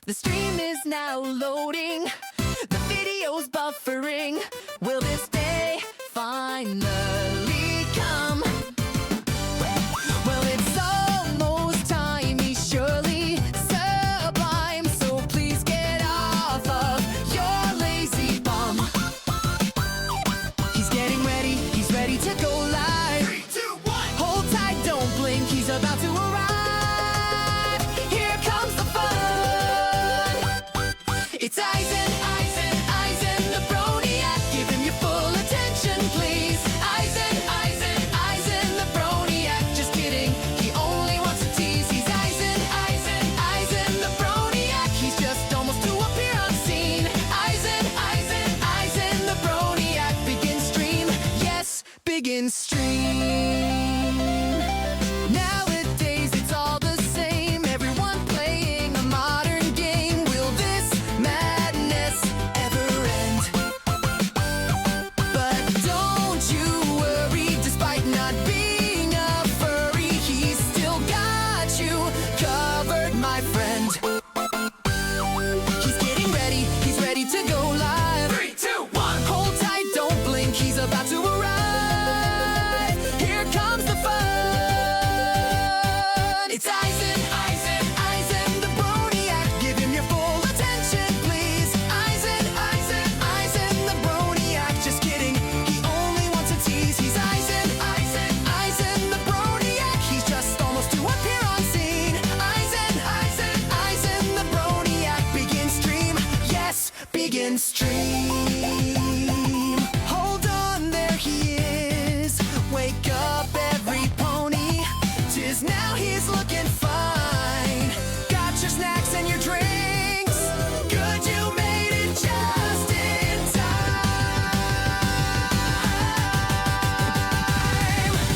The stream is now loading. The video's buffering. Will this day finally come? Well, it's almost time. He's surely sublime. So please get off of your lazy bum. He's getting ready. He's ready to go live. 3, 2, 1. Hold tight, don't blink. He's about to arrive. Here comes the fun. It's Eizen, Eizen, Eizen, the Broniac. Give him your full attention, please. Eizen, Eizen, Eizen, the Broniac. Just kidding, he only wants to tease. He's Eizen, Eizen, Eizen, the Broniac. He's just almost to appear on scene. Eizen, Eizen, Eizen, the Broniac. Begin stream, yes, begin stream. Nowadays it's all the same. Everyone playing a modern game. Will this madness ever end? But don't you worry, despite not being a furry, he's still got you covered, my friend. He's getting ready, he's ready to go live. 3, 2, 1. Hold tight, don't blink, he's about to arrive. Here comes the fun. It's Eizen, Eizen, Eizen, the Broniac. Give him your full attention, please. Eizen, Eizen, Eizen, the Broniac. Just kidding, he only wants to tease. He's Eizen, Eizen, Eizen, the Broniac. He's just almost to appear on scene. Eizen, Eizen, Eizen, the Broniac. Begin stream, yes, begin stream. Hold on, there he is. Wake up, every pony. 'Tis now he's looking fine. Got your snacks and your drinks. Good, you made it just in time.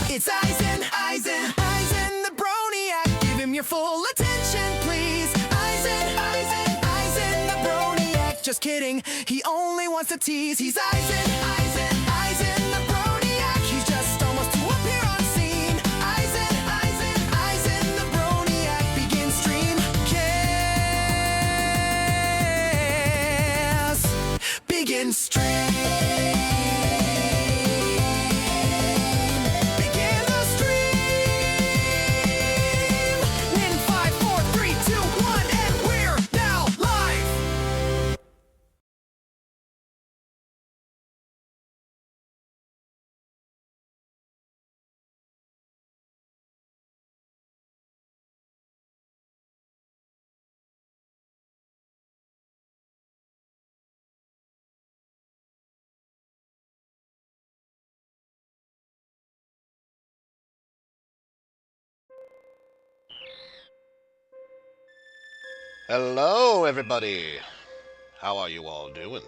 It's Eizen, Eizen, Eizen, the Broniac. Give him your full attention, please. Eizen, Eizen, Eizen, the Broniac. Just kidding, he only wants to tease. He's Eizen, Eizen, Eizen, the Broniac. He's just almost to appear on scene. Eizen, Eizen, Eizen, the Broniac. Begin stream. Yes. Begin stream. Begin the stream. In 5, 4, 3, 2, 1, and we're now live. Hello, everybody. How are you all doing?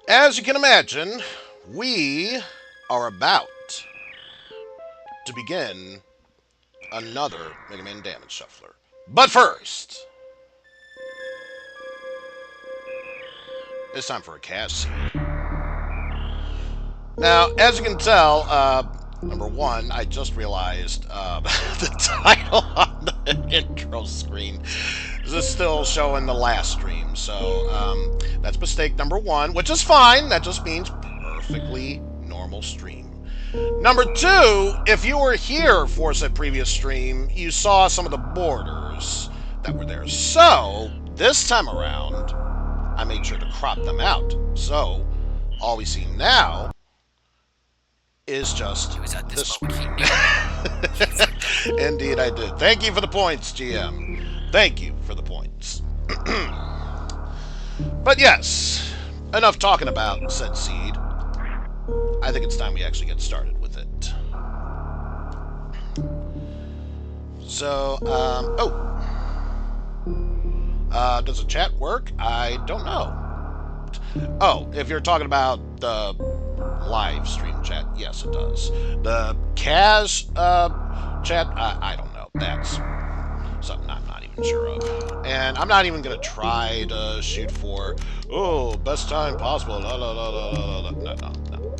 As you can imagine, we are about to begin another Mega Man Damage Shuffler. But first, it's time for a cash seed. Now, as you can tell, number one, I just realized the title on the intro screen is still showing the last stream. So that's mistake number one, which is fine. That just means perfectly normal stream. Number two, if you were here for said previous stream, you saw some of the borders that were there. So this time around, I made sure to crop them out. So all we see now is just the screen. Indeed, I did. Thank you for the points, GM. Thank you for the points. But yes, enough talking about said seed. I think it's time we actually get started with it. So, does the chat work? I don't know. Oh, if you're talking about the live stream chat, yes, it does. The Kaz chat, I don't know. That's something I'm not even sure of. And I'm not even going to try to shoot for, oh, best time possible. La, la, la, la, la, la. No, no, no.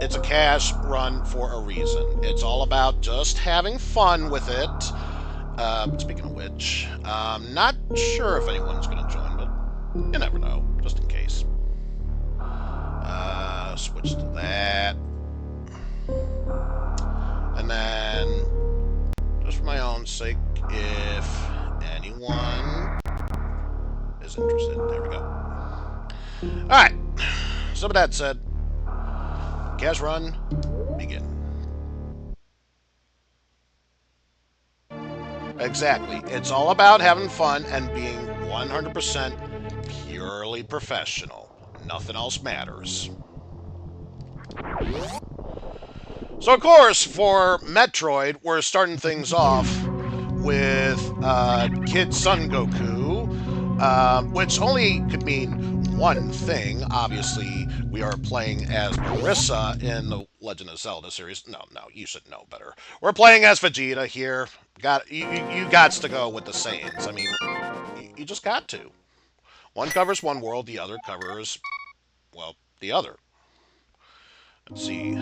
It's a cash run for a reason. It's all about just having fun with it Speaking of which, not sure if anyone's going to join, but you never know, just in case. Switch to that. And then, just for my own sake, if anyone is interested, there we go. Alright, so with that said, cast run, begin. Exactly. It's all about having fun and being 100% purely professional. Nothing else matters. So, of course, for Metroid, we're starting things off with Kid Son Goku, which only could mean one thing. Obviously, we are playing as Marissa in the Legend of Zelda series. No, you should know better. We're playing as Vegeta here. You gots to go with the Saiyans. I mean, you just got to. One covers one world, the other covers, well, the other. Let's see.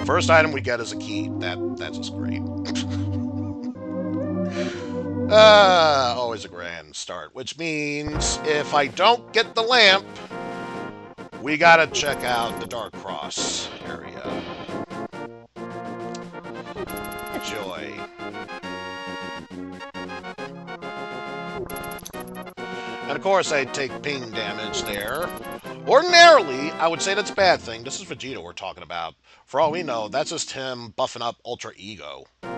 First item we get is a key. That's just great. Always a grand start, which means if I don't get the lamp, we gotta check out the Dark Cross area. Joy. And of course, I take ping damage there. Ordinarily, I would say that's a bad thing. This is Vegeta we're talking about. For all we know, that's just him buffing up Ultra Ego. Let's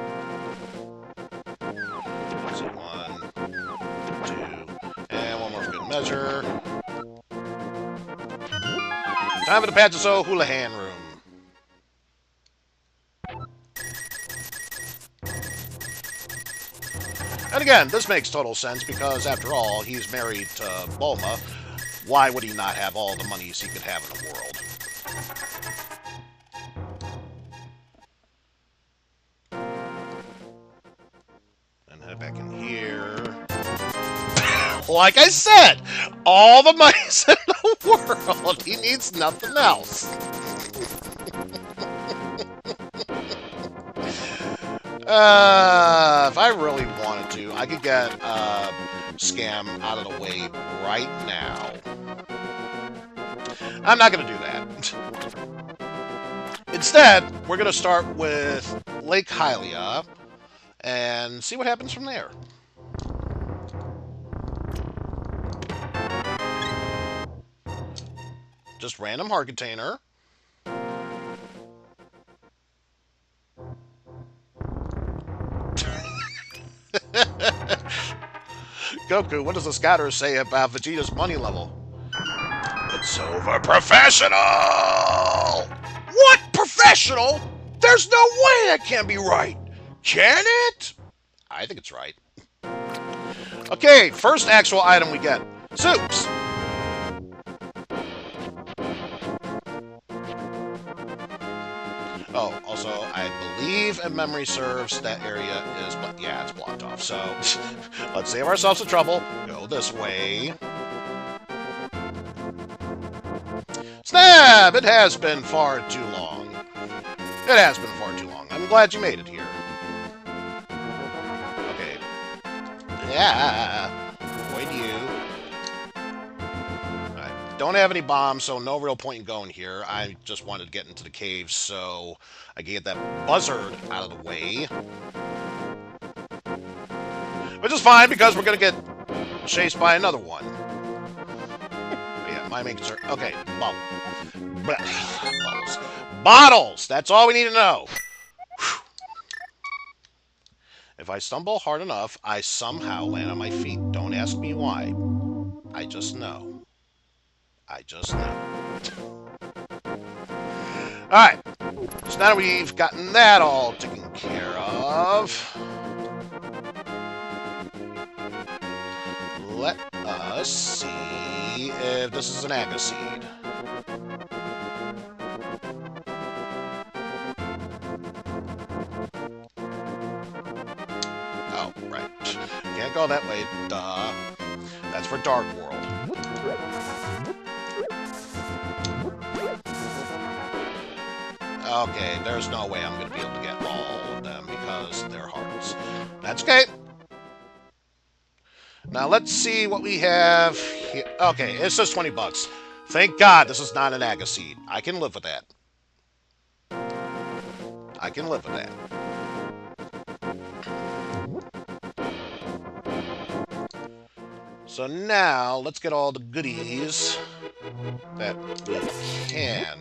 see, 1, 2, and one more for good measure. Time for the Pachiso Houlihan room. And again, this makes total sense because, after all, he's married to Bulma. Why would he not have all the monies he could have in the world? And head back in here. Like I said, all the monies in the world. He needs nothing else. If I really wanted to, I could get Scam out of the way right now. I'm not going to do that. Instead, we're going to start with Lake Hylia and see what happens from there. Just random heart container. Goku, what does the scatter say about Vegeta's money level? It's over professional! What? Professional? There's no way that can't be right! Can it? I think it's right. Okay, first actual item we get. Soups! Oh, also, I believe, if memory serves, that area is, yeah, it's blocked off. So, let's save ourselves the trouble. Go this way. Snap! It has been far too long. It has been far too long. I'm glad you made it here. Okay. Yeah. Avoid you. Don't have any bombs, so no real point in going here. I just wanted to get into the cave, so I can get that buzzard out of the way. Which is fine, because we're going to get chased by another one. But yeah, my main concern... Okay, bottles. Bottles! That's all we need to know. If I stumble hard enough, I somehow land on my feet. Don't ask me why. I just know. I just know. Alright. So now that we've gotten that all taken care of, let us see if this is an Aga seed. Oh, right. Can't go that way. Duh. That's for Dark World. Okay, there's no way I'm going to be able to get all of them because they're hearts. That's okay. Now let's see what we have here. Okay, it says 20 bucks. Thank God this is not an Aga seed. I can live with that. I can live with that. So now, let's get all the goodies that we can.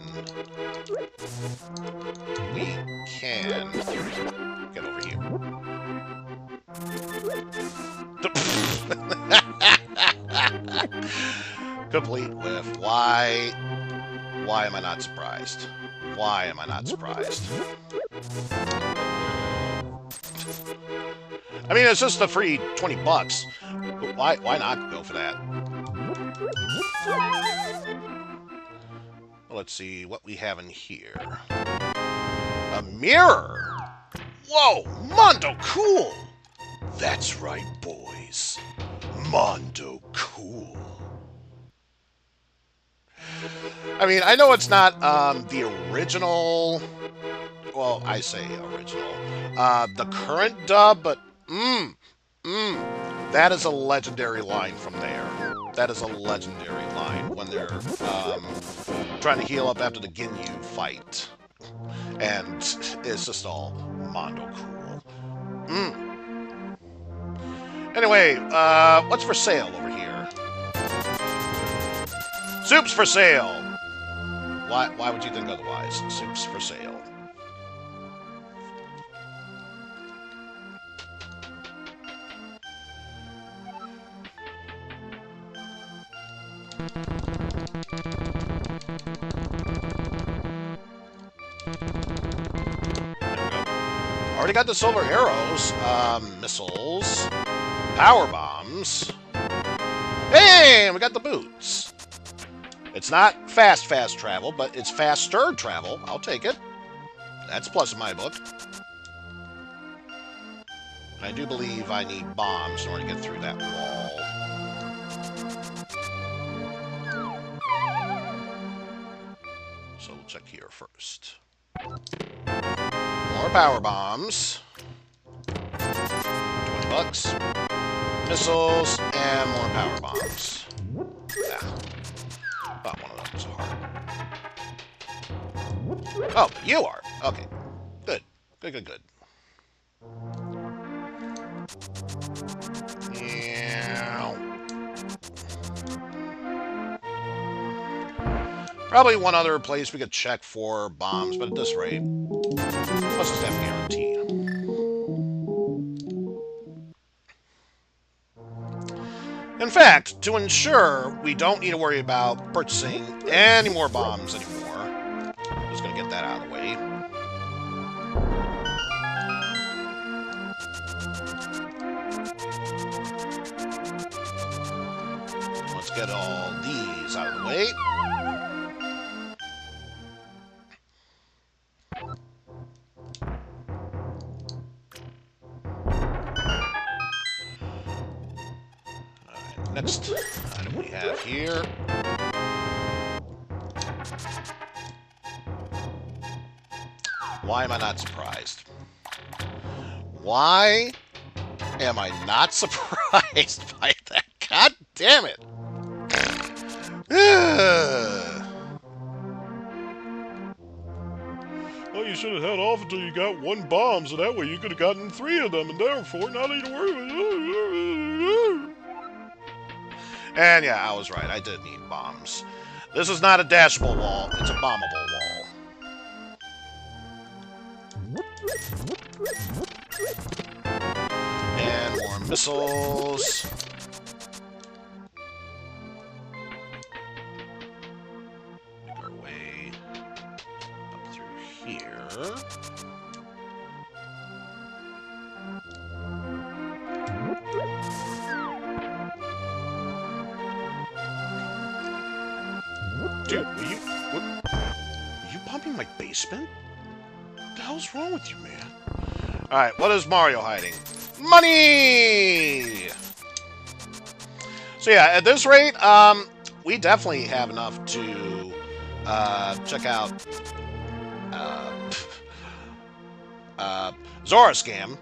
Get over here. Complete with why am I not surprised? Why am I not surprised? I mean, it's just a free 20 bucks. Why not go for that? Well, let's see what we have in here. A mirror! Whoa! Mondo cool! That's right, boys. Mondo cool. I mean, I know it's not the original... Well, I say original. The current dub, but... That is a legendary line from there. That is a legendary line when they're trying to heal up after the Ginyu fight. And it's just all Mondo cool. Anyway, what's for sale over here? Soup's for sale! Why would you think otherwise? Soup's for sale. Already got the silver arrows, missiles, power bombs. Hey, we got the boots. It's not fast travel, but it's faster travel. I'll take it. That's a plus in my book. I do believe I need bombs in order to get through that wall. So we'll check here first. More power bombs. 20 bucks. Missiles and more power bombs. Yeah. About one of those are hard. Oh, you are. Okay. Good. Good. Yeah. Probably one other place we could check for bombs, but at this rate, let's just have guarantee. In fact, to ensure we don't need to worry about purchasing any more bombs anymore, I'm just going to get that out of the way. Let's get all these out of the way. Next item we have here. Why am I not surprised? Why am I not surprised by that? God damn it! Well, you should have held off until you got 1 bomb, so that way you could have gotten 3 of them, and therefore not need to worry about it. And yeah, I was right. I did need bombs. This is not a dashable wall. It's a bombable wall. And more missiles. Make our way up through here. Dude, were you pumping my basement? What the hell's wrong with you, man? Alright, what is Mario hiding? Money! So yeah, at this rate, we definitely have enough to check out Zora Scam.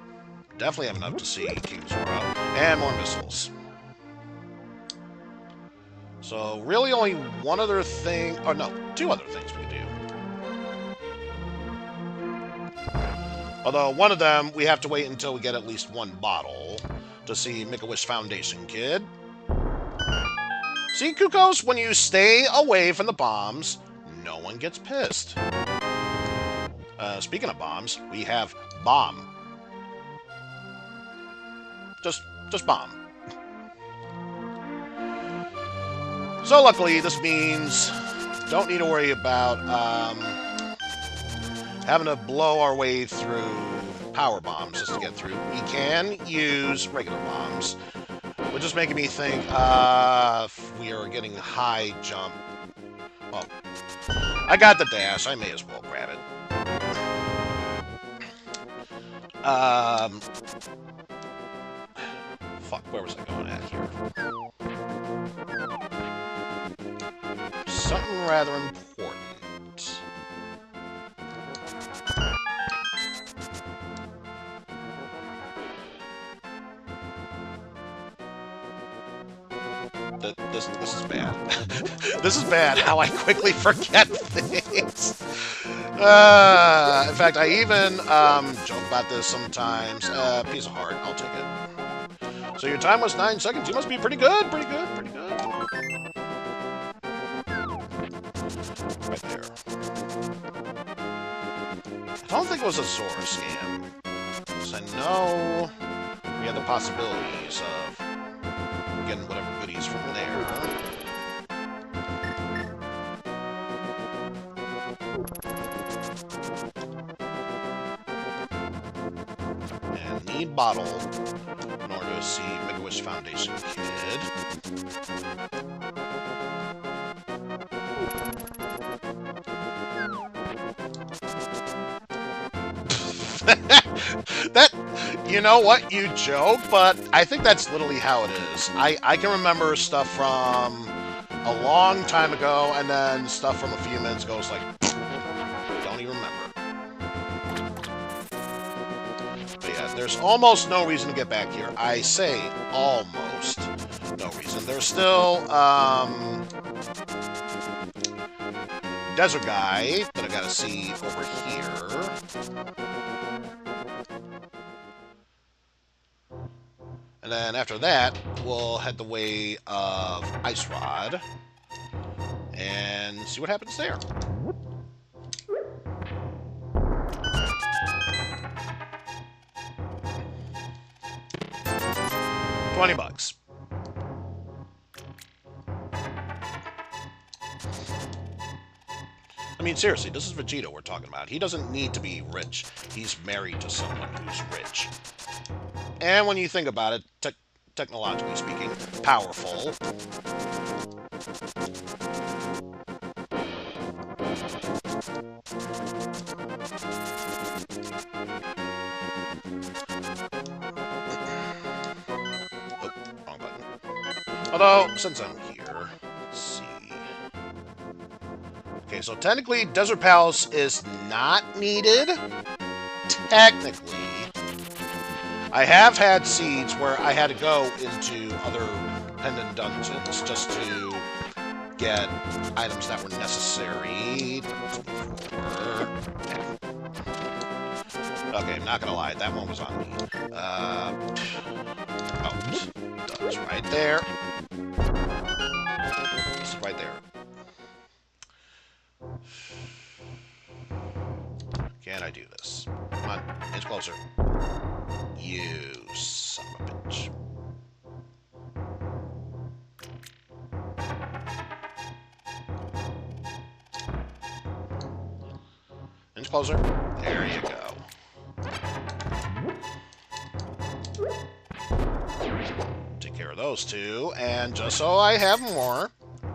definitely have enough to see King Zoro. And more missiles. So, really only one other thing... Oh, no. Two other things we can do. Although, one of them, we have to wait until we get at least one bottle to see Make-A-Wish Foundation Kid. See, Kukos, when you stay away from the bombs, no one gets pissed. Speaking of bombs, we have Bomb. Just Bomb. So luckily, this means don't need to worry about having to blow our way through power bombs just to get through. We can use regular bombs, which is making me think if we are getting high jump. Oh, I got the dash. I may as well grab it. Fuck, where was I going at here? Something rather important. This is bad. This is bad, how I quickly forget things. In fact, I even joke about this sometimes. Piece of heart, I'll take it. So your time was 9 seconds. You must be pretty good, pretty good, pretty good. Right there. I don't think it was a Zora scam. Because I know we had the possibilities of getting whatever goodies from there. And need bottle in order to see Make-A-Wish Foundation Kid. That, you know what, you joke, but I think that's literally how it is. I can remember stuff from a long time ago, and then stuff from a few minutes ago is like, don't even remember. But yeah, there's almost no reason to get back here. I say almost no reason. There's still, desert guy that I gotta see over here. And then after that, we'll head the way of Ice Rod and see what happens there. $20. I mean, seriously, this is Vegeta we're talking about. He doesn't need to be rich. He's married to someone who's rich. And when you think about it, technologically speaking, powerful. Oh, wrong button. Although, since I'm here, let's see. Okay, so technically, Desert Palace is not needed. Technically. I have had seeds where I had to go into other pendant dungeons just to get items that were necessary. Okay, I'm not gonna lie, that one was on me. Oh, that's right there. This is right there. Can I do this? Come on, inch closer. You son of a bitch. Inch closer. There you go. Take care of those two, and just so I have more,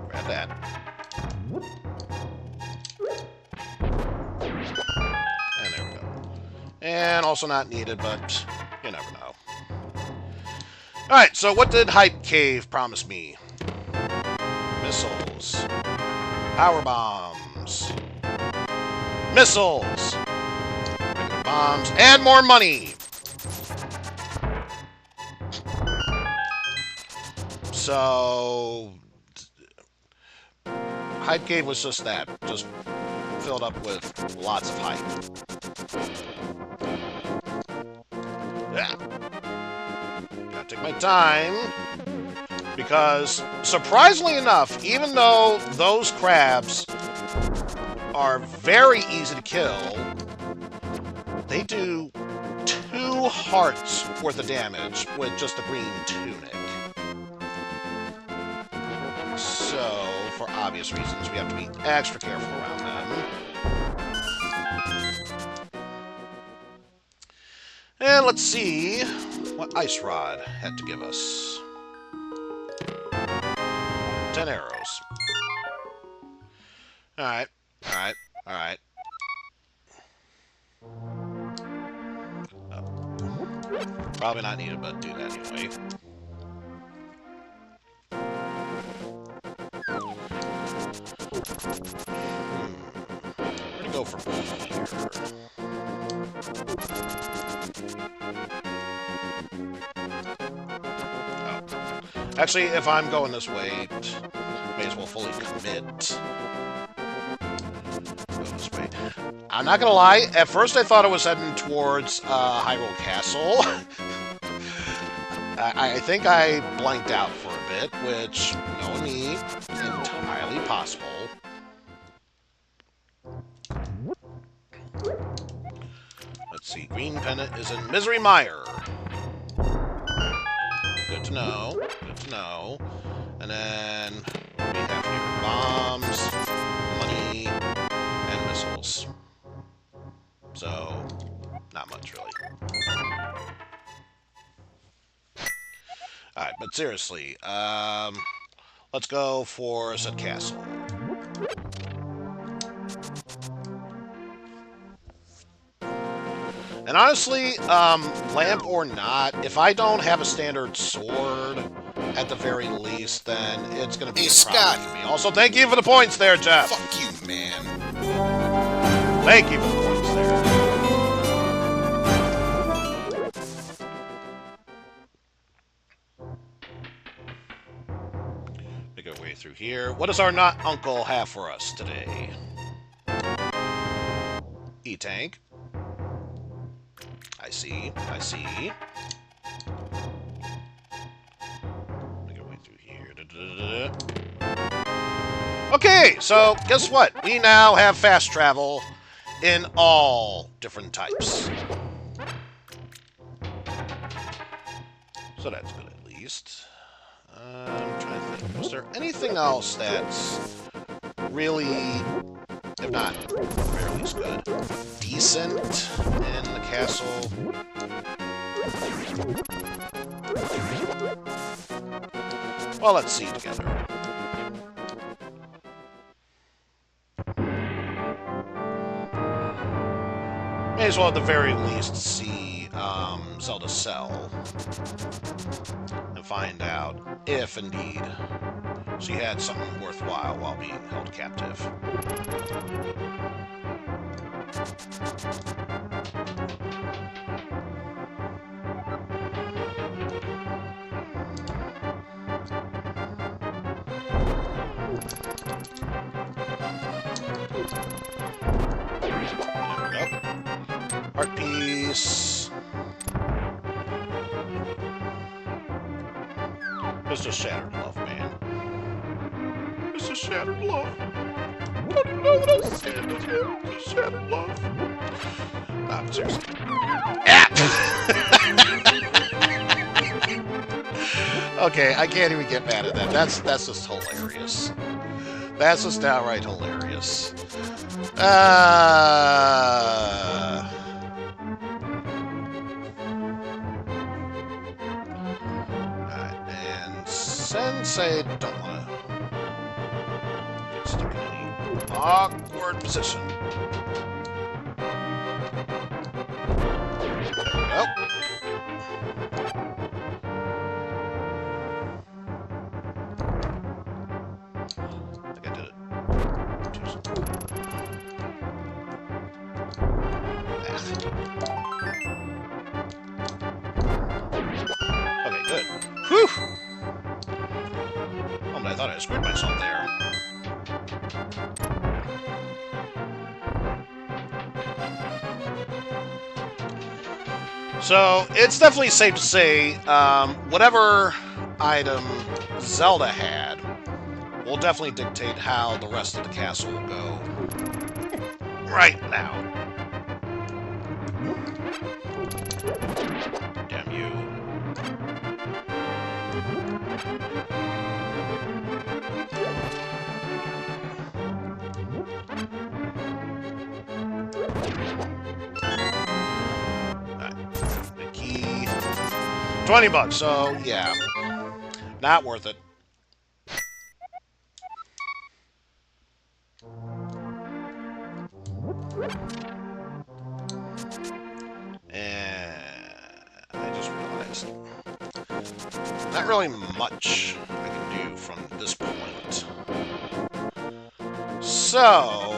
grab that. And there we go. And also not needed, but you never know. Alright, so what did Hype Cave promise me? Missiles. Power bombs. Missiles. Regular bombs. And more money! So Hype Cave was just that, just filled up with lots of hype. Yeah. Gotta take my time, because surprisingly enough, even though those crabs are very easy to kill, they do 2 hearts worth of damage with just a green tunic. So, for obvious reasons, we have to be extra careful around them. And let's see what Ice Rod had to give us. 10 arrows. Alright, alright, alright. Probably not needed, but do that anyway. Where to go from here? Oh. Actually, if I'm going this way, may as well fully commit. Go this way. I'm not gonna lie, at first I thought I was heading towards Hyrule Castle. I think I blanked out for a bit, which, knowing me, is entirely possible. Let's see, Green Pennant is in Misery Mire. Good to know, good to know. And then, what do we have here? Bombs, money, and missiles. So, not much, really. Alright, but seriously, let's go for said castle. And honestly, lamp or not, if I don't have a standard sword, at the very least, then it's gonna be a problem for me. Also, thank you for the points there, Jeff! Fuck you, man. Thank you for the points there. Make our way through here. What does our not uncle have for us today? E-tank. I see, I see. Make our way through here. Okay, so guess what? We now have fast travel in all different types. So that's good at least. I'm trying to think. Was there anything else that's really, if not very least good, decent in the castle? Well, let's see together. May as well at the very least see Zelda Cell and find out if indeed she had something worthwhile while being held captive. There we go. Art piece. It's a shattered love, man. It's a shattered love. Don't you know what I'm saying to you? It's a shattered love. Nah, but seriously. Okay, I can't even get mad at that. That's just hilarious. That's just downright hilarious. Alright, and Sensei don't want to get stuck in any awkward position. There we go. I think I did it. Okay, good. Whew! screwed myself there. So, it's definitely safe to say, whatever item Zelda had will definitely dictate how the rest of the castle will go right now. Damn you. The key. $20, so yeah. Not worth it. And I just realized not really much I can do from this point. So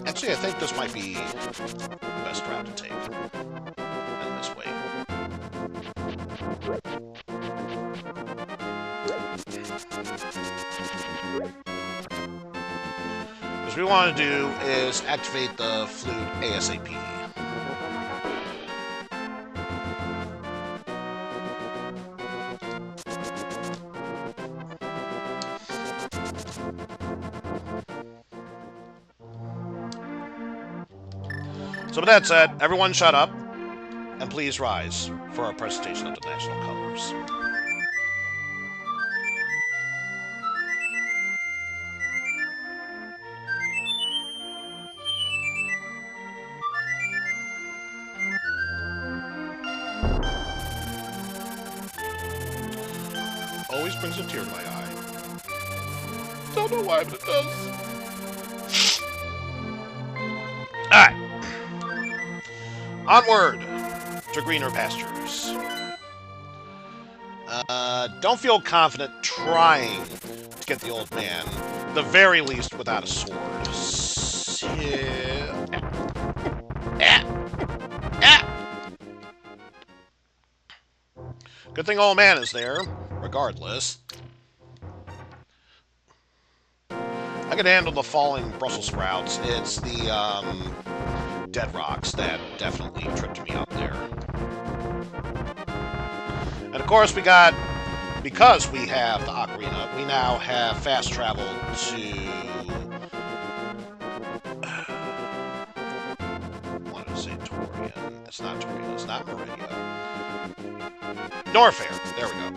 actually, I think this might be the best route to take. And this way. What we want to do is activate the flute ASAP. So with that said, everyone shut up, and please rise for our presentation of the national colors. Always brings a tear to my eye. Don't know why, but it does. Alright. Onward to greener pastures. Don't feel confident trying to get the old man, the very least without a sword. Good thing old man is there, regardless. I can handle the falling Brussels sprouts. It's the dead rocks that definitely tripped me up there. And of course we got, because we have the ocarina, we now have fast travel to... I wanted to say Torian. It's not Torian, it's not Meridia. Norfair, there we go.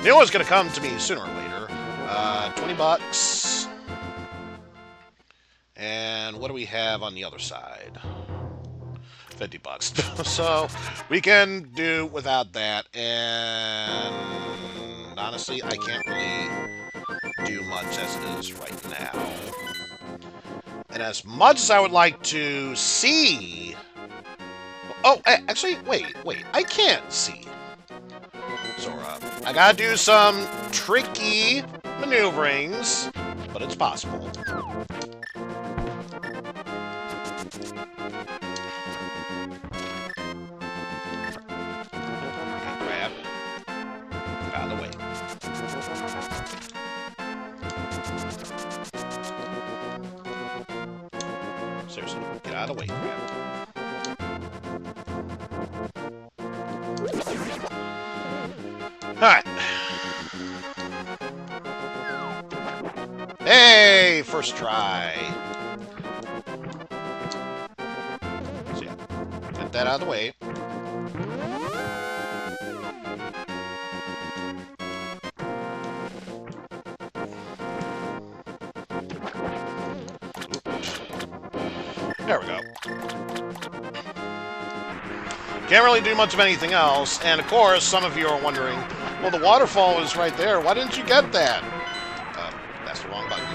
Knew it was going to come to me sooner or later. $20. And what do we have on the other side? $50. So we can do without that, and honestly, I can't really do much as it is right now. And as much as I would like to see... Oh, actually, wait, I can't see. Sora. I gotta do some tricky maneuverings, but it's possible. Seriously, get out of the way, crap. Alright. Hey, first try. So yeah, get that out of the way. There we go. Can't really do much of anything else, and of course, some of you are wondering, well, the waterfall is right there. Why didn't you get that? That's the wrong button.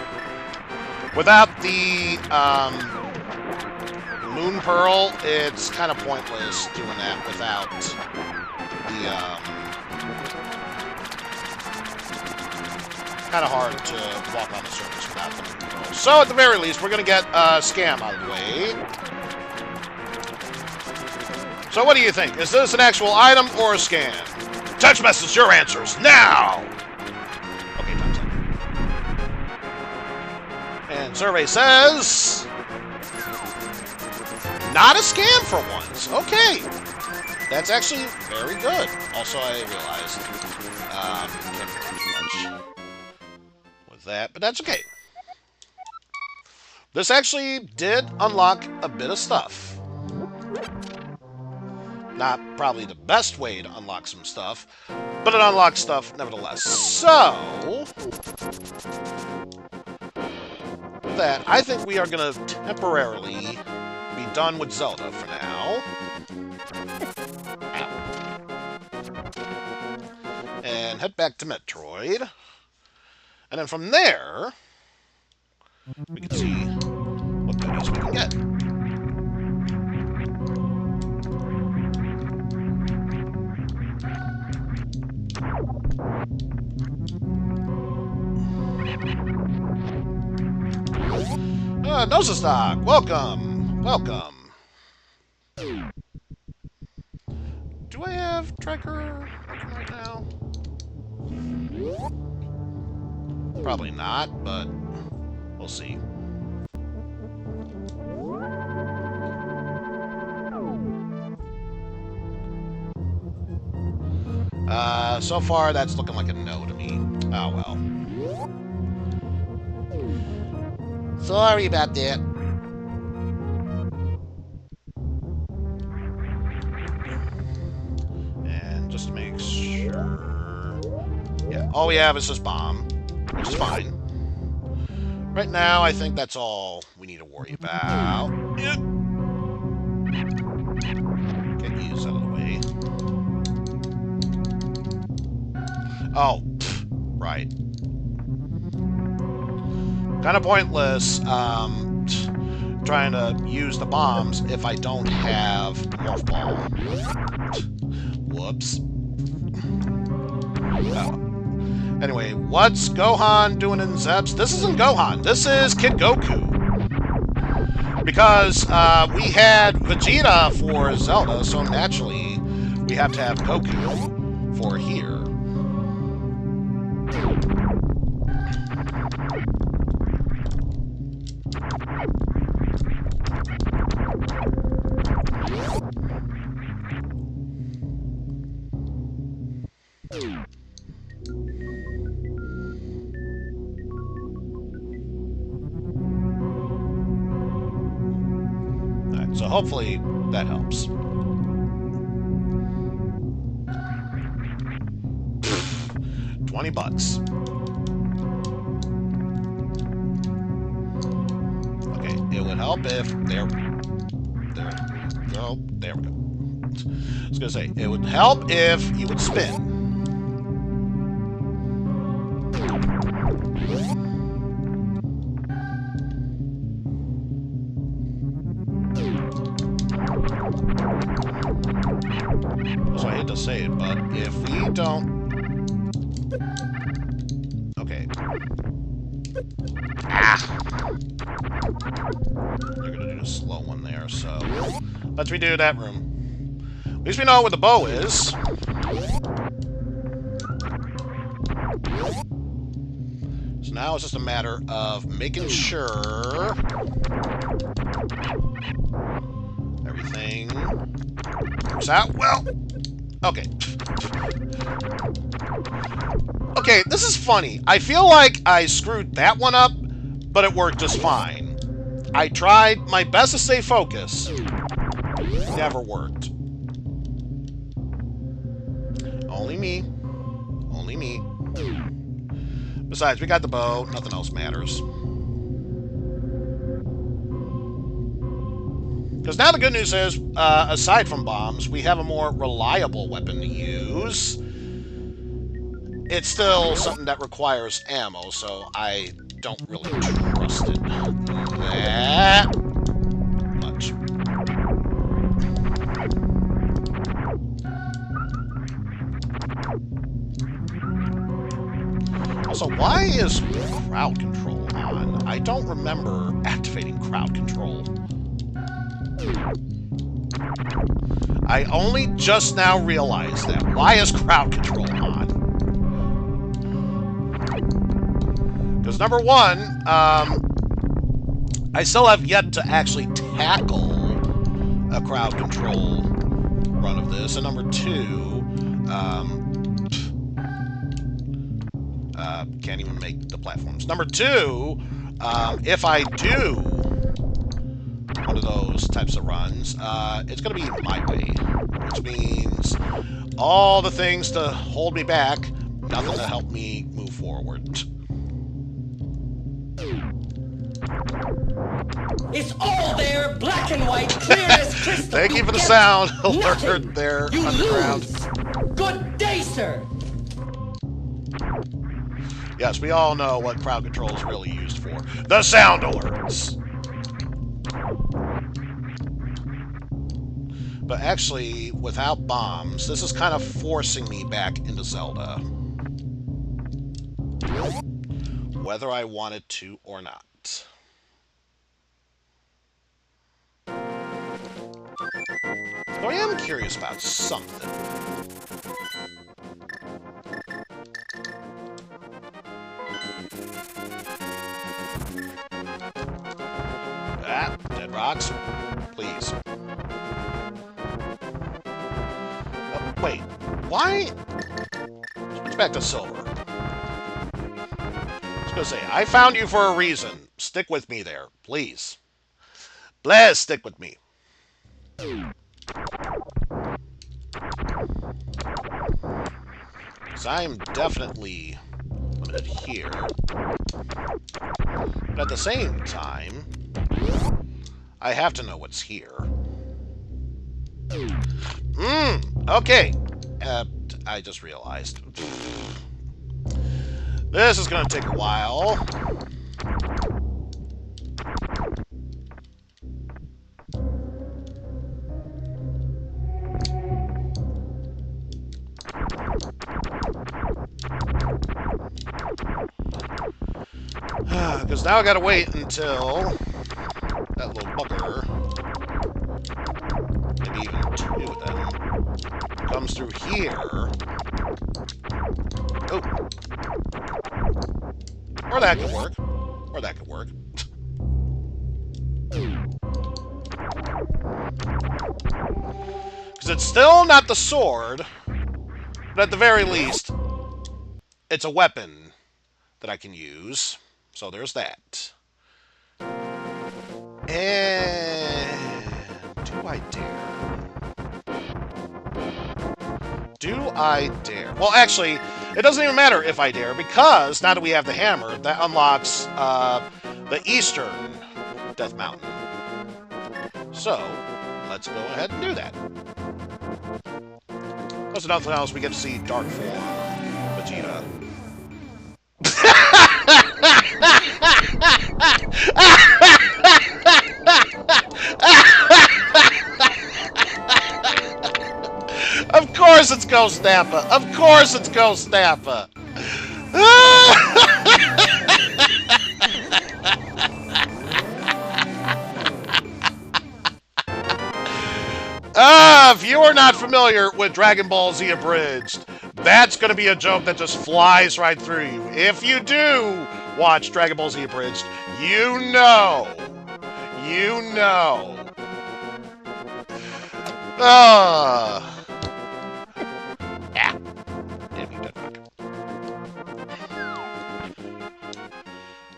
Without the Moon Pearl, it's kind of pointless doing that without the... kind of hard to walk on the surface without the Moon Pearl. So, at the very least, we're going to get Scam out of the way. So, what do you think? Is this an actual item or a scam? Text message your answers now! Okay, time's up. And survey says... not a scam for once. Okay. That's actually very good. Also, I realized can't do much with that, but that's okay. This actually did unlock a bit of stuff. Not probably the best way to unlock some stuff, but it unlocks stuff nevertheless. So, with that, I think we are going to temporarily be done with Zelda for now. Ow. And head back to Metroid. And then from there, we can see what goodies we can get. Nosastock, welcome, welcome. Do I have tracker working right now? Probably not, but we'll see. So far, that's looking like a no to me. Oh, well. Sorry about that. And just to make sure... yeah, all we have is this bomb, which is fine. Right now, I think that's all we need to worry about. Get used out of the way. Oh, right. Kind of pointless trying to use the bombs if I don't have Morph Ball. Whoops. Oh. Anyway, what's Gohan doing in Zeps? This isn't Gohan. This is Kid Goku. Because we had Vegeta for Zelda, so naturally we have to have Goku for here. So hopefully that helps. $20. Okay, it would help if there we go. There we go. I was gonna say it would help if you would spin. So I hate to say it, but if we don't... okay. Ah! They're gonna do a slow one there, so... let's redo that room. At least we know where the bow is. So now it's just a matter of making sure... everything... works out well. Okay. Okay, this is funny. I feel like I screwed that one up, but it worked just fine. I tried my best to stay focused. Never worked. Only me. Only me. Besides, we got the bow. Nothing else matters. Because now the good news is, aside from bombs, we have a more reliable weapon to use. It's still something that requires ammo, so I don't really trust it that much. Also, why is crowd control on? I don't remember activating crowd control. I only just now realized that. Why is crowd control on? Because number one, I still have yet to actually tackle a crowd control run of this. And number two, can't even make the platforms. Number two, if I do one of those types of runs, it's going to be my way, which means all the things to hold me back, nothing to help me move forward. It's all there, black and white, clear as crystal. Thank you for the get sound nothing. alert there, You underground. lose. Good day, sir. Yes, we all know what crowd control is really used for. The sound alerts! But actually, without bombs, this is kind of forcing me back into Zelda. Whether I wanted to or not. Though I am curious about something. Ah, dead rocks. Please. Oh, wait. Why? Switch back to silver. I was gonna say, I found you for a reason. Stick with me there, please. Please stick with me. Because I'm definitely limited here. But at the same time, I have to know what's here. Okay. I just realized. This is going to take a while. Because now I gotta wait until that little bugger, maybe even two of them, comes through here. Oh. Or that could work. Or that could work. Because it's still not the sword, but at the very least, it's a weapon that I can use. So there's that. And do I dare? Do I dare? Well, actually, it doesn't even matter if I dare, because now that we have the hammer, that unlocks the eastern Death Mountain. So, let's go ahead and do that. Plus, if nothing else, we get to see Dark Form Vegeta. Of course it's Ghost Nappa! Of course it's Ghost Nappa! If you are not familiar with Dragon Ball Z Abridged, that's going to be a joke that just flies right through you. If you do watch Dragon Ball Z Abridged, you know. You know.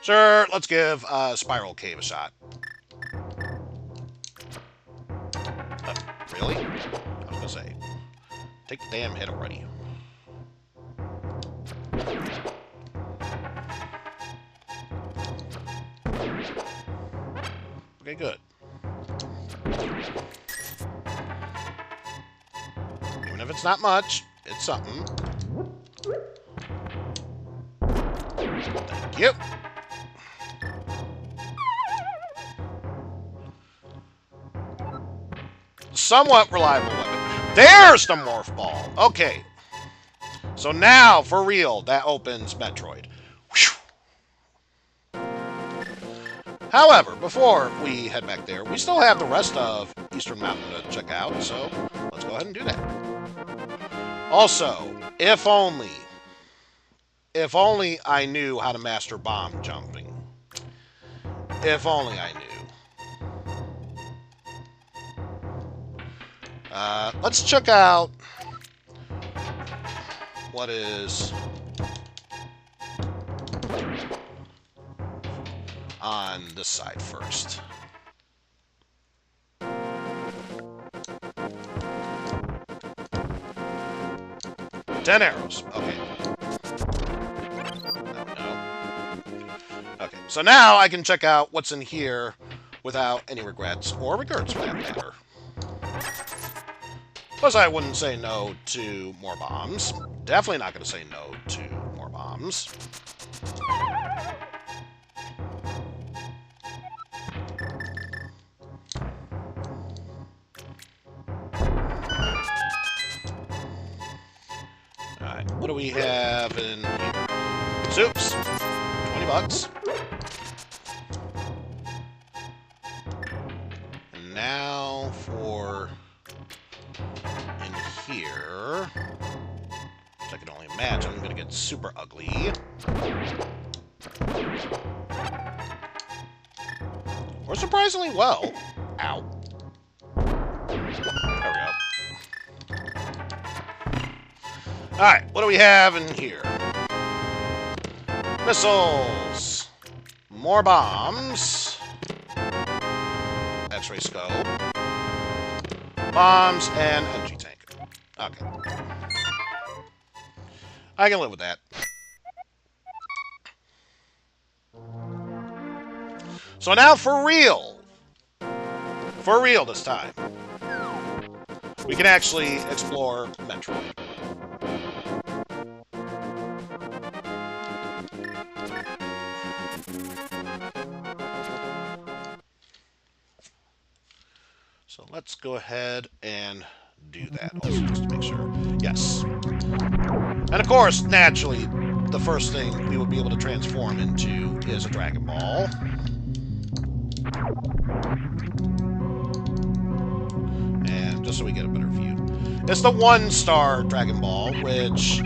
Sure, let's give Spiral Cave a shot. Really? I was gonna say, take the damn hit already. Okay, good. Even if it's not much, it's something. Thank you. Somewhat reliable weapon. There's the Morph Ball. Okay. So now, for real, that opens Metroid. Whew. However, before we head back there, we still have the rest of Eastern Mountain to check out, so let's go ahead and do that. Also, if only I knew how to master bomb jumping. If only I knew. Let's check out what is on this side first. Ten arrows. Okay. No. Okay. So now I can check out what's in here without any regrets, or regrets for that matter. Plus, I wouldn't say no to more bombs. Definitely not going to say no to more bombs. Alright, what do we have in here? Soups. 20 bucks. And now for in here, which I can only imagine, I'm going to get super ugly. Or surprisingly well. Ow. There we go. Alright, what do we have in here? Missiles. More bombs. X-ray scope. Bombs and energy tank. Okay. I can live with that. So now for real this time, we can actually explore Metroid. So let's go ahead and do that also, just to make sure. Yes. And of course, naturally, the first thing we would be able to transform into is a Dragon Ball. And just so we get a better view. It's the 1-star Dragon Ball, which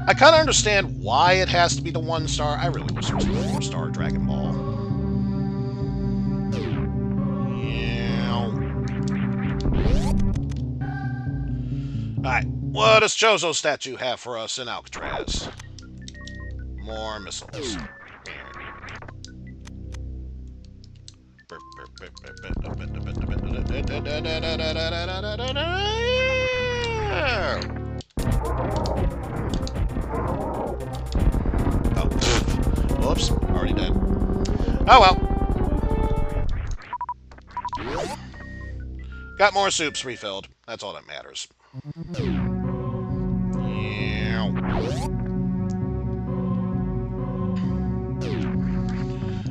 I kind of understand why it has to be the 1-star. I really wish it was a 4-star Dragon Ball. Alright, what does Chozo's statue have for us in Alcatraz? More missiles. Oh, whoops, already dead. Oh well. Got more soups refilled. That's all that matters.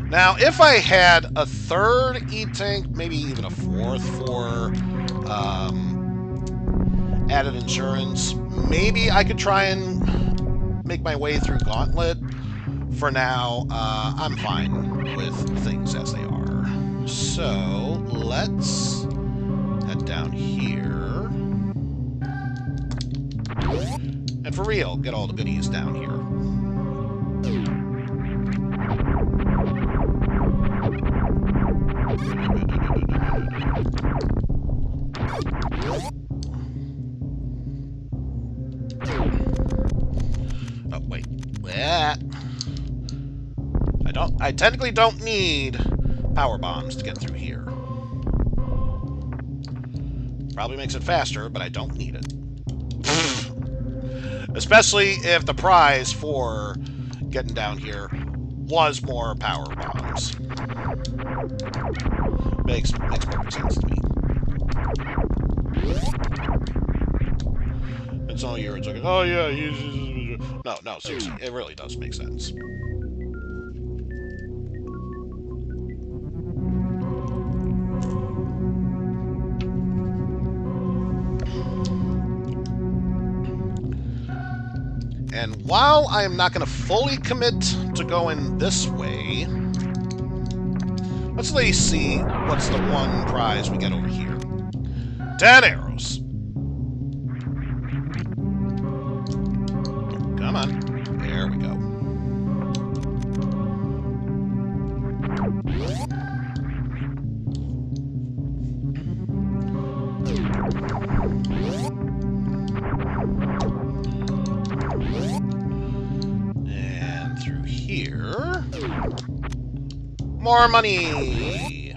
Now, if I had a third E-Tank, maybe even a fourth for added insurance, maybe I could try and make my way through Gauntlet. For now, I'm fine with things as they are. So, let's head down here. And for real, get all the goodies down here. Oh, wait. I technically don't need power bombs to get through here. Probably makes it faster, but I don't need it. Especially if the prize for getting down here was more power bombs. Makes perfect sense to me. It's all yours. Like, oh yeah, no, seriously, it really does make sense. And while I am not going to fully commit to going this way, Let's at least see what's the one prize we get over here. 10 arrows. Come on. There we go. And through here. More money!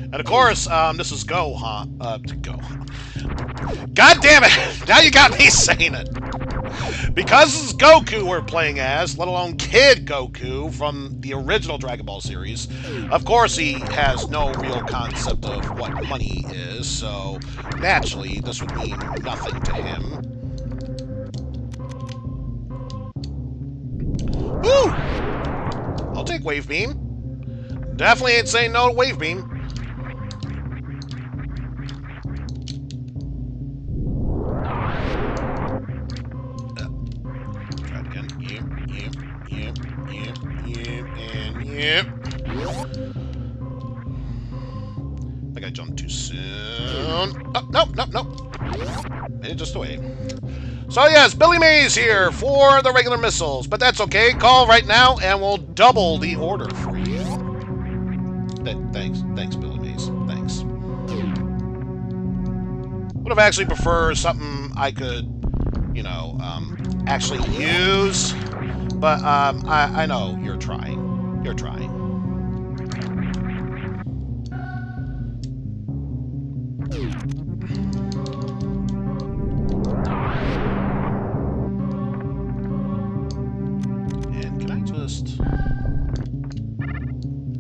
And of course, this is Gohan. Go. God damn it! Now you got me saying it! Because this is Goku we're playing as, let alone Kid Goku from the original Dragon Ball series, of course he has no real concept of what money is, so naturally this would mean nothing to him. Woo! I'll take Wave Beam. Definitely ain't saying no to Wave Beam. Try it again. Yep. I think I jumped too soon. Oh, nope. Made it just away. So yes, Billy Mays here for the regular missiles, but that's okay. Call right now and we'll double the order for you. Thanks, Billy Mays. Thanks. Would have actually preferred something I could, you know, actually use, but I know you're trying. You're trying.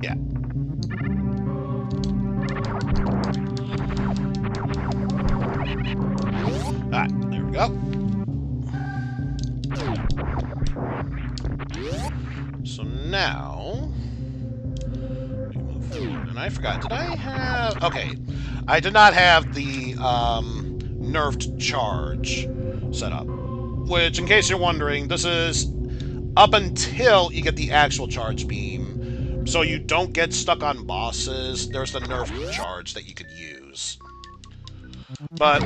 Yeah. Alright, there we go. So now we move forward. And I forgot, did I have... Okay. I did not have the nerfed charge set up. Which, in case you're wondering, this is up until you get the actual charge beam. So you don't get stuck on bosses. There's the nerfed charge that you could use. But,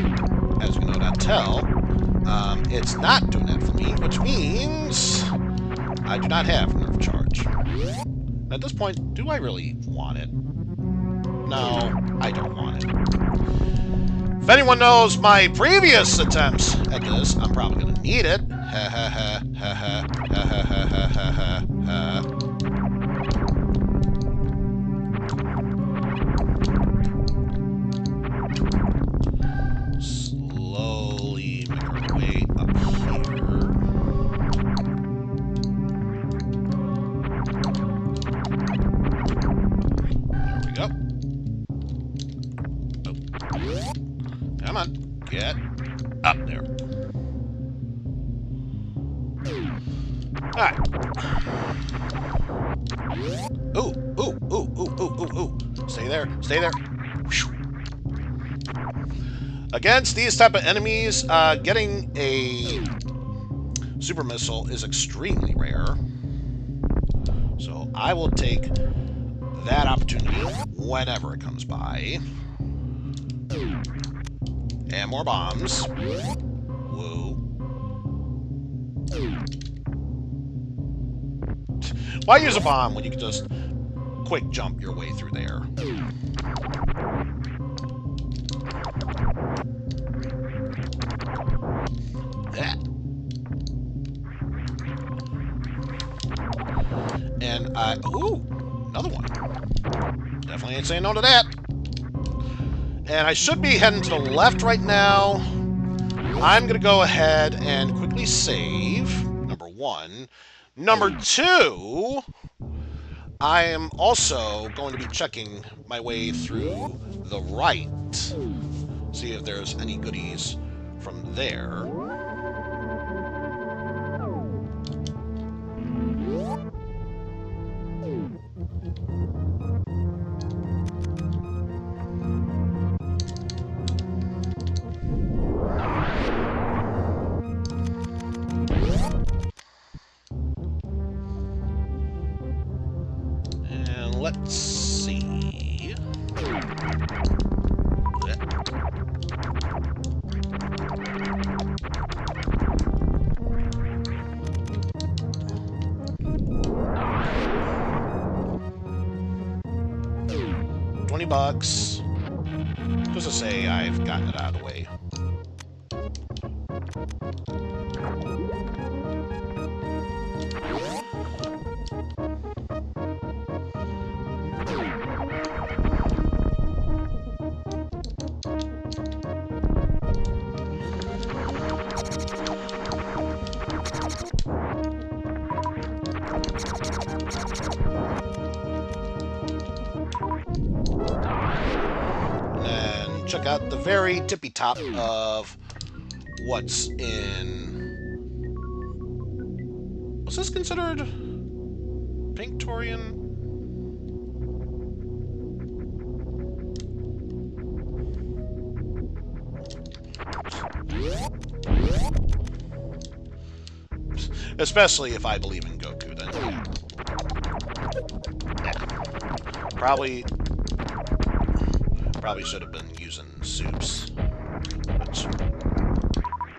as you can no doubt tell, it's not doing that for me, which means I do not have nerf charge. At this point, do I really want it? No, I don't want it. If anyone knows my previous attempts at this, I'm probably going to need it. Ha ha ha ha ha ha ha ha ha ha ha. Slowly make our way up here. There we go. Oh. Come on, get up there. Alright. Ooh. Stay there. Whew. Against these type of enemies, getting a super missile is extremely rare. So I will take that opportunity whenever it comes by. And more bombs. Whoa. Why use a bomb when you can just quick jump your way through there? That. And ooh, another one. Definitely ain't saying no to that. And I should be heading to the left right now. I'm gonna go ahead and quickly save, number one. Number two, I am also going to be checking my way through the right. See if there's any goodies from there. let's see. 20 bucks. Just to say I've gotten it out of the way. Check out the very tippy top of what's in... Was this considered Pinktorian? Especially if I believe in Goku, then yeah. Probably should have been using soups. Which,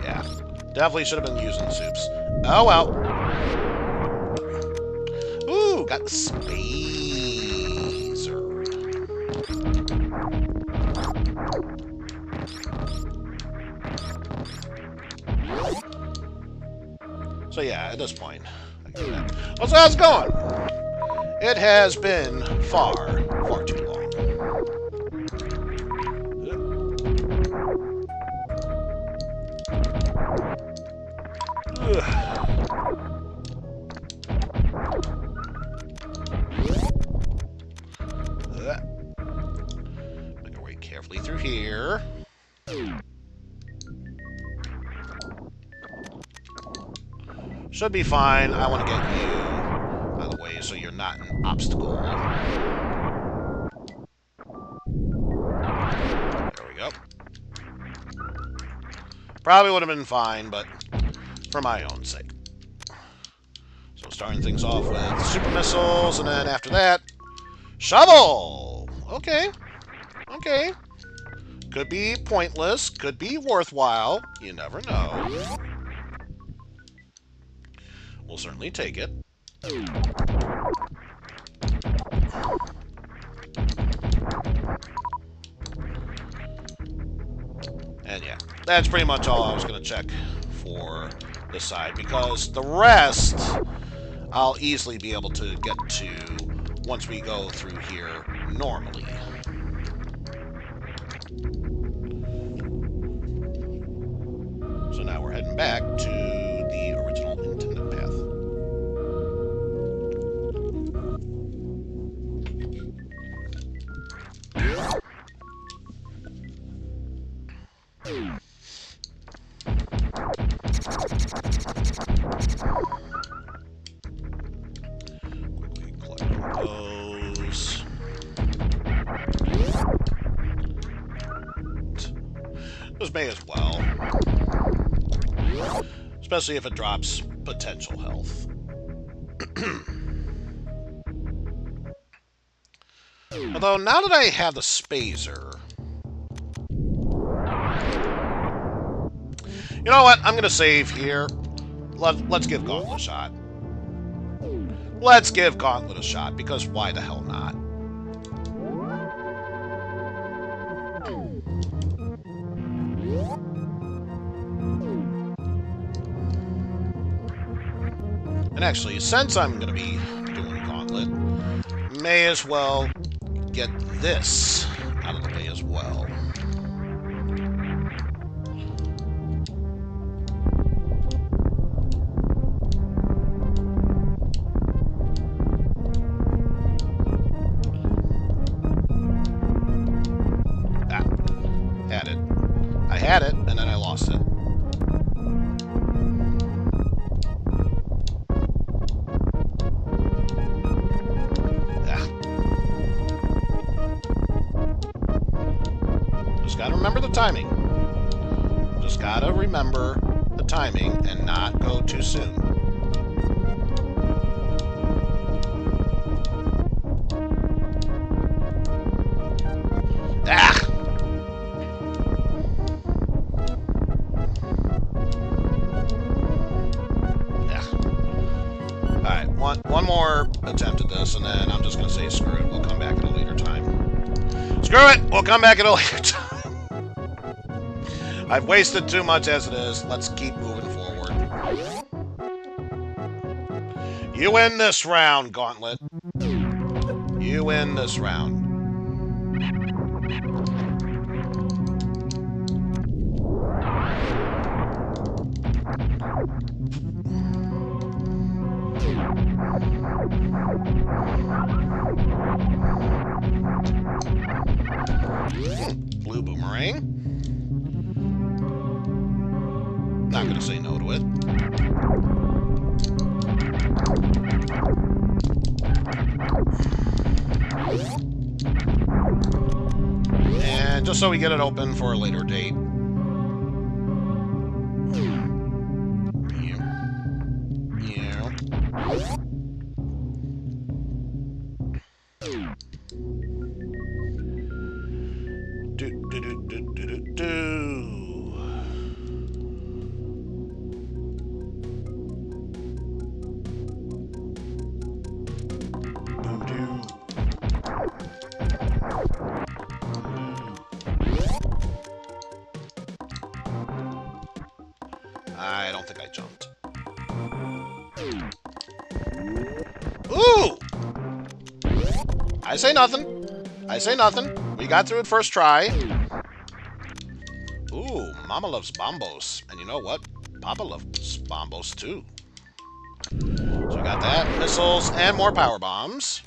yeah. Definitely should have been using soups. Oh well. Ooh, got the spacer. So yeah, at this point, I can do that. Well, so how's it going? It has been far too long. Make our way carefully through here. Should be fine. I want to get you out of the way so you're not an obstacle. There we go. Probably would have been fine, but for my own sake. So starting things off with super missiles, and then after that, shovel! Okay. Okay. Could be pointless, could be worthwhile. You never know. We'll certainly take it. And yeah, that's pretty much all I was going to check for this side, because the rest I'll easily be able to get to once we go through here normally. So now we're heading back to the original intended path. Quickly collect all those. This may as well. Especially if it drops potential health. Although, now that I have the spacer... You know what? I'm going to save here. Let's give Gauntlet a shot. Let's give Gauntlet a shot, because why the hell not? And actually, since I'm going to be doing Gauntlet, may as well get this out of the way as well. I had it, and then I lost it. Just gotta remember the timing. Just gotta remember the timing and not go too soon. one more attempt at this, and then I'm just going to say screw it. We'll come back at a later time. Screw it! We'll come back at a later time. I've wasted too much as it is. Let's keep moving forward. You win this round, Gauntlet. You win this round. Blue boomerang. Not gonna say no to it. And just so we get it open for a later date. I don't think I jumped. Ooh! I say nothing. I say nothing. We got through it first try. Ooh, Mama loves bombos. And you know what? Papa loves bombos too. So we got that. Missiles and more power bombs.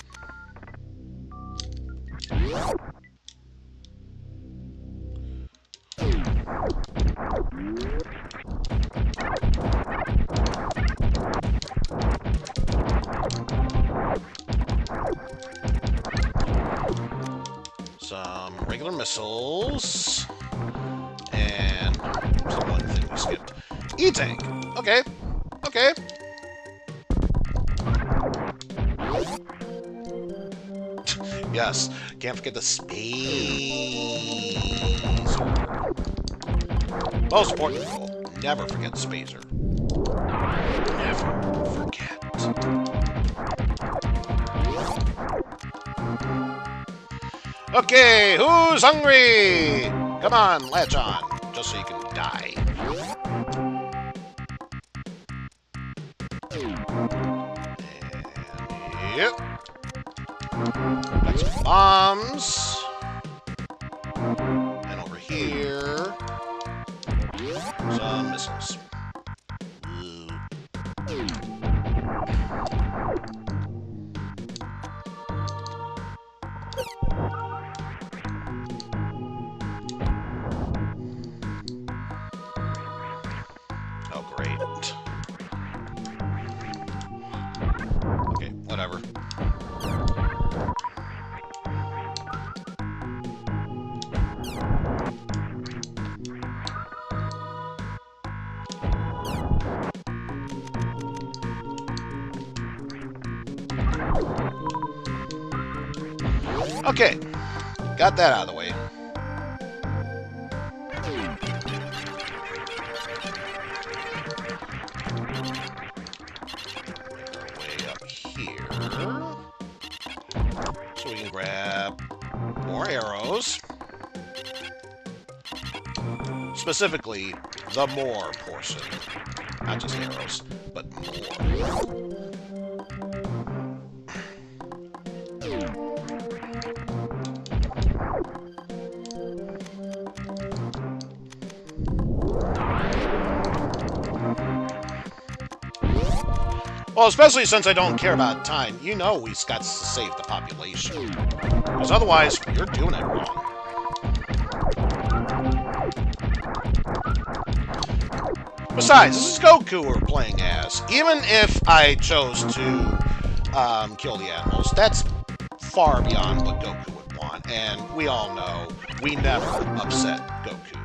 Some regular missiles. And some one thing we skipped. E-tank. Okay. Okay. Yes. Can't forget the spacer. Most important rule. Never forget the spacer. Never forget. Okay, who's hungry? Come on, latch on, just so you can die. And, yep. Got some bombs. And over here, some missiles. Oh, great. Okay, whatever. Okay, got that out of the way. Way up here. So we can grab more arrows. Specifically, the more portion. Not just arrows, but more. Well, especially since I don't care about time, you know we've got to save the population. Because otherwise, you're doing it wrong. Besides, this is Goku we're playing as. Even if I chose to kill the animals, that's far beyond what Goku would want. And we all know we never upset Goku.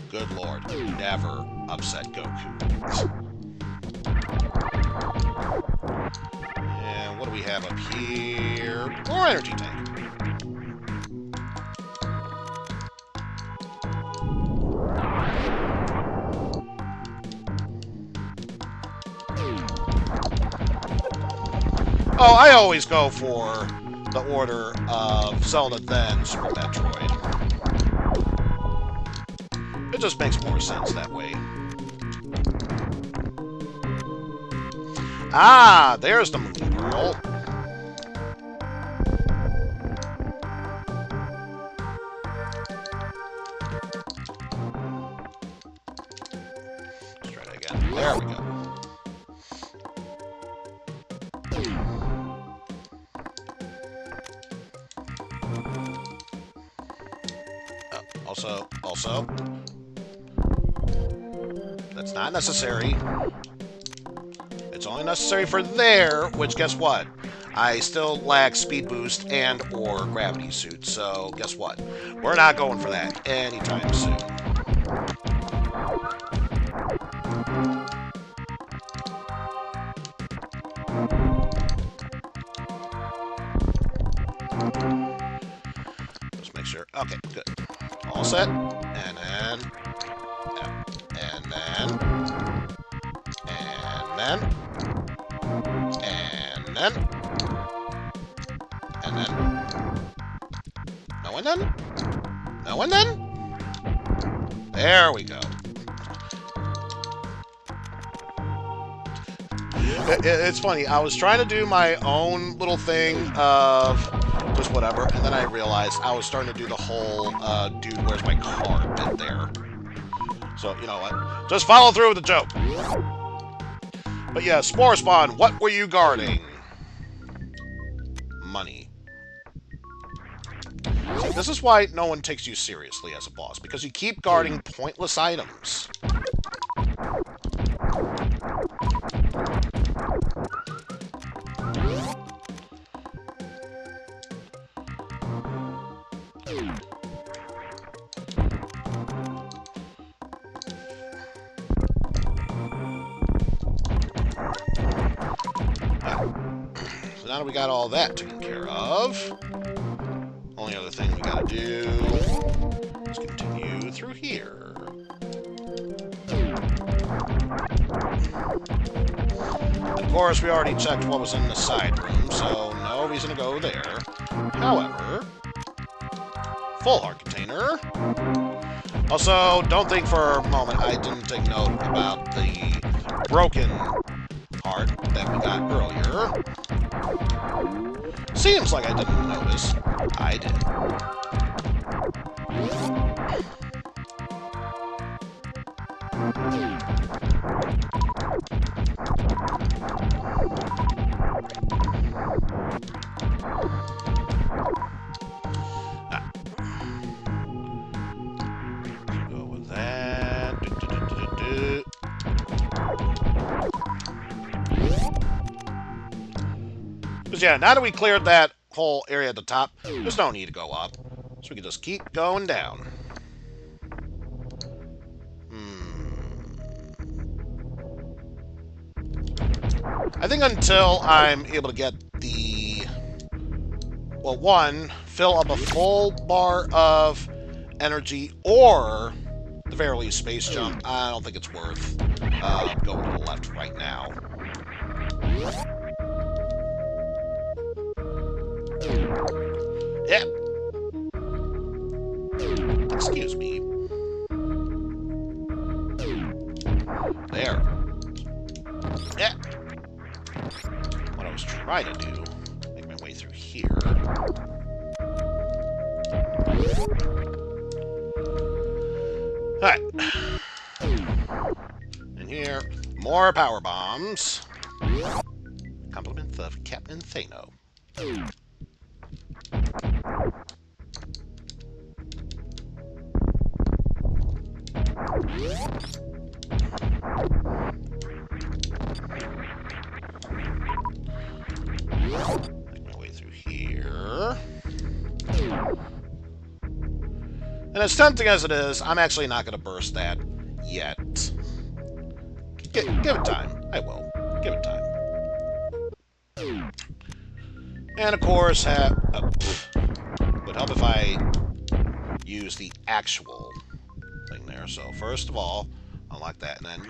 Good Lord, never upset Goku. And what do we have up here? More energy tank. Oh, I always go for the order of Zelda then Super Metroid. It just makes more sense that way. Ah, there's the Moon Pearl. Let's try that again. There we go. Also, that's not necessary. It's only necessary for there, which, guess what? I still lack speed boost and or gravity suit, so guess what? We're not going for that anytime soon. Just make sure. Okay, good. All set. And then... And then... And then... And then... And then... No and then? No and then? There we go. It's funny, I was trying to do my own little thing of just whatever, and then I realized I was starting to do the whole, dude, where's my card bit there. So, you know what? Just follow through with the joke. But yeah, Spore Spawn, what were you guarding? Money. See, this is why no one takes you seriously as a boss, because you keep guarding pointless items. So now that we got all that taken care of, only other thing we gotta do is continue through here. And of course, we already checked what was in the side room, so no reason to go there. However, full heart container. Also, don't think for a moment I didn't take note about the broken heart that we got earlier. Seems like I didn't notice. I did. Go with that. But yeah, now that we cleared that whole area at the top, there's no need to go up. So we can just keep going down. I think until I'm able to get the... Well, one, fill up a full bar of energy, or the very least space jump, I don't think it's worth going to the left right now. Yeah. Excuse me. There. Yeah. What I was trying to do, make my way through here. Alright. In here, more power bombs. Compliment of Captain Thano. Make my way through here. And as tempting as it is, I'm actually not going to burst that yet. Give it time. I will. Give it time. And of course, would help if I use the actual thing there. So first of all, unlock that, and then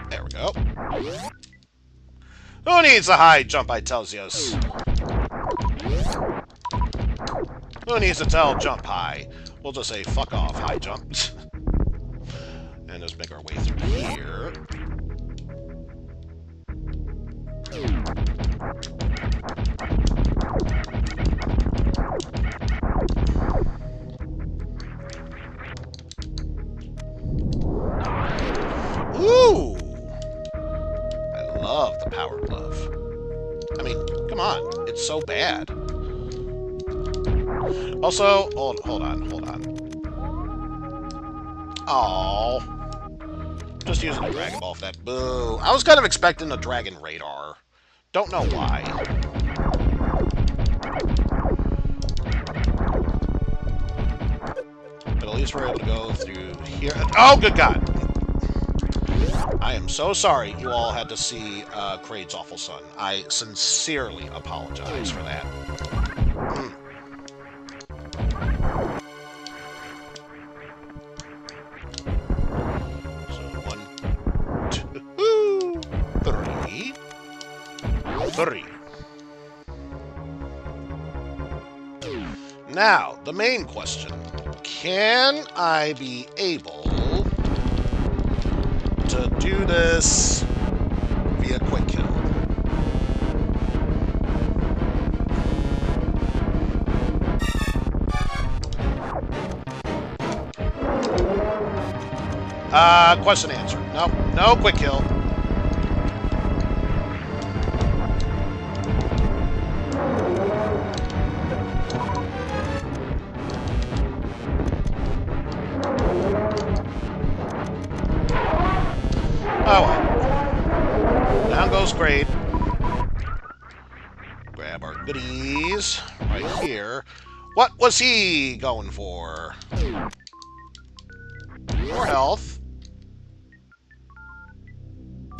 there we go. Who needs a high jump, I tells yous? Who needs to tell jump high? We'll just say fuck off, high jump. And just make our way through here. Ooh! I love the power glove. I mean, come on. It's so bad. Also, hold on. Aww. Just using a Dragon Ball for that. Boo. I was kind of expecting a Dragon Radar. Don't know why. But at least we're able to go through here. Oh, good God! I am so sorry you all had to see Kraid's awful son. I sincerely apologize for that. So, 1, 2, 3. Now, the main question. Can I be able to do this via quick kill? Question answered. Nope, no quick kill. Oh well. Down goes Kraid. Grab our goodies right here. What was he going for? More health.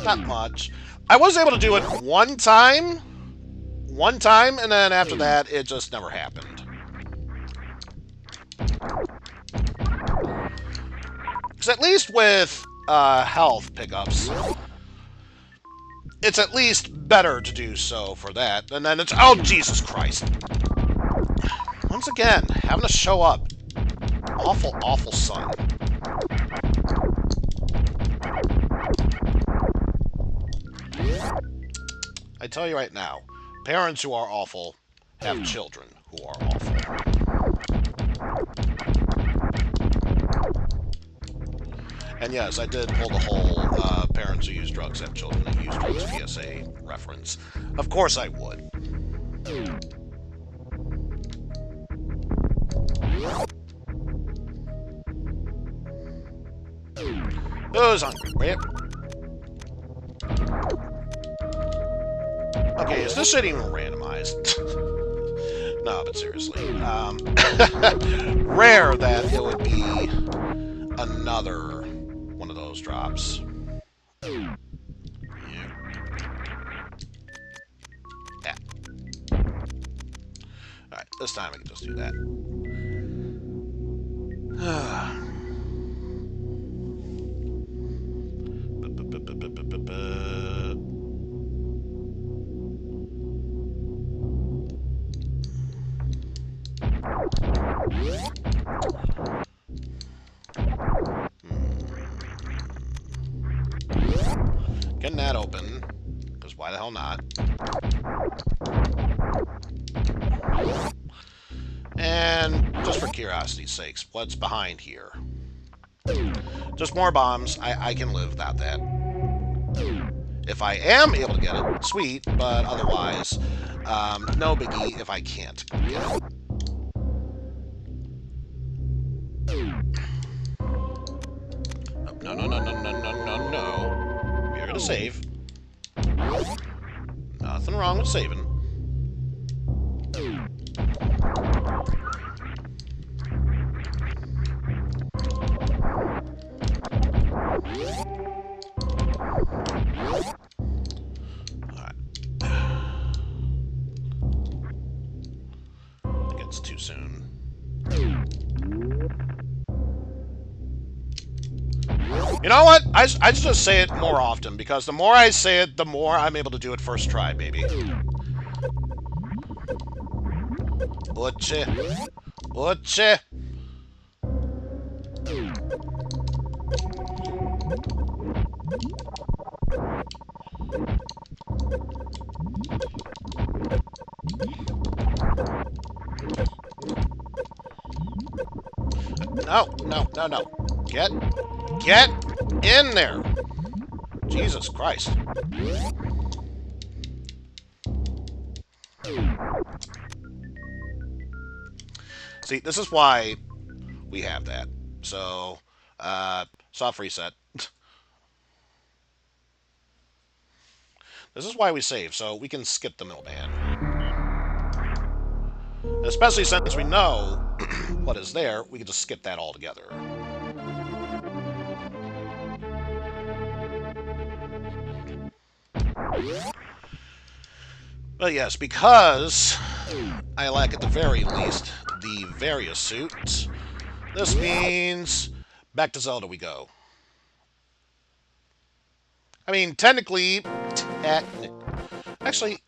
Not much. I was able to do it one time, and then after that, it just never happened. Because at least with health pickups, it's at least better to do so for that. And then it's... Oh, Jesus Christ. Once again, having to show up. Awful, awful son. I tell you right now, parents who are awful have children who are awful. And yes, I did pull the whole parents who use drugs have children that use drugs PSA reference. Of course I would. Who's hungry? Wait. Okay, is this shit even randomized? No, but seriously. Rare that it would be another one of those drops. Yeah. Alright, this time I can just do that. Getting that open, because why the hell not? And just for curiosity's sakes, what's behind here? Just more bombs. I can live without that. If I am able to get it, sweet, but otherwise, no biggie if I can't get it. Oh, no. We're gonna save. Nothing wrong with saving. Alright. I think it's too soon. You know what? I just say it more often, because the more I say it, the more I'm able to do it first try, baby. Butchie. Butchie. No, no, no, no. Get in there. Jesus Christ. See, this is why we have that. So, soft reset. This is why we save, so we can skip the middleman. Especially since we know what is there, we can just skip that altogether. But yes, because I lack at the very least the various suits, this means back to Zelda we go. I mean, technically, actually,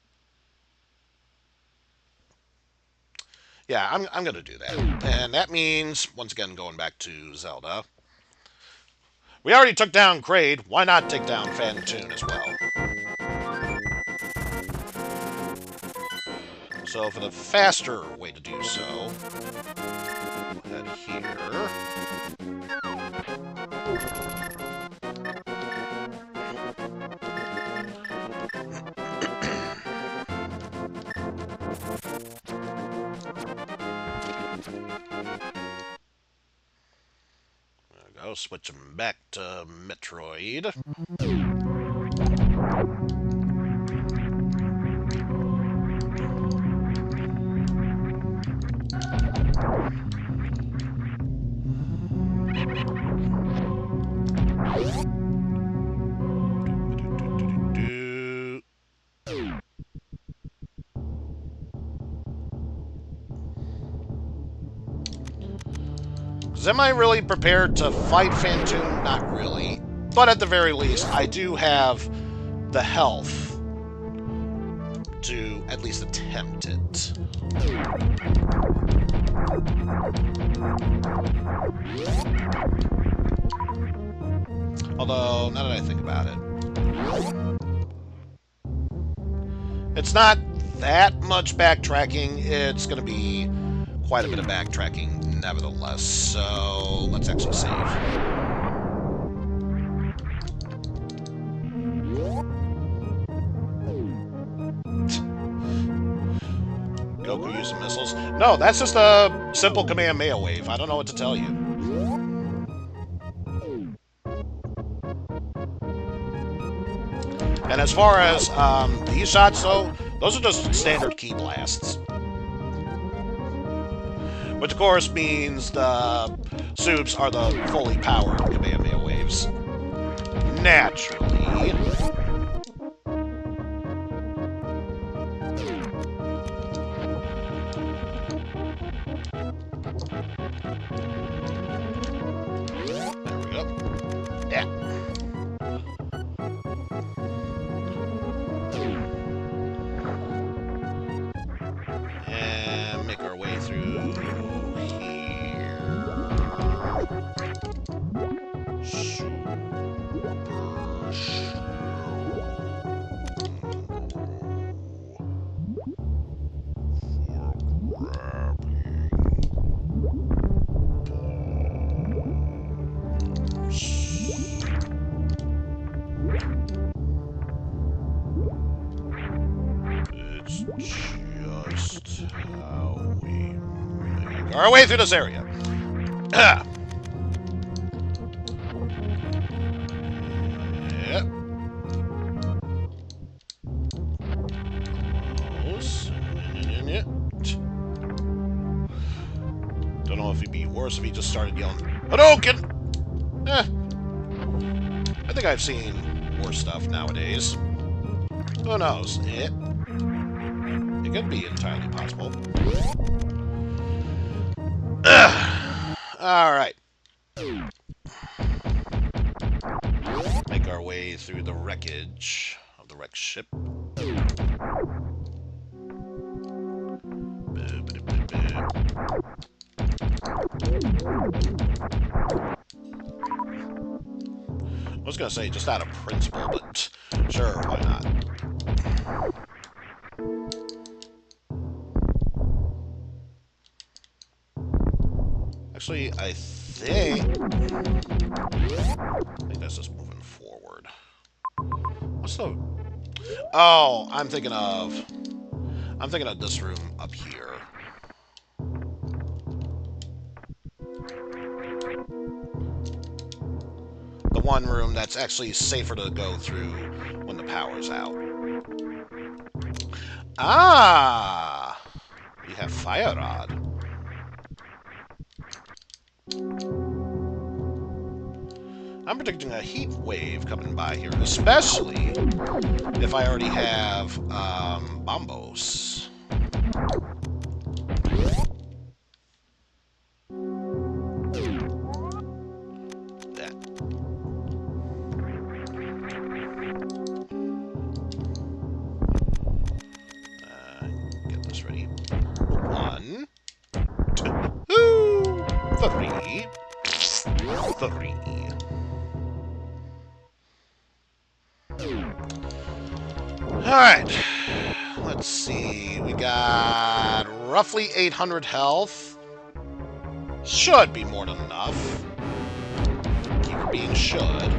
yeah, I'm gonna do that, and that means once again going back to Zelda. We already took down Kraid. Why not take down Fantoon as well? So for the faster way to do so, head here. There we go. Switch them back to Metroid. Am I really prepared to fight Fantoon? Not really. But at the very least, I do have the health to at least attempt it. Although, now that I think about it, it's not that much backtracking. It's going to be quite a bit of backtracking nevertheless, so let's actually save. Goku using missiles? No, that's just a simple Kamehameha wave. I don't know what to tell you. And as far as these shots, though, those are just standard ki blasts. Which, of course, means the soups are the fully powered Kamehameha waves. Naturally. There we go. Yeah. And make our way through here. Our way through this area. Yep. Don't know if it'd be worse if he just started yelling, Hadouken! I think I've seen worse stuff nowadays. Who knows? It could be entirely possible. Alright. wreckage of the wrecked ship. I was gonna say just out of principle, but sure, why not? Actually, I think that's just moving forward. What's the... Oh, I'm thinking of this room up here. The one room that's actually safer to go through when the power's out. Ah! We have Fire Rod. I'm predicting a heat wave coming by here, especially if I already have Bombos. That. Get this ready. 1, 2, 3. 3. Alright, let's see, we got roughly 800 health. Should be more than enough. Keep it being should. And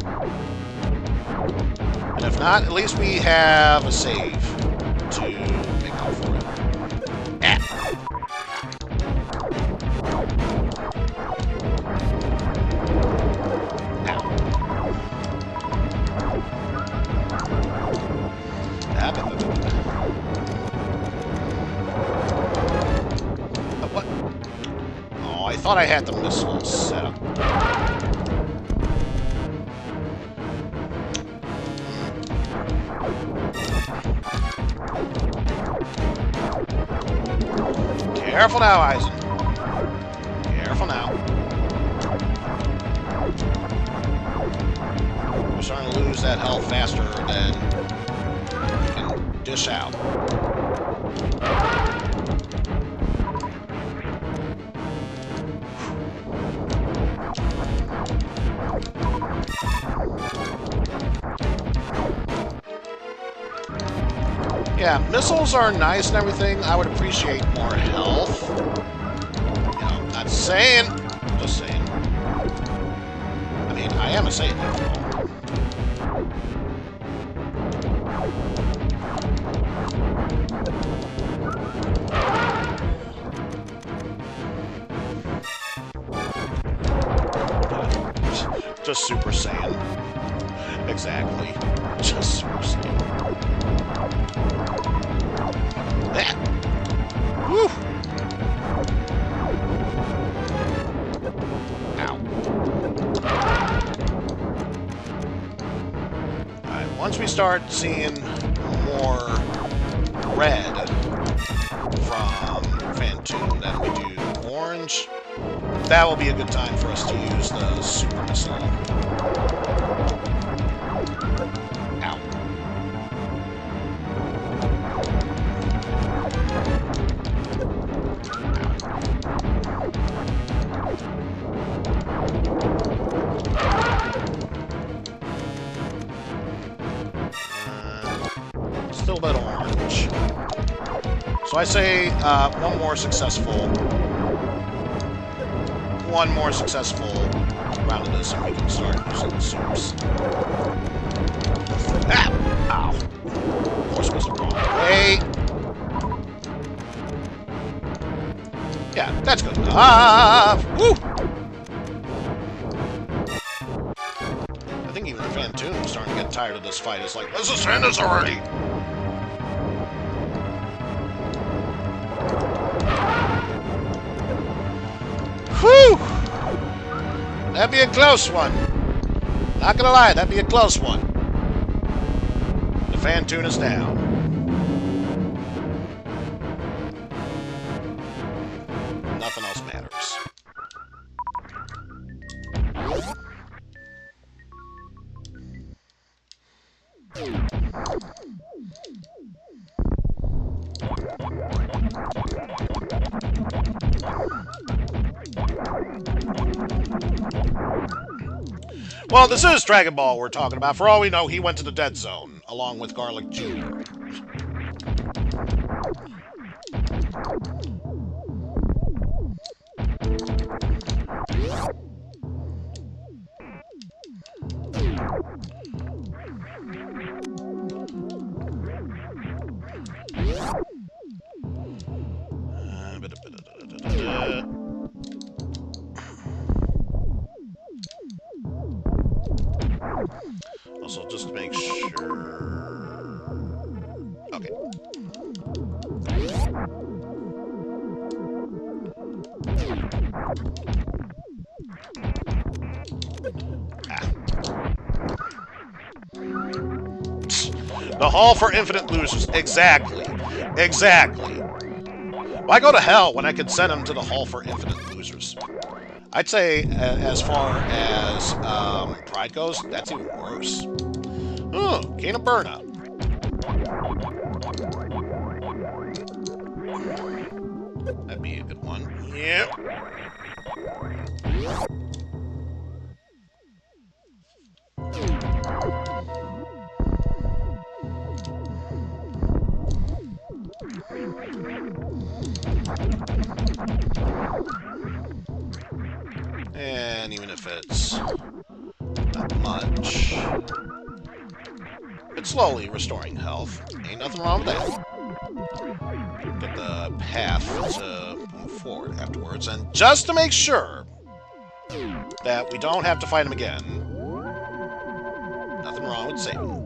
if not, at least we have a save to make up for it. What? Oh, I thought I had the missiles set up. Careful now, Eizen. Careful now. We're starting to lose that health faster than we can dish out. Yeah, missiles are nice and everything. I would appreciate more health. You know, not saying, just saying. I mean, I am a Saiyan after all. Just Super Saiyan. Exactly. Just Super Saiyan. That. Woo! Ow. Alright, once we start seeing more red from Phantom than we do orange, that will be a good time for us to use the Super Missile. Ow. Still a bit orange. So I say one more successful round of this and we can start using the supers. Ah! Ow. Of course it was the wrong way. Yeah, that's good enough. Woo! I think even Phantom is starting to get tired of this fight. It's like, let's just end this already! Whew! That'd be a close one. Not gonna lie, that'd be a close one. The Phantom is down. Nothing else matters. Well, this is Dragon Ball we're talking about. For all we know, he went to the dead zone, along with Garlic Jr. Also, just to make sure... Okay. The Hall for Infinite Losers. Exactly. Exactly. Why go to hell when I could send him to the Hall for Infinite Losers? I'd say, as far as Pride goes, that's even worse. Oh, Cane of Burnout. That'd be a good one. Yep. And even if it's not much, it's slowly restoring health. Ain't nothing wrong with that. Get the path to move forward afterwards. And just to make sure that we don't have to fight him again, nothing wrong with saving.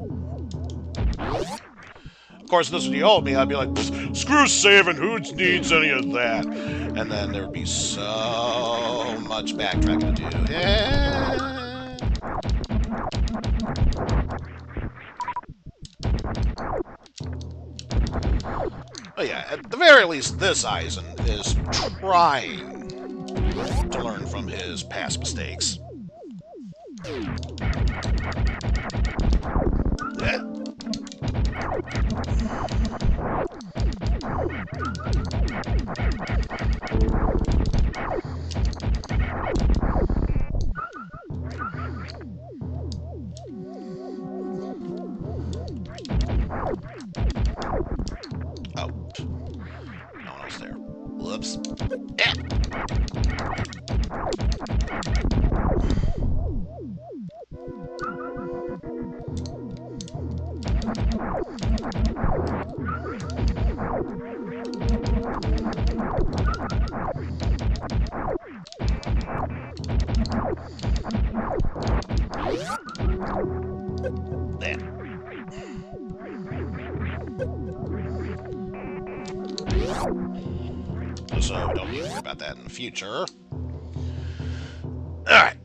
Of course, if this was the old me, I'd be like, screw saving, who needs any of that? And then there would be so much backtracking to do. But yeah, at the very least, this Eizen is trying to learn from his past mistakes. Yeah. Oh. No one else there. Whoops. Eh. There. So we don't need to worry about that in the future. Alright.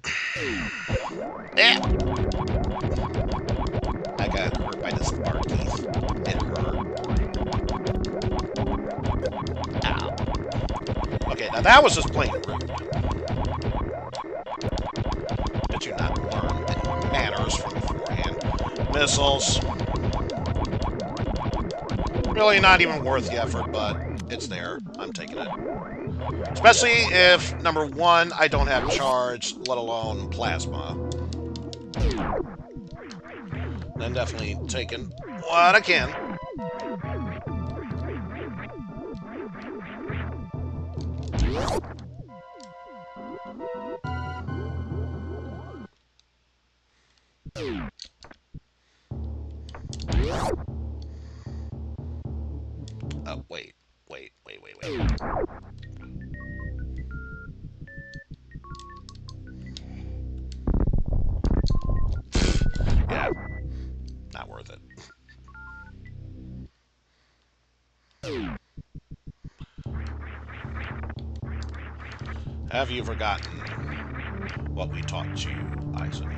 Yeah. I got hurt by this bark teeth. It hurt. Ow. Okay, now that was just plain rude. Did you not learn any manners from beforehand? Missiles. Really not even worth the effort, but it's there. I'm taking it. Especially if, number one, I don't have charge, let alone plasma. Then definitely taking what I can. Oh, wait. Yeah, not worth it. Have you forgotten what we taught you, Eizen?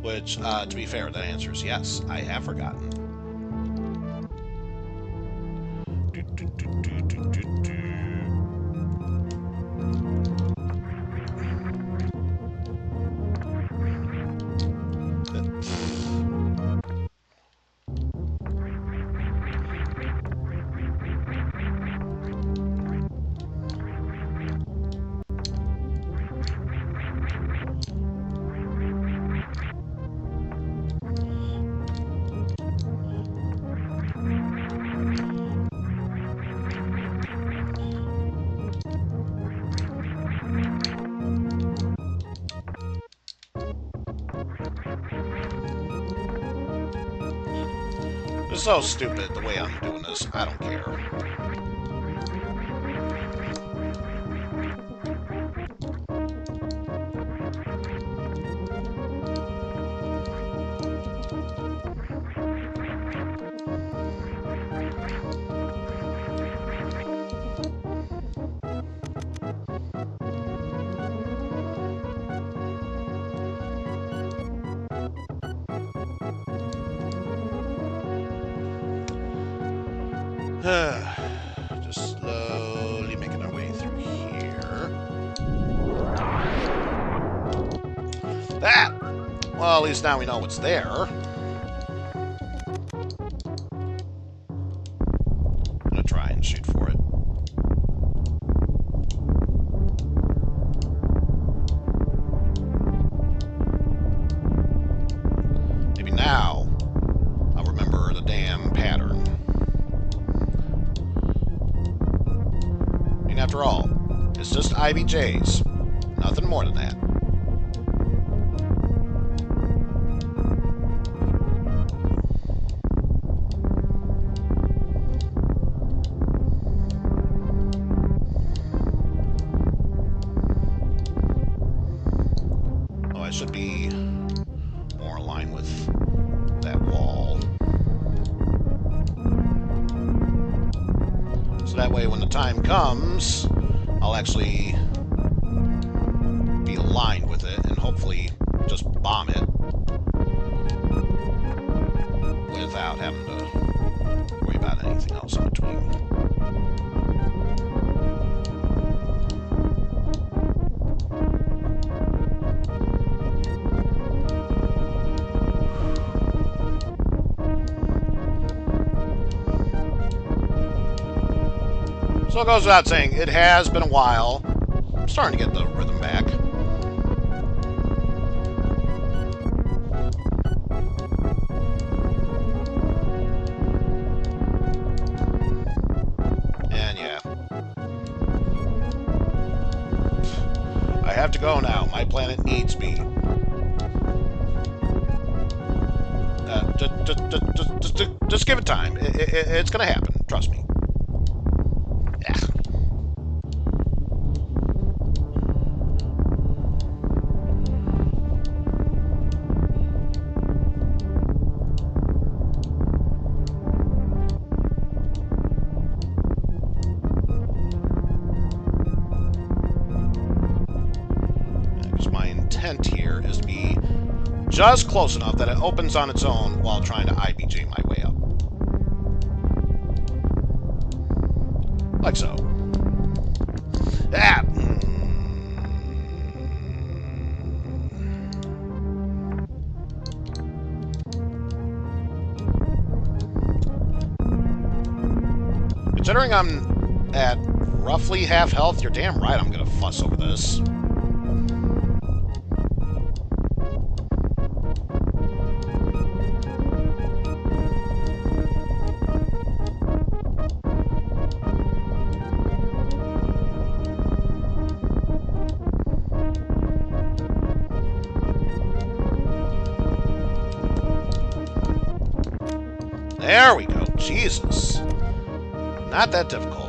Which, to be fair, that answer is yes, I have forgotten. It's so stupid the way I'm doing this. I don't care. Just slowly making our way through here. That! Well, at least now we know what's there. I'm gonna try and shoot for it. Maybe now I'll remember the damn pattern. After all, it's just IBJs. Nothing more than that. Oh, I should be more aligned with that wall. So that way when the time comes, I'll actually be aligned with it and hopefully just bomb it without having to worry about anything else in between. So it goes without saying, it has been a while. I'm starting to get the rhythm back. And yeah. I have to go now. My planet needs me. Just give it time. It's gonna happen. Trust me. Here is to be just close enough that it opens on its own while trying to IBJ my way up. Like so. Ah! Considering I'm at roughly half health, you're damn right I'm gonna fuss over this. There we go. Jesus. Not that difficult.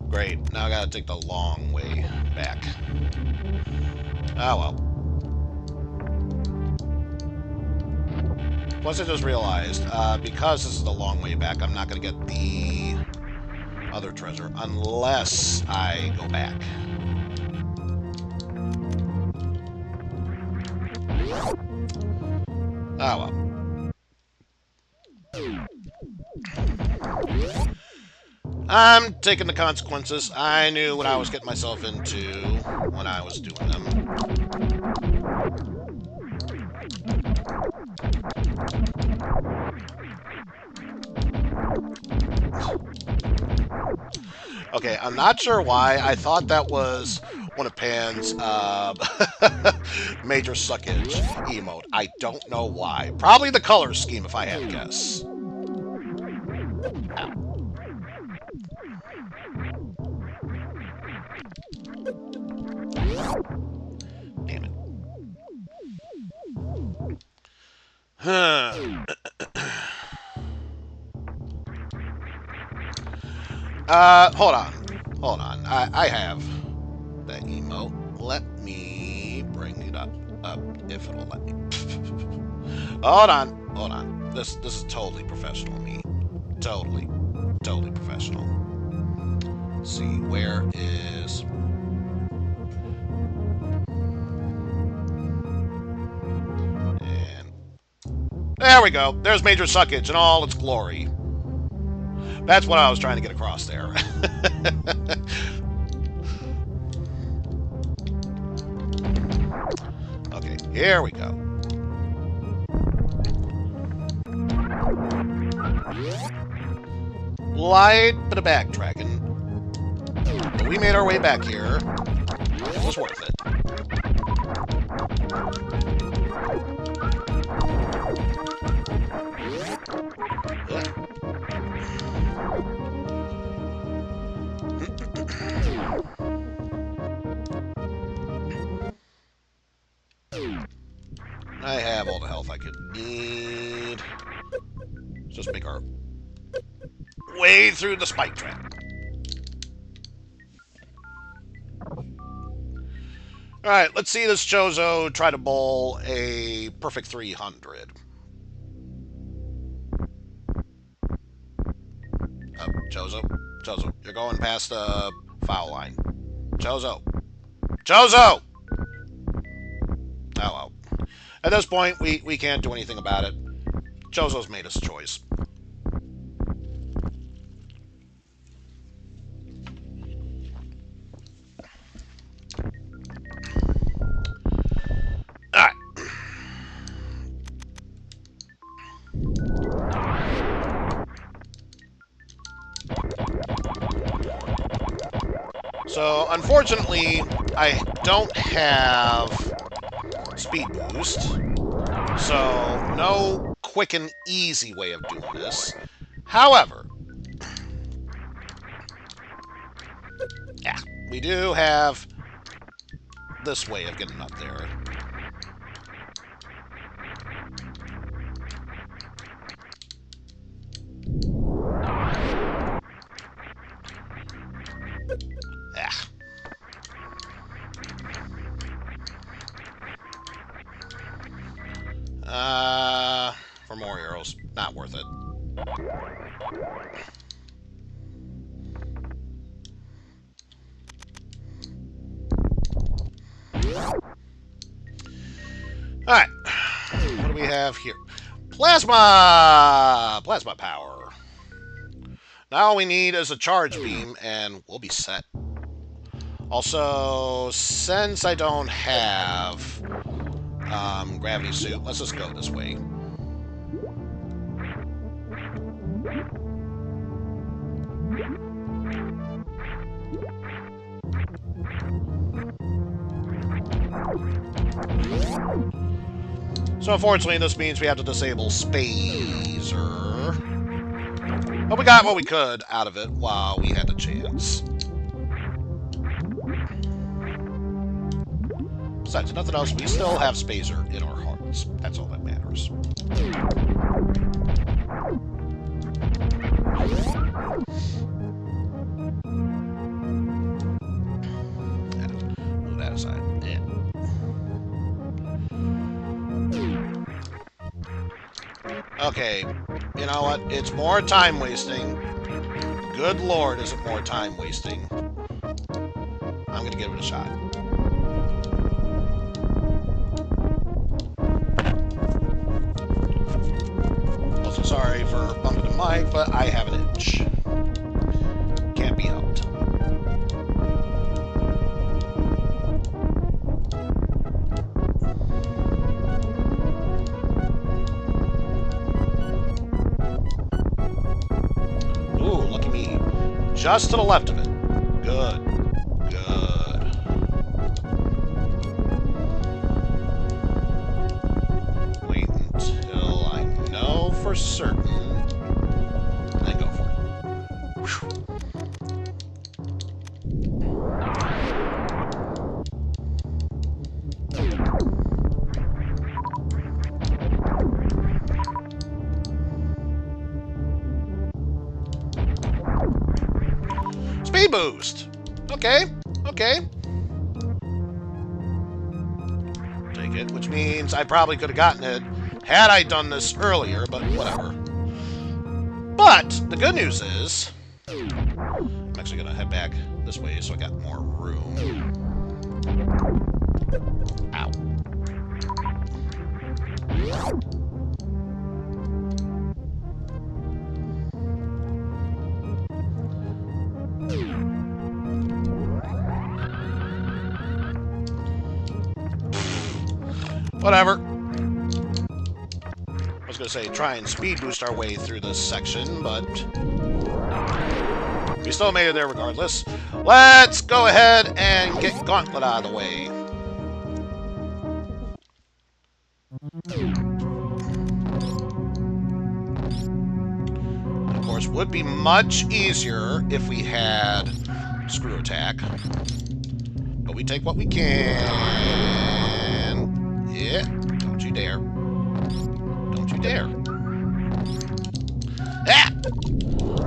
Great. Now I gotta take the long way back. Ah, well. Plus I just realized, because this is the long way back, I'm not gonna get the other treasure unless I go back. Ah, well. I'm taking the consequences. I knew what I was getting myself into when I was doing them. Okay, I'm not sure why. I thought that was one of Pan's major suckage emote. I don't know why. Probably the color scheme, if I had to guess. Damn it. Hold on. Hold on. I have that emote. Let me bring it up if it'll let me. Hold on. Hold on. This is totally professional of me. Totally professional. Let's see, where is... And there we go. There's Major Suckage in all its glory. That's what I was trying to get across there. Okay, here we go. Light bit of backtracking. But we made our way back here. It was worth it. I have all the health I could need. Let's just make our way through the spike trap. Alright, let's see this Chozo try to bowl a perfect 300. Oh, Chozo, you're going past the foul line. Chozo! Oh well. At this point, we can't do anything about it. Chozo's made his choice. Alright. So, unfortunately, I don't have speed boost, so no quick and easy way of doing this. However, yeah, we do have this way of getting up there. For more arrows, not worth it. Alright, what do we have here? Plasma! Plasma power. Now all we need is a charge beam, and we'll be set. Also, since I don't have gravity suit, let's just go this way. So unfortunately, this means we have to disable Spazer. But we got what we could out of it while we had the chance. Besides, if nothing else, we still have Spazer in our hearts. That's all that matters. Move that aside. Yeah. Okay, you know what? It's more time wasting. Good lord, is it more time wasting? I'm gonna give it a shot. Also sorry for bumping the mic, but I have an itch. Can't be helped. Ooh, lucky me. Just to the left of it. Good. Good. Wait until I know for certain. Then go for it. Whew. Speed boost! Okay, okay. Take it, which means I probably could have gotten it had I done this earlier, but whatever. But the good news is, I'm actually going to head back this way so I got more room. Ow. Whatever. I was going to say try and speed boost our way through this section, but we still made it there regardless. Let's go ahead and get Gauntlet out of the way. Of course, would be much easier if we had Screw Attack. But we take what we can. Yeah, don't you dare. Don't you dare. Ah!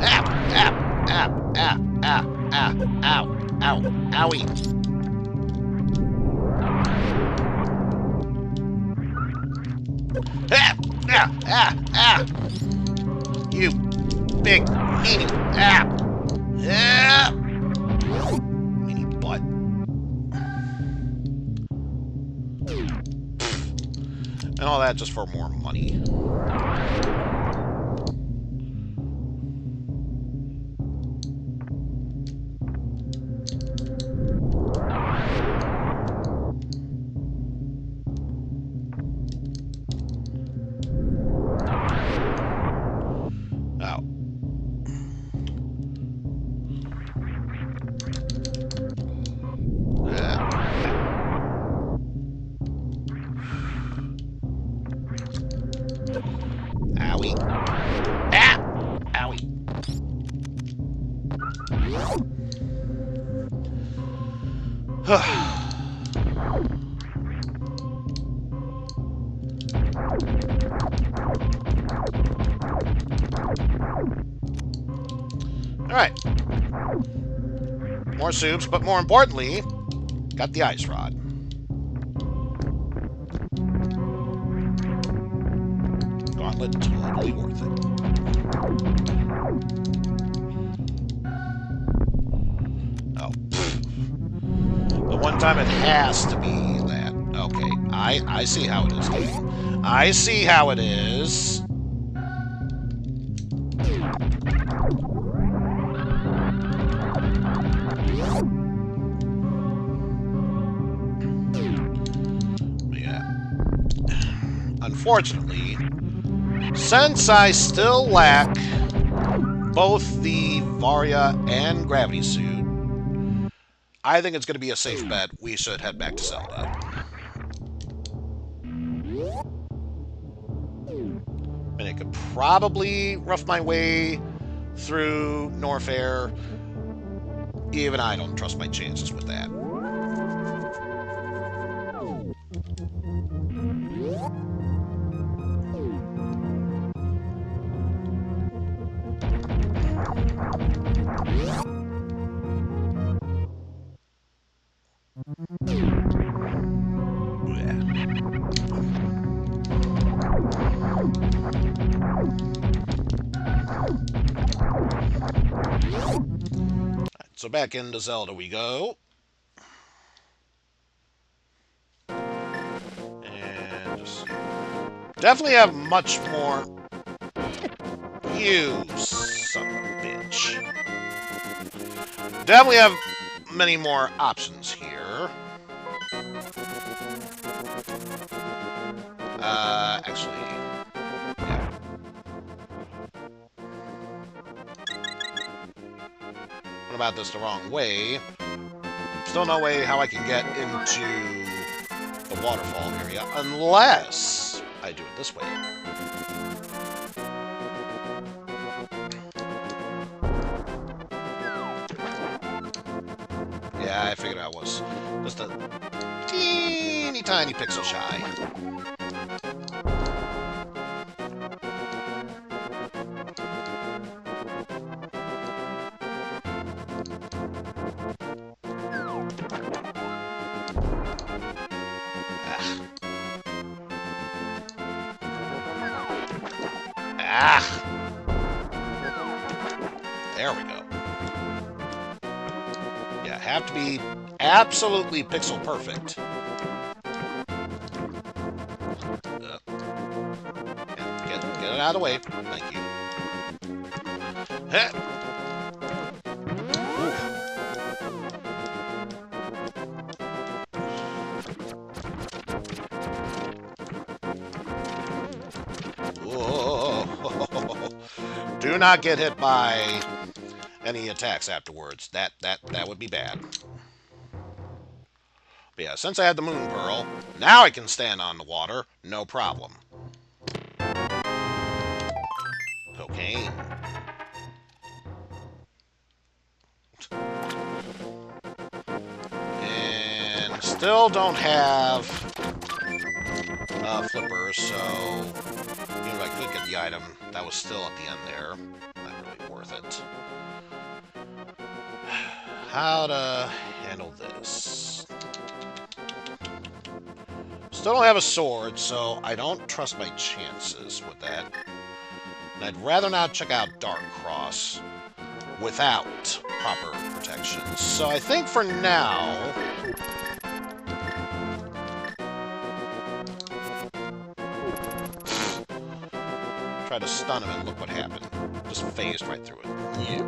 Ah! Ah! Ah! Ah! Ah! Ah! Ow! Ow! Owie! Ah! Ah! Ah! Ah! You big meanie! Ah! Ah! Meanie butt. And all that just for more money. Oh. Owie. Ah! Owie. Alright. More soups, but more importantly, got the ice rod. Gauntlet totally worth it. Oh. The one time it has to be that. Okay, I see how it is, game. I see how it is. Unfortunately, since I still lack both the Varia and Gravity Suit, I think it's going to be a safe bet. We should head back to Zelda. And I could probably rough my way through Norfair. Even I don't trust my chances with that. So back into Zelda we go. And just definitely have much more. You son of a bitch. Definitely have many more options here. Actually, yeah. went about this the wrong way. Still no way how I can get into the waterfall area unless I do it this way. Yeah, I figured I was just a teeny tiny pixel shy. Ah! There we go. Yeah, have to be absolutely pixel perfect. Get it out of the way. Thank you. Heh. Do not get hit by any attacks afterwards. That would be bad. But yeah, since I had the Moon Pearl, now I can stand on the water, no problem. Cocaine. And still don't have flippers, so even if I could get the item, that was still at the end there. Not really worth it. How to handle this? Still don't have a sword, so I don't trust my chances with that. And I'd rather not check out Dark Cross without proper protections. So I think for now, try to stun him and look what happened. Just phased right through it. Yeah.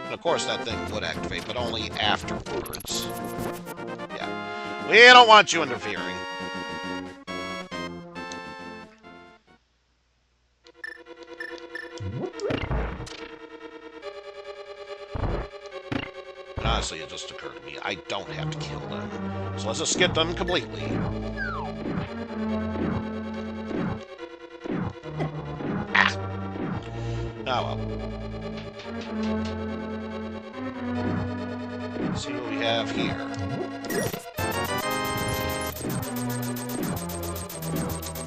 And of course that thing would activate, but only afterwards. Yeah. We don't want you interfering. Honestly, it just occurred to me, I don't have to kill them. So let's just skip them completely. Ah. Oh well. Let's see what we have here.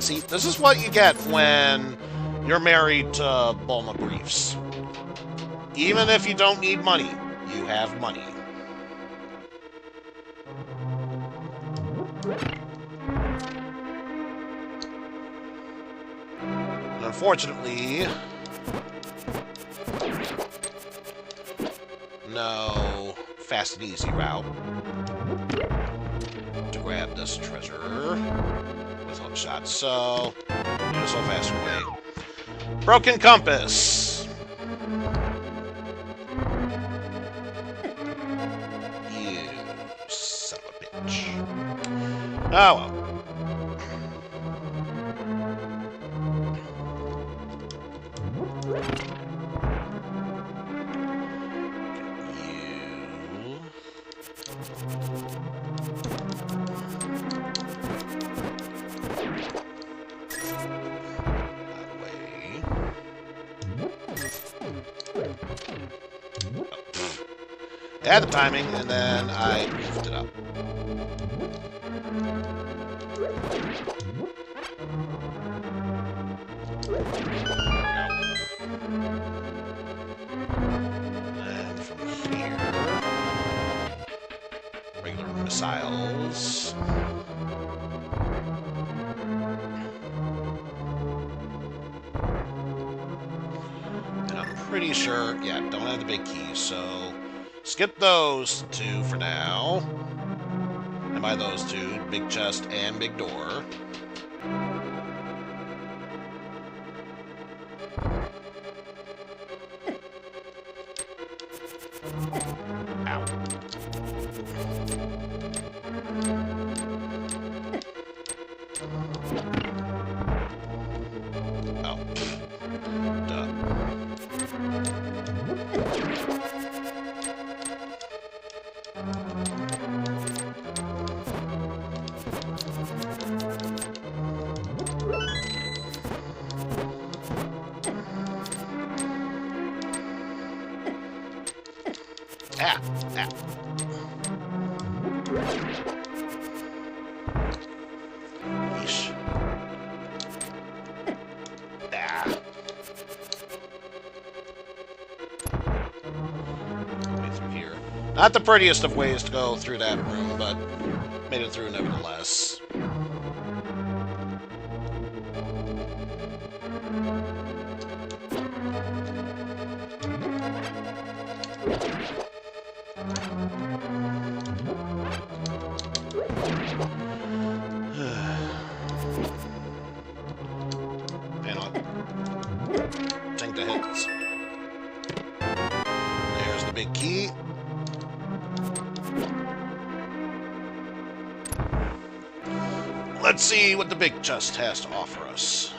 See, this is what you get when you're married to Bulma Briefs. Even if you don't need money, you have money. And unfortunately, no fast and easy route to grab this treasure with hook shots. So, there's no faster way. Broken compass. Oh, well. You. That way. Oh, I had the timing, and then I goofed it up. And from here, regular missiles. And I'm pretty sure, yeah, don't have the big keys, so skip those two for now. And by those two, big chest and big door. Ow. Ah, ah. Yeesh. Ah. Way through here. Not the prettiest of ways to go through that room, but made it through nevertheless. Tank the hits. There's the big key. Let's see what the big chest has to offer us.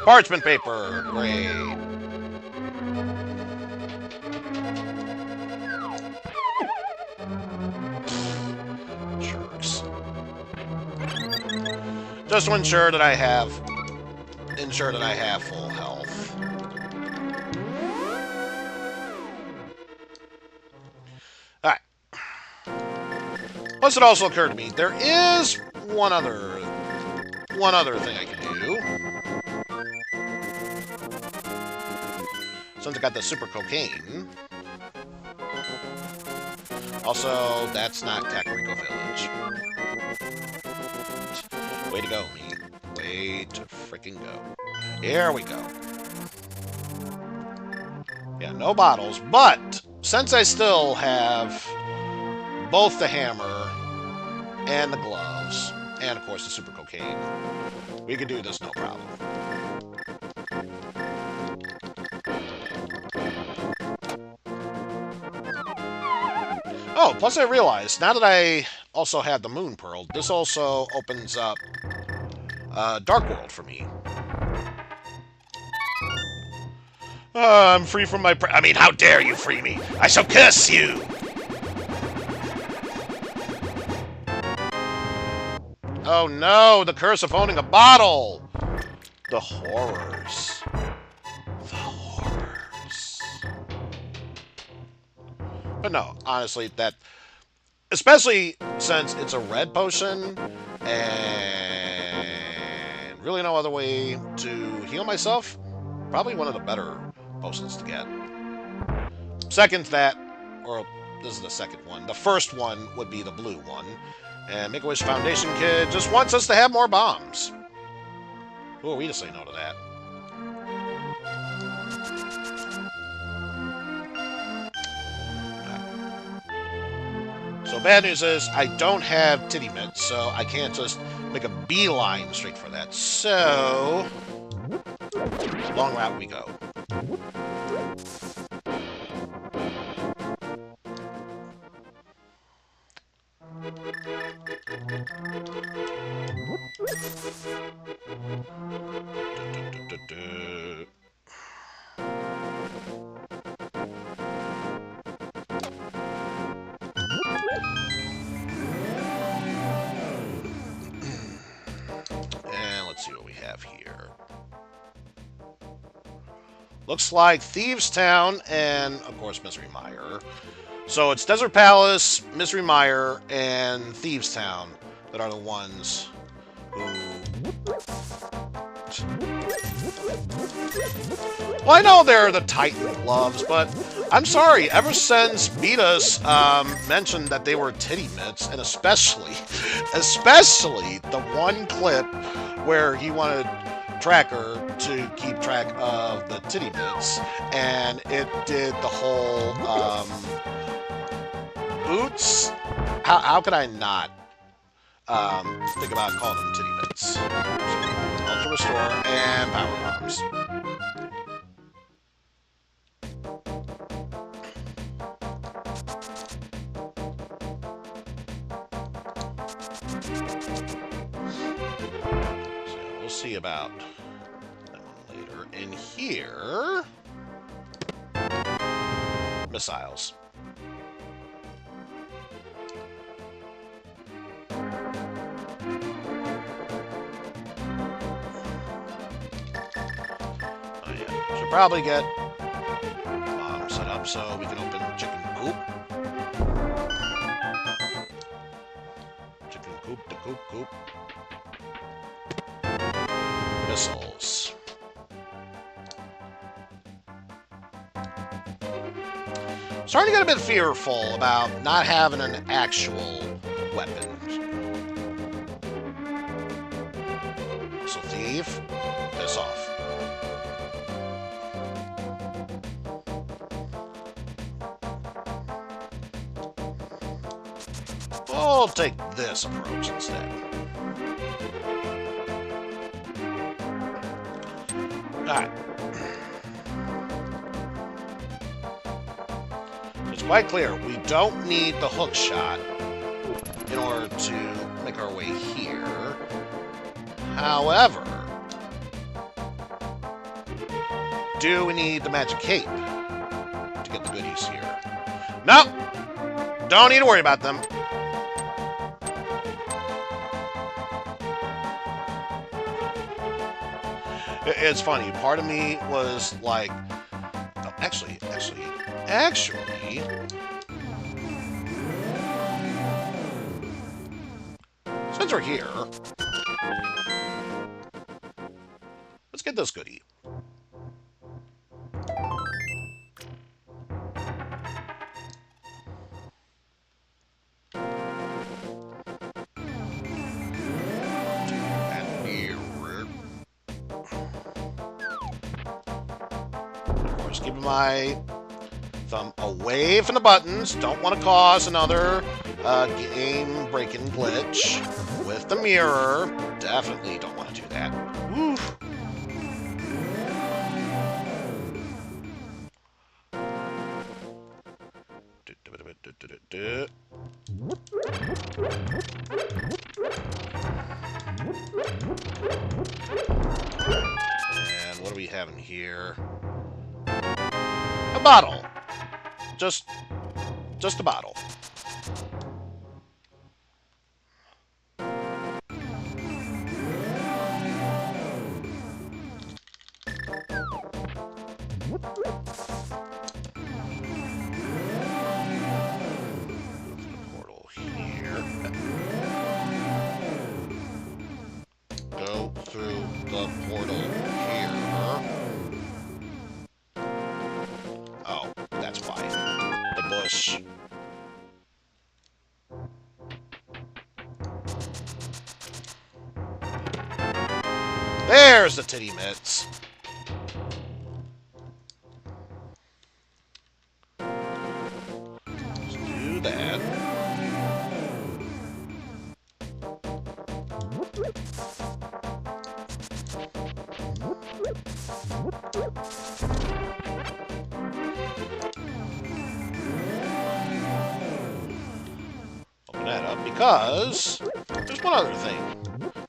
Parchment paper. Great. Jerks. Just to ensure that I have full health. Alright. Plus it also occurred to me, there is one other thing I can do. Since I got the super cocaine. Also, that's not Kakariko Village. Way to go, me. Way to freaking go. Here we go. Yeah, no bottles, but since I still have both the hammer and the gloves, and of course the super cocaine, we can do this no problem. Oh, plus I realized, now that I also have the Moon Pearl, this also opens up Dark World for me. I'm free from my I mean, how dare you free me? I shall curse you! Oh no, the curse of owning a bottle! The horrors. The horrors. But no, honestly, that... Especially since it's a red potion, and really no other way to heal myself, probably one of the better potions to get. Second that, or this is the second one, the first one would be the blue one. And Make-A-Wish Foundation Kid just wants us to have more bombs. Who are we to say no to that? So bad news is, I don't have titty mitts, so I can't just make a beeline straight for that. So, long route we go. And let's see what we have here. Looks like Thieves Town and, of course, Misery Mire. So it's Desert Palace, Misery Mire, and Thieves Town that are the ones who... Well, I know they're the Titan gloves, but I'm sorry, ever since Beatus mentioned that they were titty mitts, and especially the one clip where he wanted Tracker to keep track of the titty mitts, and it did the whole boots. How could I not think about calling them titty mitts? Ultra Restore and Power Bombs. So we'll see about that one later. In here, missiles. Oh yeah, should probably get bomb set up so we can open chicken coop. Chicken coop, the coop coop. Missiles. Starting to get a bit fearful about not having an actual weapon. So thief, piss off. We'll take this approach instead. Alright. It's quite clear we don't need the hook shot in order to make our way here. However, do we need the magic cape to get the goodies here? Nope! Don't need to worry about them. It's funny. Part of me was like, oh, actually, since we're here, let's get this goodie. Keeping my thumb away from the buttons. Don't want to cause another game-breaking glitch with the mirror. Definitely don't want to do that. Oof. And what do we have in here? A bottle. Just a bottle. Portal here. Go through the portal here. Oh, that's why. The bush. There's the titty mitts. Let's do that. Open that up because there's one other thing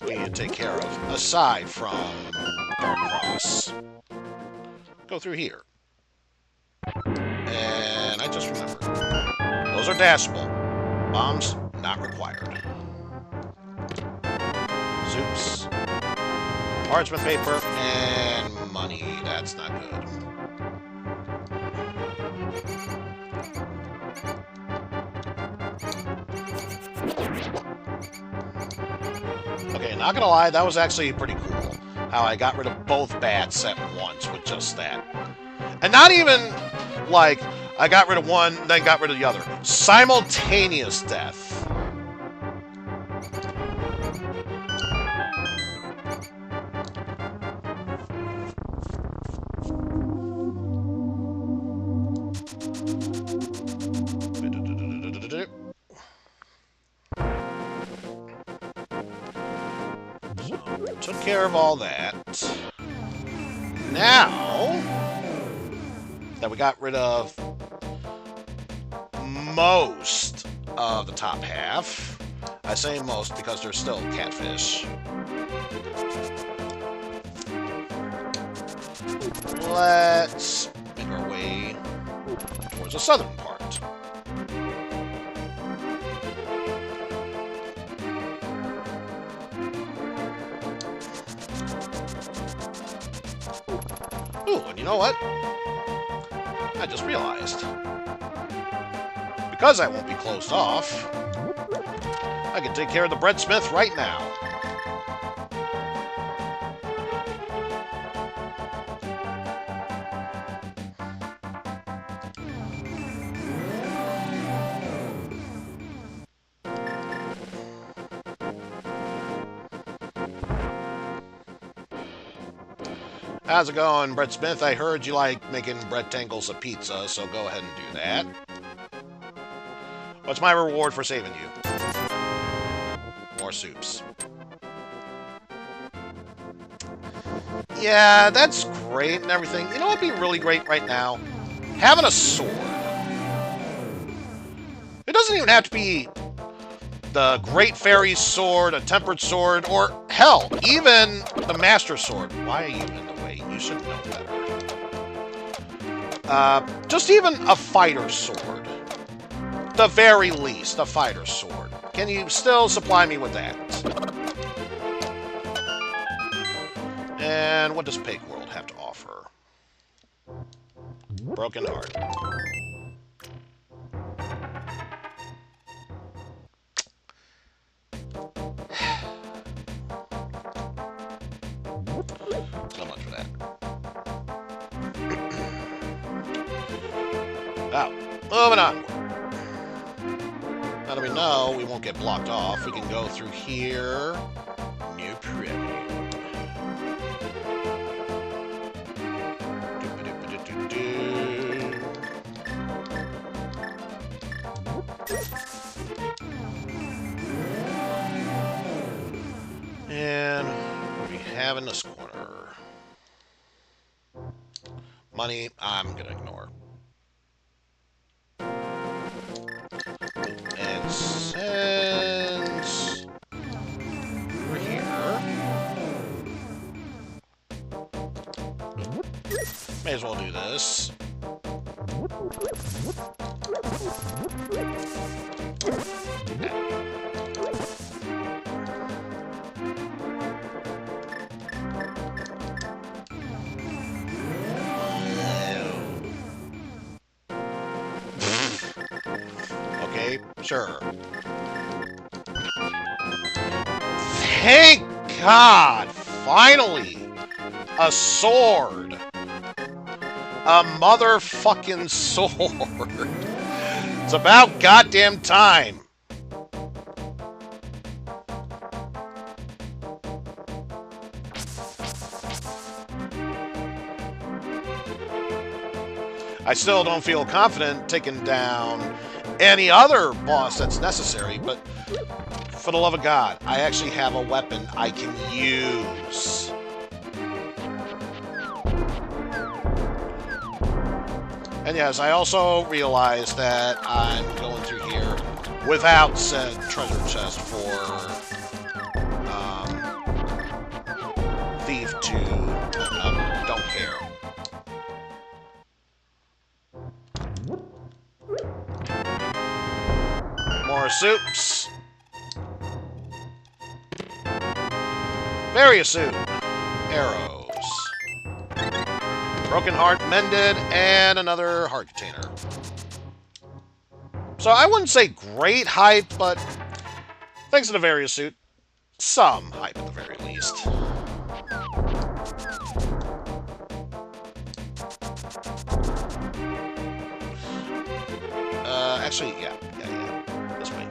we need to take care of aside from Dark Cross. Go through here. And I just remembered. Those are dashable. Bombs not required. Zoops. Parchment paper and money. That's not good. Okay, not gonna lie, that was actually pretty cool. How I got rid of both bats at once with just that. And not even, like, I got rid of one, then got rid of the other. Simultaneous death. Took care of all that. Now that we got rid of most of the top half, I say most because they're still catfish. Let's make our way towards the southern part. Ooh, and you know what? I just realized. Because I won't be closed off, I can take care of the breadsmith right now. How's it going, breadsmith? I heard you like making rectangles of pizza, so go ahead and do that. What's my reward for saving you? More soups. Yeah, that's great and everything. You know what'd be really great right now? Having a sword. It doesn't even have to be the Great Fairy's sword, a tempered sword, or hell, even the Master Sword. Why are you in the way? You should know better. Just even a fighter sword. The very least, a fighter sword. Can you still supply me with that? And what does Pig World have to offer? Broken Heart. So much for that. Now, moving on. Now that we know we won't get blocked off, we can go through here. No problem. And what do we have in this corner? Money, I'm gonna ignore. And since we're here, may as well do this. Okay, sure. Thank God! Finally! A sword! A motherfucking sword! It's about goddamn time! I still don't feel confident taking down any other boss that's necessary, but for the love of God, I actually have a weapon I can use. And yes, I also realized that I'm going through here without said treasure chest for Thief 2. Don't care. More soups. Various soup. Arrows. Broken heart mended, and another heart container. So I wouldn't say great hype, but thanks to the various suit, some hype at the very least. Actually, yeah. This way.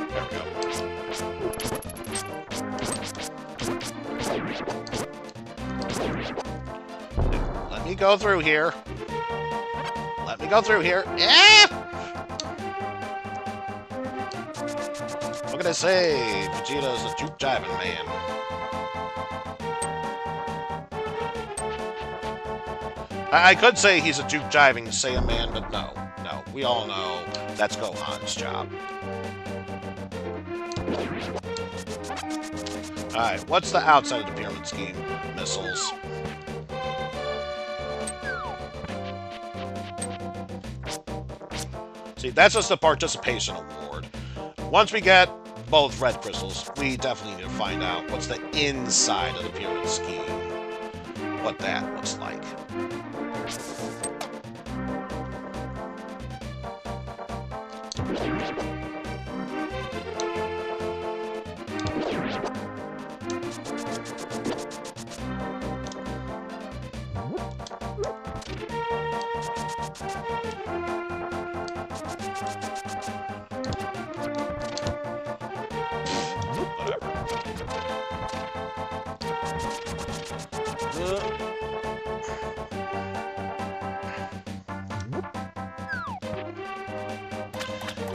There we go. Let me go through here. Let me go through here. Yeah! What can I say? Vegeta's a juke jiving man. I could say he's a juke jiving Saiyan man, but no. No. We all know that's Gohan's job. Alright, what's the outside of the pyramid scheme? Missiles. See, that's just the participation award. Once we get both red crystals, we definitely need to find out what's the inside of the pyramid scheme. What that looks like.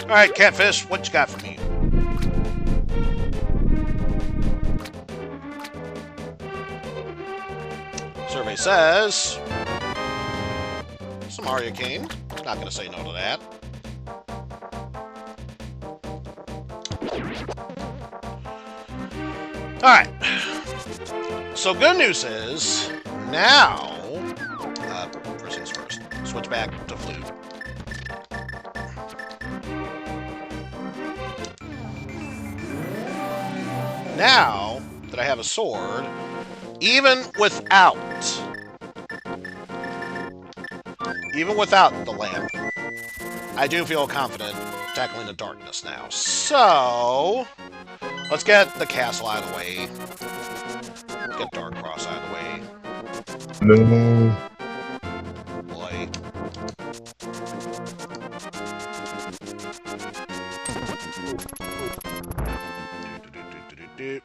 Alright, Catfish, what you got for me? Survey says... some Arcane. Not gonna say no to that. Alright. So good news is, now... first things first. Switch back to flute. Now that I have a sword, even without the lamp, I do feel confident tackling the darkness now. So, let's get the castle out of the way. Get Dark Cross out of the way. No. Boy. Do.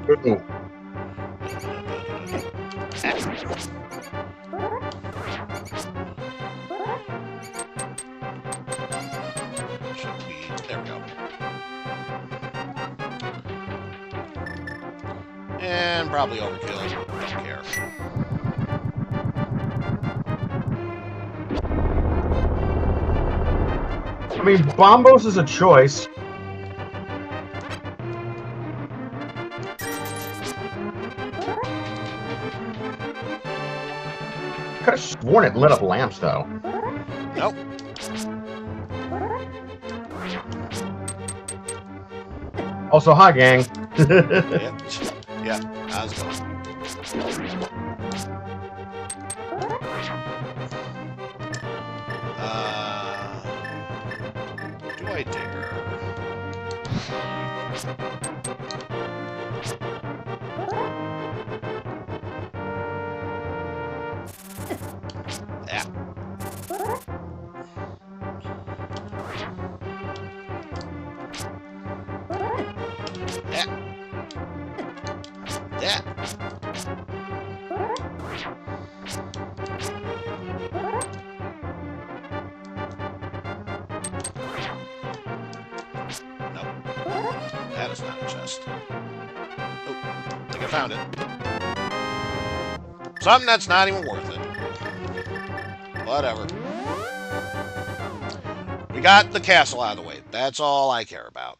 Oh. There we go. And probably overkill. Don't care. I mean, Bombos is a choice. Could have sworn it lit up lamps, though. Nope. Also, hi, gang. Yeah. How's it going? Do I dare? Yeah. Yeah. Nope. That is not a chest. Oh, I think I found it. Something that's not even worth it. Whatever. We got the castle out of the way. That's all I care about.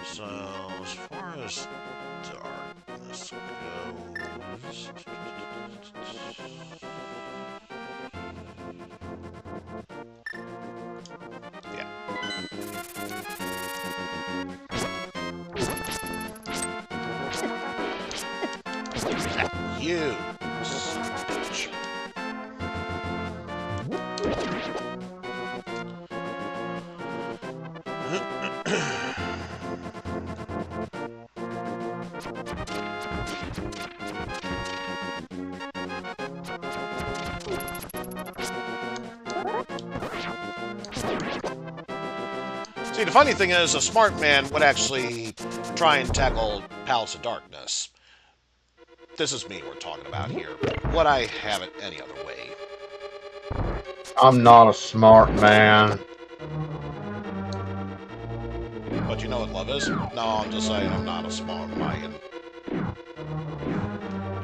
So, as far as darkness goes... Yeah. You son of a bitch. See, the funny thing is, a smart man would actually try and tackle Palace of Darkness. This is me we're talking about here. Would I have it any other way? I'm not a smart man. But you know what love is? No, I'm just saying I'm not a smart man.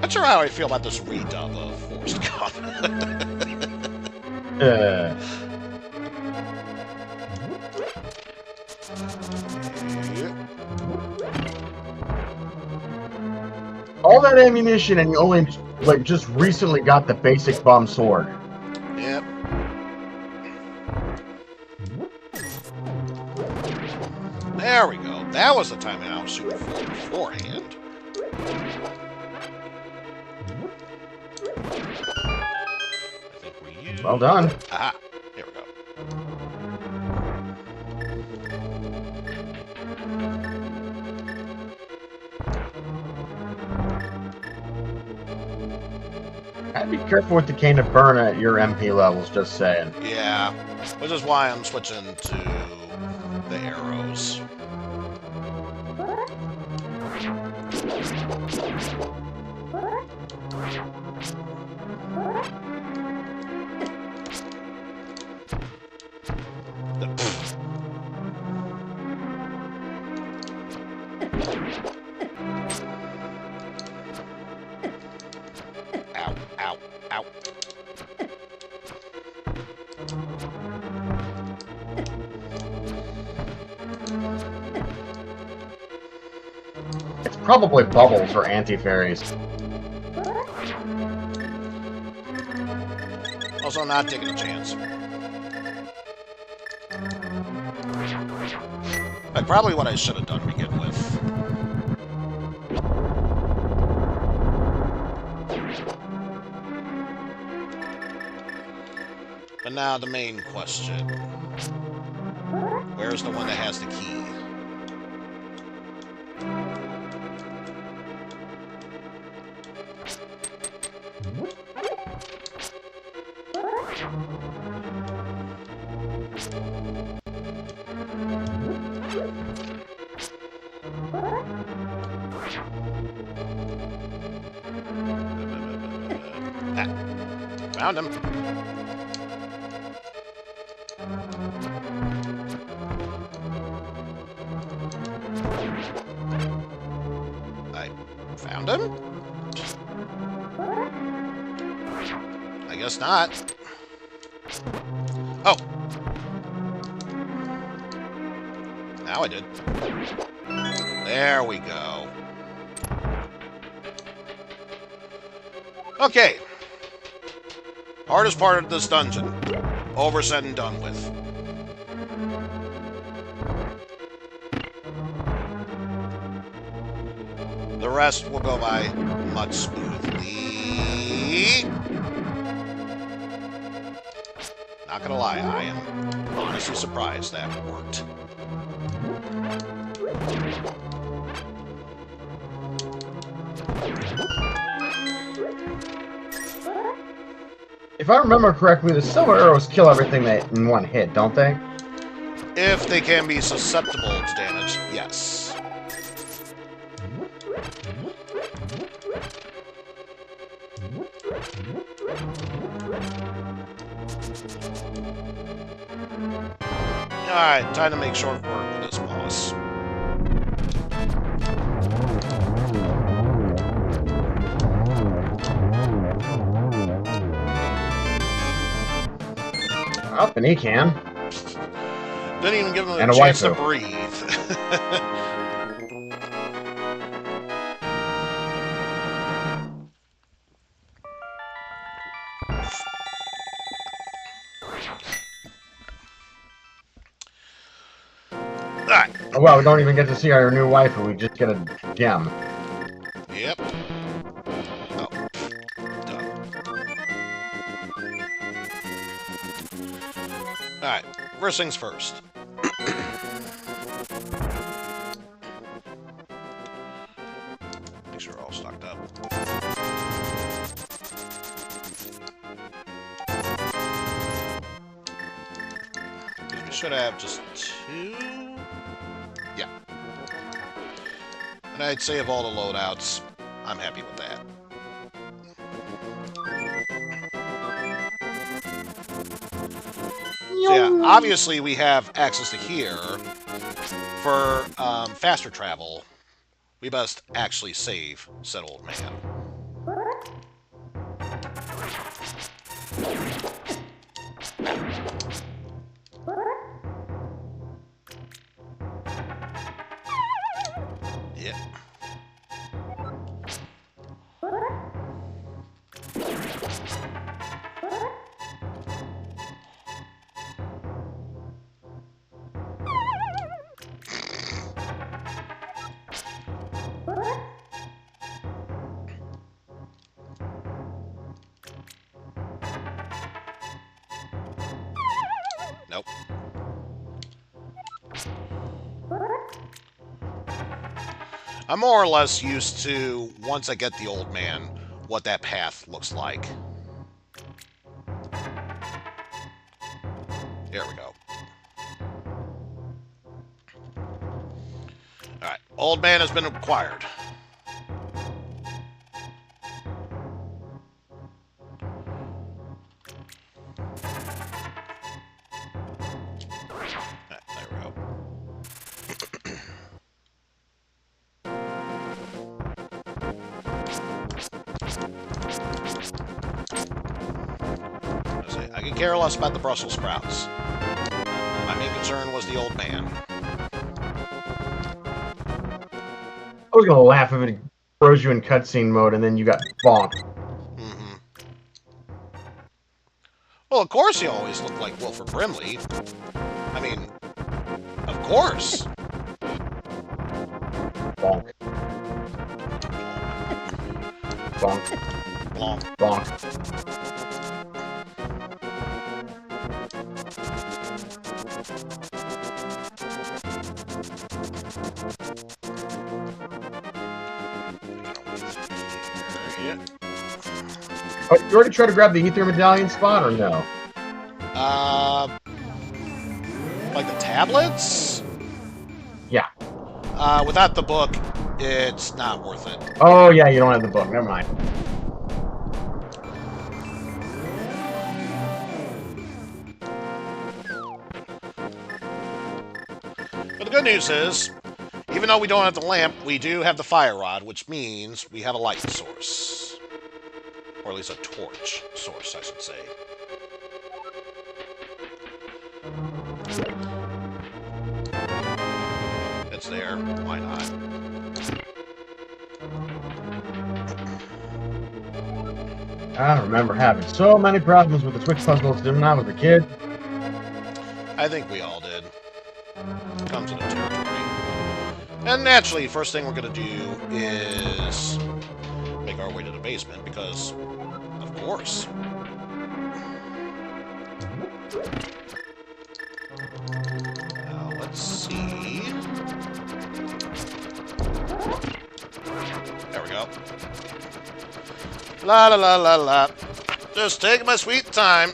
Not sure how I feel about this redub of Forced Gump. All that ammunition, and you only like just recently got the basic bum sword. Yep. There we go. That was the timing I was shooting for beforehand. I think we used... Well done. Aha. Here we go. I'd be careful with the cane of burn at your MP levels, just saying. Yeah. Which is why I'm switching to the arrows. Ow, ow, ow. It's probably bubbles or anti-fairies. Also, not taking a chance. Like, probably what I should have done to begin with. But now the main question. Where's the one that has the key? Ah, found him. I found him? I guess not. Oh. Now I did. There we go. Okay. Hardest part of this dungeon. Over, said, and done with. The rest will go by much smoothly. Not gonna lie, I am honestly surprised that worked. If I remember correctly, the silver arrows kill everything that in one hit, don't they? If they can be susceptible to damage, yes. Alright, time to make short work with this boss. Up and he can. Didn't even give him And a a chance to waifu. breathe. Alright. Oh, well, we don't even get to see our new waifu. We just get a gem. Yep. Oh. Done. Alright. First things first. Make sure we're all stocked up. Because we should have just 2. Yeah. And I'd say of all the loadouts, I'm happy with that. So yeah, obviously we have access to here. For faster travel, we must actually save said old man. Yeah. Nope. I'm more or less used to, once I get the old man, what that path looks like. There we go. Alright, old man has been acquired. There we go. I could care less about the Brussels sprouts. My main concern was the old man. I was gonna laugh if it throws you in cutscene mode and then you got bonked. Mm-hmm. Well, of course he always looked like Wilford Brimley. I mean, of course. Bonk. Bonk. Long. Bonk. Yeah. Oh, you already tried to grab the Ether Medallion spot or no? Like the tablets? Yeah. Without the book, it's not worth it. Oh, yeah, you don't have the book. Never mind. But the good news is, even though we don't have the lamp, we do have the fire rod, which means we have a light source. Or at least a torch source, I should say. It's there. Why not? I don't remember having so many problems with the Switch puzzles when I was a kid. I think we all did. Comes with the territory. And naturally, first thing we're going to do is make our way to the basement, because, of course. Now, let's see. There we go. La la la la la. Just taking my sweet time.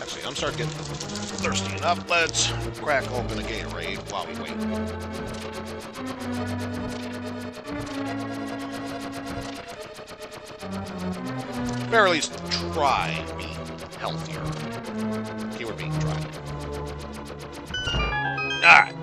Actually, I'm starting to get thirsty enough. Let's crack open a Gatorade while we wait. Or at least try and be healthier. Keyword being try. Alright.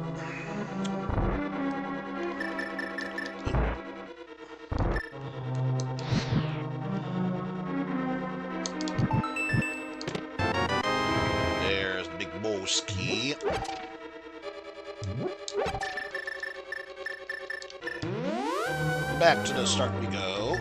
There's the big boss key. Back to the start we go.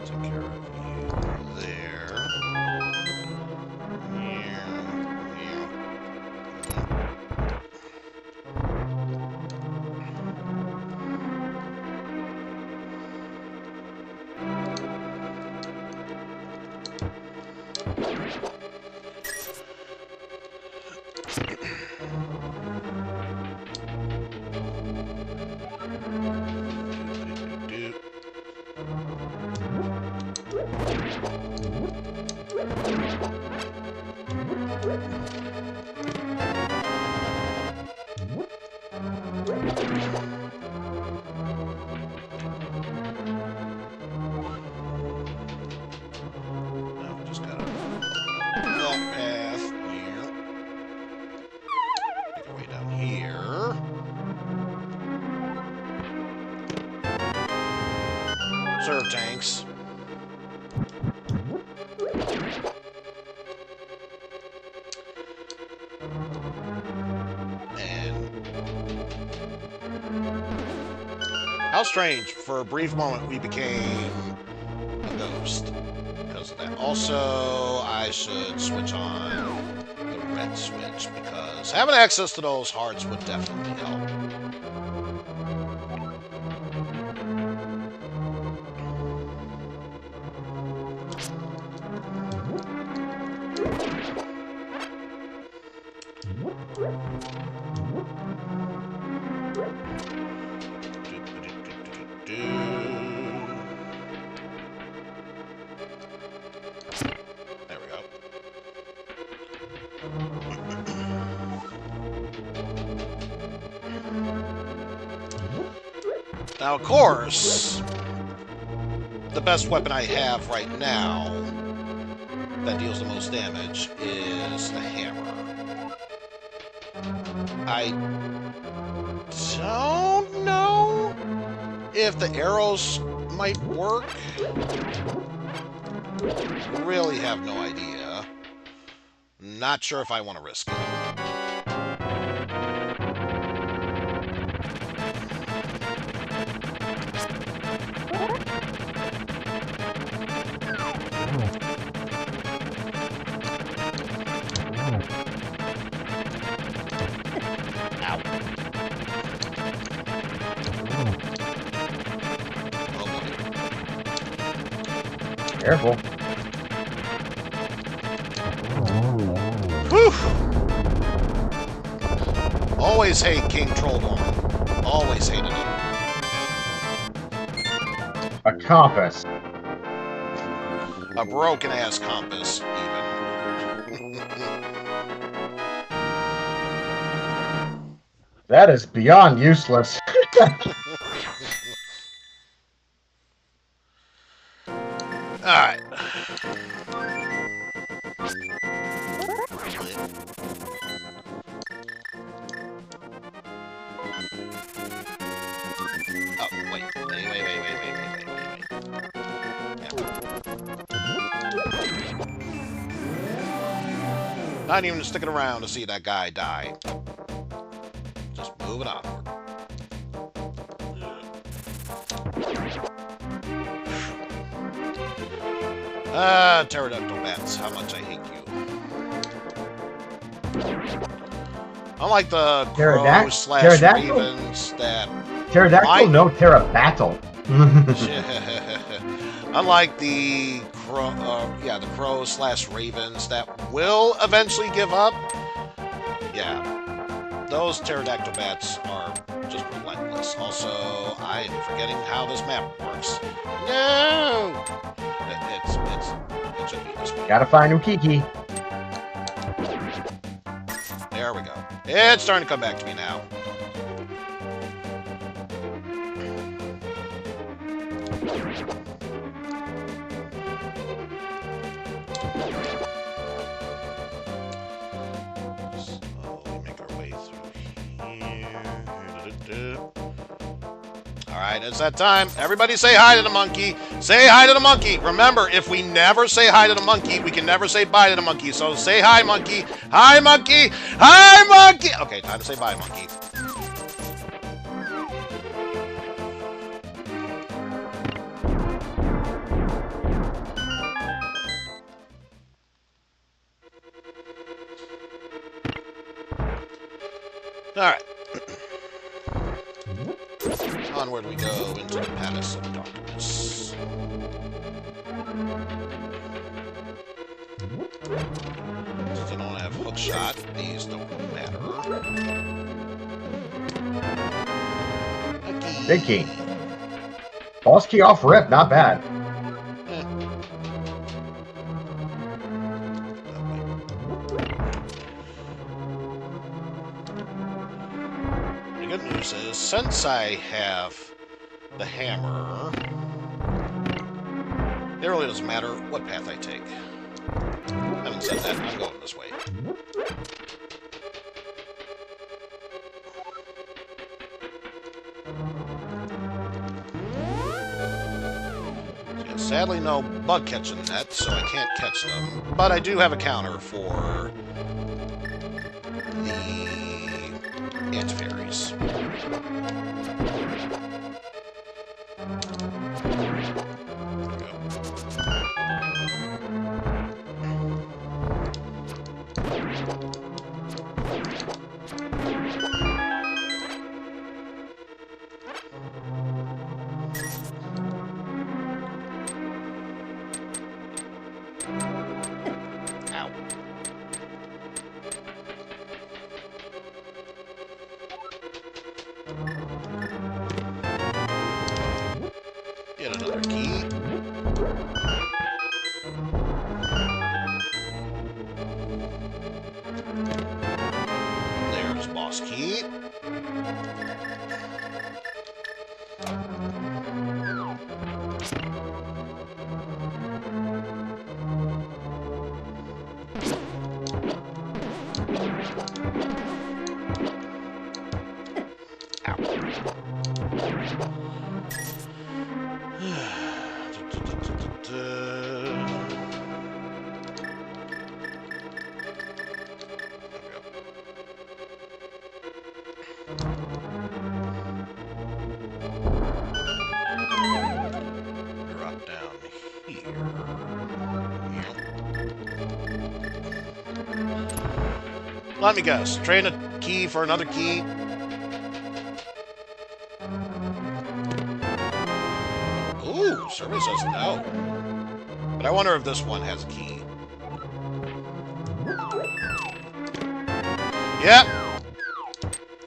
Take care of you there. Serve tanks. And how strange, for a brief moment we became a ghost because of that. Also, I should switch on the red switch because having access to those hearts would definitely help. There we go. Now, of course, the best weapon I have right now that deals the most damage is the hammer. I don't know if the arrows might work. Really have no idea. Not sure if I want to risk it. Careful. Whew! Always hate King Trolldorn. Always hated him. A compass. A broken-ass compass, even. That is beyond useless. Alright. Oh, wait. Wait. Yeah. Not even sticking around to see that guy die. Just moving onward. Pterodactyl bats, how much I hate you. Unlike the crows slash ravens that... Pterodactyl, no pterobattle. Unlike the crows slash ravens that will eventually give up. Yeah, those pterodactyl bats are just relentless. Also, I am forgetting how this map works. No! It should be this way. Gotta find Ukiki. There we go. It's starting to come back to me now. Slowly make our way through here. Alright, it's that time. Everybody say hi to the monkey. Say hi to the monkey. Remember, if we never say hi to the monkey, we can never say bye to the monkey. So say hi, monkey. Hi, monkey. Hi, monkey. Okay, time to say bye, monkey. Alright. Onward we go into the Palace of Darkness. Since I don't have hook shot, these don't matter. Big key. Boss key off rip, not bad. The good news is, since I have the hammer, it really doesn't matter what path I take. Having said that, I'm going this way. Yeah, sadly, no bug catching net, so I can't catch them. But I do have a counter for the anti-fairies. Get another key. There's boss key. Drop down here. Yep. Let me guess. Trade a key for another key. Ooh, survey says no. But I wonder if this one has a key. Yep.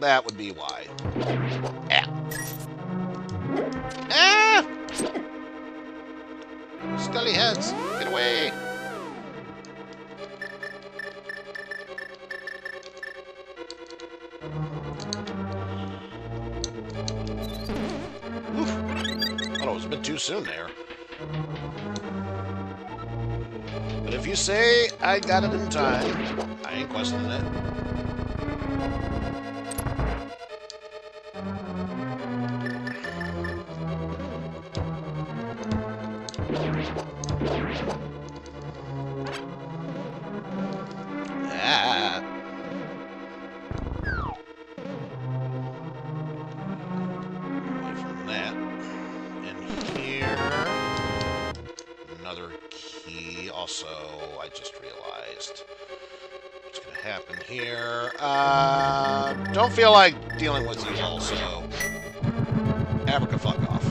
That would be why. Ah. Ah! Scully heads, get away! Oof. Thought it was a bit too soon there. But if you say I got it in time, I ain't questioning it. Ah. Away from that. In here. Another key. Also, I just realized what's going to happen here. Don't feel like dealing with you also. Fuck off.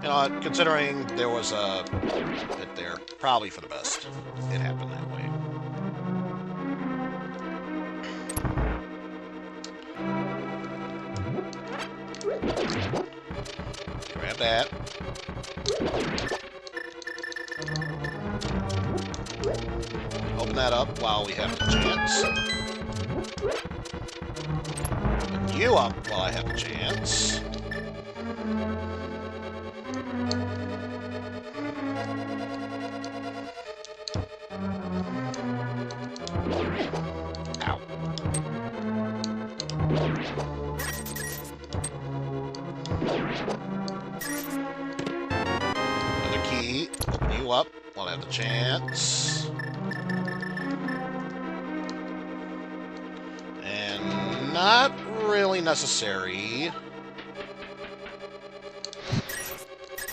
You know, considering there was a pit there, probably for the best. It happened that way. Grab that. Open that up while we have the chance. Open you up while I have the chance. Ow. Another key. Open you up while I have the chance. And not really necessary.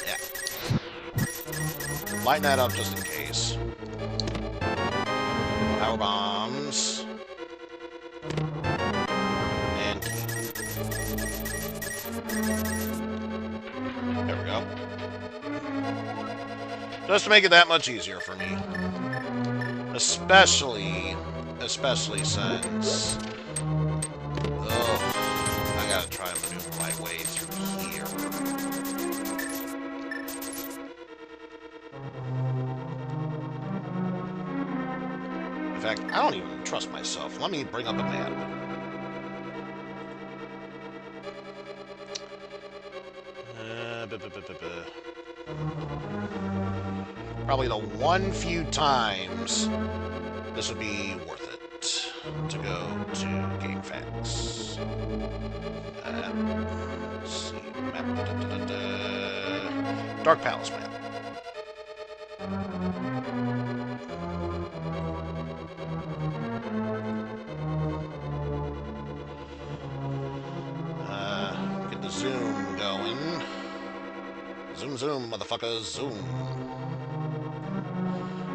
Yeah. Lighten that up just in case. Power bombs. Just to make it that much easier for me. Especially since... Oh, I gotta try and maneuver my way through here. In fact, I don't even trust myself. Let me bring up a map. Probably the one few times this would be worth it to go to Game Facts. Let's see, map. Dark Palace map. Get the zoom going. Zoom, zoom, motherfuckers, zoom.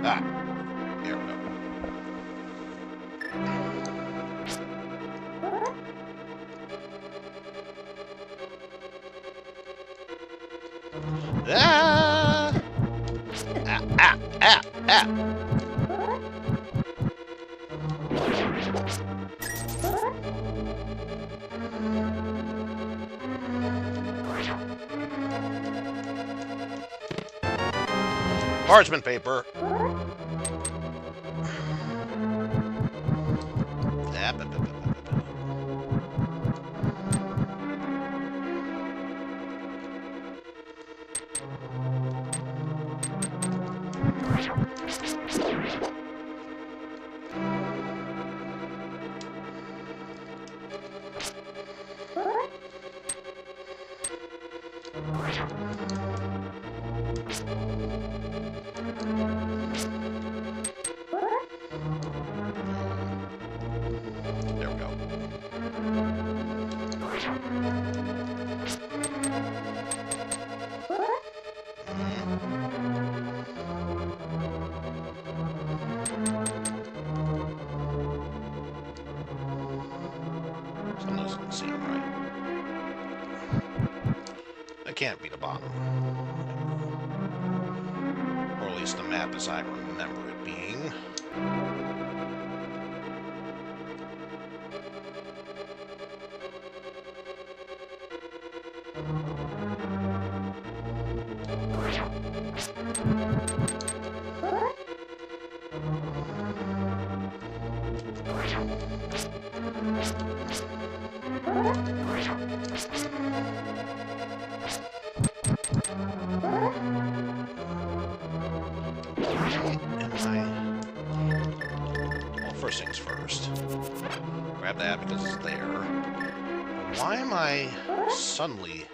Ah, here we go. Ah! Ah, ah, ah, ah! Parchment paper. There we go. Something doesn't seem right. That can't be the bottom. Or at least the map as I remember it being. Well, first things first. Grab that because it's there. Why am I suddenly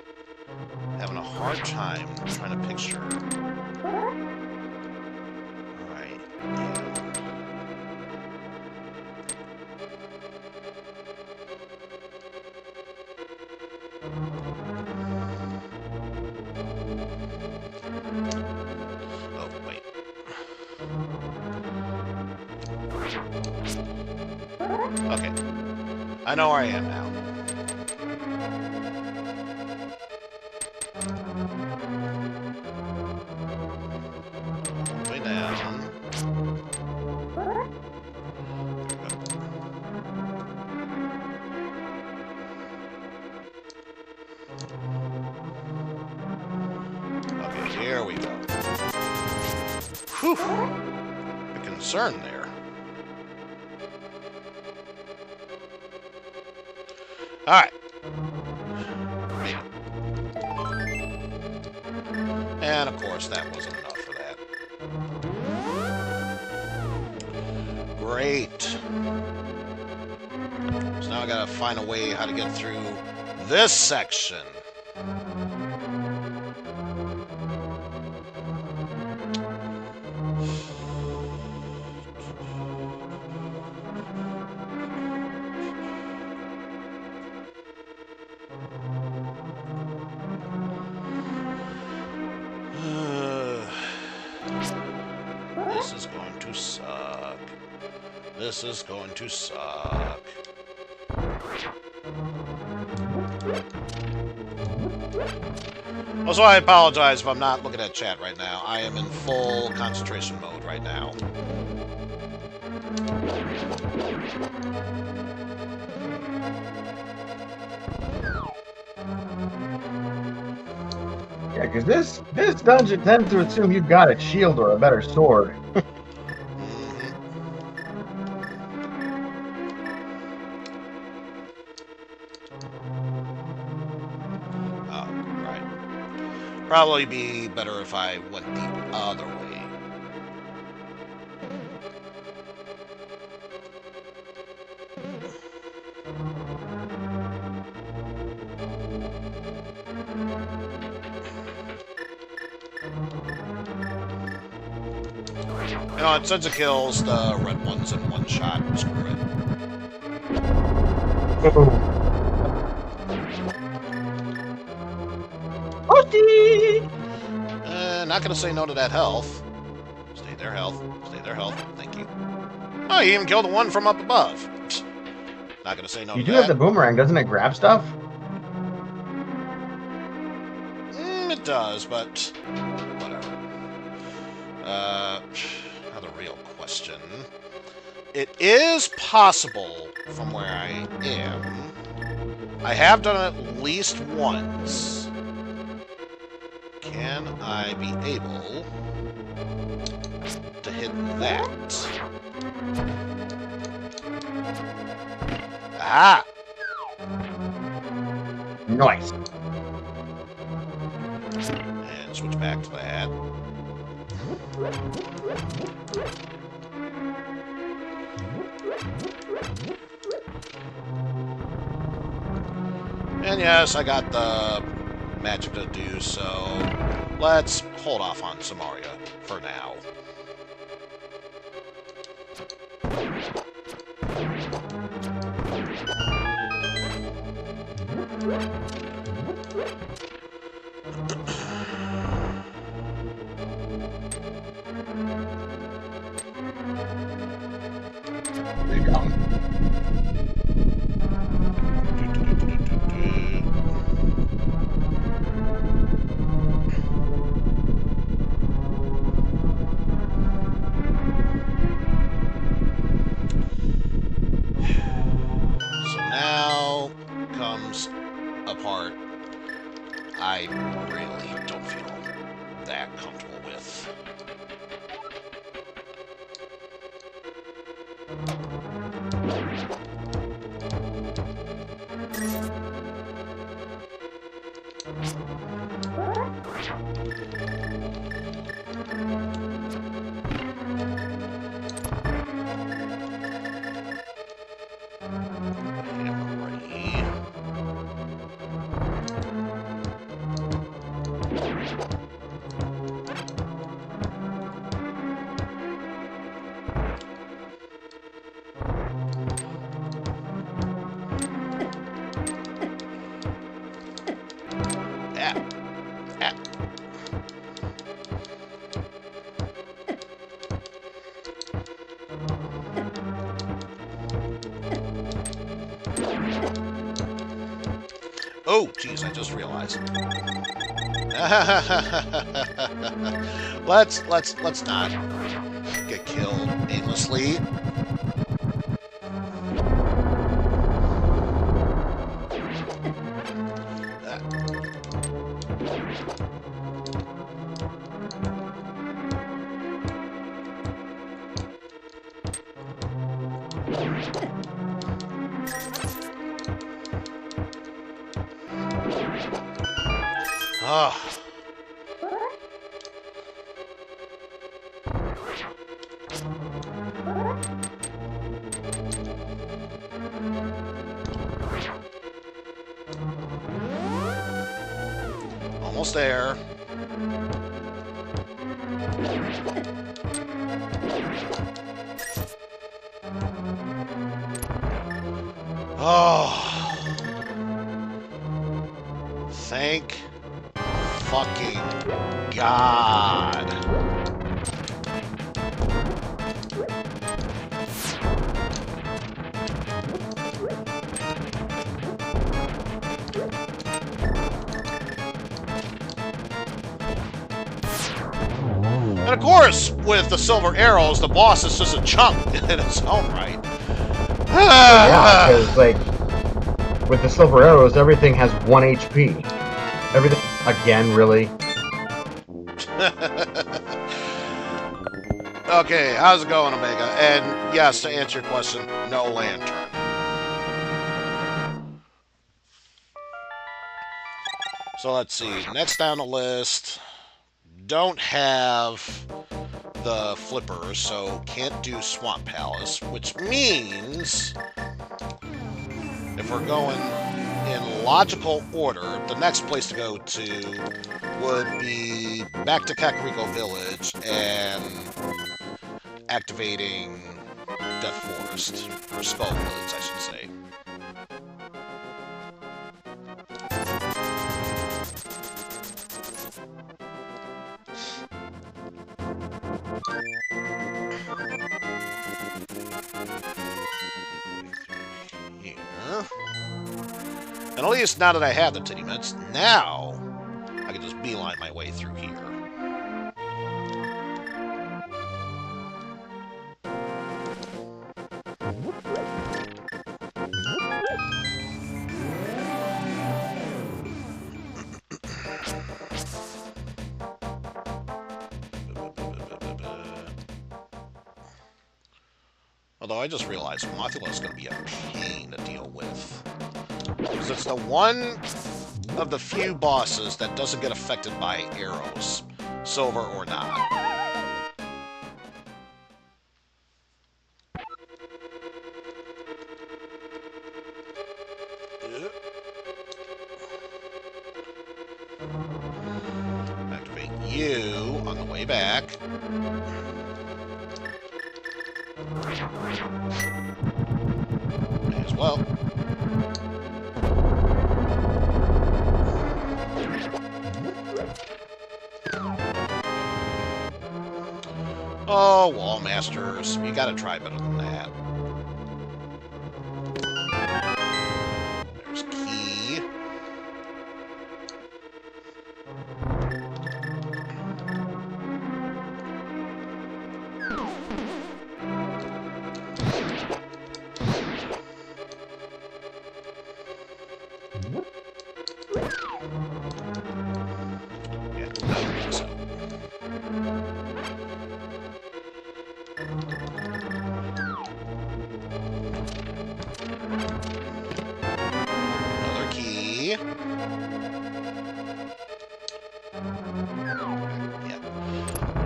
having a hard time trying to picture? Alright. Oh, wait. Okay. I know where I am now. Way down. Okay, here we go. Whew! A concern there. Alright. And of course, that wasn't enough for that. Great. So now I gotta find a way how to get through this section. This is going to suck. This is going to suck. Also, I apologize if I'm not looking at chat right now. I am in full concentration mode right now. Yeah, because this dungeon tends to assume you've got a shield or a better sword. Oh, right. Probably be better if I went the other way. You know, since it kills the red ones in one shot, screw it. Not gonna say no to that health. Stay there, health. Stay there, health. Thank you. Oh, you even killed the one from up above. Not gonna say no to that. You do have the boomerang, doesn't it grab stuff? It does, but whatever. Now the real question. It is possible from where I am. I have done it at least once. Can I be able to hit that? Ah! Nice. And switch back to that. And yes, I got the magic to do, so let's hold off on Samaria for now. There you go. So now comes a part I really don't feel that comfortable with. Oh, geez, I just realized. let's not get killed aimlessly. Ah. Almost there. Oh. Thank fucking God. course, with the silver arrows, the boss is just a chunk in its own right. Yeah, because like with the silver arrows, everything has 1 HP. Everything again, really. Okay, how's it going, Omega? And yes, to answer your question, no lantern. So let's see. Next down the list, don't have the flippers, so can't do Swamp Palace, which means if we're going in logical order, the next place to go to would be back to Kakariko Village and activating Death Forest, or Skull Village, I should say. Here. And at least now that I have the titty mitts, now I can just beeline my way through here. Although I just realized Mothula is going to be a pain to deal with. Because it's the one of the few bosses that doesn't get affected by arrows, silver or not. Activate you on the way back. May as well. Oh, Wall Masters, you gotta try better than that. There's Key. Yeah, I don't think so. Another key. Yeah.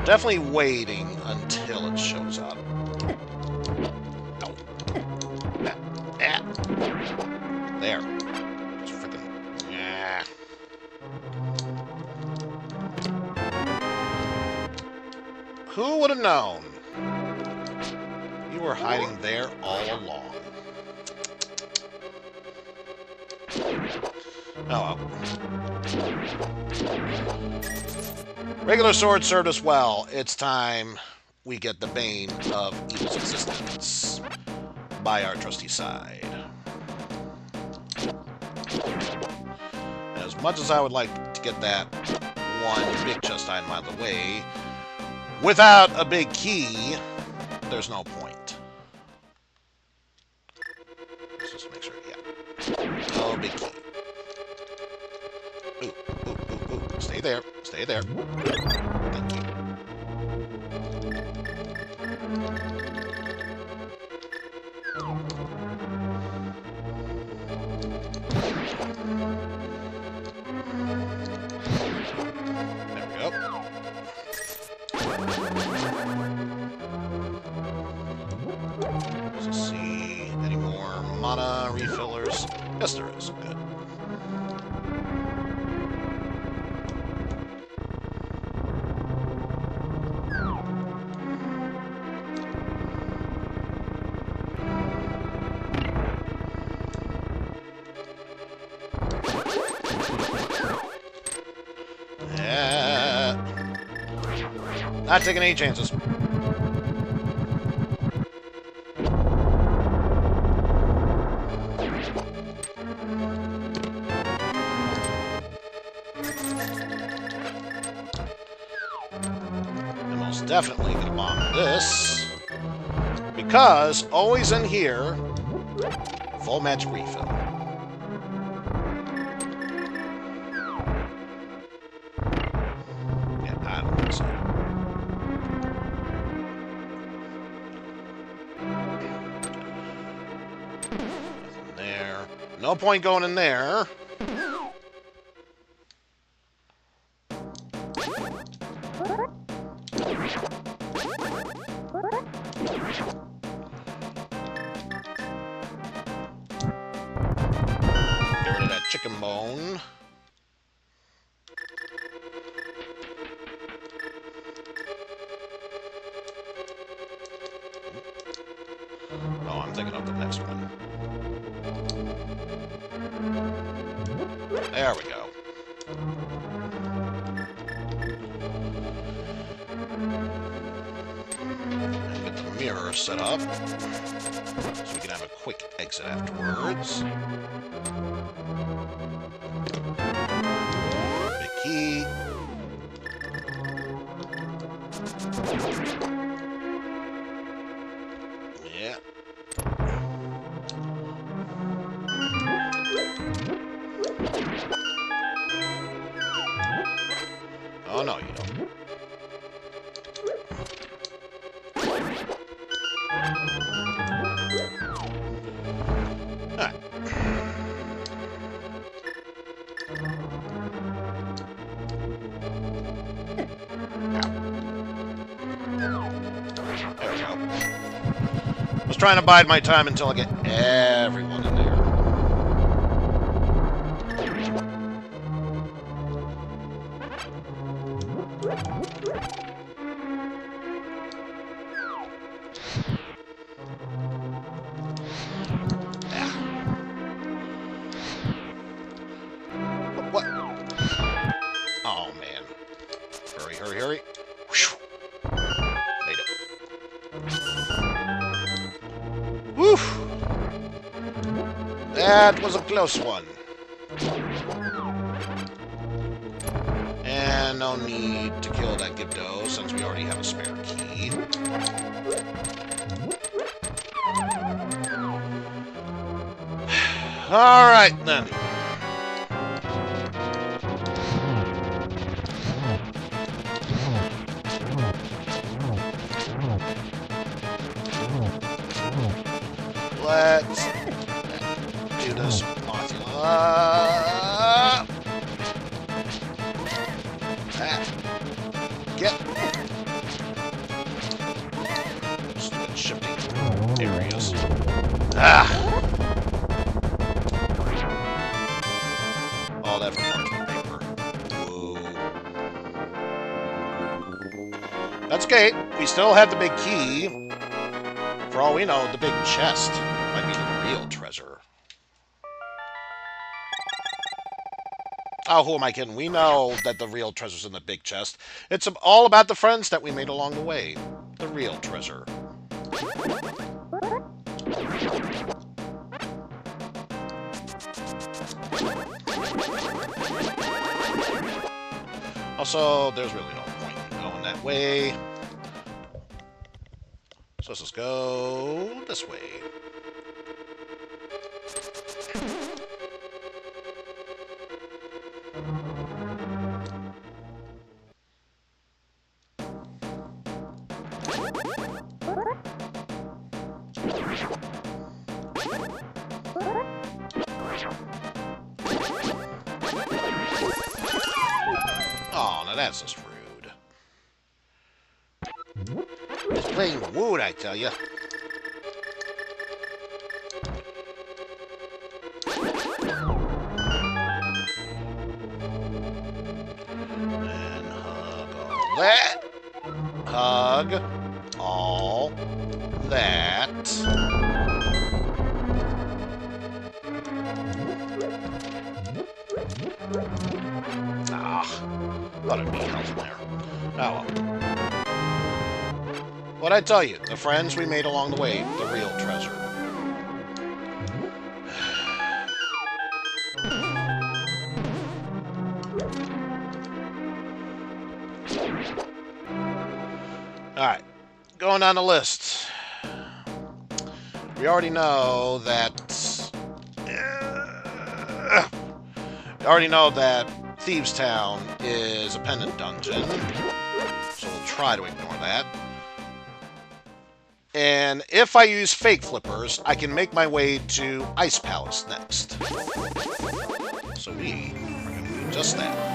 Definitely waiting until it shows up. No. There. Just freaking. Yeah. Who would have known? You were hiding there all along. Oh well. Regular sword served us well. It's time we get the bane of evil's existence by our trusty side. As much as I would like to get that one big chest item out of the way, without a big key, there's no point. Let's just make sure, yeah. No big key. Ooh, ooh, ooh, ooh. Stay there. Stay there. Thank you. There we go. Let's see. Any more mana refillers? Yes, there is. Good. Not taking any chances. definitely gonna bomb this. Because, always in here, full magic refill. Yeah, I don't think so. Nothing there. No point going in there. Get rid of that chicken bone. Oh, I'm thinking of the next one. There we go. And get the mirror set up so we can have a quick exit afterwards. Big key. Yeah. Oh, no, you don't. Alright. There we go. I was trying to bide my time until I get everyone in there. What? Oh, man. Hurry, hurry, hurry. Whew. Made it. Woo! That was a close one. And no need to kill that Gibdo, since we already have a spare key. Alright, then. Let's do this. Get. Stupid shifting areas. All that for parchment paper. Whoa. That's okay. We still have the big key. For all we know, the big chest might be the real treasure. Oh, who am I kidding? We know that the real treasure's in the big chest. It's all about the friends that we made along the way. The real treasure. Also, there's really no point in going that way. So let's just go this way. Oh, now that's just rude. It's plain wood, I tell you. And hug all that. Hug all that. Ah, thought it'd be health in there. Oh well. What'd I tell you? The friends we made along the way, the real treasure. going down the list. We already know that... we already know that Thieves' Town is a pendant dungeon. So we'll try to ignore that. And if I use fake flippers, I can make my way to Ice Palace next. So we are going to do just that.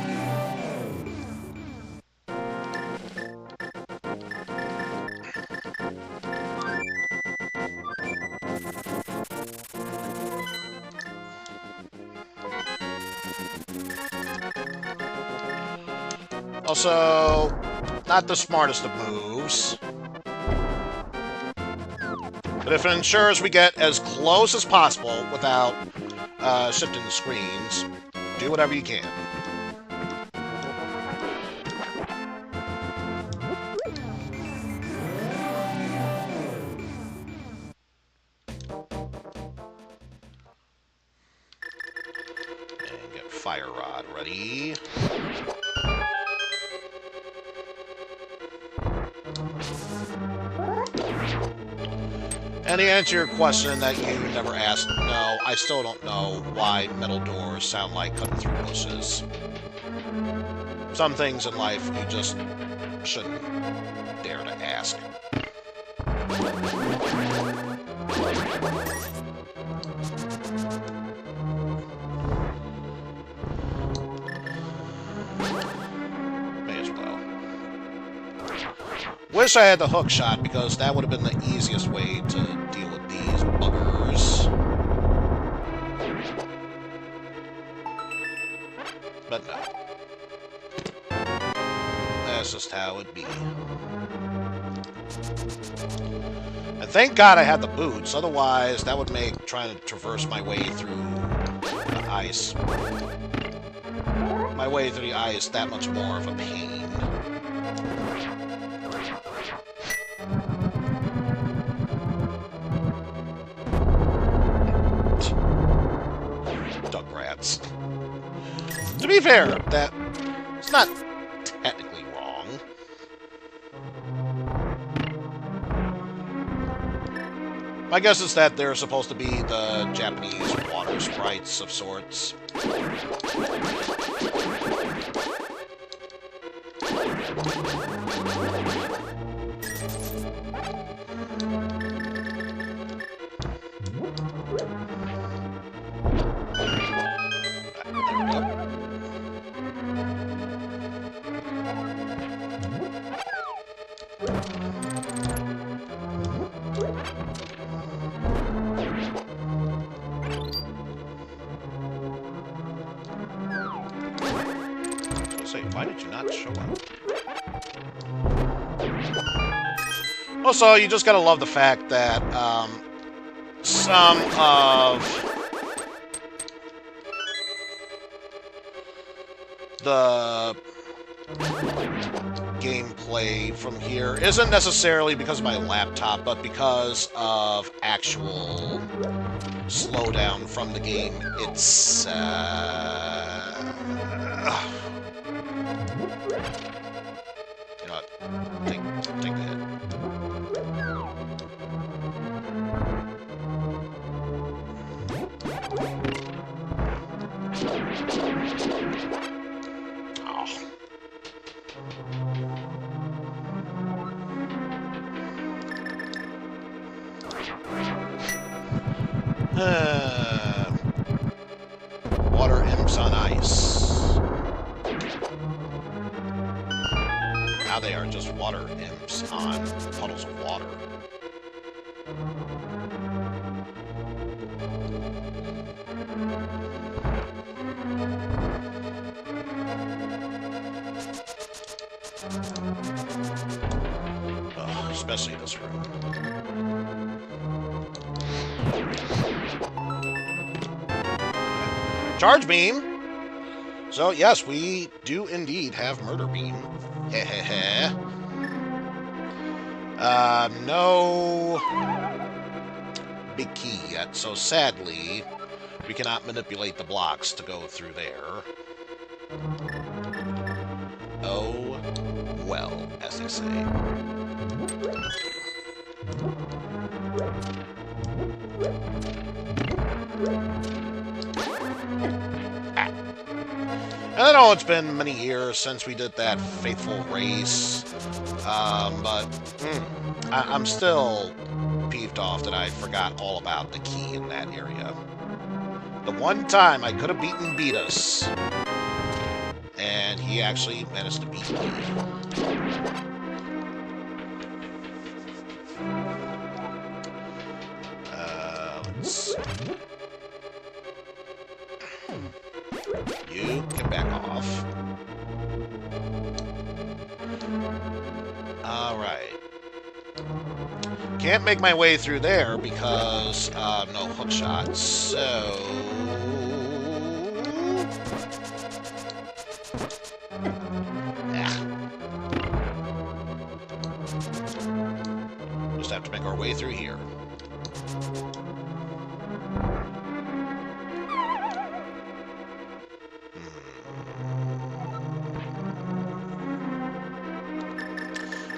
Also, not the smartest of moves. But if it ensures we get as close as possible without shifting the screens, do whatever you can. And get Fire Rod ready. And to answer your question that you never asked, no, I still don't know why metal doors sound like cutting through bushes. Some things in life you just shouldn't dare to ask. May as well. Wish I had the hook shot, because that would have been the easiest way to deal with these buggers. But no. That's just how it be. And thank God I had the boots, otherwise that would make trying to traverse my way through the ice that much more of a pain. To be fair, that it's not technically wrong. My guess is that they're supposed to be the Japanese water sprites of sorts. Why did you not show up? Also, you just gotta love the fact that some of the gameplay from here isn't necessarily because of my laptop, but because of actual slowdown from the game itself. You know what? Take the hit. Water imps on ice. Now they are just water imps on puddles of water. Ugh, especially this room. Charge beam! So, yes, we do indeed have murder beam. Hehehe. No big key yet, so sadly, we cannot manipulate the blocks to go through there. Oh, well, as they say. I know it's been many years since we did that faithful race, but I'm still peeved off that I forgot all about the key in that area. The one time I could have beaten Beatus, and he actually managed to beat me. Let's see. You get back off. Alright. Can't make my way through there because no hook shots, so... Just have to make our way through here.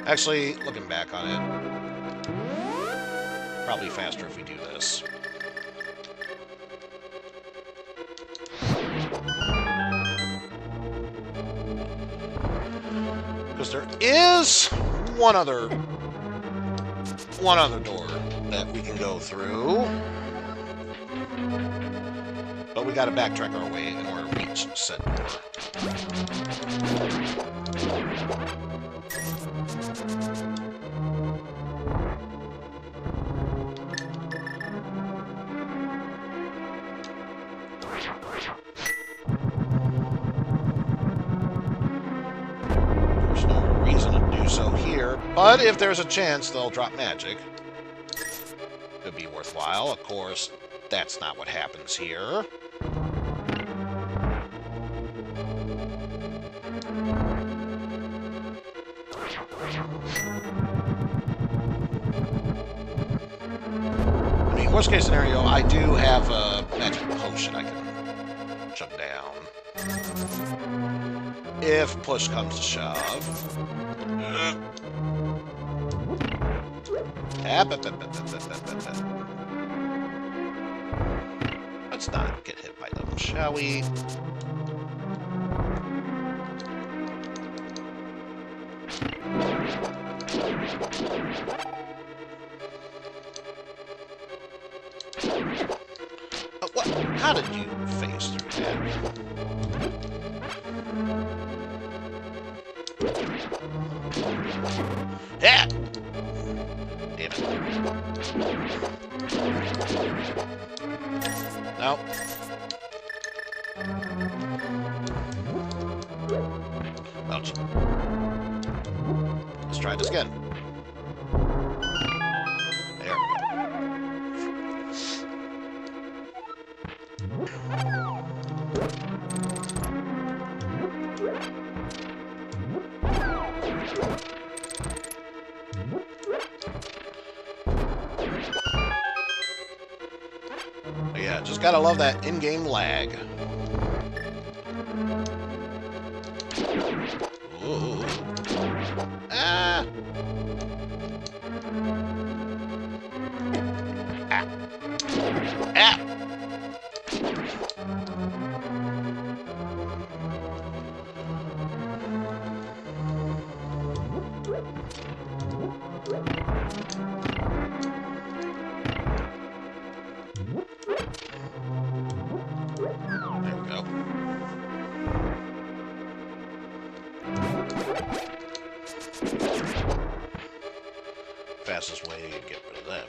Actually, looking back on it, probably faster if we do this. Because there is one other door that we can go through. But we gotta backtrack our way in order to reach said door. There's no reason to do so here, but if there's a chance they'll drop magic, could be worthwhile. Of course, that's not what happens here. I mean, worst case scenario, I do have a magic potion I can jump down. If push comes to shove. Let's not get hit by them, shall we? What? How did you phase through that? Yeah! Damn it. No. Ouch. Let's try this again. There we go. But yeah, just gotta love that in-game lag. Ooh. Ah! Ah! Ah! There we go. Fastest way to get rid of them.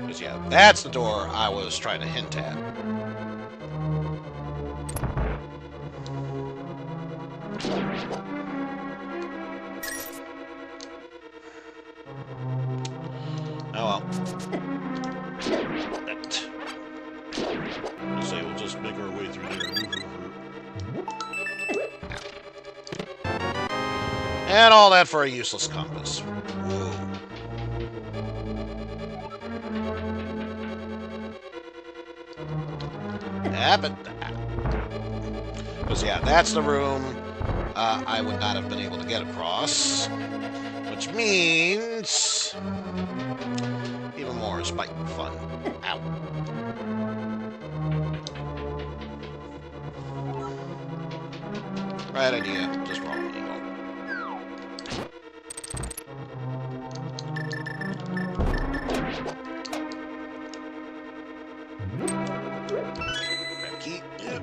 Because yeah, that's the door I was trying to hint at. Oh well. I'll say we'll just make our way through there. And all that for a useless compass. Whoa. Yeah, but... Because, yeah, that's the room I would not have been able to get across. Which means... even more spike fun. Ow. Right idea, just wrong angle. Grab key. Yep.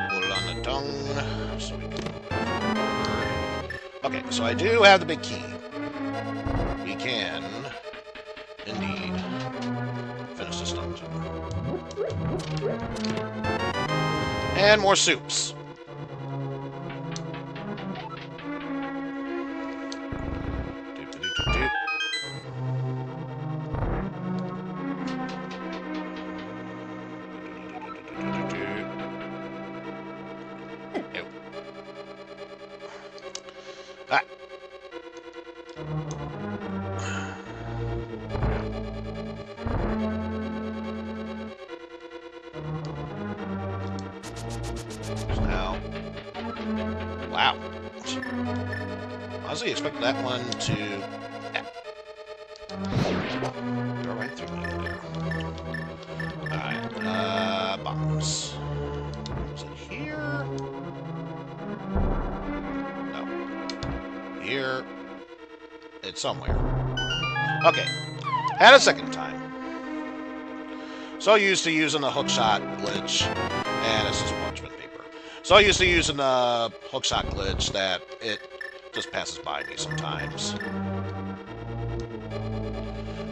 Put it on the tongue, so we can... Okay, so I do have the big key. We can, indeed, finish this dungeon. And more soups. Doop-a-doop-a-doop. Nope. Ah. Now. Wow. Honestly, expect that one to go right through there. Alright, bombs. Is it here? No. Here. It's somewhere. Okay. Had a second time. So used to using the hookshot glitch, and this is parchment paper. So used to using the hookshot glitch that it just passes by me sometimes.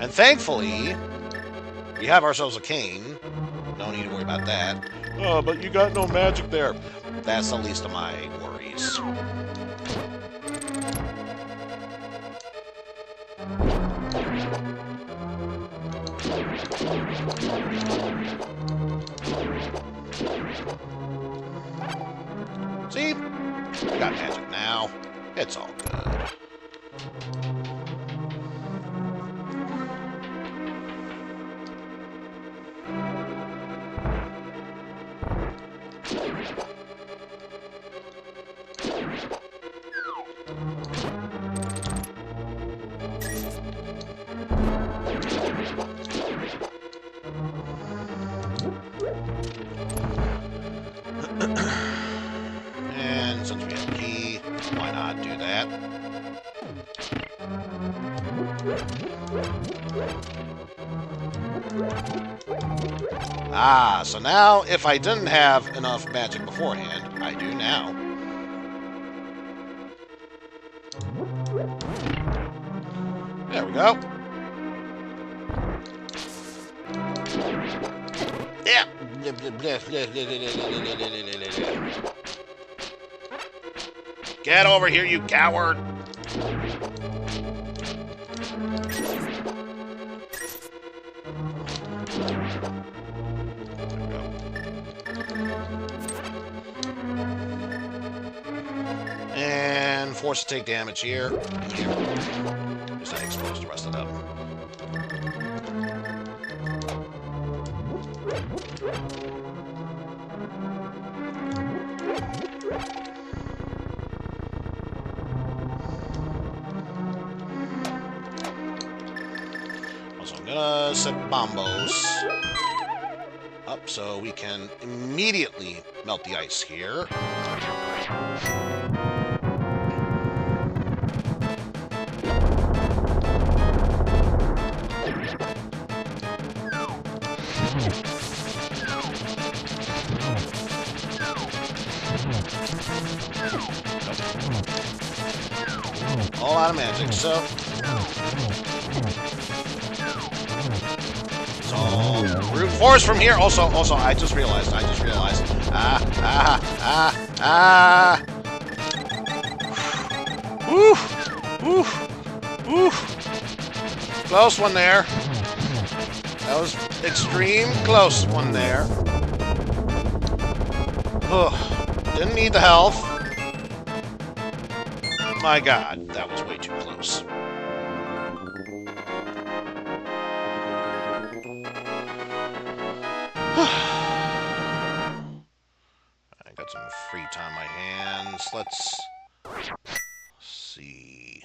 And thankfully, we have ourselves a cane. No need to worry about that. Oh, but you got no magic there. That's the least of my worries. See? We got magic now. It's all good. And since we have a key, why not do that? Ah, so now if I didn't have enough magic beforehand, I do now. There we go. Yeah. Get over here, you coward! And forced to take damage here. Here. Just not exposed the rest of them. Also, I'm gonna set bombos up so we can immediately melt the ice here. A lot of magic, so it's all brute force from here. Also, I just realized. Woo! Close one there. That was extreme close one there. Ugh. Didn't need the health. My god, that was way too close. I got some free time on my hands. Let's see.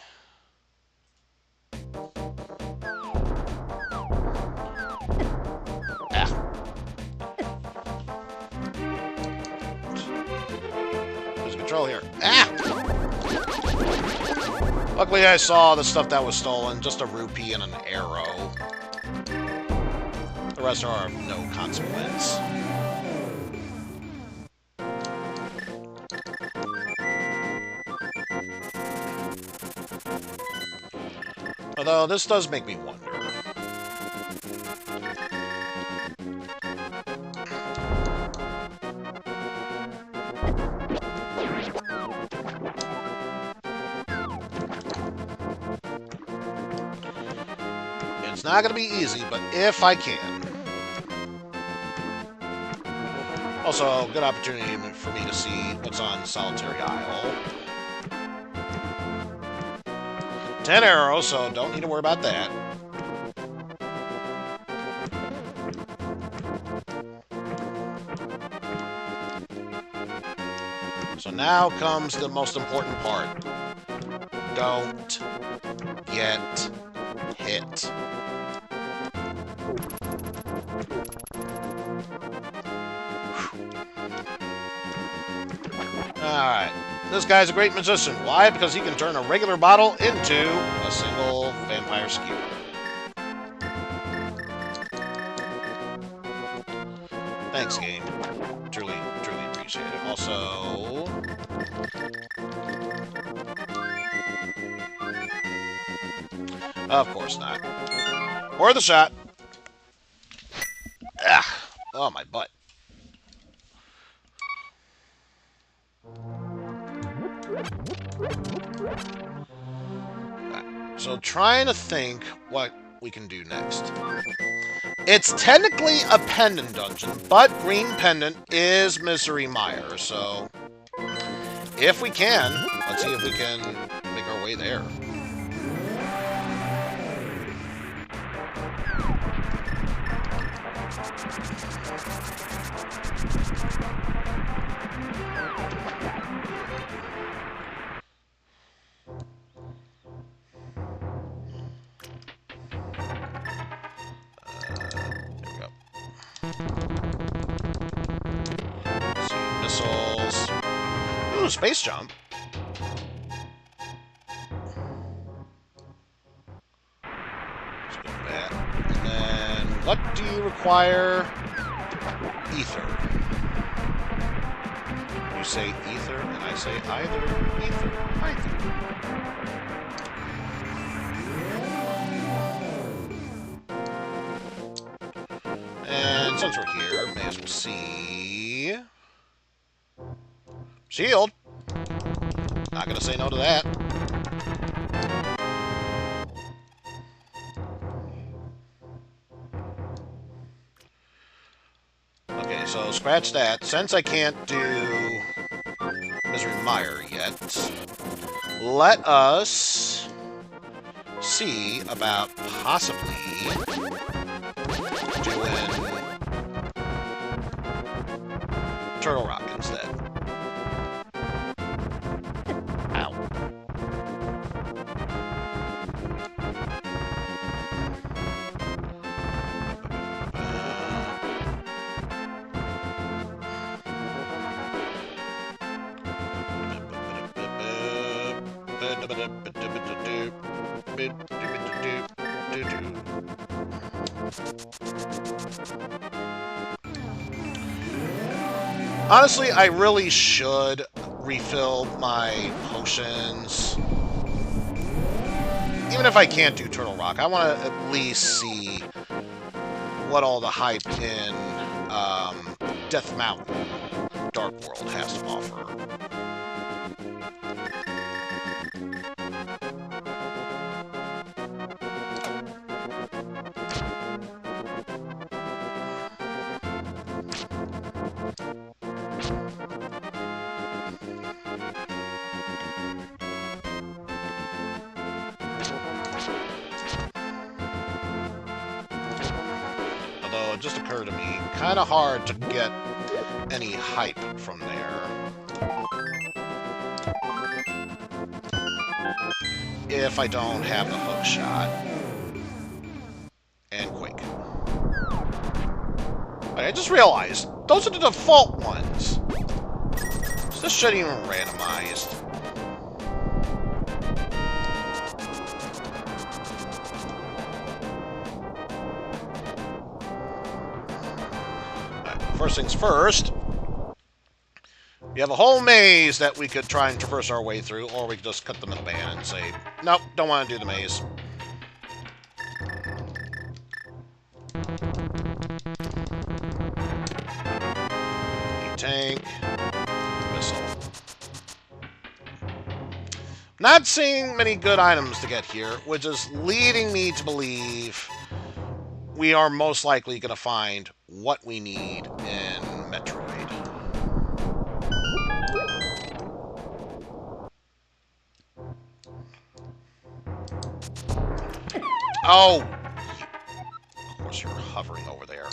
There's control here. Ah! Luckily I saw the stuff that was stolen. Just a rupee and an arrow. The rest are of no consequence. Although, this does make me wonder. It's not going to be easy, but if I can. Also, good opportunity for me to see what's on Solitary Isle. 10 arrows, so don't need to worry about that. So now comes the most important part. Don't get hit. Alright. This guy's a great magician. Why? Because he can turn a regular bottle into a single vampire skewer. Thanks, game. Truly, truly appreciate it. Also... Of course not. Worth a shot. Ah. Oh, my butt. So trying to think what we can do next. It's technically a pendant dungeon, but green pendant is Misery Mire, so if we can, let's see if we can make our way there. Let's see, missiles. Ooh, space jump. Let's go with that. And then, what do you require? Ether. You say ether, and I say either. Ether, either. And since we're here, may as well see... Shield! Not gonna say no to that. Okay, so scratch that. Since I can't do Misery Mire yet, let us see about possibly doing Turtle Rock instead. Ow. Honestly, I really should refill my potions. Even if I can't do Turtle Rock, I want to at least see what all the hype in Death Mountain Dark World has to offer. So it just occurred to me, kind of hard to get any hype from there. If I don't have the hook shot. And quick. I just realized, those are the default ones. So this shouldn't even be randomized. Alright, first things first. We have a whole maze that we could try and traverse our way through, or we could just cut the middle band and say, nope, don't want to do the maze. Tank. Missile. Not seeing many good items to get here, which is leading me to believe we are most likely going to find what we need in Metroid. Oh! Of course you're hovering over there.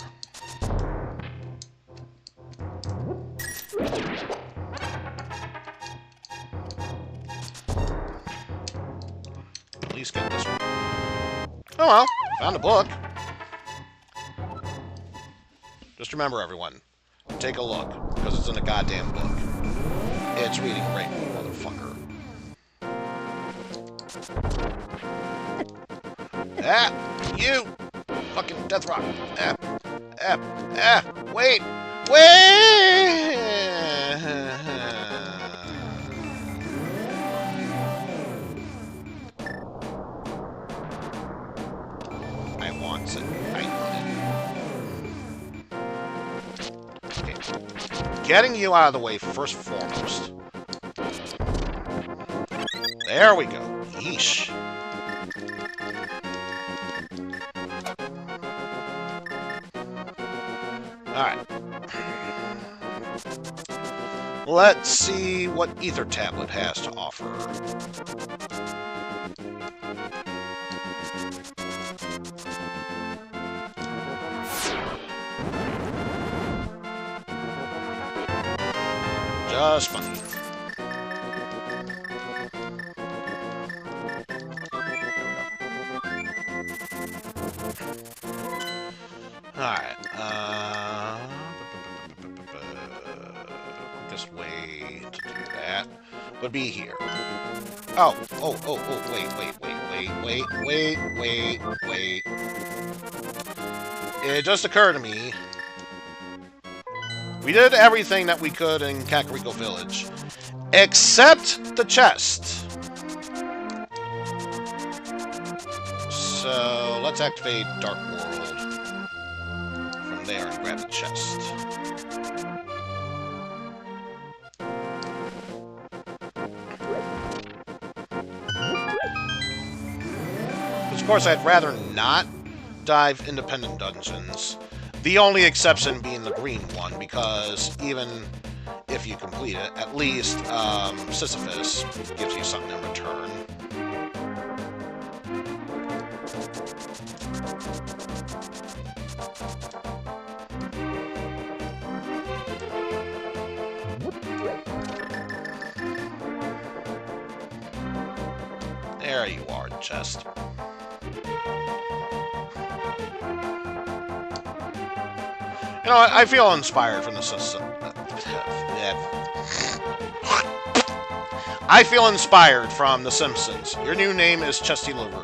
At least get this one. Oh well, found a book. Just remember, everyone, take a look, because it's in a goddamn book. It's reading great, motherfucker. Ah! You! Fucking Death Rock! Wait! Wait! I want it. I need it. Okay. Getting you out of the way first and foremost. There we go. Yeesh. Alright. Let's see what Ether Tablet has to offer. Just fun. Alright, quickest way to do that would be here. Oh, wait. It just occurred to me, we did everything that we could in Kakariko Village, except the chest. So, let's activate Dark World from there and grab the chest. Which, of course, I'd rather not dive independent dungeons. The only exception being the green one, because even if you complete it, at least Sisyphus gives you something in return. There you are, chest. You know, I feel inspired from the system. I feel inspired from The Simpsons. Your new name is Chesty Liver.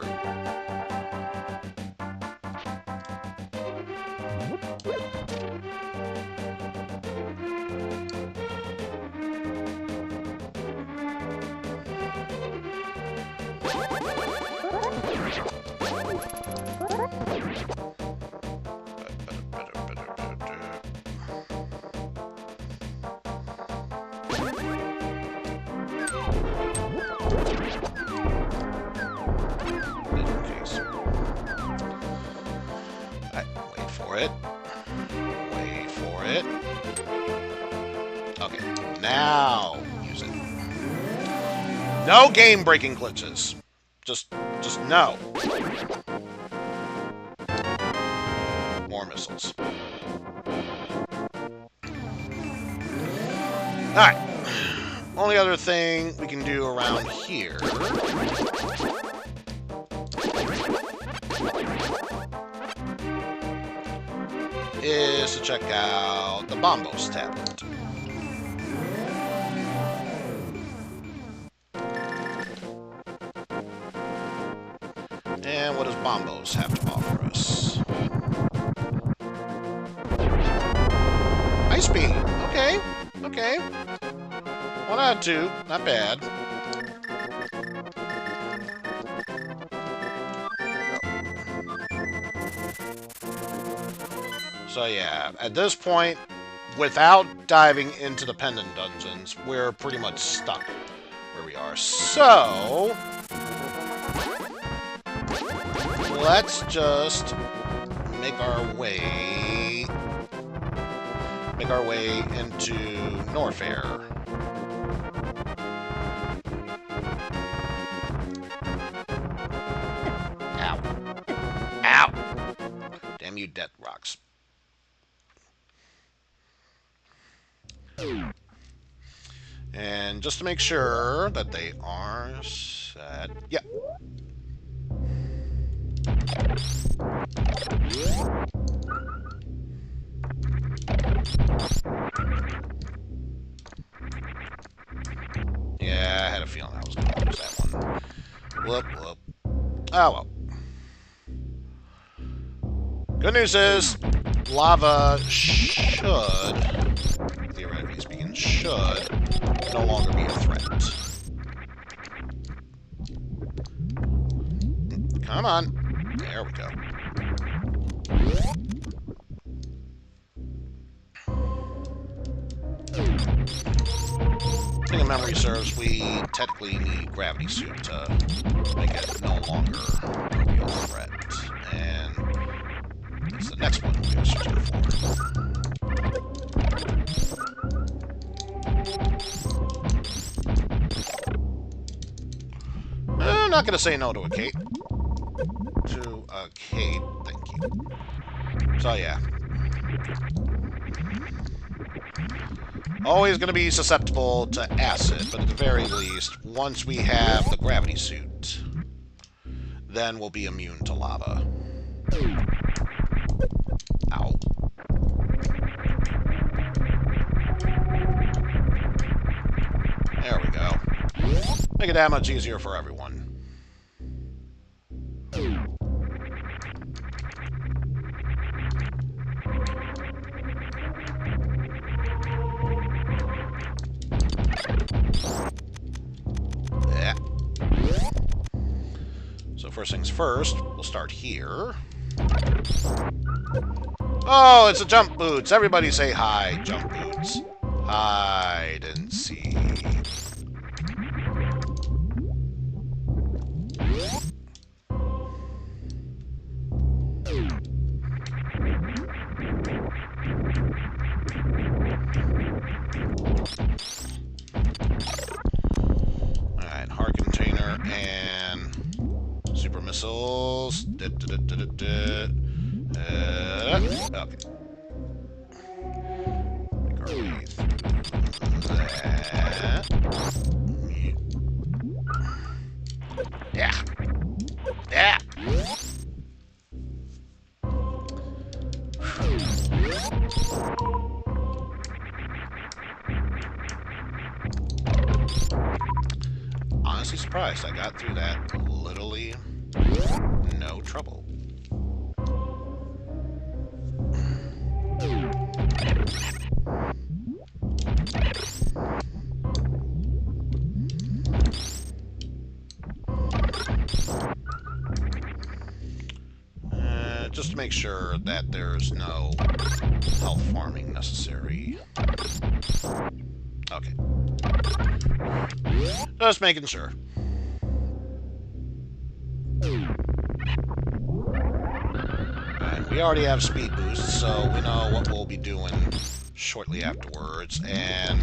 Wait for it. Okay, now use it. No game-breaking glitches. Just no. More more missiles. Alright. Only other thing we can do around here is to check out the Bombos tablet. And what does Bombos have to offer us? Ice Beam. Okay. Okay. 1 out of 2. Not bad. So yeah, at this point, without diving into the pendant dungeons, we're pretty much stuck where we are. So let's just make our way into Norfair. Ow. Ow. Damn you, death rocks. And just to make sure that they are set. Yep. Yeah, I had a feeling I was going to lose that one. Whoop, whoop. Oh, well. Good news is, lava should, theoretically speaking, should no longer be a threat. Come on. There we go. I think if memory serves, we technically need Gravity Suit to make it no longer a real threat. And it's the next one we are searching for. I'm not going to say no to a cape. To a cape, thank you. So yeah. Always going to be susceptible to acid, but at the very least, once we have the gravity suit, then we'll be immune to lava. Ow. There we go. Make it that much easier for everyone. Yeah. So first things first, we'll start here. Oh, it's a jump boots. Everybody say hi, jump boots. Hide and seek. Alright, hard container and super missiles. Okay. Make our way through that. Yeah. Yeah. Honestly surprised I got through that literally no trouble. Just to make sure that there's no health farming necessary. Okay. Just making sure. And we already have speed boosts, so we know what we'll be doing shortly afterwards, and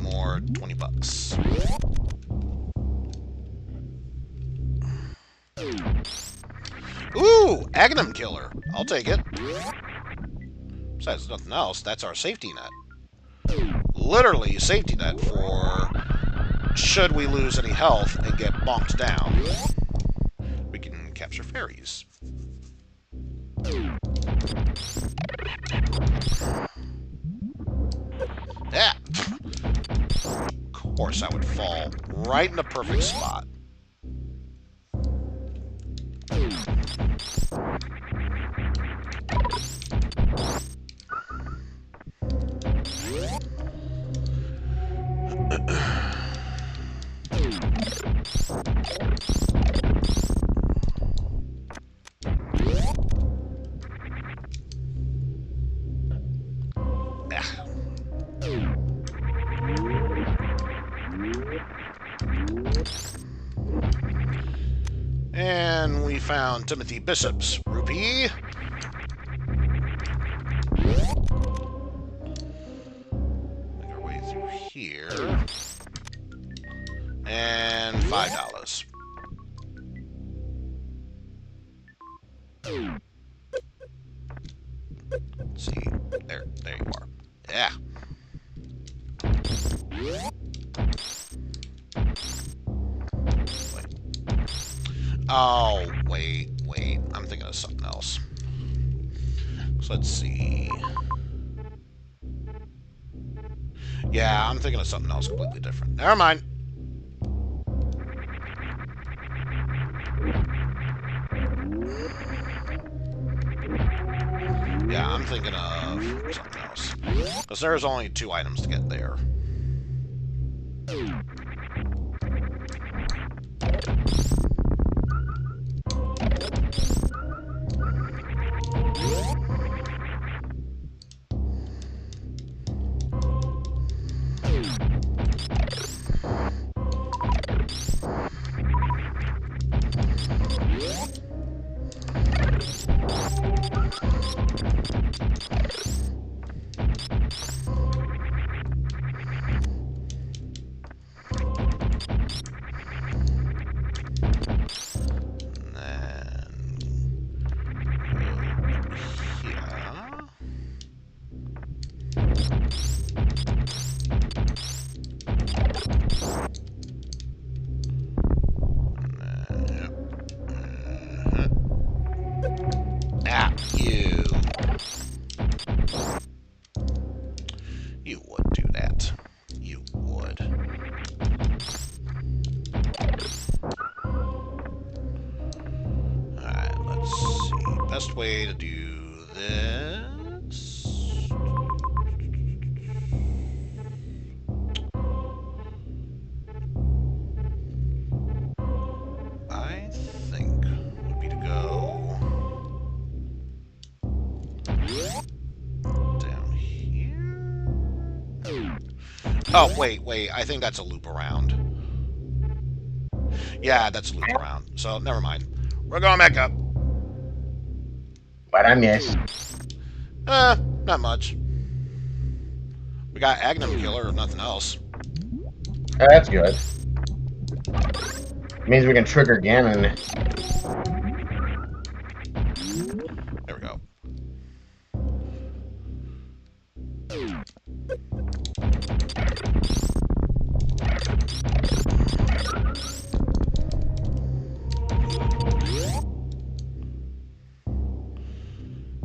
more 20 bucks. Ooh, Agnum Killer. I'll take it. Besides nothing else, that's our safety net. Literally, safety net for should we lose any health and get bonked down. We can capture fairies. Yeah. Of course I would fall right in the perfect spot. And we found Timothy Bishop's rupee. Make our way through here. And $5. Let's see. There you are. Yeah. Oh, wait. I'm thinking of something else. So let's see. Yeah, I'm thinking of something else completely different. Never mind. Yeah, I'm thinking of something else. Because there's only 2 items to get there. You would do that. You would. Alright, let's see. Best way to do this. I think would be to go down here. Oh, wait. I think that's a loop around. Yeah, that's a loop around. So, never mind. We're going back up. What I miss? Not much. We got Agnum Killer, if nothing else. Oh, that's good. Means we can trigger Ganon. There we go.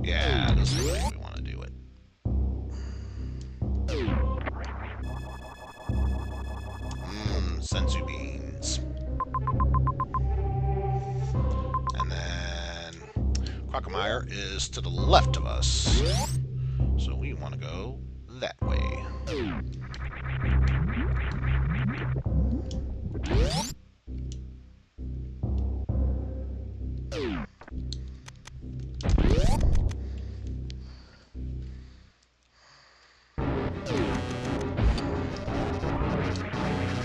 Yeah, this is the way we want to do it. Senzu beans. And then Quagmire is to the left of us. So we want to go that way.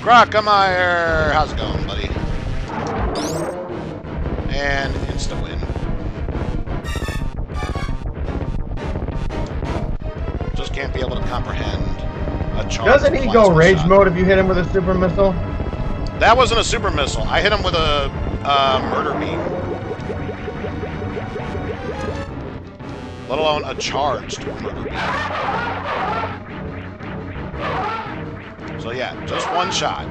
Quagmire! How's it going, buddy? And insta-win. Just can't be able to comprehend a charge. Doesn't he go plasma rage shot. mode if you hit him with a super missile? That wasn't a super missile. I hit him with a murder beam. Let alone a charged murder beam. So yeah, just one shot.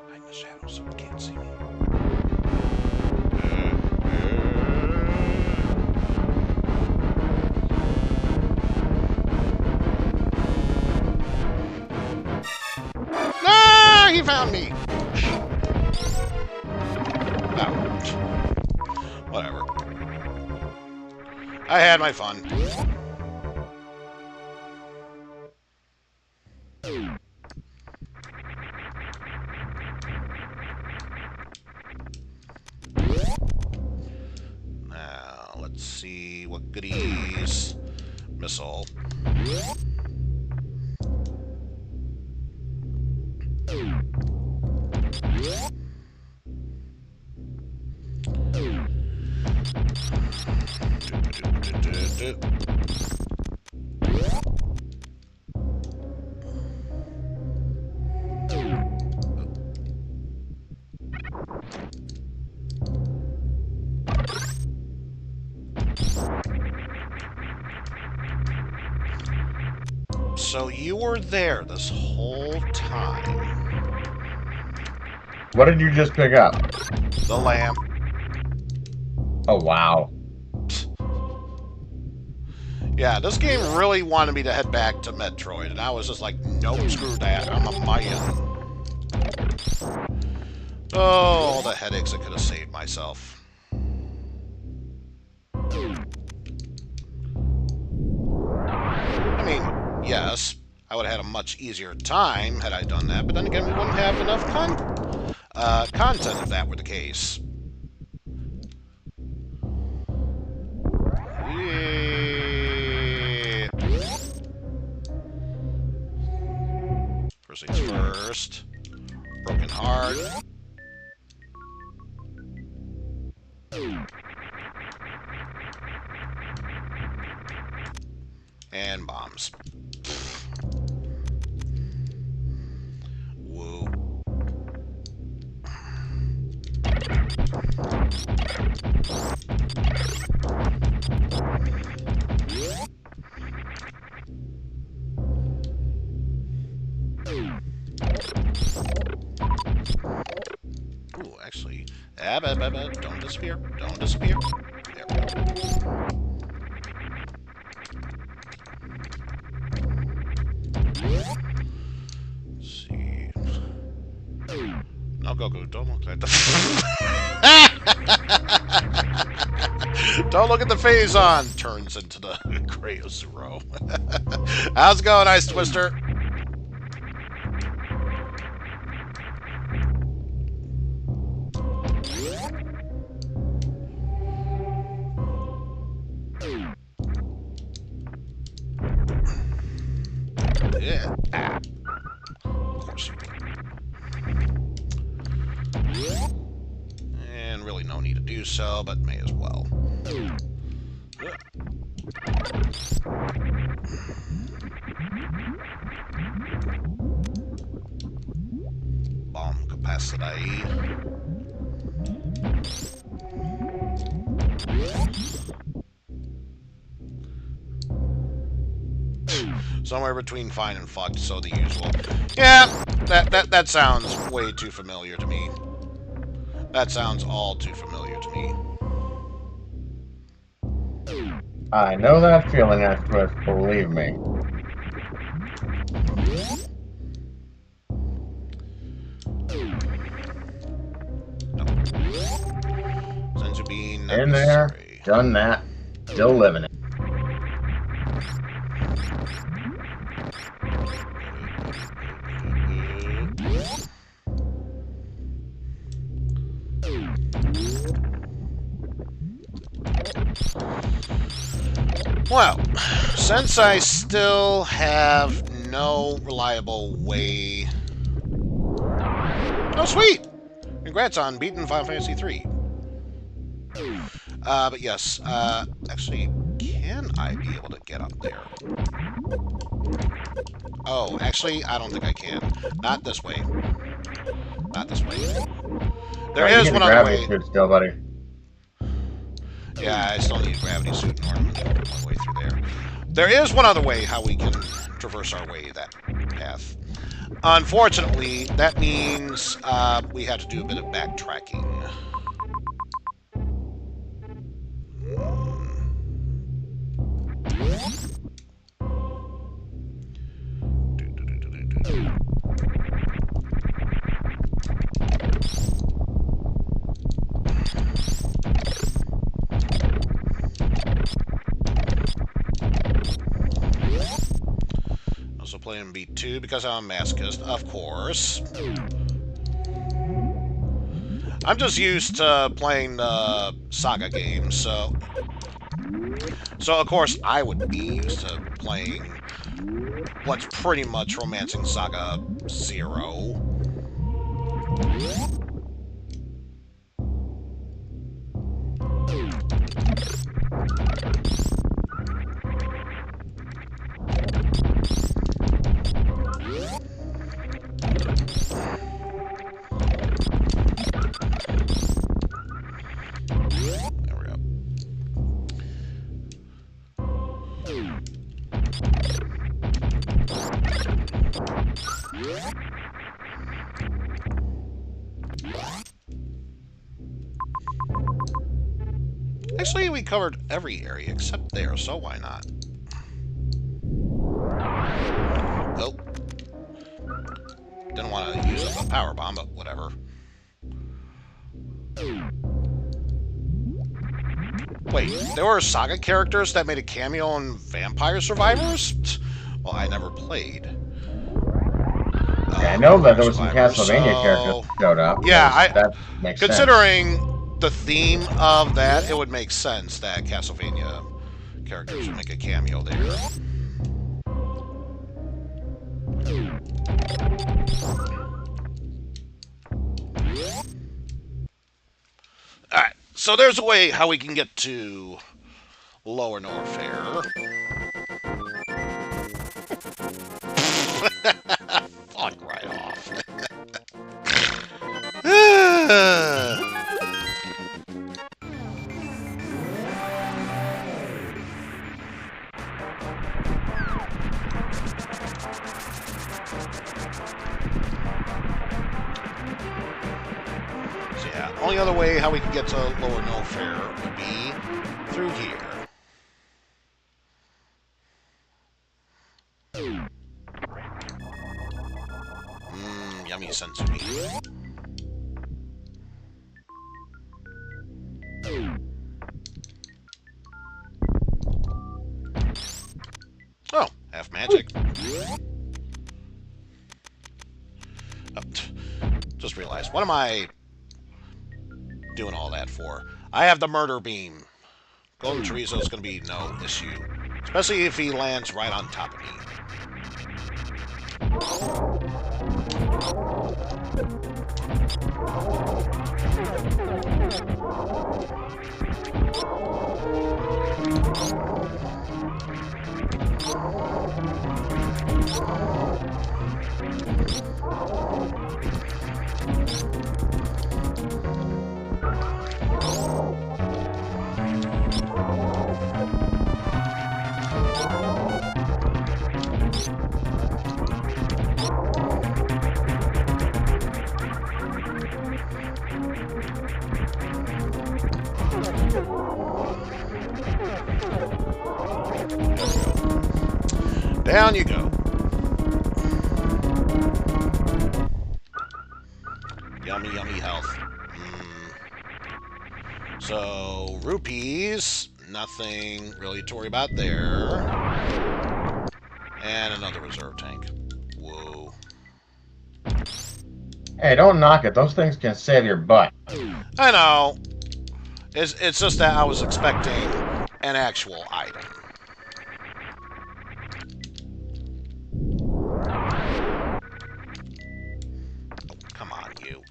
Hide in the shadows so he can't see me. No, he found me. Oh, whatever. I had my fun. Now, let's see what goodies. Missile. So you were there this whole time. What did you just pick up? The lamp. Oh, wow. Yeah, this game really wanted me to head back to Metroid, and I was just like, nope, screw that, I'm on my own. Oh, all the headaches I could have saved myself. I mean, yes, I would have had a much easier time had I done that, but then again, we wouldn't have enough content if that were the case. Yeah. First things first. Broken heart. And bombs. Woo. Ooh, actually, don't disappear. Don't disappear. There we go. Let's see. No, Goku, don't look at the... Don't look at the phase on! Turns into the Gray Zero. How's it going, Ice Twister? Yeah. Ah. Of course you can. And really no need to do so, but may as well. Bomb capacity. Somewhere between fine and fucked, so the usual. Yeah, that sounds way too familiar to me. That sounds all too familiar to me. I know that feeling, X-Twist, believe me. Nope. Senzu bean In there, done that, still living it. Well, since I still have no reliable way... Oh, sweet! Congrats on beating Final Fantasy 3. But yes, actually, can can I be able to get up there? Oh, actually, I don't think I can. Not this way. Not this way. There Alright, you is get one the other gravity way. suit still, buddy. Yeah, I still need a gravity suit in order to get my way through there. There is one other way how we can traverse our way that path. Unfortunately, that means we have to do a bit of backtracking. Also playing B2 because I'm a masochist, of course. I'm just used to playing the Saga games, so of course I would be used to playing what's pretty much Romancing Saga 0. There we go. Actually, we covered every area except there, so why not? Oh. Didn't want to use up a power bomb, but whatever. Wait, there were Saga characters that made a cameo in Vampire Survivors? Well, I never played. Yeah, I know that there was some Survivors, Castlevania so... characters that showed up. Yeah, that makes sense. considering the theme of that, it would make sense that Castlevania characters would make a cameo there. Alright, so there's a way how we can get to Lower Norfair. Fuck right off. So yeah, only other way how we can get to Lower Norfair would be through here. Yummy sensui. Oh, half magic. Oh, just realized, what am I doing all that for? I have the murder beam. Golden Chorizo is going to be no issue. Especially if he lands right on top of me. Down you go. Yummy, yummy health. So, rupees. Nothing really to worry about there. And another reserve tank. Whoa. Hey, don't knock it. Those things can save your butt. I know. It's just that I was expecting an actual item. Come on, you.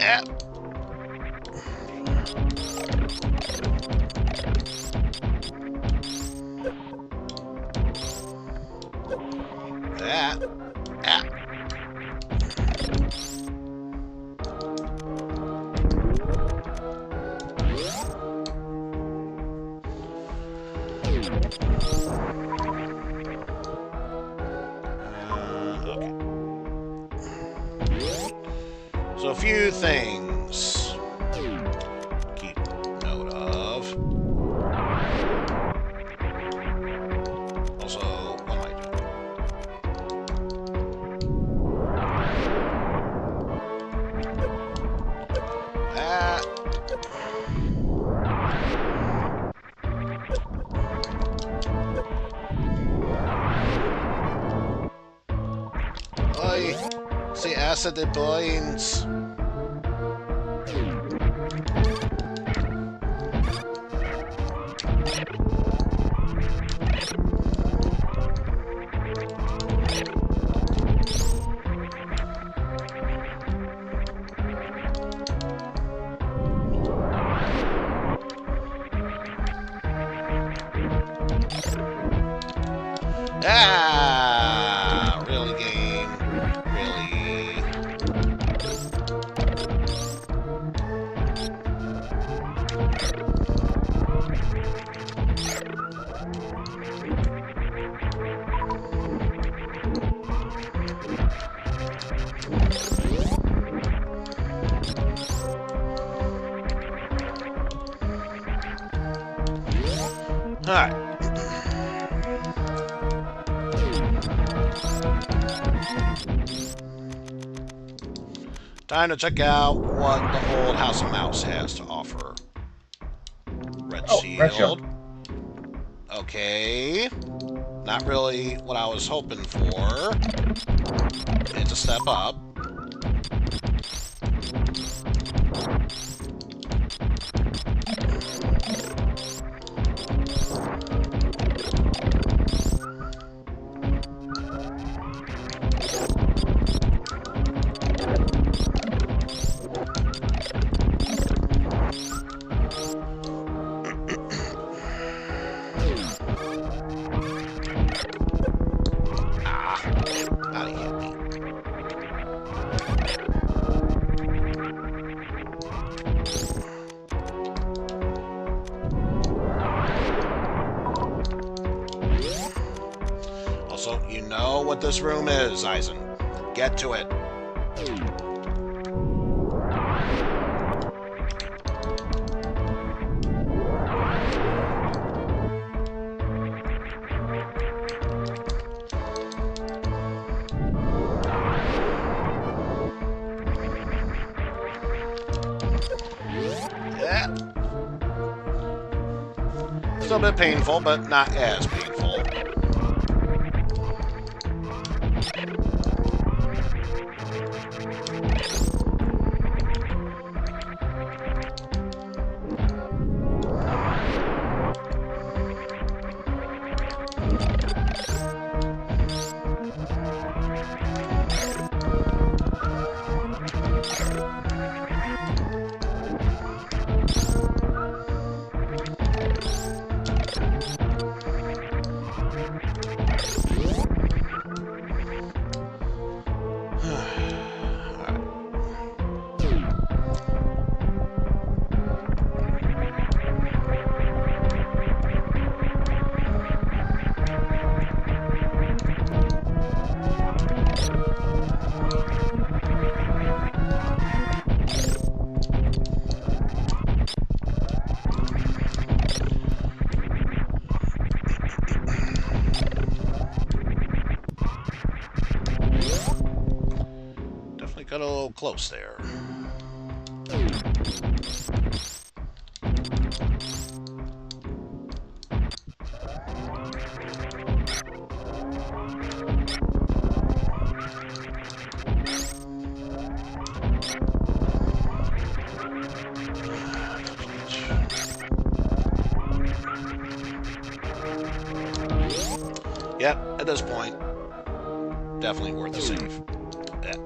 Yeah. That. Ah. Okay. So a few things to keep note of. Also, what am I doing? That. Oi, see acid it blinds. Ah, really, game, really. All right. Time to check out what the old House of Mouse has to offer. Red Red Shield. Okay. Not really what I was hoping for. It's a step up. Not hit me. Also, you know what this room is, Eizen. Get to it. Yeah. Still a bit painful, but not as painful. Got a little close there. Yep, at this point, definitely worth a save. Yeah.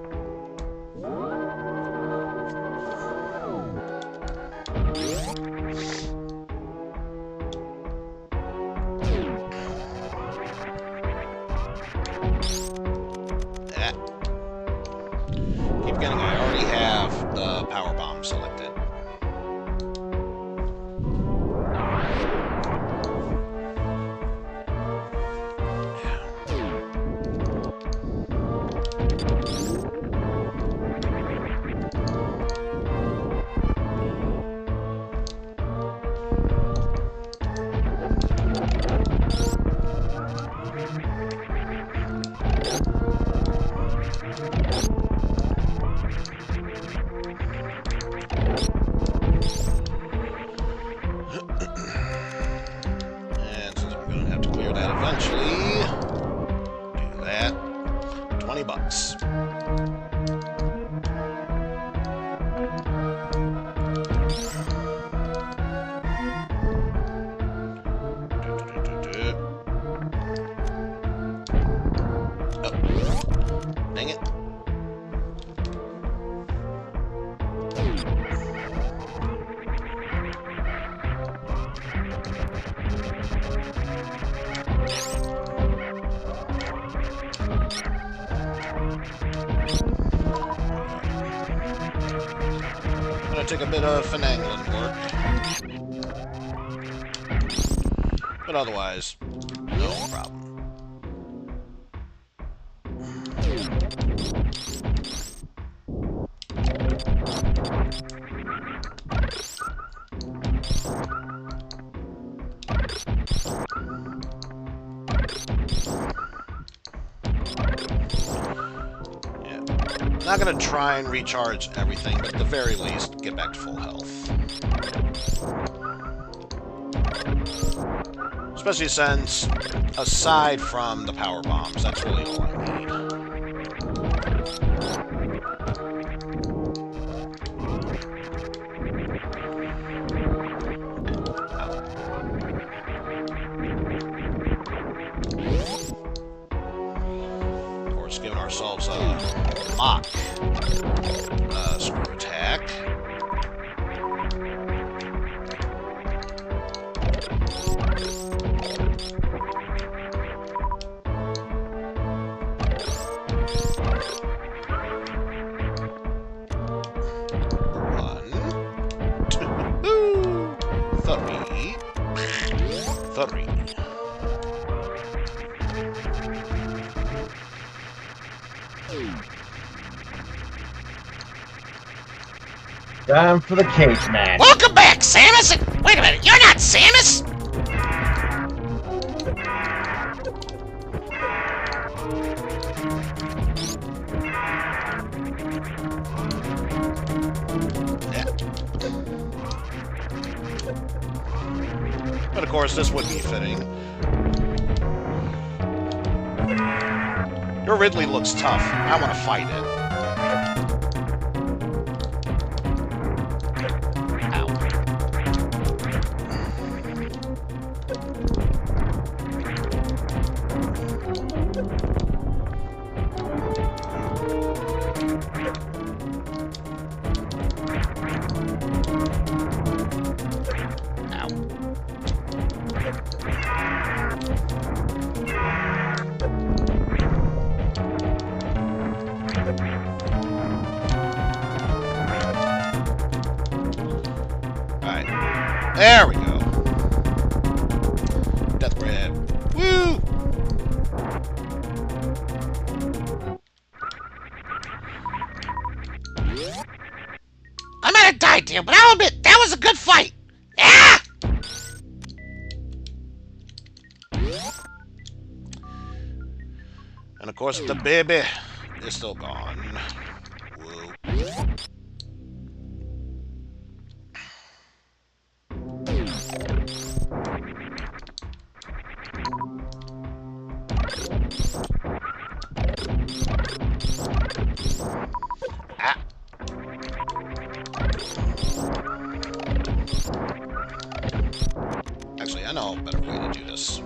have to clear that eventually. Do that. $20. Oh. Dang it. Gonna take a bit of finagling work. But otherwise, no problem. Not gonna try and recharge everything, but at the very least, get back to full health. Especially since, aside from the power bombs, that's really all I need. Of course, giving ourselves a mock screw attack. One, two, three. Time for the caveman. Welcome back, Samus! Wait a minute, you're not Samus! But of course, this would be fitting. Your Ridley looks tough. I want to fight it. There we go. Death grab. Woo! I might have died, dear, but I'll admit, that was a good fight! Ah! And of course, the baby is still gone. Woo. Actually, I know a better way to do this.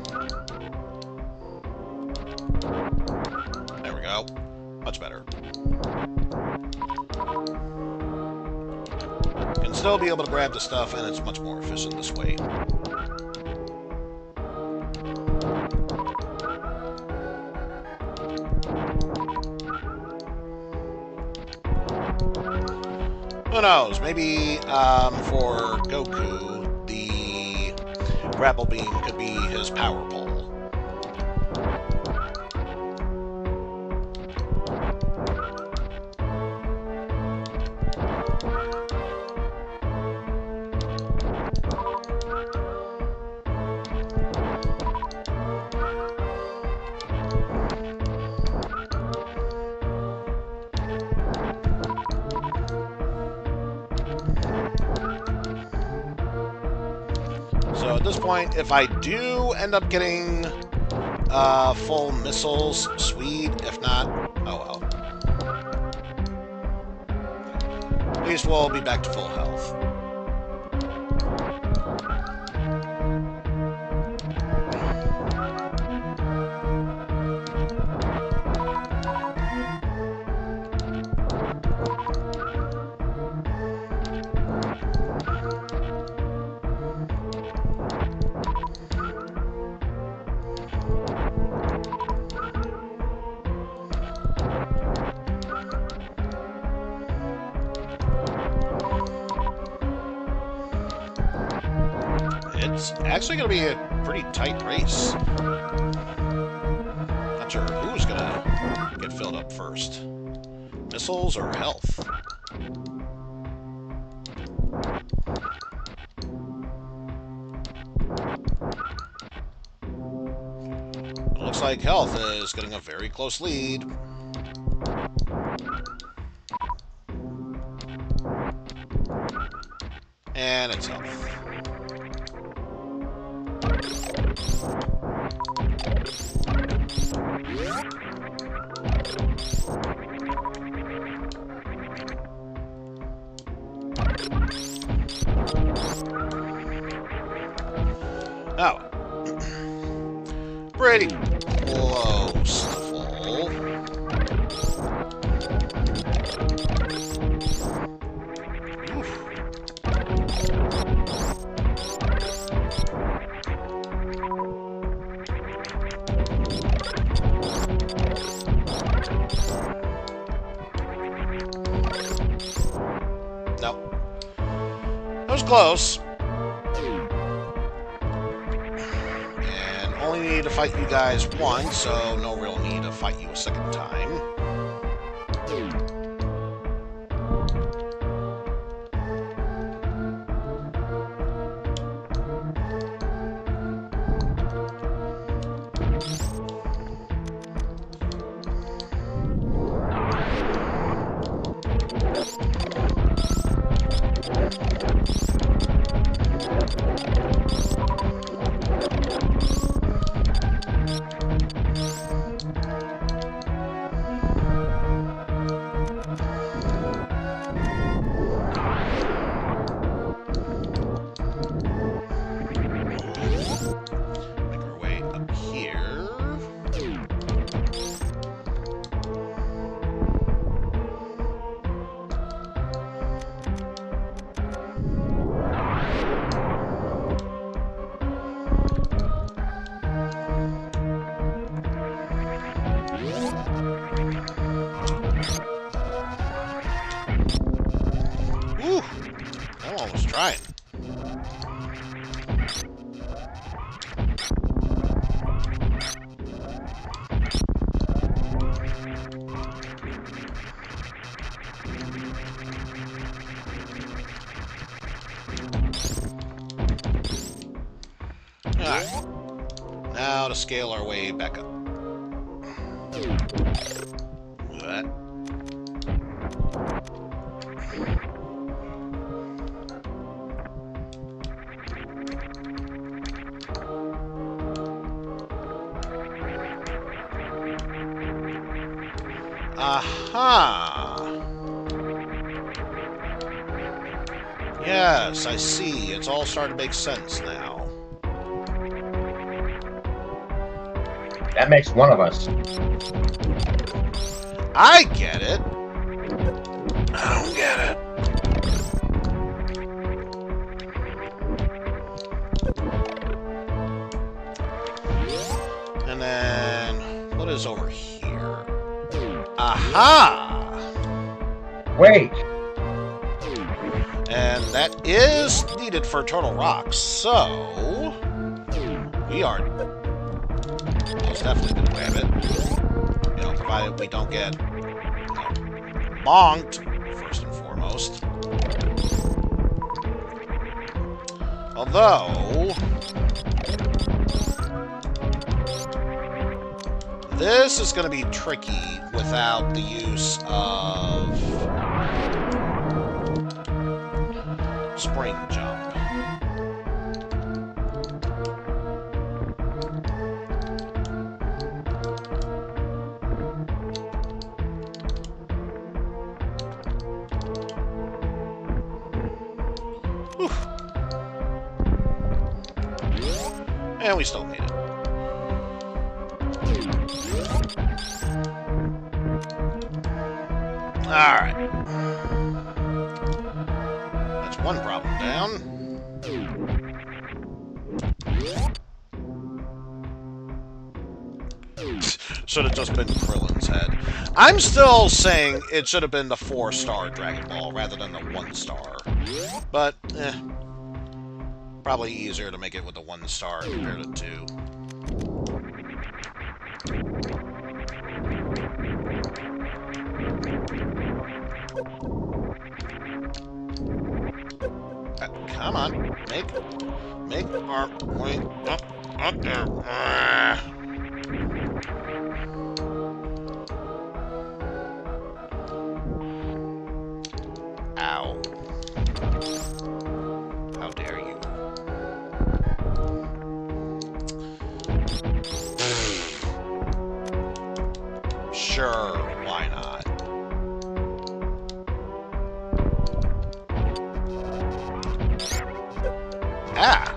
There we go. Much better. Can still be able to grab the stuff, and it's much more efficient this way. Who knows? Maybe for Goku, the grapple beam could be his power pole. So at this point, if I do end up getting full missiles, sweet. If not, oh well. At least we'll be back to full health. It's actually going to be a pretty tight race. Not sure who's going to get filled up first. Missiles or health? It looks like health is getting a very close lead. And it's health. Oh. Pretty close to full. Oof. Nope. That was close. Only need to fight you guys once, so no real need to fight you a second time. Trying. Alright. Now to scale our way back up. What? Aha! Yes, I see. It's all starting to make sense now. That makes one of us. I get it. I don't get it. And then, what is over here? Aha! Wait! And that is needed for Turtle Rocks, so we are most definitely going to grab it. You know, provided we don't get bonked, first and foremost. Although, this is going to be tricky without the use of spring jump. And we still made it. Alright. That's one problem down. Should have just been Krillin's head. I'm still saying it should have been the 4-star Dragon Ball rather than the 1-star. But, probably easier to make it with the 1-star compared to 2. Come on, make our way up there. Ow. How dare you? Sure, why not? Ah!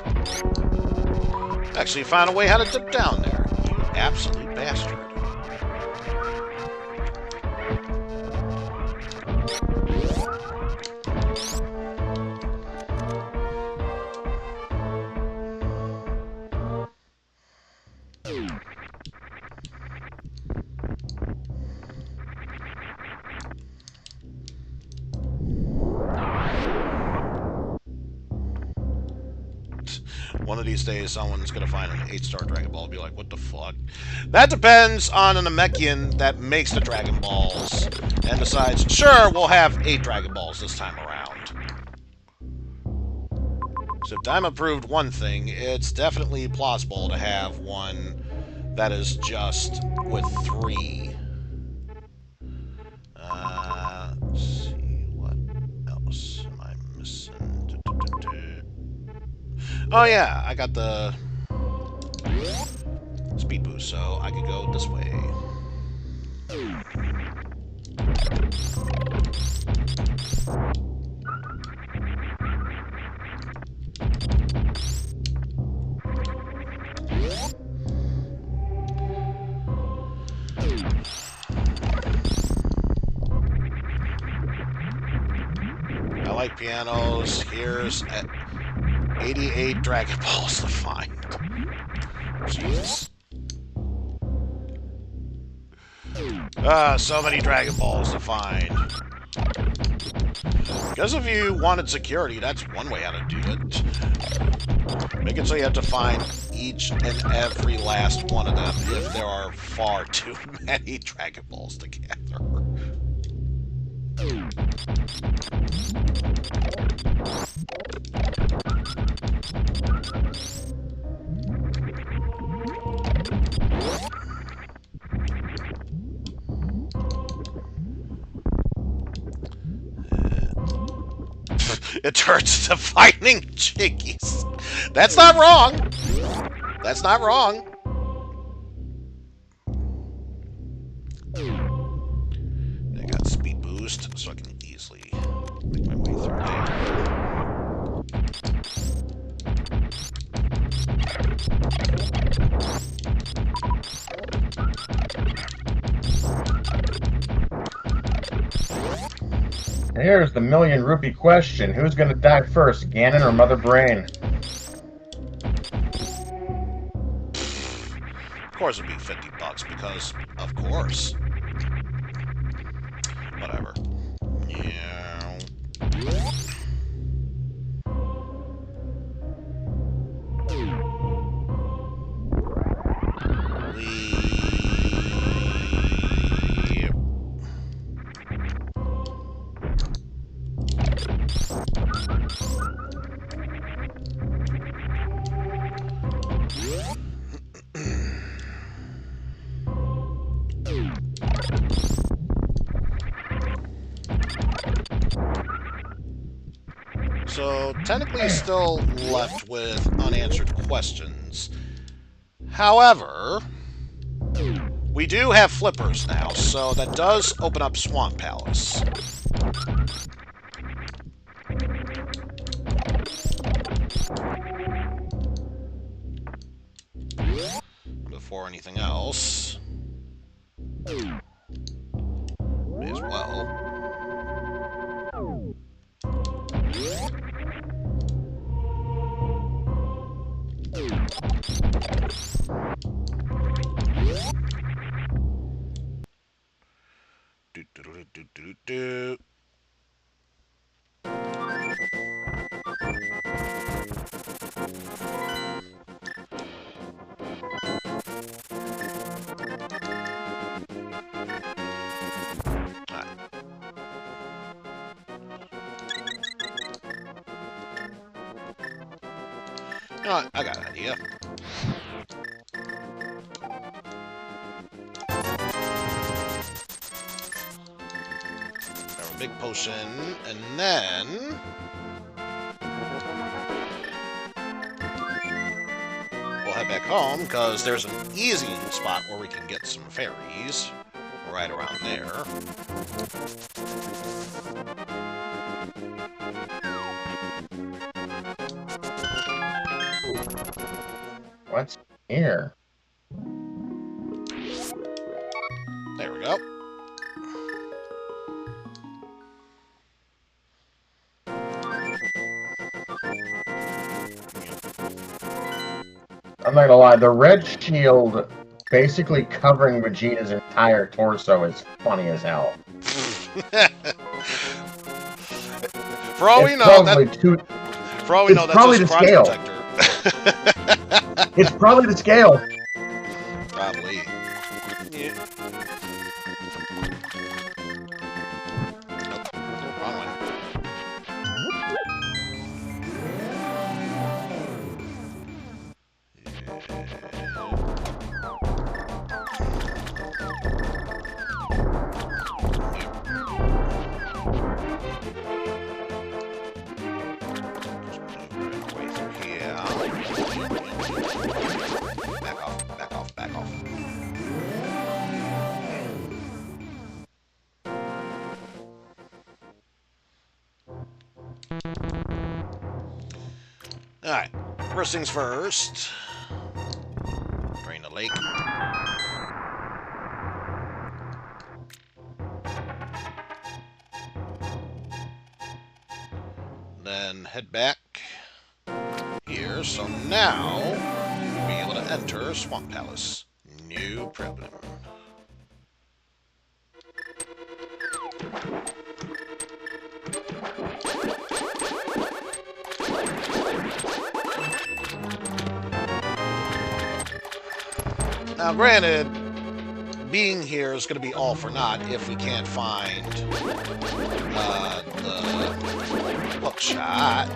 Actually found a way how to dip down there. You absolute bastard. One of these days, someone's gonna find an 8-star Dragon Ball and be like, what the fuck? That depends on an Namekian that makes the Dragon Balls and decides, sure, we'll have 8 Dragon Balls this time around. So if Daima proved one thing, it's definitely plausible to have one that is just with 3. Let's see, what else am I missing? Oh yeah, I got the speed boost, so I could go this way. I like pianos. Here's 88 Dragon Balls to find. Jeez. So many Dragon Balls to find. Because if you wanted security, that's one way how to do it. Make it so you have to find each and every last one of them if there are far too many Dragon Balls to gather. It turns to fighting chickies. That's not wrong. That's not wrong. I got speed boost, so I can easily make my way through there. Here's the million-rupee question. Who's going to die first, Ganon or Mother Brain? Of course it'd be $50 because, of course. Whatever. Yeah. So, technically still left with unanswered questions. However, we do have flippers now, so that does open up Swamp Palace. before anything else. May as well. Do, do, do, do, do, do. You know what? I got an idea. Grab a big potion, and then we'll head back home, because there's an easy spot where we can get some fairies. Right around there. What's here? There we go. I'm not gonna lie, the red shield basically covering Vegeta's entire torso is funny as hell. For all we know, that's his crotch protector. It's probably the scale. Probably. Yeah. Nope. Wrong one. Alright, first things first. Drain the lake. Then head back here, so now we'll be able to enter Swamp Palace. No problem. Now, granted, being here is going to be all for naught if we can't find the hook shot.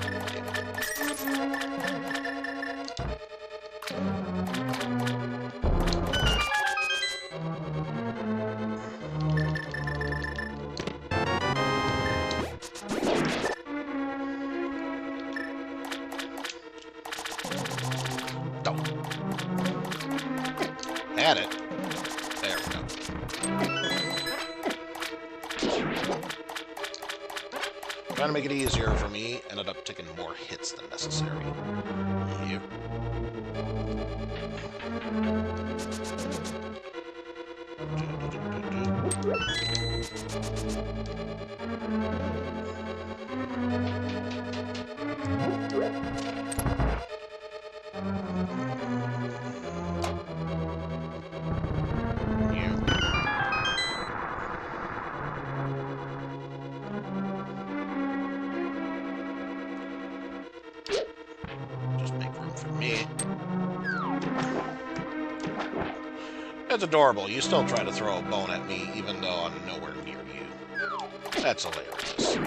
Had it. There we go. Trying to make it easier for me, ended up taking more hits than necessary. Yep. It's adorable. You still try to throw a bone at me, even though I'm nowhere near you. That's hilarious.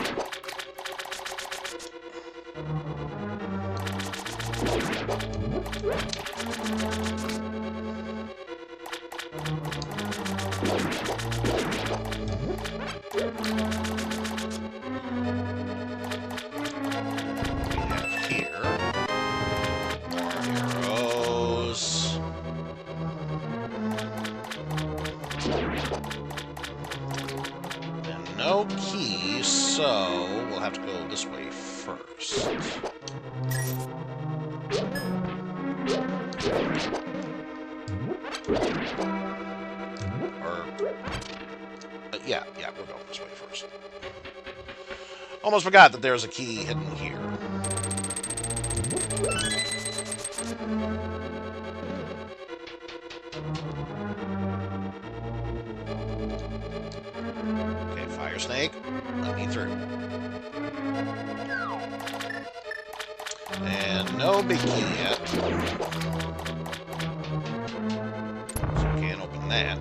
No key, so we'll have to go this way first. Yeah, we're going this way first. Almost forgot that there's a key hidden here. Okay, fire snake, let me through. And no big key yet. So can't open that.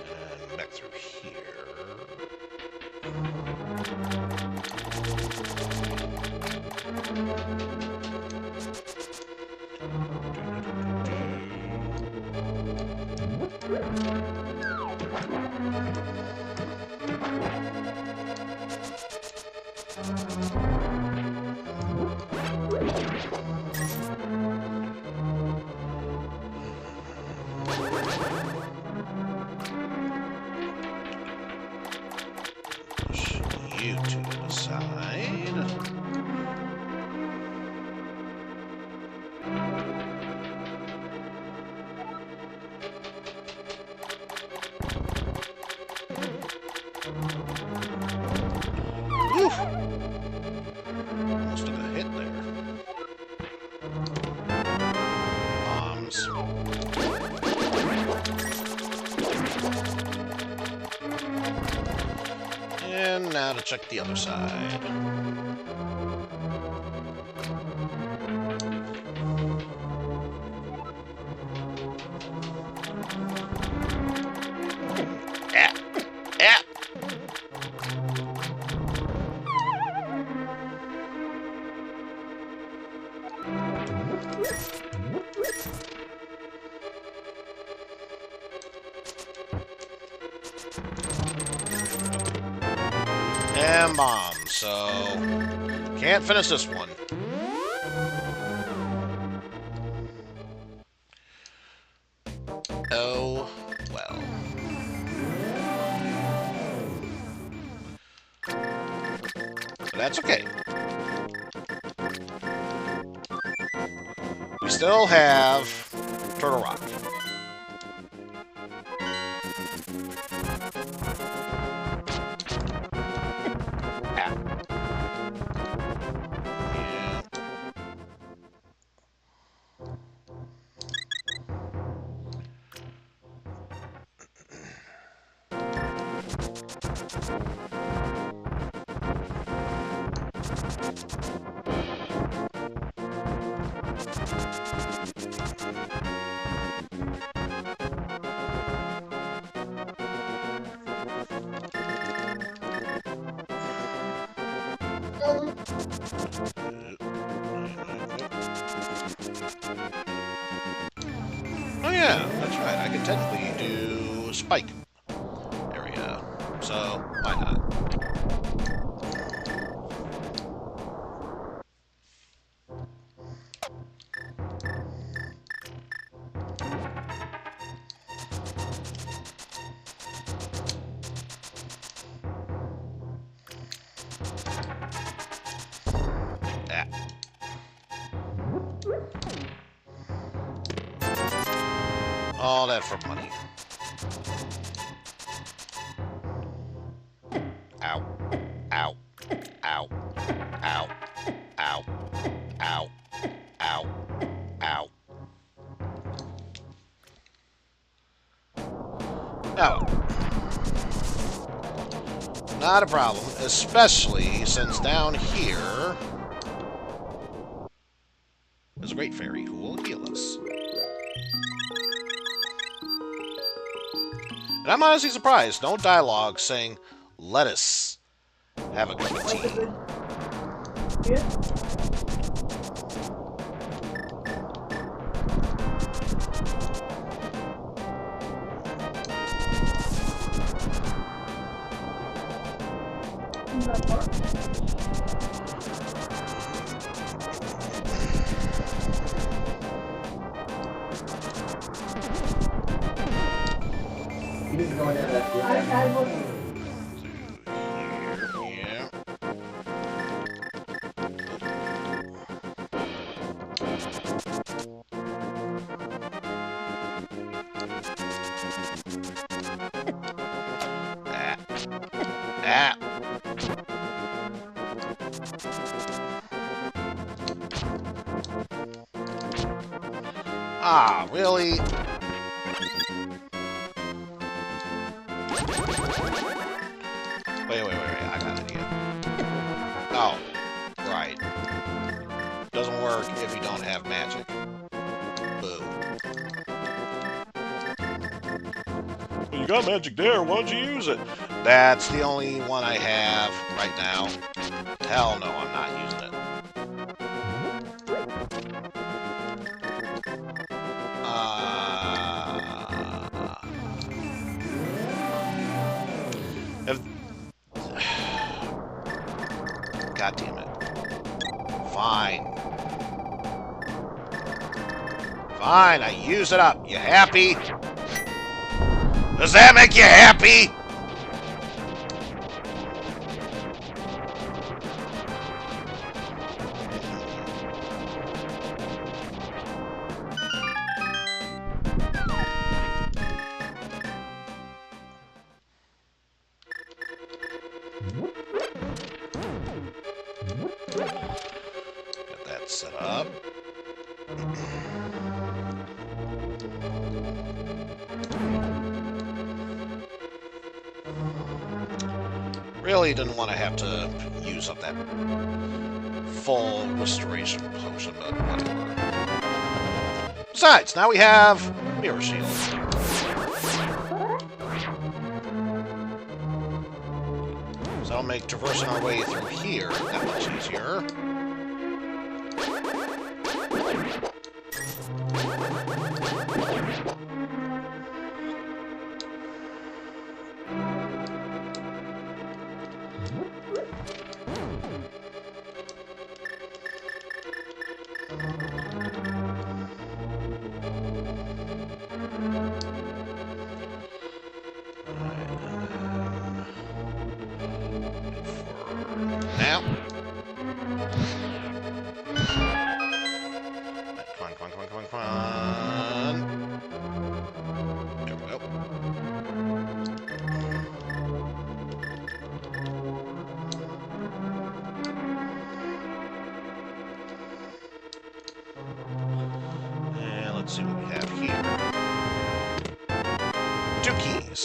And back through here. Push you to the side. Oof! Almost took a hit there. Bombs. And now to check the other side. Ah! Ah! And bomb, so can't finish this one. Oh, well. But that's okay. We still have Turtle Rock. Ah. Yeah. Oh yeah, that's right. I could technically do a spike area, so why not? Ah. All that for money. Ow. Ow. Ow. Ow. Ow. Ow. Ow. Ow. Oh. Not a problem, especially since down here there's a great fairy who will heal us. And I'm honestly surprised. No dialogue saying, let us have a cup of tea. Yeah. Ah. Ah, really? Wait, I got an idea. Oh, right. Doesn't work if you don't have magic. Boo. Well, you got magic there, why don't you use it? That's the only one I have right now. Hell no, I'm not using it. God damn it. Fine. Fine, I use it up. You happy? Does that make you happy? Get that set up. Really didn't want to have to use up that full restoration potion, but whatever. Besides, now we have Mirror Shield. So that'll make traversing our way through here that much easier. Now. Come on. There we go. And let's see what we have here. 2 keys.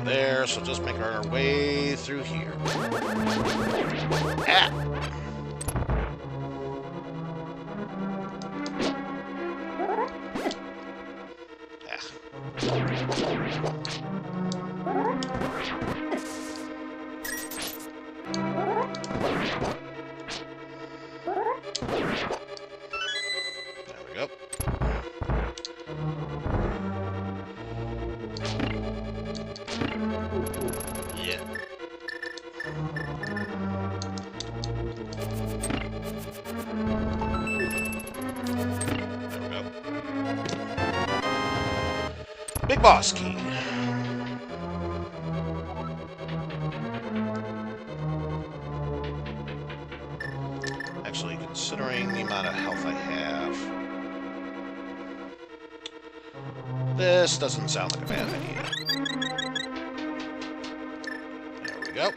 There, so just make our way through here. Ah! There we go. Yeah. There we go. Big boss key. Actually, considering the amount of health I have, this doesn't sound like a bad idea. There we go.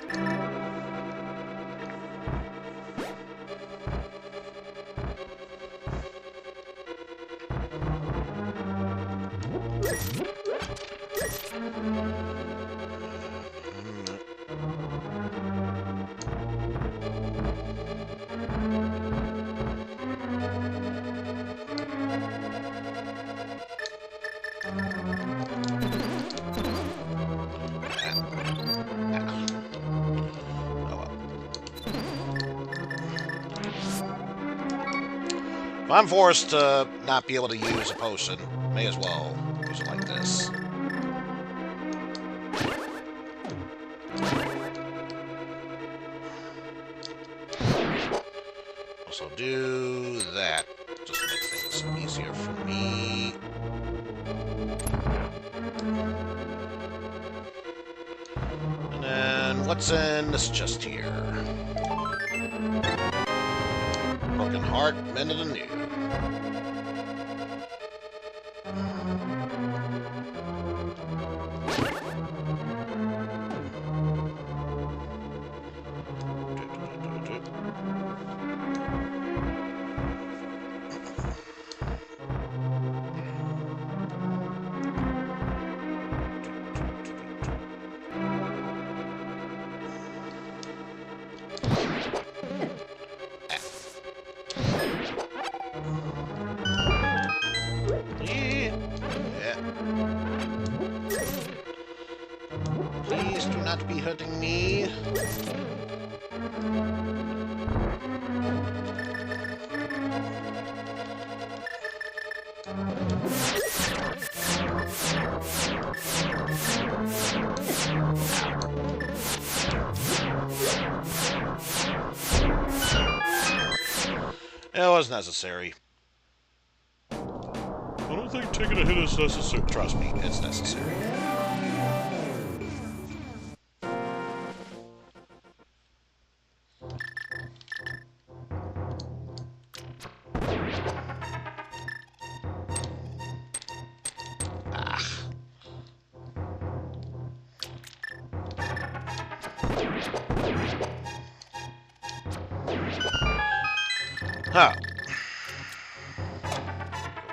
If I'm forced to not be able to use a potion, may as well use it like this. Also do that, just to make things easier for me. And then, what's in this chest here? Broken heart, mended anew. Please do not be hurting me. It was necessary. I don't think taking a hit is necessary. Trust me, it's necessary. Huh. Go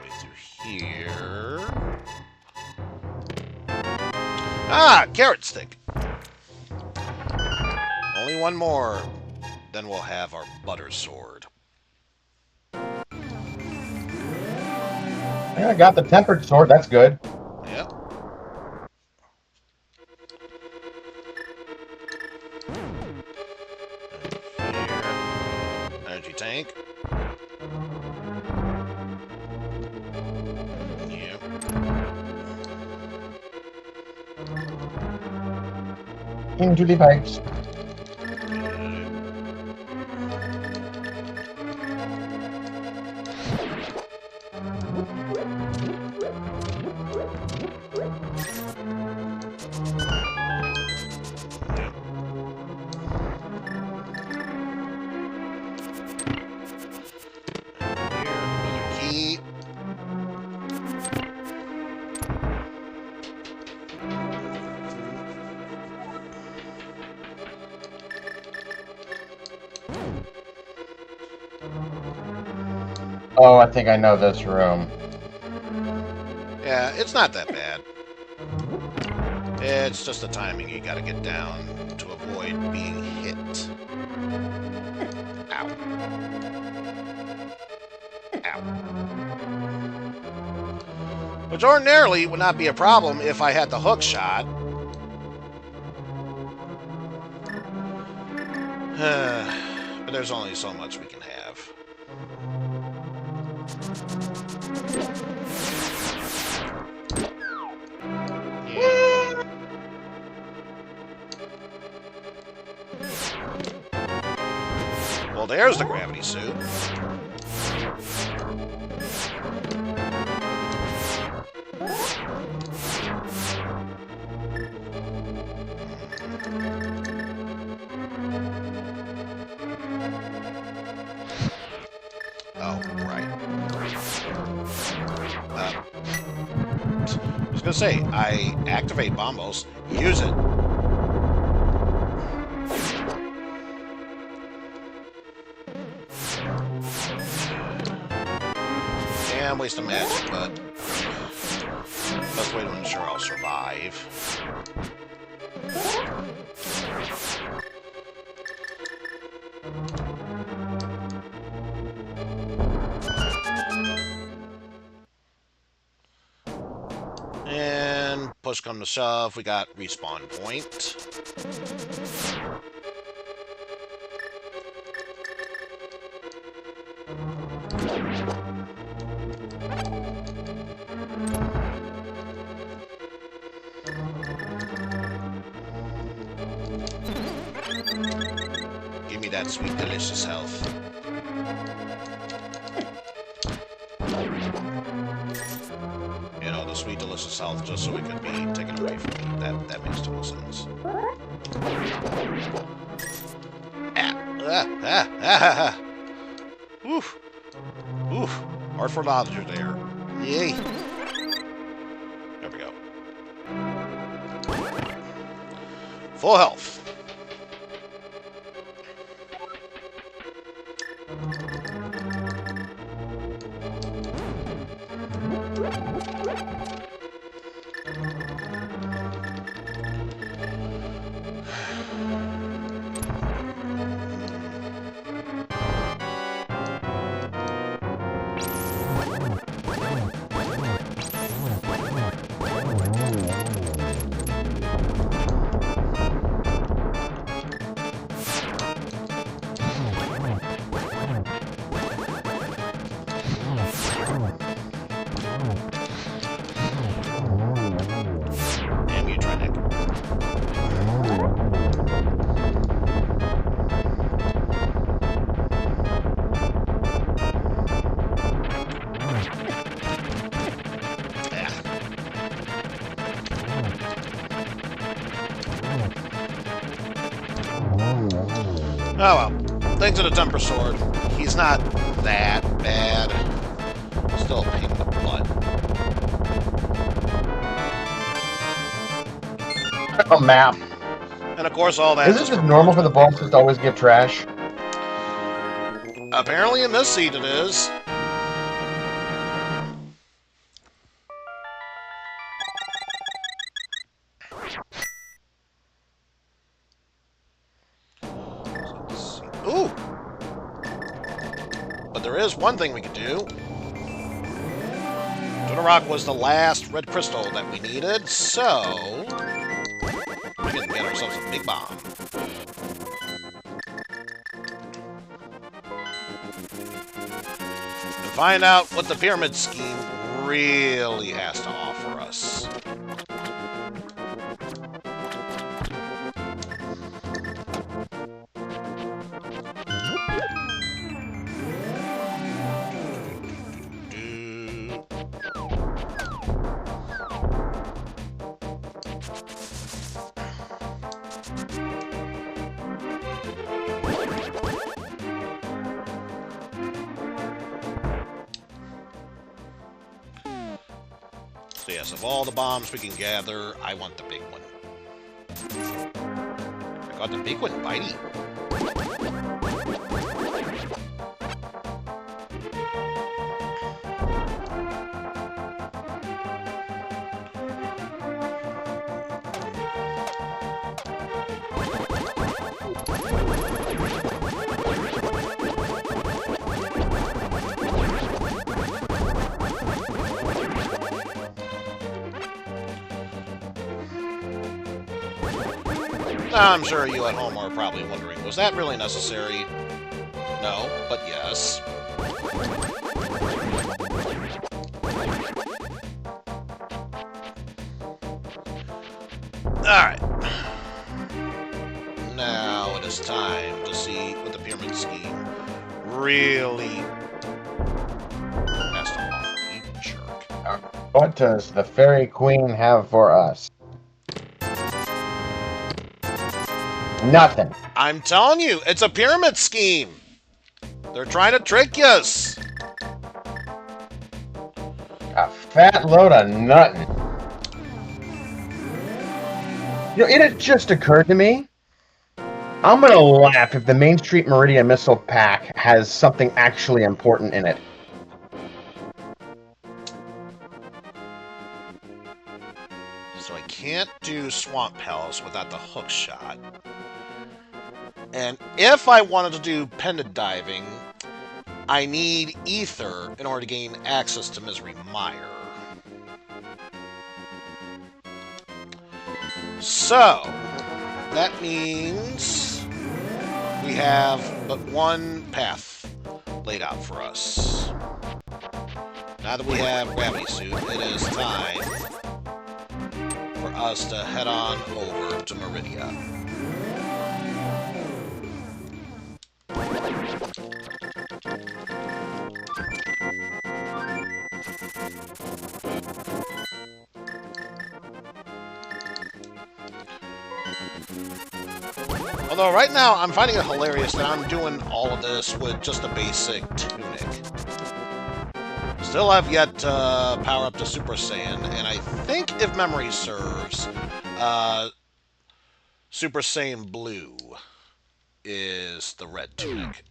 way through here. Ah, carrot stick. Only one more, then we'll have our butter sword. Yeah, I got the tempered sword. That's good. Yep. Here. Energy tank. Yep. Into the pipes. Another key. Oh, I think I know this room. Yeah, it's not that bad. It's just the timing you gotta get down to avoid being hit. Ow. Ow. Which ordinarily would not be a problem if I had the hook shot. But there's only so much we can have. Well, there's the gravity suit. Oh, right. I was gonna say, I activate bombos, use it. Yeah, I'm wasting magic, but best way to ensure I'll survive. And push come to shove, we got respawn point. Give me that sweet, delicious health. You know, the sweet, delicious health just so it can be taken away from me. That makes total sense. Oof. Oof. Hard for dodger there. Yay. There we go. Full health. Oh well. Thanks to the temper sword, he's not that bad. Still a pain in the butt. A map. And of course all that... Is it just normal for the bosses to always give trash? Apparently in this seed it is. Ooh! But there is one thing we can do. Rock was the last red crystal that we needed, so... we can get ourselves a big bomb. And find out what the pyramid scheme really has to offer us. So yes, of all the bombs we can gather, I want the big one. I got the big one, bitey. I'm sure you at home are probably wondering, was that really necessary? No, but yes. Alright. Now it is time to see what the pyramid scheme really has to offer, you jerk. What does the Fairy Queen have for us? Nothing. I'm telling you, it's a pyramid scheme. They're trying to trick us. A fat load of nothing. You know, it had just occurred to me. I'm gonna laugh if the Main Street Meridian Missile Pack has something actually important in it. So I can't do Swamp Palace without the hook shot. And if I wanted to do pendant diving, I need Ether in order to gain access to Misery Mire. So, that means we have but one path laid out for us. Now that we have Gravity Suit, it is time for us to head on over to Meridia. Although right now I'm finding it hilarious that I'm doing all of this with just a basic tunic. Still have yet to power up to Super Saiyan, and I think if memory serves, Super Saiyan Blue is the red tunic.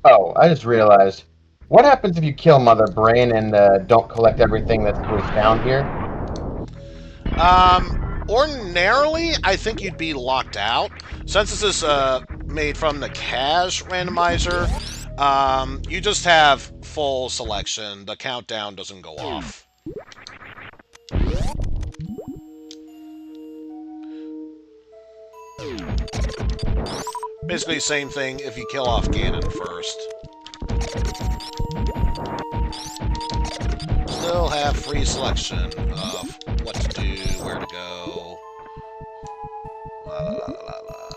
Oh, I just realized. What happens if you kill Mother Brain and don't collect everything that was found here? Ordinarily, I think you'd be locked out. Since this is made from the cache randomizer, you just have full selection. The countdown doesn't go off. Basically, same thing if you kill off Ganon first. Still have free selection of what to do, where to go. La la la la la.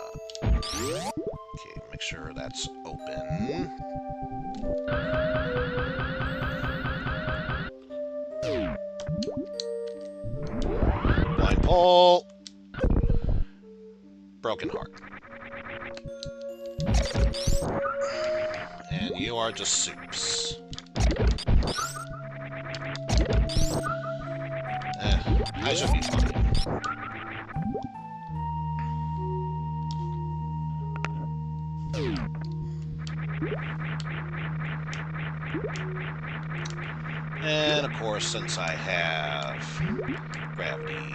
Okay, make sure that's open. Blind pole. Broken heart. And you are just soups. I should be fine. And of course, since I have gravity,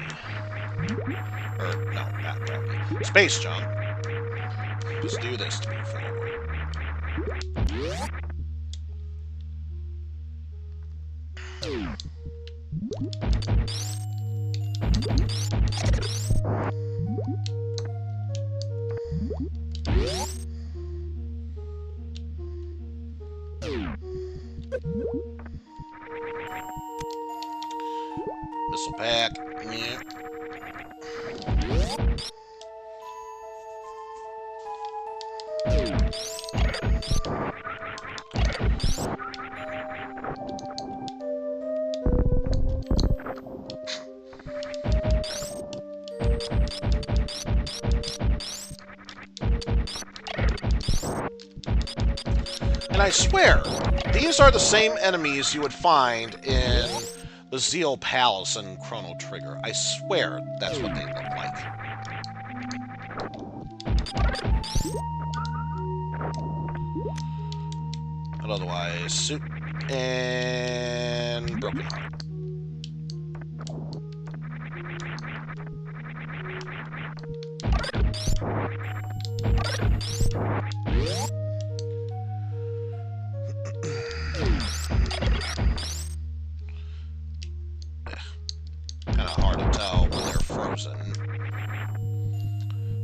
or no, not gravity, space jump, just do this to move forward. Missile pack. Yeah. And I swear, these are the same enemies you would find in the Zeal Palace and Chrono Trigger. I swear that's what they look like. But otherwise, soup and broken heart. Kind of hard to tell when they're frozen.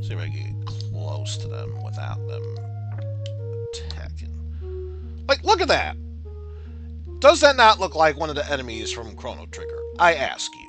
See if I can get close to them without them attacking. Like, look at that! Does that not look like one of the enemies from Chrono Trigger? I ask you.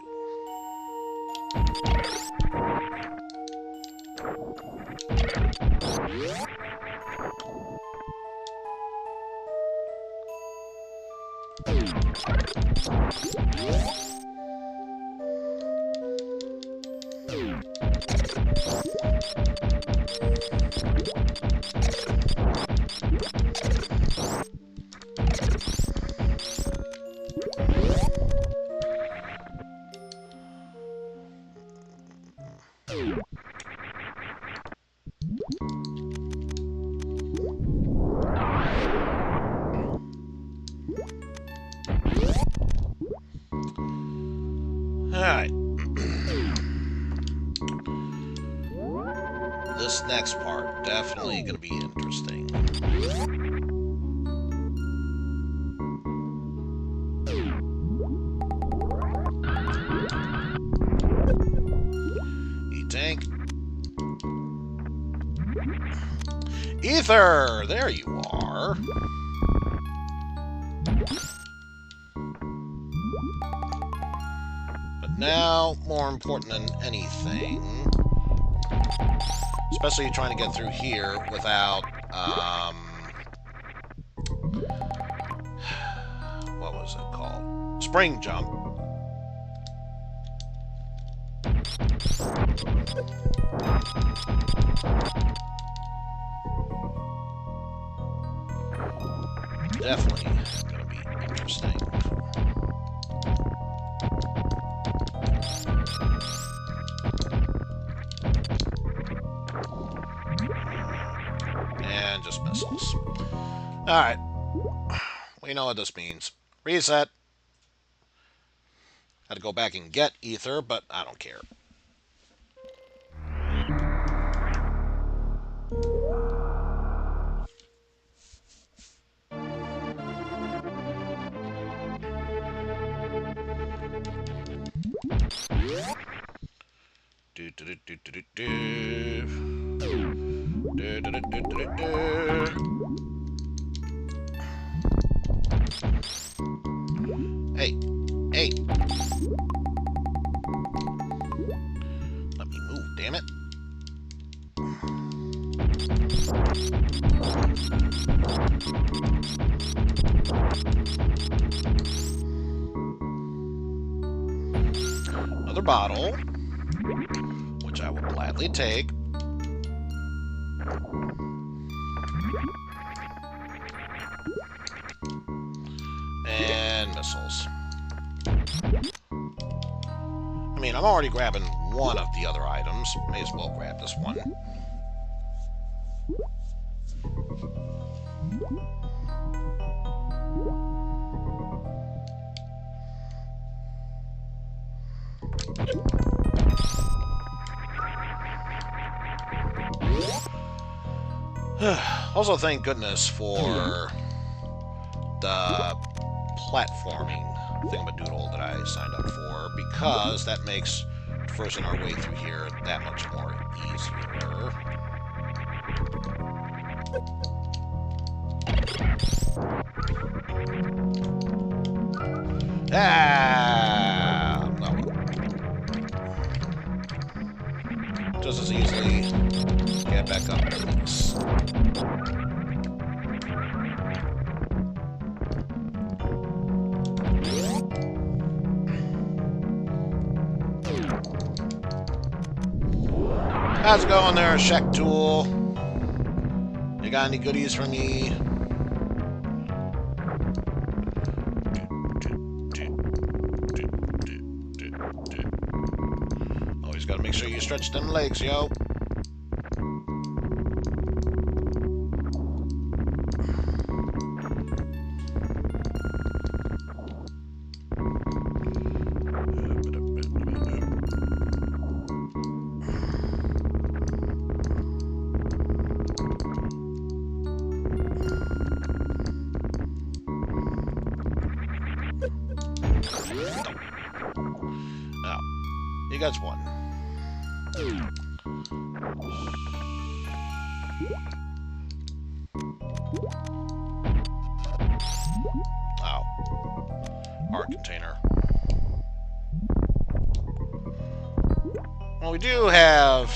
Alright. This next part, definitely going to be interesting. E-Tank. Ether! There you far. But now, more important than anything, especially trying to get through here without, what was it called? Spring jump. Definitely going to be interesting. And just missiles. Alright. We know what this means. Reset. Had to go back and get ether, but I don't care. Do do do do do do do do do do do do. Hey, hey! Let me move, damn it! Another bottle, which I will gladly take. And missiles. I mean, I'm already grabbing one of the other items. May as well grab this one. Also, thank goodness for the platforming thingamadoodle that I signed up for, because that makes traversing our way through here that much more easier. Ah! No. Just as easily get back up, please. How's it going there, Shack Tool? You got any goodies for me? Always gotta make sure you stretch them legs, yo. Now, you got one. Ow. Art container. Well, we do have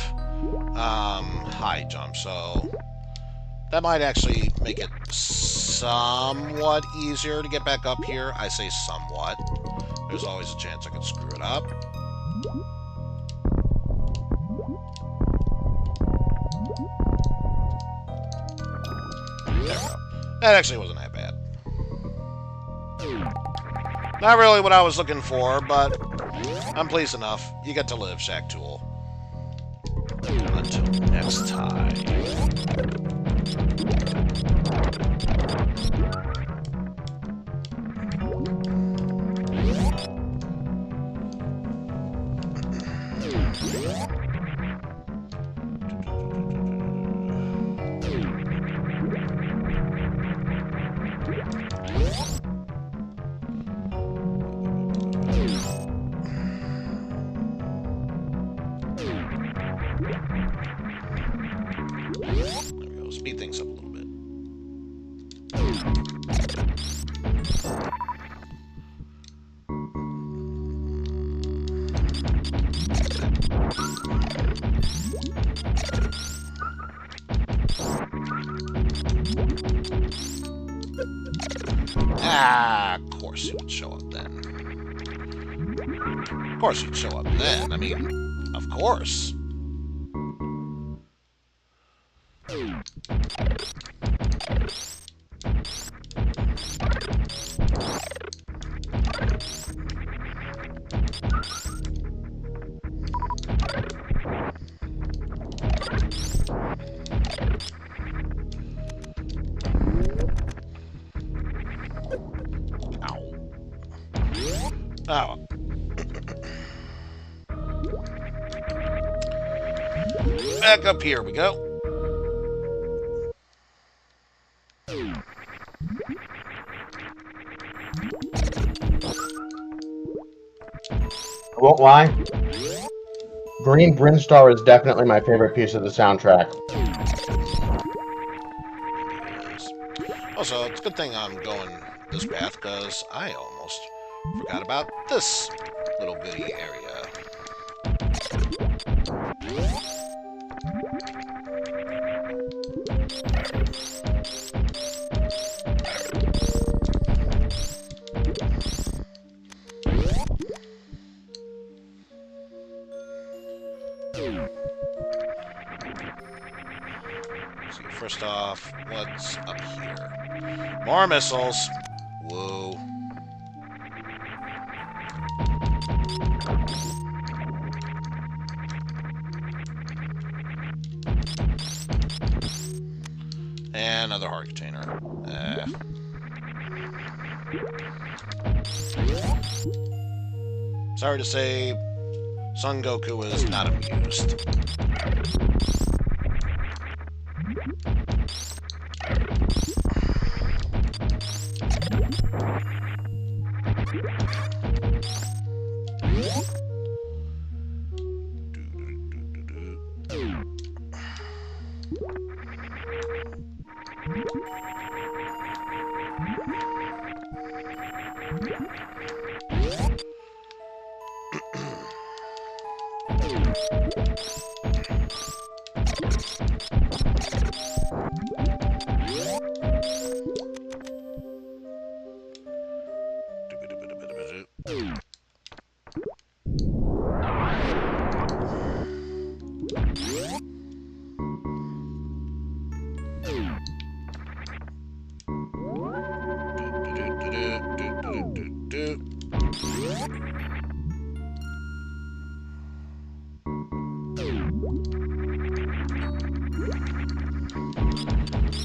high jump, so that might actually make it somewhat easier to get back up here. I say somewhat. There's always a chance I could screw it up. There we go. That actually wasn't that bad. Not really what I was looking for, but I'm pleased enough. You get to live, Shack Tool. Until next time. There we go. Speed things up a little bit. Ah, of course he would show up then. Of course he'd show up then. I mean, of course. Oh. Back up here we go. I won't lie. Green Brinstar is definitely my favorite piece of the soundtrack. Also, it's a good thing I'm going this path because I almost forgot about this little bitty area. See, first off, what's up here? More missiles. Whoa. And another heart container. Sorry to say, Son Goku is not amused.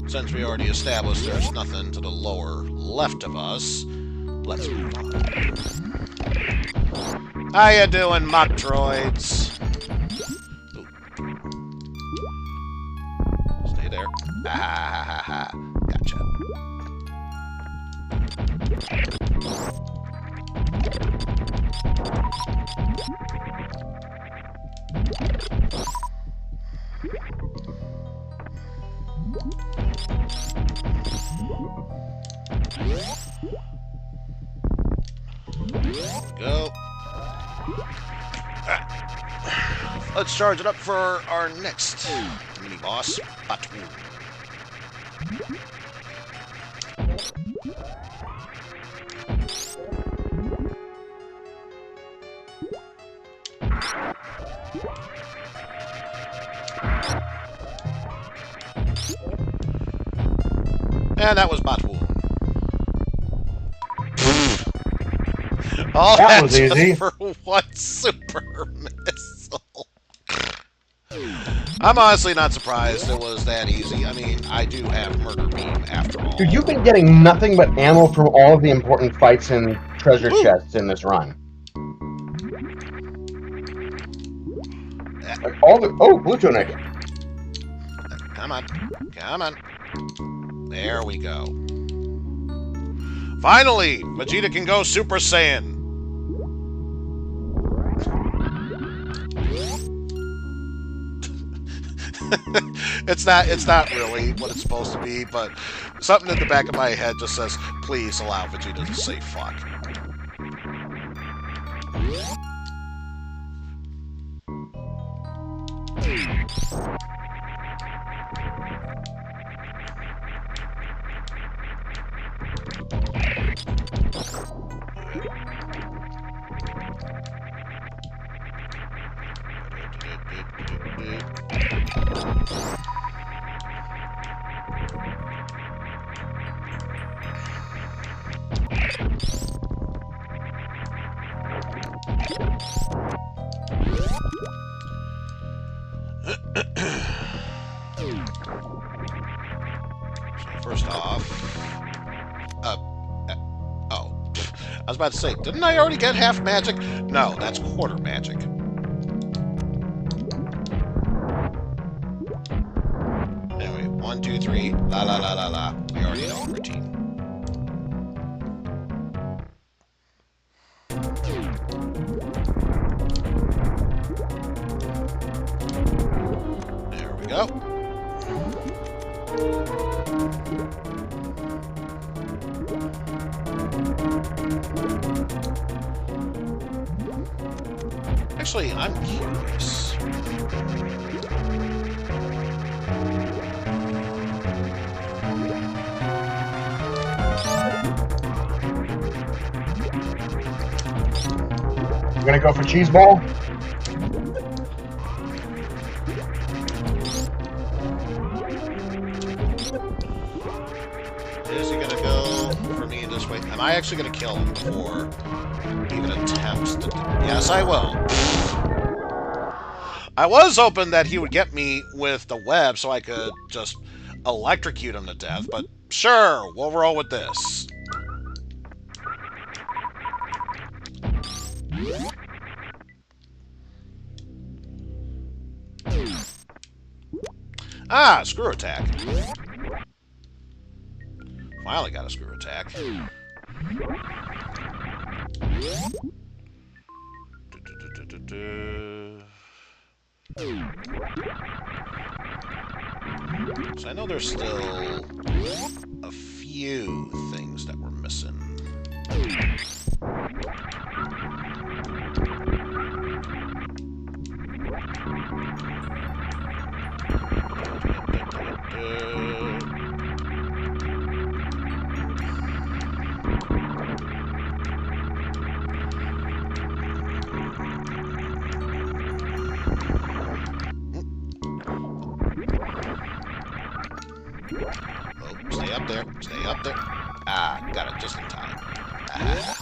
Since we already established there's nothing to the lower left of us, let's move on. How you doing, Metroids? Stay there. Ha ha ha ha. Gotcha. Go. Let's charge it up for our next mini boss, Batu. And that was Batu. All That was just easy. for one super missile. I'm honestly not surprised it was that easy. I mean, I do have Murder Beam after all. Dude, you've been getting nothing but ammo from all of the important fights and treasure chests in this run. Like all the Blue Tunic. Come on. Come on. There we go. Finally, Vegeta can go Super Saiyan. it's not really what it's supposed to be, but Something in the back of my head just says, please allow Vegeta to say fuck. First off, oh, I was about to say, didn't I already get half magic? No, that's quarter magic. Anyway, 1, 2, 3, la la la la la. We already know the routine. There we go. Actually, I'm curious. I'm gonna go for cheese ball. Is he gonna go for me this way? Am I actually gonna kill him before he even attempts to? Yes, I will. I was hoping that he would get me with the web so I could just electrocute him to death, but sure, we'll roll with this. Ah, screw attack. Finally got a screw attack. So I know there's still a few things that we're missing. Oh, stay up there. Stay up there. Ah, got it just in time. Ah.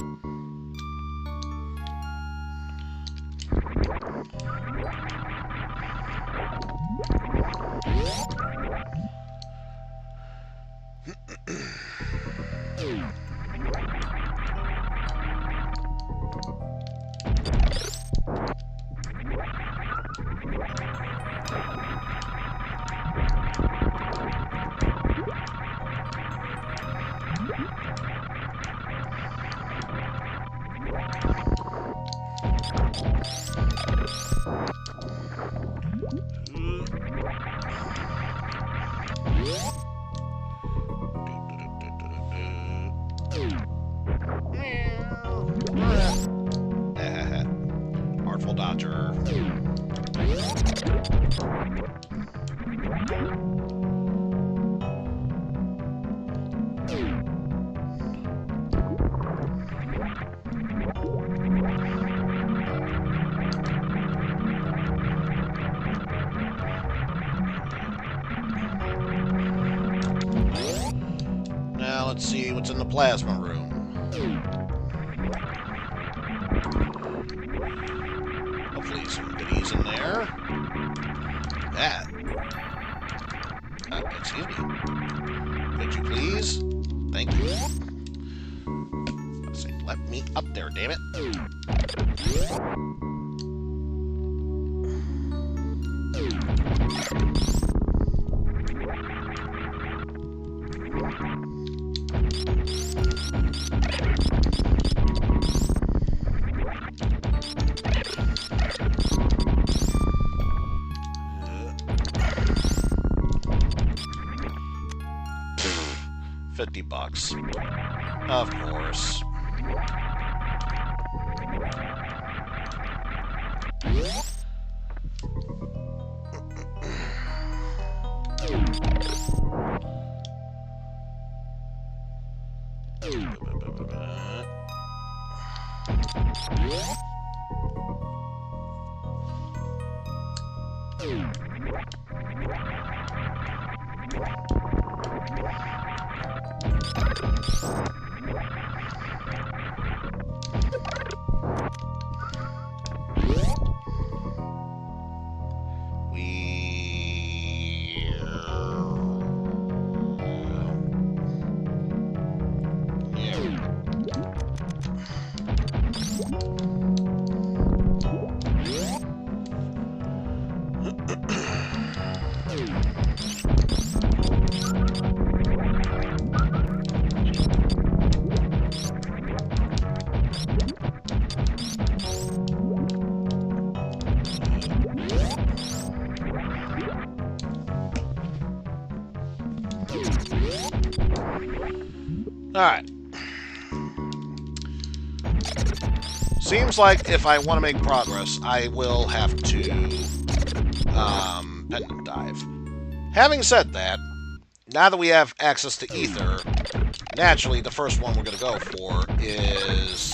Artful dodger. Now let's see what's in the plasma room. Hopefully some goodies in there. That. Excuse me. Could you please? Thank you. Let's see. Let me up there, damn it. $30. Of course. Alright. Seems like if I want to make progress, I will have to pendant dive. Having said that, now that we have access to Ether, naturally the first one we're going to go for is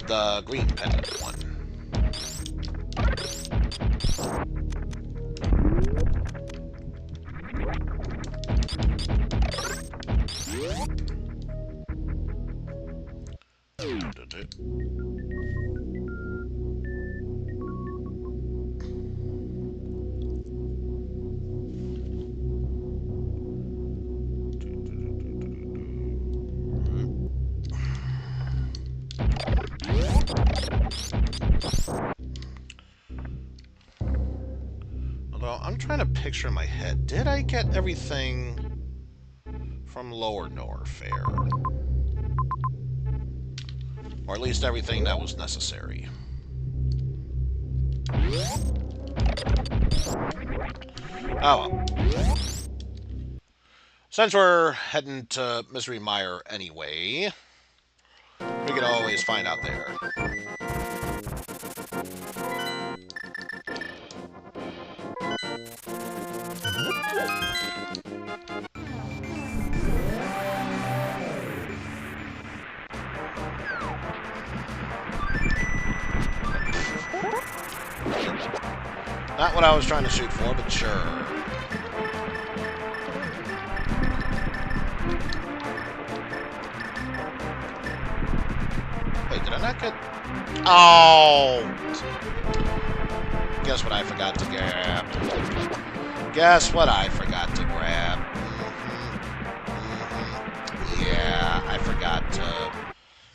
the green pendant one. Although, I'm trying to picture in my head, did I get everything from Lower Norfair? Or at least everything that was necessary. Oh well. Since we're heading to Misery Mire anyway, we can always find out there. Not what I was trying to shoot for, but sure. Wait, did I not get... Oh! Guess what I forgot to grab? Guess what I forgot to grab? Yeah, I forgot to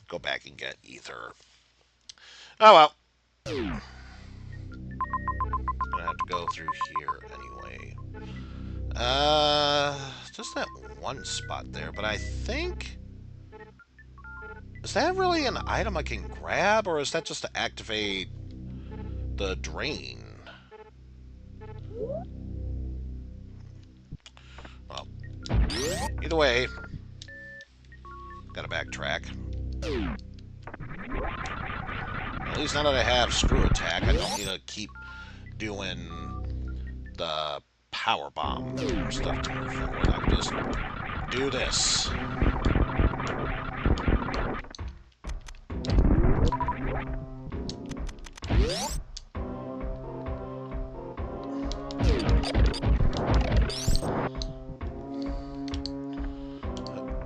go back and get Ether. Oh well. I have to go through here anyway. Just that one spot there, but I think... Is that really an item I can grab, or is that just to activate the drain? Well, either way, gotta backtrack. At least now that I have Screw Attack, I don't need to keep doing the power bomb or stuff to move forward. I can just do this.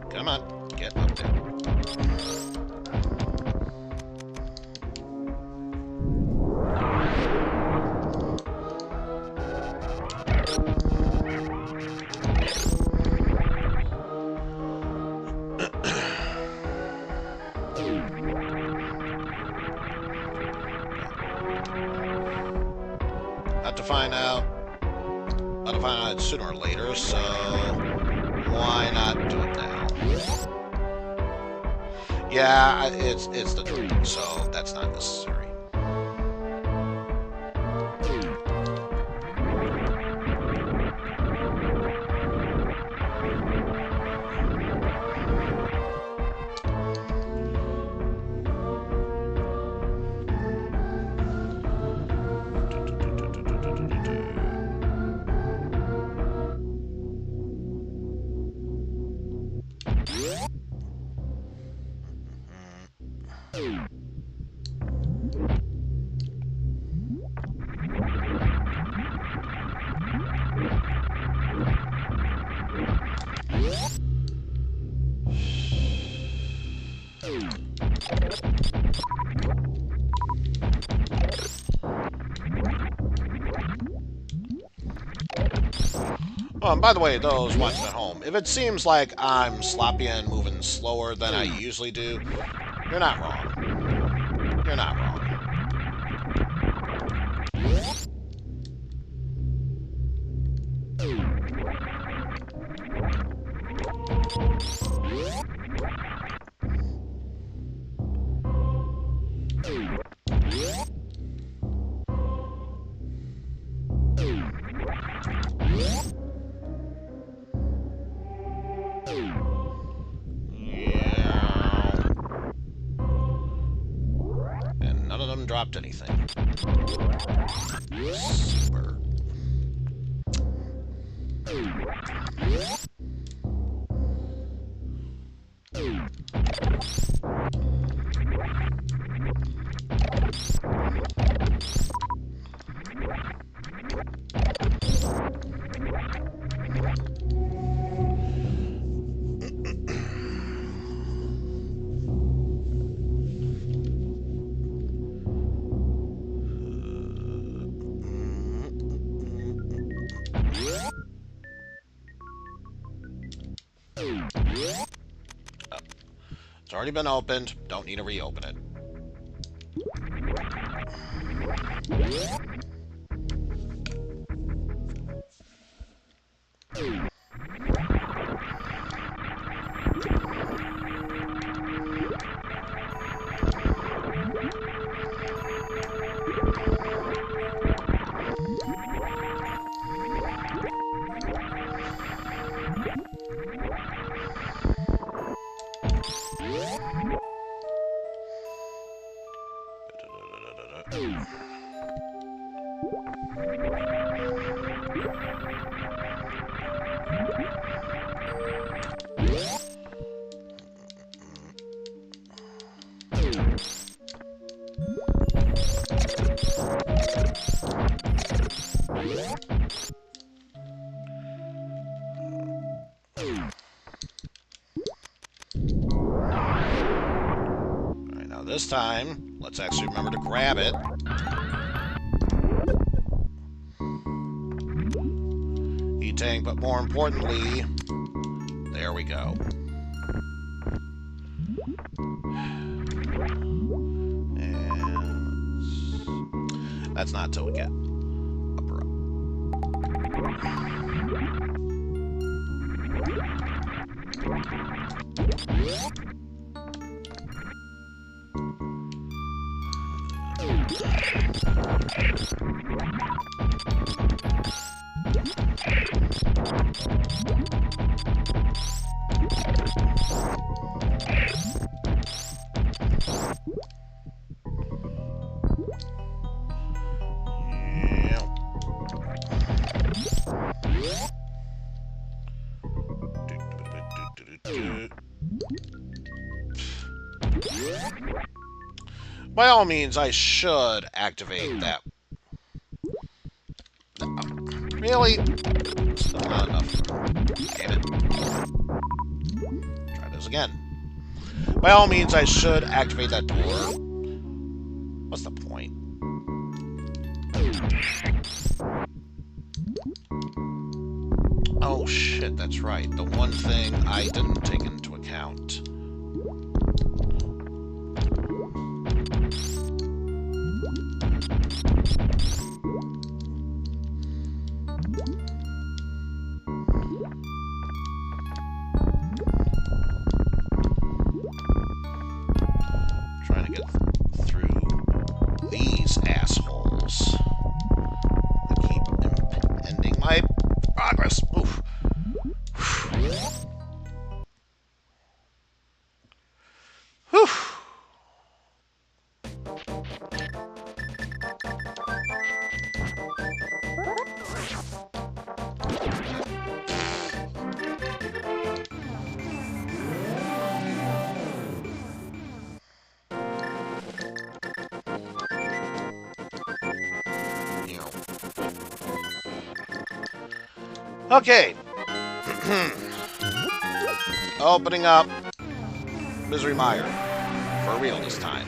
Come on, get up there. I'll find out sooner or later, so why not do it now? Yeah, it's the dream, so that's not necessary. Oh, and by the way, those watching at home, if it seems like I'm sloppy and moving slower than I usually do, you're not wrong. You're not wrong. And none of them dropped anything. Super. It's already been opened. Don't need to reopen it. Alright, now this time, let's actually remember to grab it. Tank, but more importantly, there we go. And that's not till we get upper up. By all means, I should activate that. Really? Still not enough. Damn it. Try this again. By all means, I should activate that door. What's the point? Oh shit, that's right. The one thing I didn't take into account. Trying to get through these assholes that keep impeding my progress. Oof. Whew. Okay. Opening up Misery Mire. For real this time.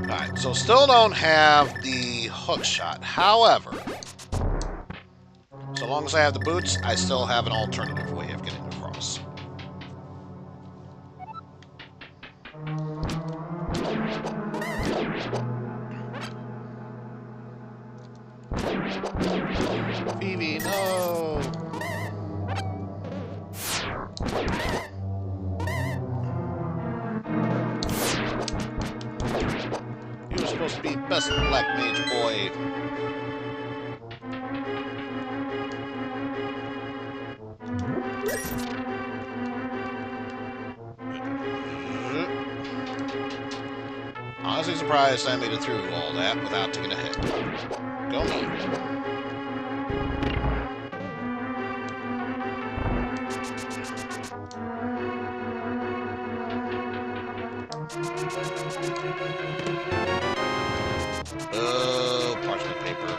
Alright, so still don't have the hook shot. However, so long as I have the boots, I still have an alternative way of getting across. Phoebe, no! You were supposed to be best black mage boy. Honestly surprised I made it through all that without taking a hit. Go me. Oh, parchment paper.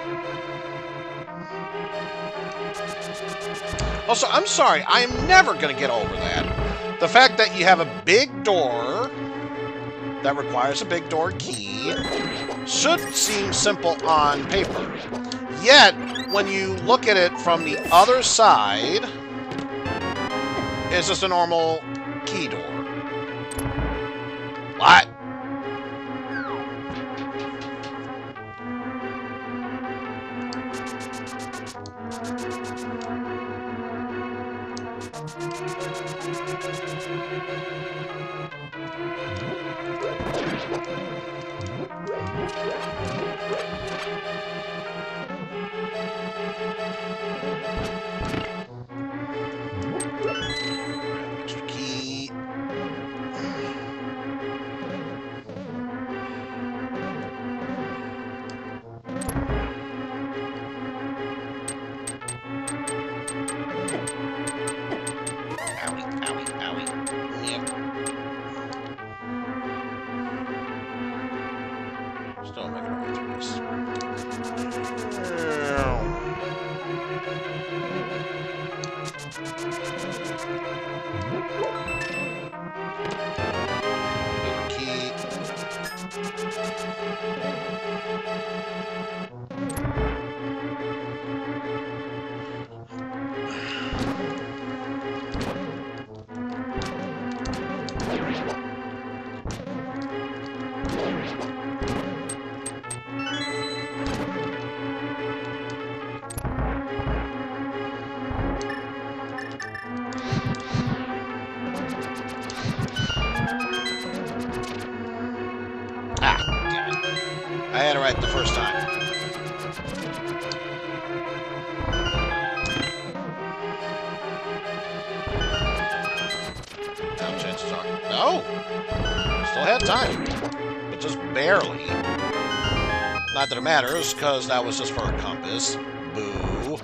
Also, I'm sorry, I'm never gonna get over that. The fact that you have a big door that requires a big door key should seem simple on paper. Yet, when you look at it from the other side, it's just a normal key door. What? Extra key. Owie, owie, owie. Yep. Still making our way through this. Key. Ah, damn it. I had it right the first time. Now chances are. No! Still had time. But just barely. Not that it matters, because that was just for a compass. Boo.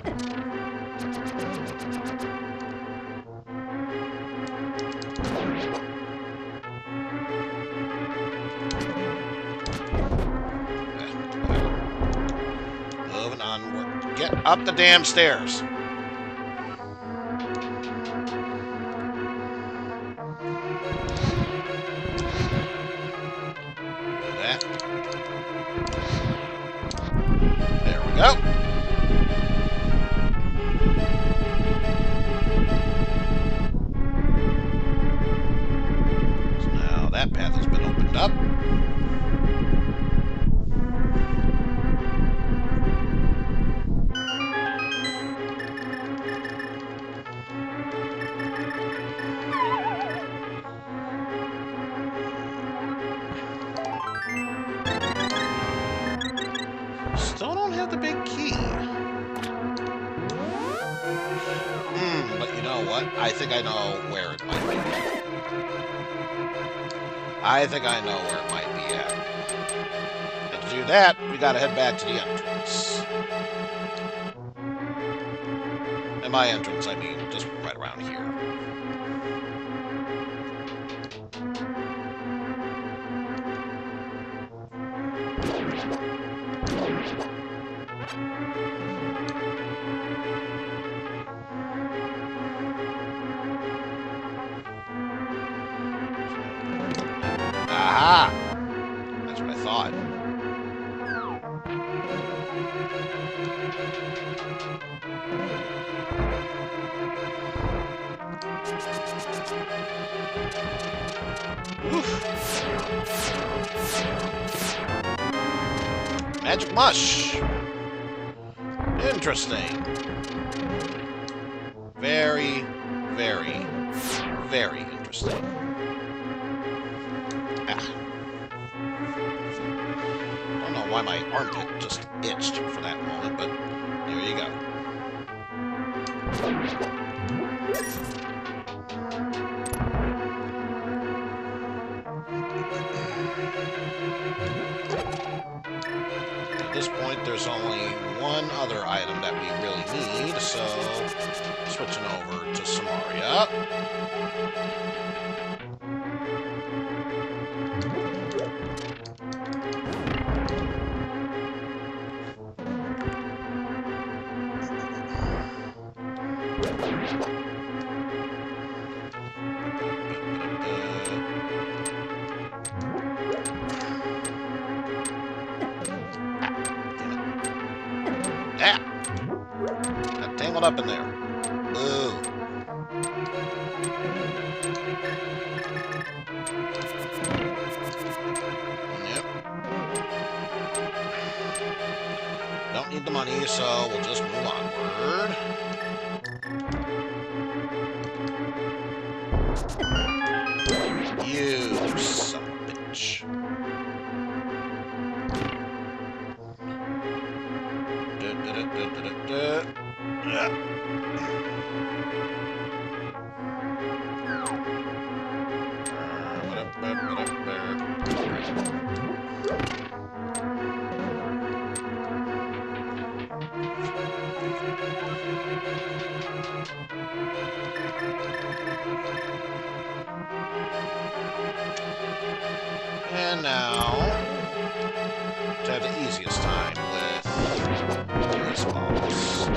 Moving onward. Get up the damn stairs. Do that. There we go. So now that path has been opened up. Still don't have the big key. But you know what? I think I know where it might be. I think I know where it might be at. And to do that, we gotta head back to the entrance. And by entrance, I mean just right around here. Aha! That's what I thought. Oof. Magic mush. Interesting. Very, very, very interesting. Ah. I don't know why my armpit just itched for that moment, but there you go. At this point, there's only one other item that we really need, so switching over to Samaria. Yeah. Got tangled up in there. Boo. Yep. Don't need the money, so we'll just move onward. You son of a bitch. And now, to have the easiest time with these balls.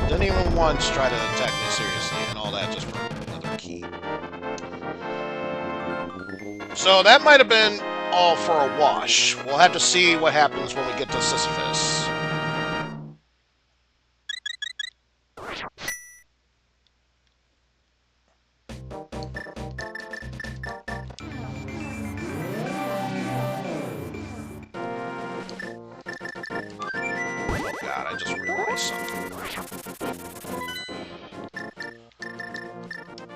Didn't even once try to attack me seriously, and all that just for another key. So that might have been all for a wash. We'll have to see what happens when we get to Sisyphus. Oh god, I just realized something.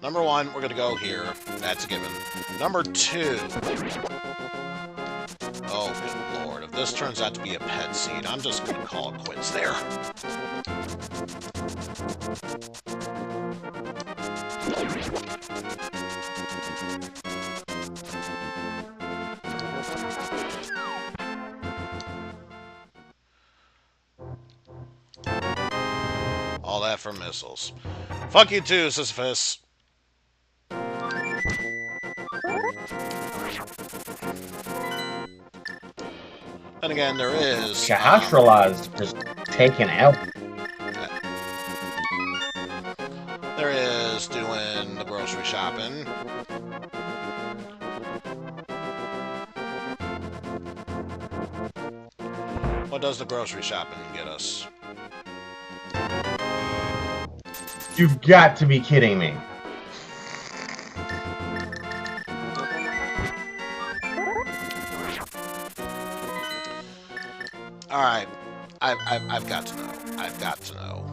Number one, we're gonna go here. That's a given. Number two. Oh, good lord. If this turns out to be a pet seed, I'm just gonna call it quits there. All that for missiles. Fuck you too, Sisyphus. And again, there is... Shahashrala just taken out. There is doing the grocery shopping. What does the grocery shopping get us? You've got to be kidding me. Alright, I've got to know. I've got to know.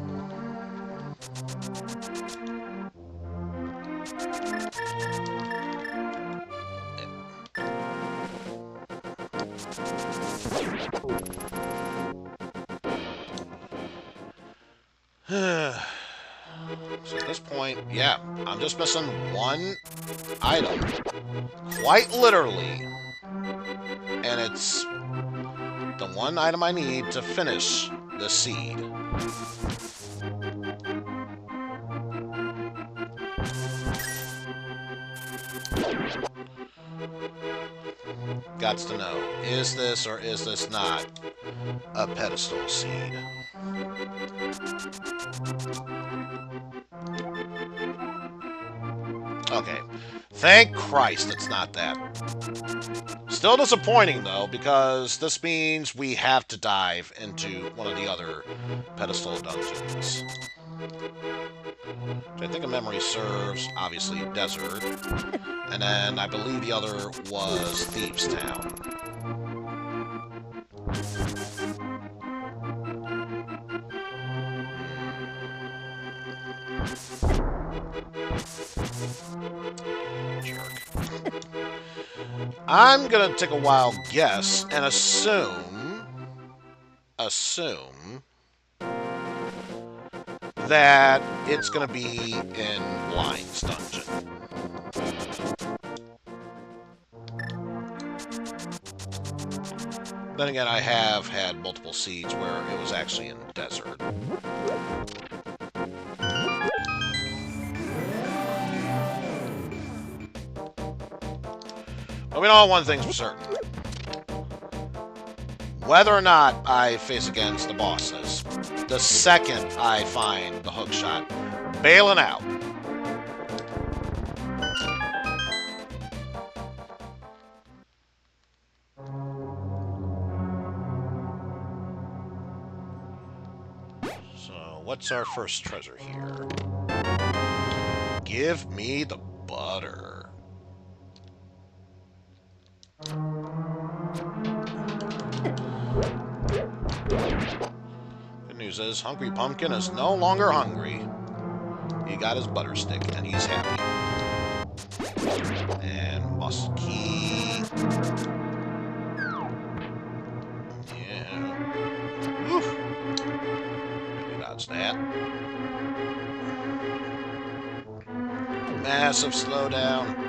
So at this point, yeah, I'm just missing one item. Quite literally. And it's the one item I need to finish the seed. Gots to know, is this or is this not a pedestal seed? Okay. Thank Christ it's not that. Still disappointing, though, because this means we have to dive into one of the other pedestal dungeons. Which I think if memory serves, obviously, Desert. And then I believe the other was Thieves' Town. Jerk. I'm gonna take a wild guess and assume that it's gonna be in Blind's dungeon. Then again, I have had multiple seeds where it was actually in the desert. But we know one thing's for certain. Whether or not I face against the bosses, the second I find the hook shot, bailing out. So, what's our first treasure here? Give me the butter. Good news is, Hungry Pumpkin is no longer hungry. He got his butter stick, and he's happy. And boss key. Yeah. Oof. Really dodge that. Massive slowdown.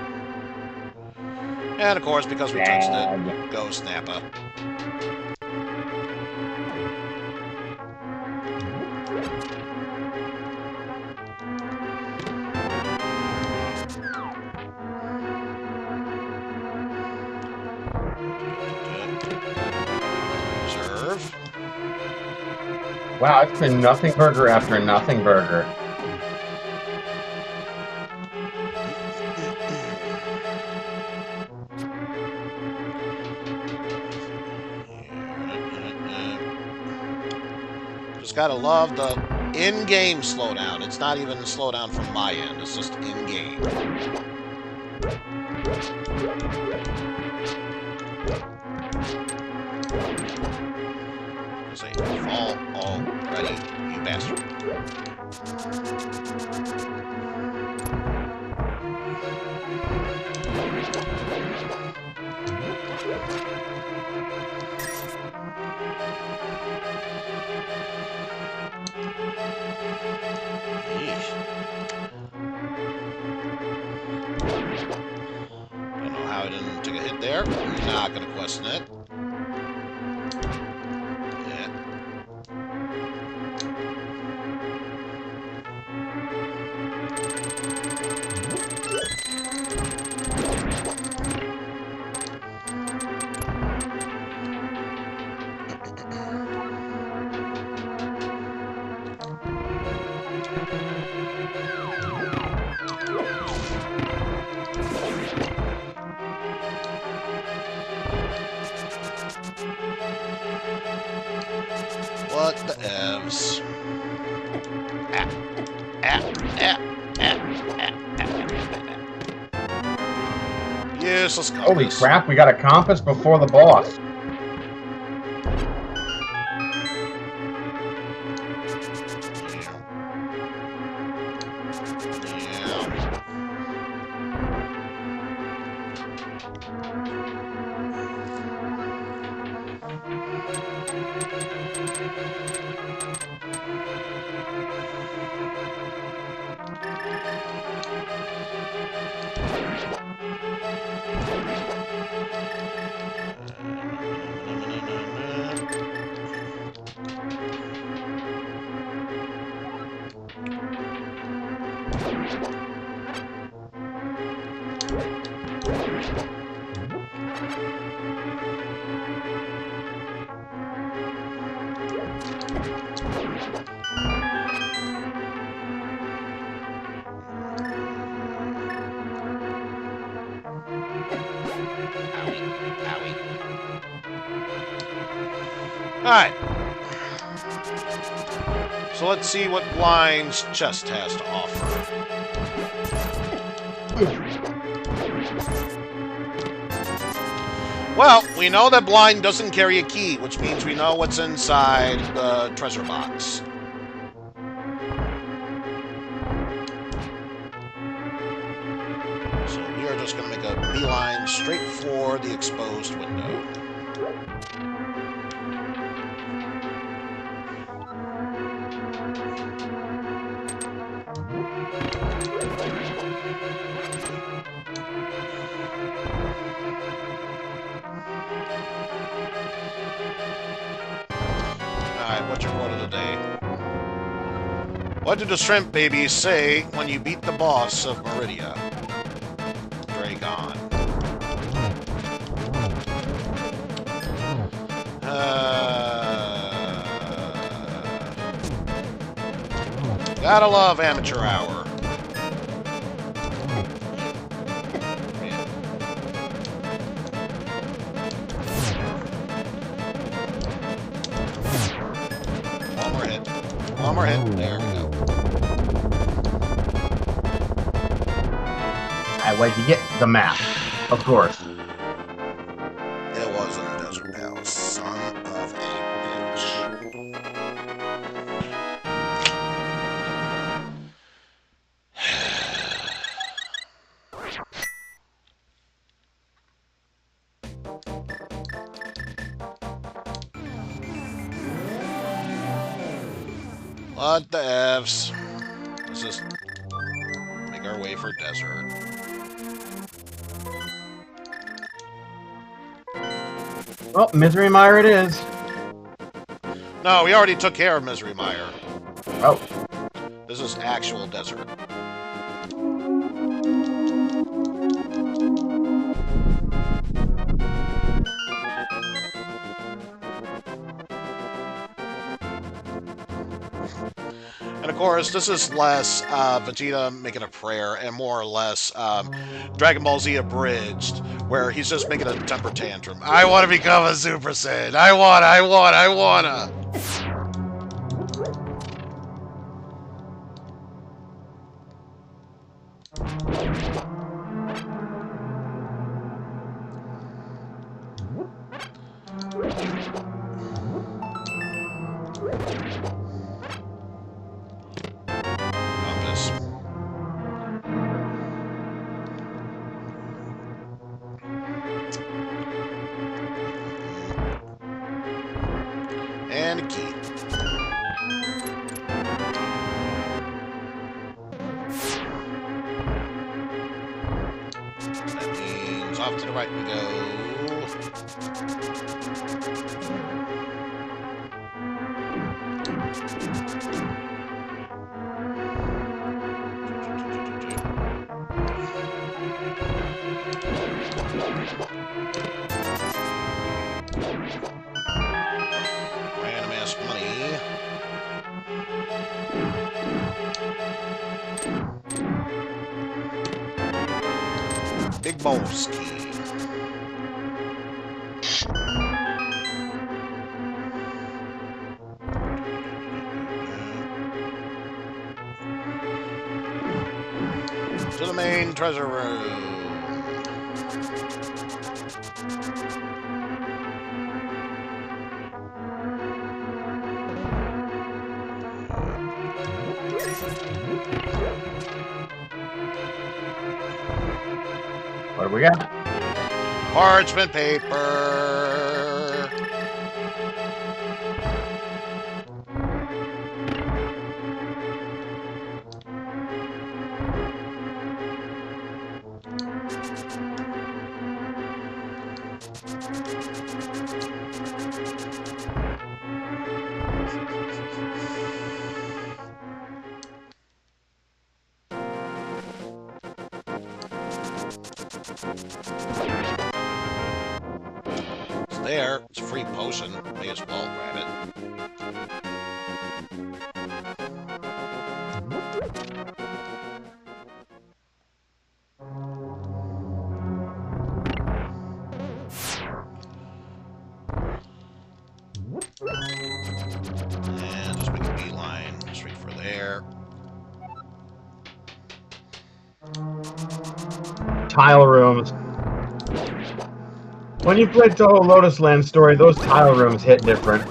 And of course, because we touched it, go Snappa. Reserve. Wow, it's been nothing burger after nothing burger. Just gotta love the in-game slowdown. It's not even a slowdown from my end. It's just in-game. I say, fall already, you bastard. Don't know how I didn't take a hit there. Not gonna question it. Yeah. What the evs? Useless compass. Holy crap, we got a compass before the boss. Alright. So let's see what Blind's chest has to offer. Well, we know that Blind doesn't carry a key, which means we know what's inside the treasure box. So we are just going to make a beeline straight for the exposed window. Alright, what's your quote of the day? What did the shrimp babies say when you beat the boss of Meridia? Dragon. Gotta love amateur hour. One more hit. There we go. I like to get the map, of course. It was in the desert palace, son of a bitch. What the F's? Let's just make our way for desert. Well, Misery Mire it is. No, we already took care of Misery Mire. Oh. This is actual desert. And of course, this is less Vegeta making a prayer and more or less Dragon Ball Z abridged, where he's just making a temper tantrum. I want to become a Super Saiyan. I wanna. Compass. And a key. That means off to the right we go. Random ass money. Big balls key. To the main treasure room. What do we got? Parchment paper. It's there. It's a free potion. May as well grab it. And just make a beeline straight for there. Tile rooms. When you played the whole Lotus Land story, those tile rooms hit different.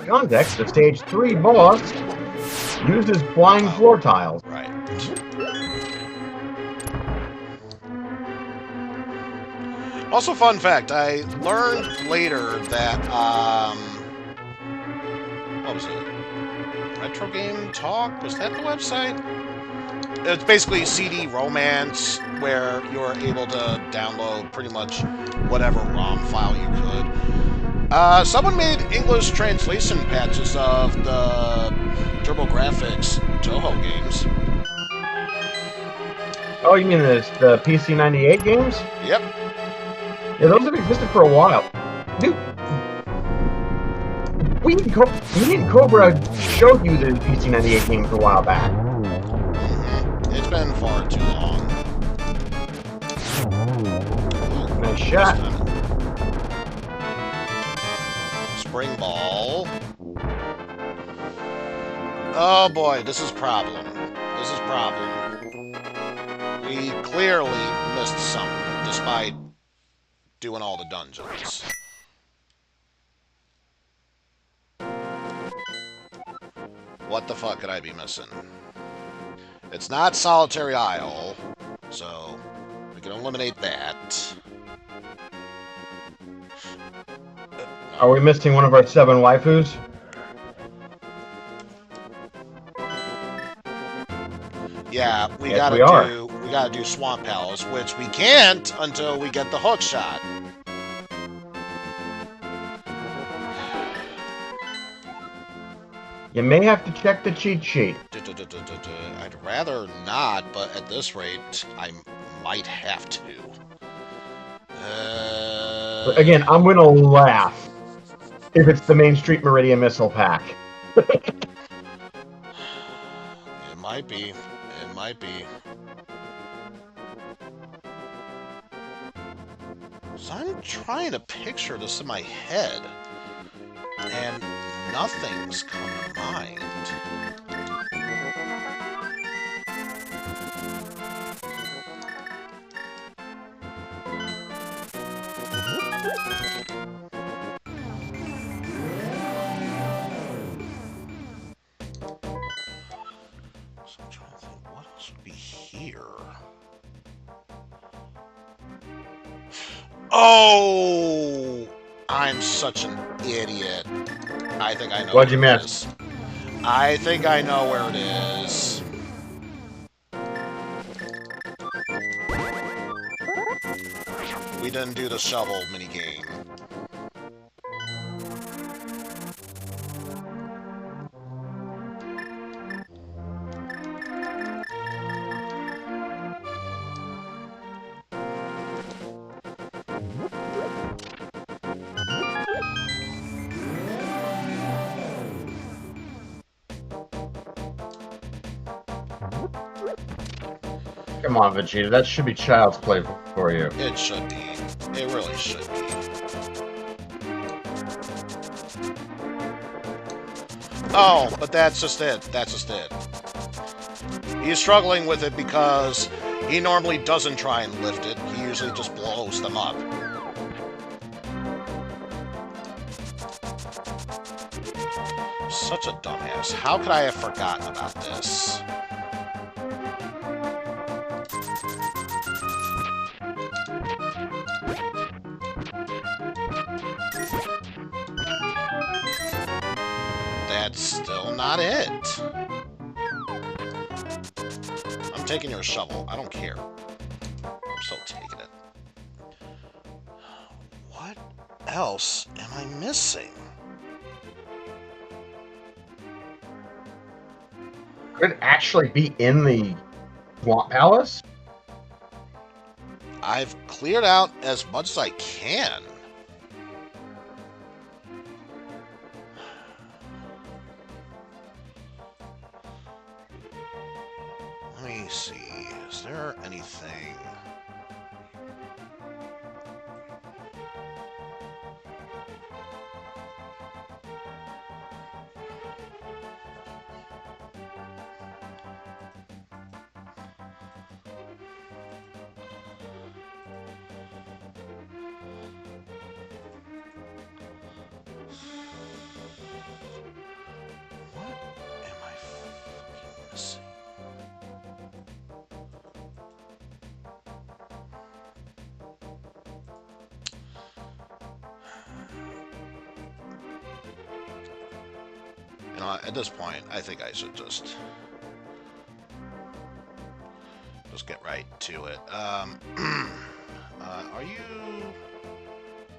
Context, the stage 3 boss uses flying floor tiles. Right. Also, fun fact, I learned later that, what was it? Retro Game Talk? Was that the website? It's basically CD romance, where you're able to download pretty much whatever ROM file you could. Someone made English translation patches of the TurboGrafx Toho games. Oh, you mean the PC 98 games? Yep. Yeah, those have existed for a while. Dude, me and Cobra showed you the PC 98 games a while back. It's been far too long. Nice shot. Spring ball. Oh boy, this is problem. This is problem. We clearly missed something, despite doing all the dungeons. What the fuck could I be missing? It's not Solitary Isle, so we can eliminate that. Are we missing one of our 7 waifus? Yeah, we Yes, gotta do Swamp Palace, which we can't until we get the hook shot. You may have to check the cheat sheet. I'd rather not, but at this rate, I might have to. But again, I'm gonna laugh if it's the Main Street Meridian Missile Pack. It might be. It might be. So I'm trying to picture this in my head, and nothing's come to mind. So I'm trying to think, what else would be here? Oh! I'm such an idiot. I think I know What'd you where it miss? is. I think I know where it is. We didn't do the shovel minigame. Come on, Vegeta, that should be child's play for you. It should be. It really should be. Oh, but that's just it. That's just it. He's struggling with it because he normally doesn't try and lift it. He usually just blows them up. Such a dumbass. How could I have forgotten about this? That's still not it. I'm taking your shovel. I don't care. I'm still taking it. What else am I missing? Could it actually be in the Swamp Palace? I've cleared out as much as I can. Let me me see. Is there anything? What am I fucking missing? You know, at this point, I think I should just get right to it. Are you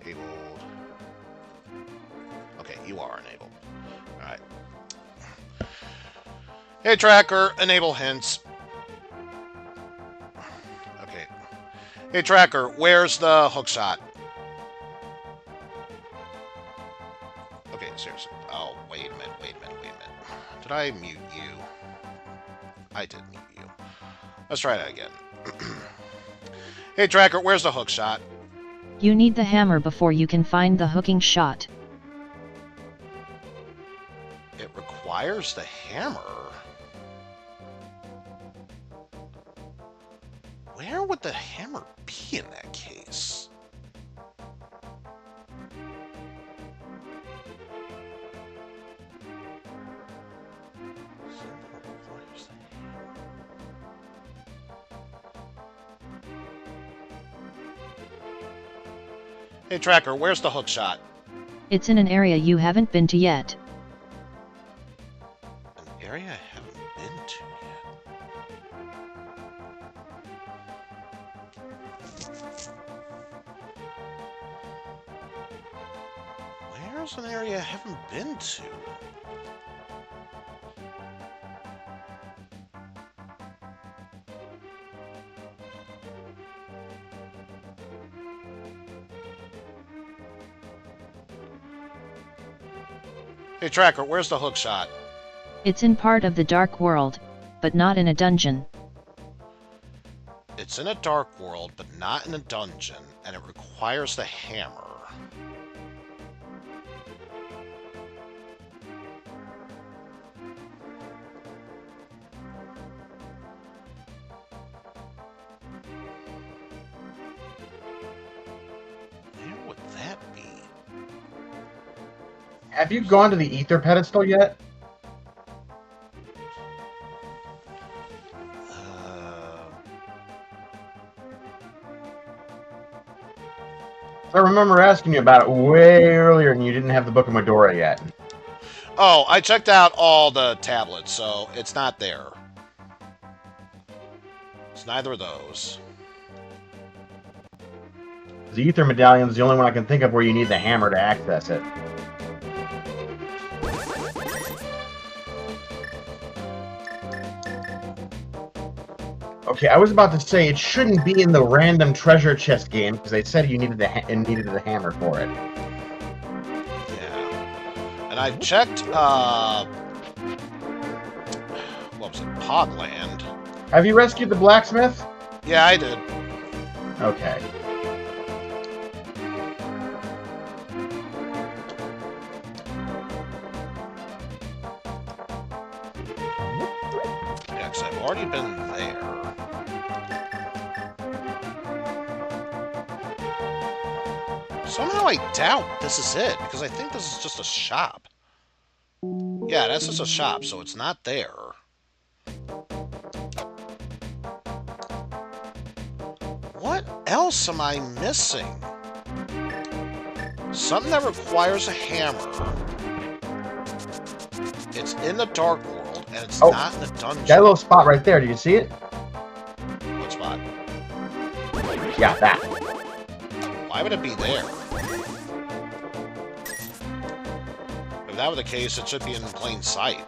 enabled? Okay, you are enabled. All right. Hey, tracker, enable hints. Okay. Hey, tracker, where's the hook shot? Okay, seriously. Oh, wait a minute. Did I mute you? I did mute you. Let's try that again. Hey, tracker, where's the hook shot? You need the hammer before you can find the hooking shot. It requires the hammer. Where would the hammer be in that case? Hey, tracker, where's the hook shot? It's in an area you haven't been to yet. An area I haven't been to yet. Where's an area I haven't been to? Hey, tracker, where's the hook shot? It's in part of the dark world, but not in a dungeon. It's in a dark world, but not in a dungeon, and it requires the hammer. Where would that be? Have you gone to the ether pedestal yet? I remember asking you about it way earlier, and you didn't have the Book of Medora yet. Oh, I checked out all the tablets, so it's not there. It's neither of those. The ether medallion is the only one I can think of where you need the hammer to access it. Okay, I was about to say it shouldn't be in the random treasure chest game because they said you needed the hammer for it. Yeah, and I checked. What was it? Pogland. Have you rescued the blacksmith? Yeah, I did. Okay. Yeah, 'cause I've already been there. Somehow I doubt this is it, because I think this is just a shop. Yeah, that's just a shop, so it's not there. What else am I missing? Something that requires a hammer. It's in the dark world, and it's not in a dungeon. That little spot right there, do you see it? What spot? Yeah, that. Why would it be there? If that were the case, it should be in plain sight.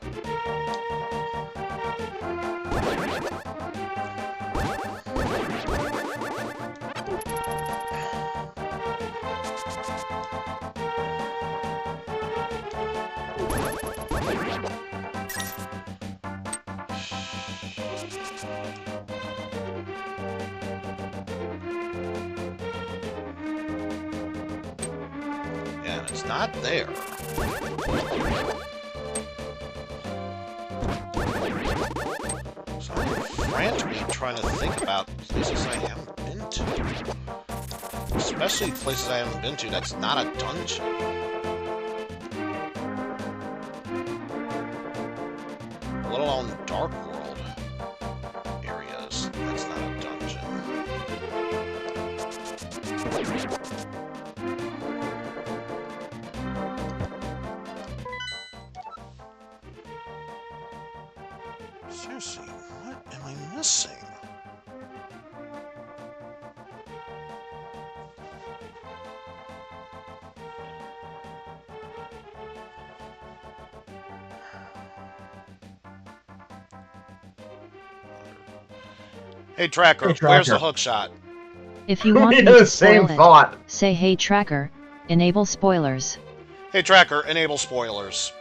And it's not there. So I'm frantically trying to think about places I haven't been to. Especially places I haven't been to that's not a dungeon. Let alone Dark World areas. That's not a dungeon. Seriously, what am I missing? Hey Tracker, where's the hook shot? If you want me The to same spoil it, thought. say hey tracker, enable spoilers. Hey Tracker, enable spoilers.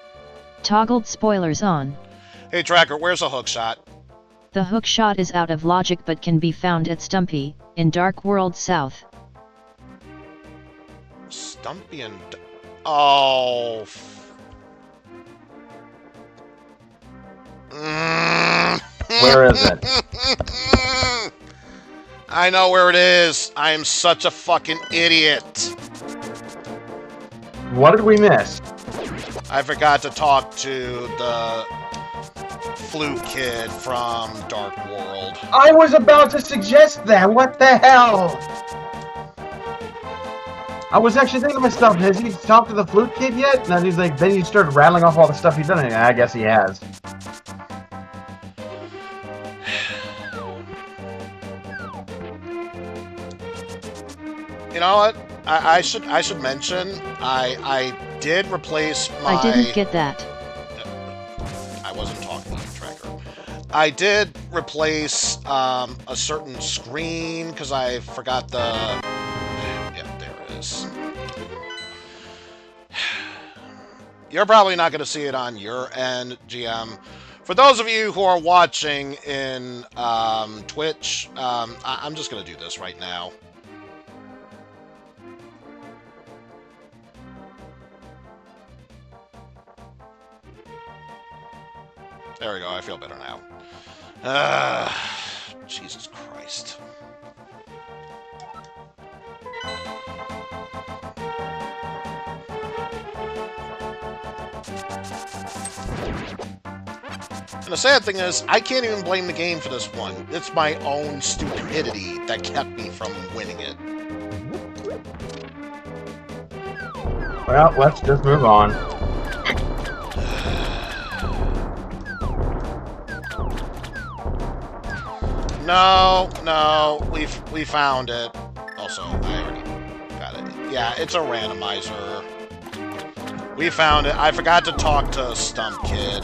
Toggled spoilers on. Hey Tracker, where's the hook shot? The hook shot is out of logic but can be found at Stumpy, in Dark World South. Stumpy and... Oh... Where is it? I know where it is. I am such a fucking idiot. What did we miss? I forgot to talk to the flute kid from Dark World. I was about to suggest that. What the hell? I was actually thinking to myself, has he talked to the flute kid yet? And then he's like, then you started rattling off all the stuff he's done. And I guess he has. You know what? I should mention I did replace my... I didn't get that. I wasn't talking to you, Tracker. I did replace a certain screen because I forgot the... Yeah, there it is. You're probably not going to see it on your end, GM. For those of you who are watching in Twitch, I'm just going to do this right now. There we go, I feel better now. Jesus Christ. And the sad thing is, I can't even blame the game for this one. It's my own stupidity that kept me from winning it. Well, let's just move on. No, we found it. Also, I already got it. Yeah, it's a randomizer. We found it. I forgot to talk to Stump Kid.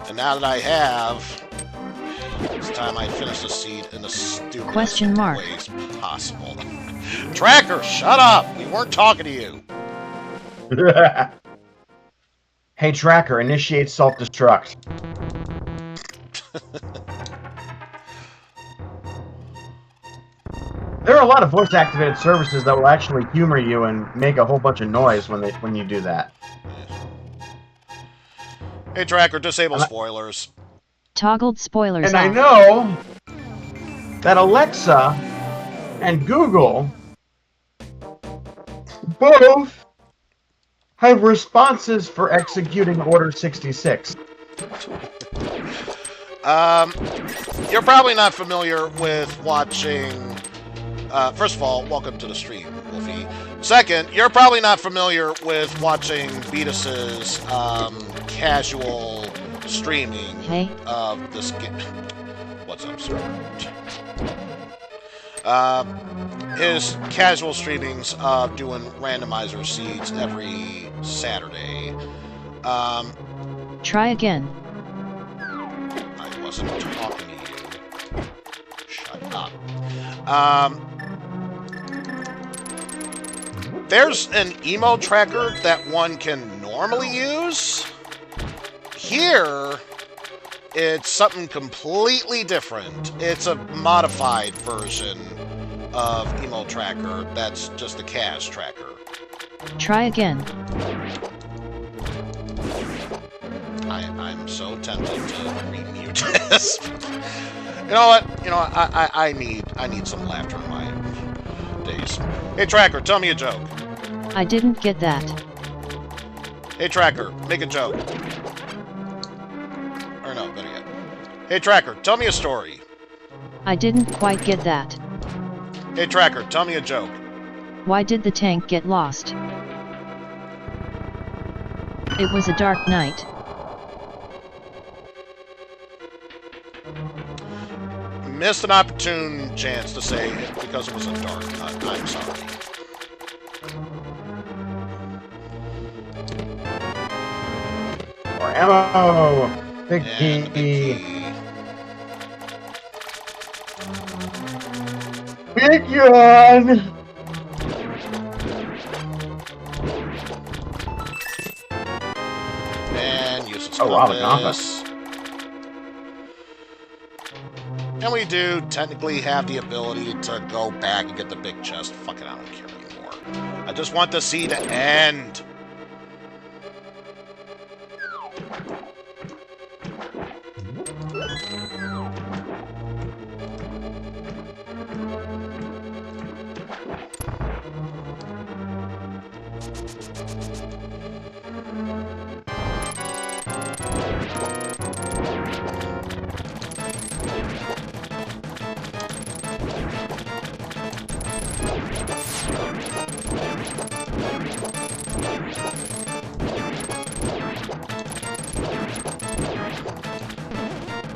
And now that I have, it's time I finish the seed in the stupidest Question mark. ways possible. Tracker, shut up! We weren't talking to you. Hey, Tracker, initiate self-destruct. There are a lot of voice-activated services that will actually humor you and make a whole bunch of noise when you do that. Hey, Tracker, disable spoilers. Toggled spoilers And I off. know that Alexa and Google both have responses for executing Order 66. You're probably not familiar with watching... first of all, welcome to the stream, Wolfie. Second, you're probably not familiar with watching Beatus's casual streaming of this game. What's up, sir? His casual streamings of doing randomizer seeds every Saturday. Try again. I wasn't talking to you. Shut up. There's an emo tracker that one can normally use. Here, it's something completely different. It's a modified version of Emo Tracker. That's just the Cash Tracker. Try again. I'm so tempted to remute this. You know what? You know, I need some laughter in my days. Hey, Tracker, tell me a joke. I didn't get that. Hey, Tracker, make a joke. Or no, better yet. Hey, Tracker, tell me a story. I didn't quite get that. Hey, Tracker, tell me a joke. Why did the tank get lost? It was a dark night. Missed an opportune chance to say it because it was a dark night. I'm sorry. More ammo! Big And the big key. key. Big yawn! And use its Oh, wow, the compass. And we do technically have the ability to go back and get the big chest. Fuck it, I don't care anymore. I just want to see the end.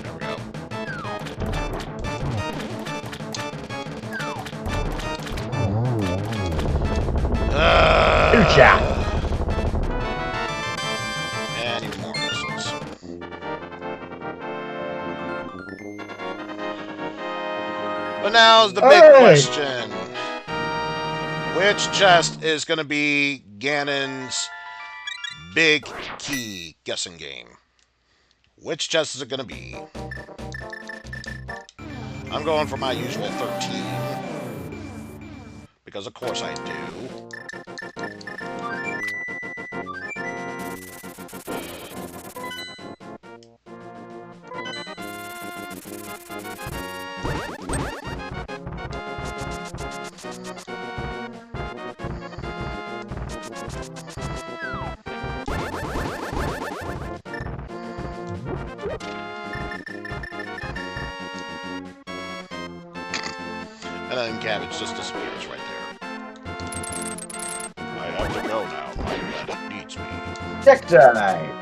There we go. Good job. And even more missiles. But now's the big Hey! question. Which chest is going to be Ganon's big key guessing game? Which chest is it going to be? I'm going for my usual 13. Because of course I do. And then Cabbage just disappears right there. I have to go now. My planet needs me. Tech time!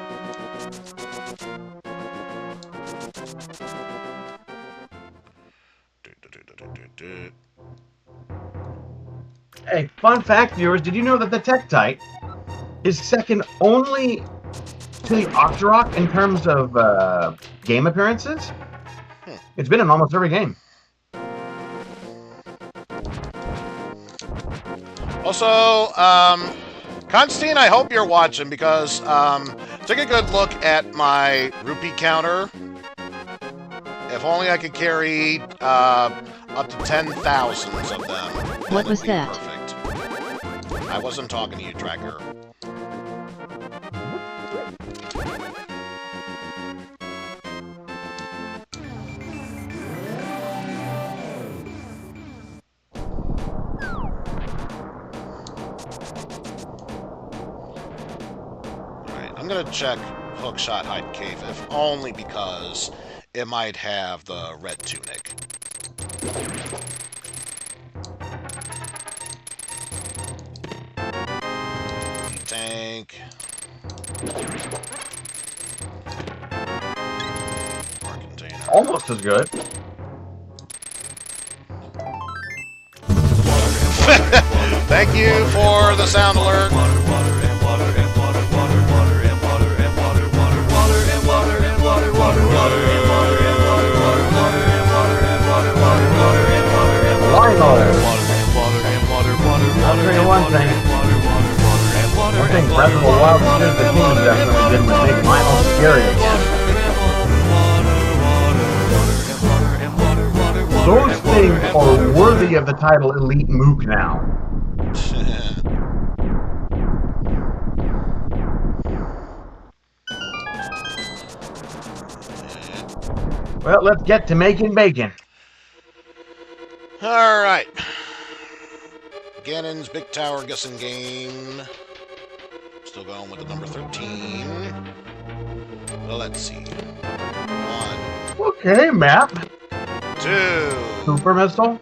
Hey, fun fact, viewers, did you know that the Tektite is second only to the Octorok in terms of game appearances? It's been in almost every game. Also, Constantine, I hope you're watching because take a good look at my rupee counter. If only I could carry up to 10,000 of them. What was be that? Perfect. I wasn't talking to you, Tracker. I'm gonna check Hookshot Hide Cave, if only because it might have the red tunic. Tank. More container. Almost as good. Thank you for the sound alert. Limo. I'll tell you one thing. One thing Breath of the Wild and Tears of the Kingdom definitely did was make Limo scary again. Those things or worthy of the title Elite Mook now. Well, let's get to making bacon. All right. Ganon's Big Tower guessing game. Still going with the number 13. Well, let's see. 1, Okay, map. 2. Super missile.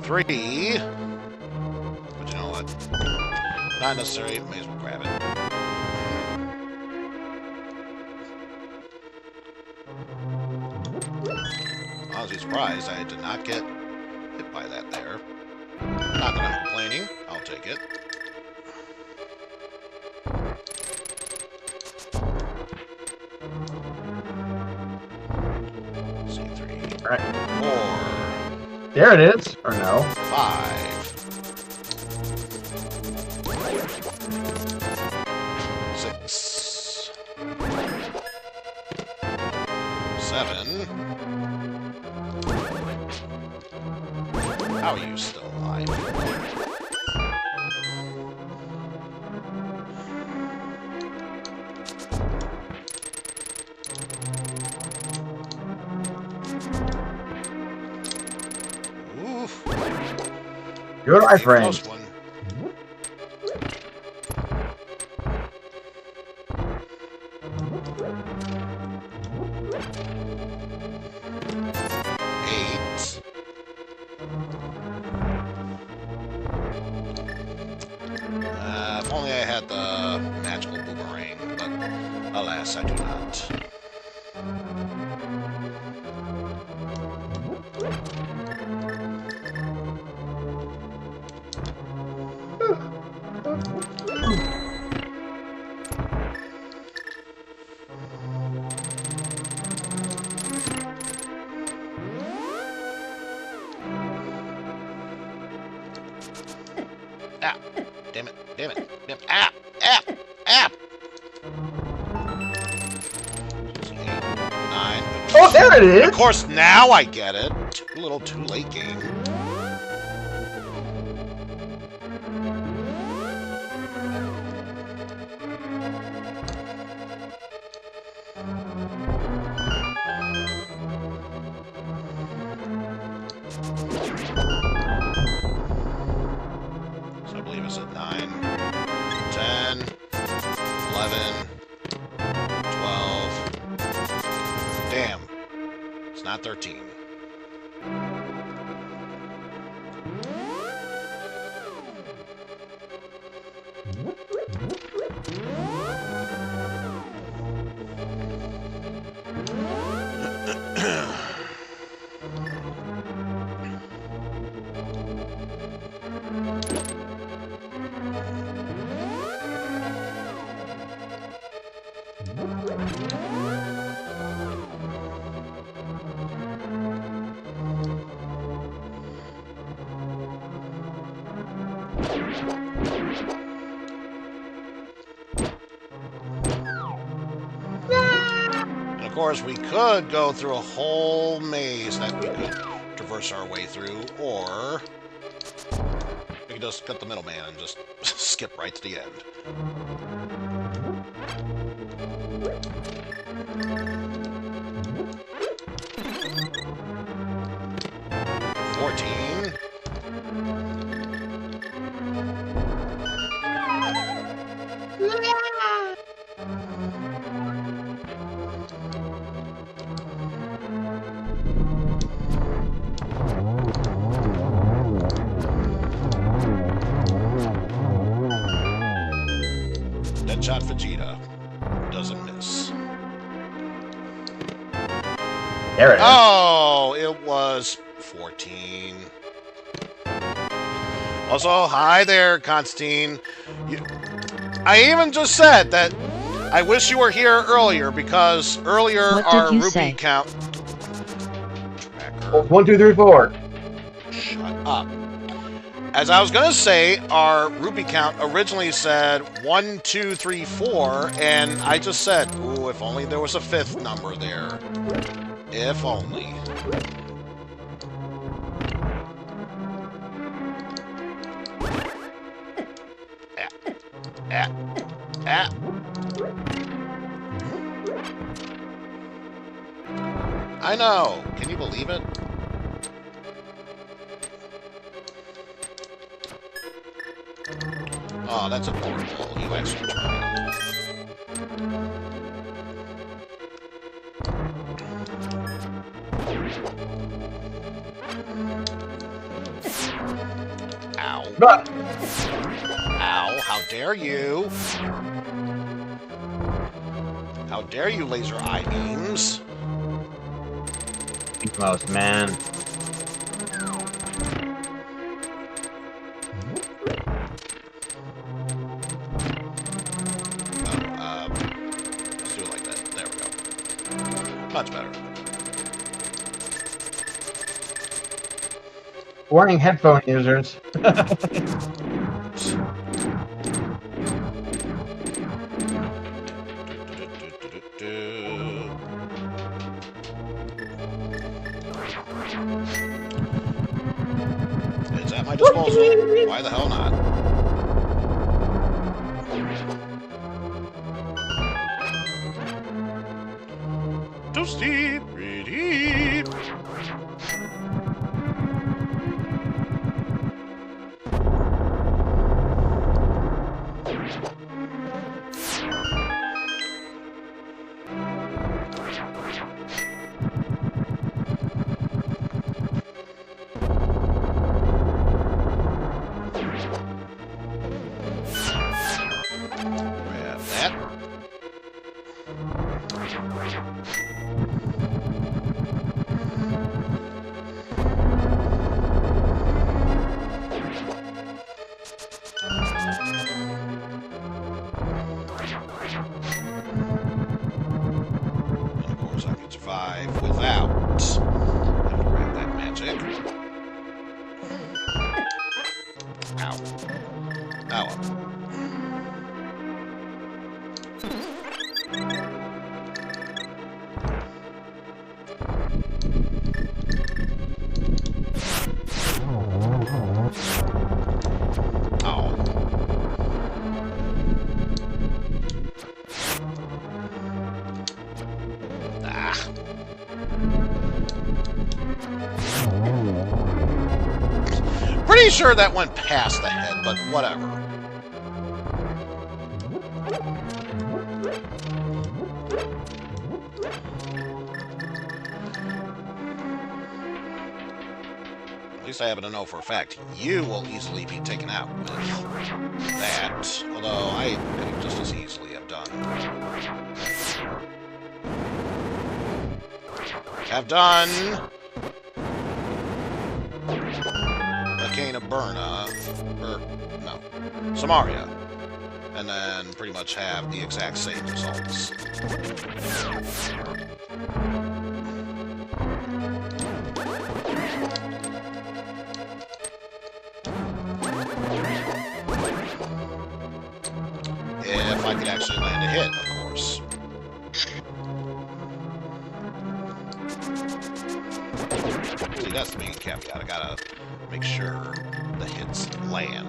Three. But you know what? Not necessary. May as well grab it. Honestly surprised I did not get hit by that there. Not that I'm complaining. I'll take it. C3. All right. 4. There it is. Or no. 5. 6. 7. How are you still alive? Oof. Good eye frame. Close one. If only I had the magical boomerang, but alas, I do not. Ah, damn it, damn it, damn it, ah, ah, ah! 8, 9. Oh, there it is. Of course, now I get it. Too little, too late game. So I believe it's at 9, 10, 11, 12. Damn. It's not 13. And of course, we could go through a whole maze that we could traverse our way through, or we could just cut the middleman and just skip right to the end. $14. Deadshot Vegeta doesn't miss. There it is. Oh, it was 14. Also, hi there, Constantine. I even just said that I wish you were here earlier because earlier What did our you rupee say? count. Tracker. 1, 2, 3, 4. Shut up. As I was gonna say, our rupee count originally said 1, 2, 3, 4, and I just said, ooh, if only there was a 5th number there. If only. I know. Can you believe it? Oh, that's adorable. You actually tried. Ow. But Ow, how dare you? How dare you, laser eye beams? most man. Let's do it like that. There we go. Much better. Warning, headphone users. It's at my disposal. Why the hell not? Too steep, pretty deep. Grab that. And of course I can survive without having to grab that magic. Ow. Ow. Oh. Ah. Pretty sure that went past the head, but whatever. At least I happen to know for a fact you will easily be taken out with that. Although I could just as easily have done. Volcano Burna, or no, Samaria, and then pretty much have the exact same results. If I could actually land a hit, of course. See, that's the main caveat. I gotta make sure the hits land.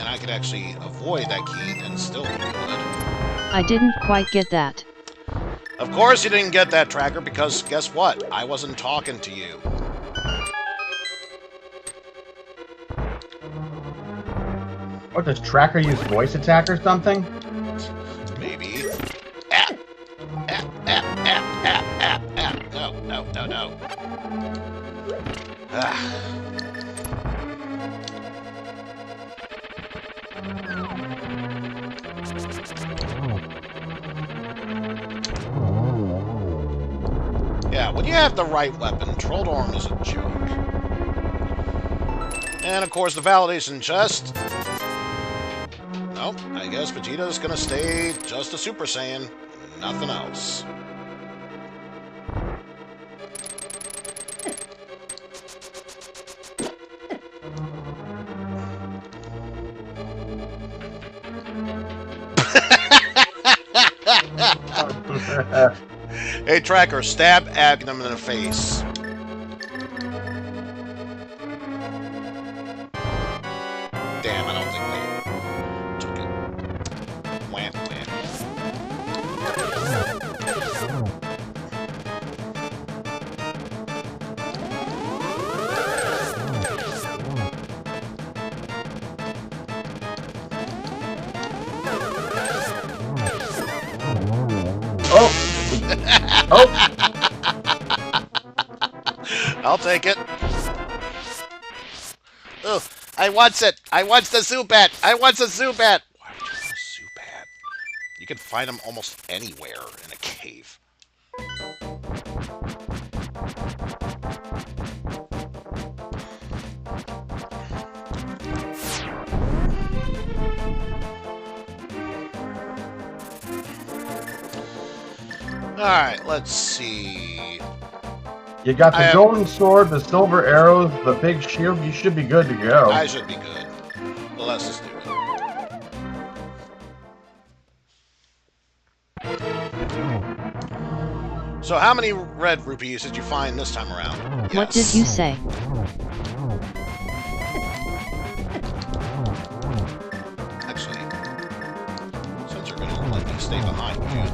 And I could actually avoid that key and still be good. I didn't quite get that. Of course you didn't get that, Tracker, because guess what? I wasn't talking to you. What, does Tracker use voice attack or something? no, no, no, no. Ah. Yeah, when you have the right weapon, Trolldorm is a joke. And of course, the validation chest. Nope, I guess Vegeta's gonna stay just a Super Saiyan, nothing else. Hey, Tracker, stab Agnum in the face. Damn, I don't think they took it. Wham, wham. Oh! Oh! I'll take it. Oh, I want it. I want the Zubat. I want the Zubat. Why would you want a Zubat? You can find them almost anywhere in a cave. Alright, let's see. You got the golden sword, the silver arrows, the big shield. You should be good to go. I should be good. Well, let's just do it. So how many red rupees did you find this time around? What did you say? Actually, since you're going to let me stay behind you.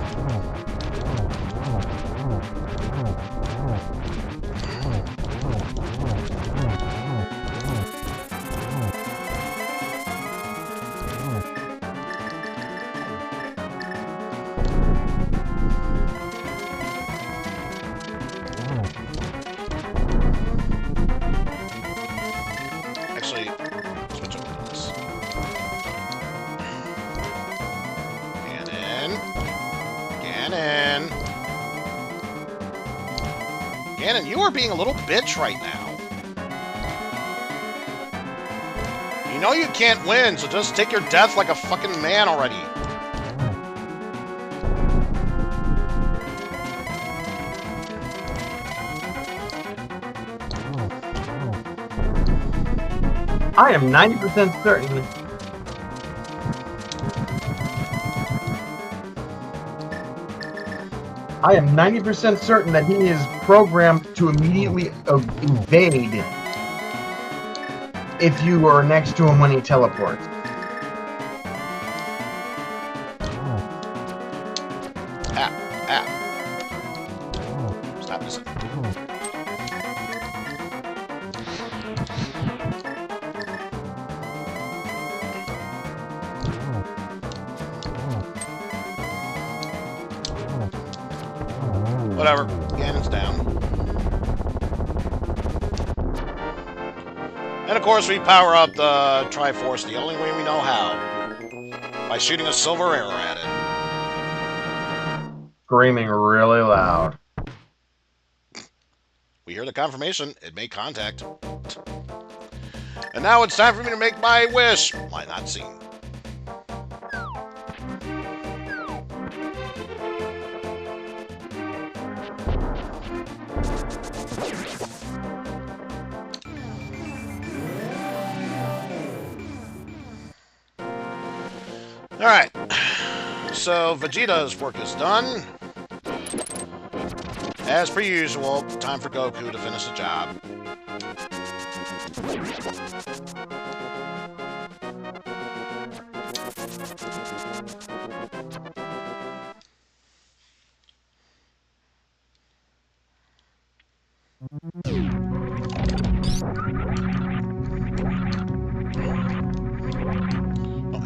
Actually, switch over to this. Ganon. Ganon. Ganon, you are being a little bitch right now. You know you can't win, so just take your death like a fucking man already. I am 90% certain. I am 90% certain that he is programmed to immediately evade if you are next to him when he teleports. Ah, ah. Stop this. Whatever. Ganon's down. And of course we power up the Triforce the only way we know how. By shooting a silver arrow at it. Screaming really loud. We hear the confirmation. It made contact. And now it's time for me to make my wish. Why not seen? Alright, so Vegeta's work is done. As per usual, time for Goku to finish the job.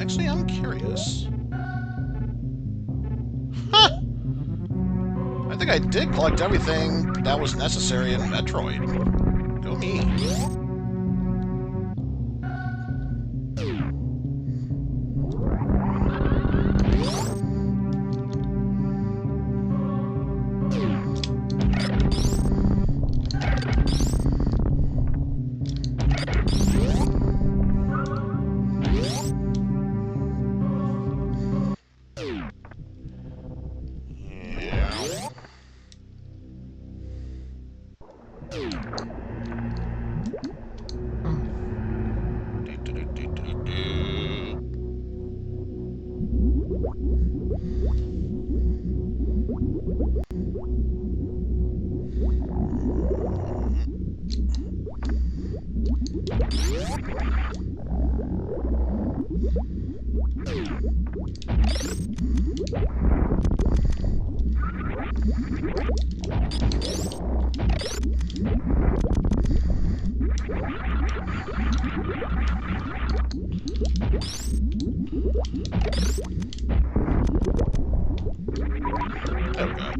Actually, I'm curious. Huh! think I did collect everything that was necessary in Metroid. Go me. There we go.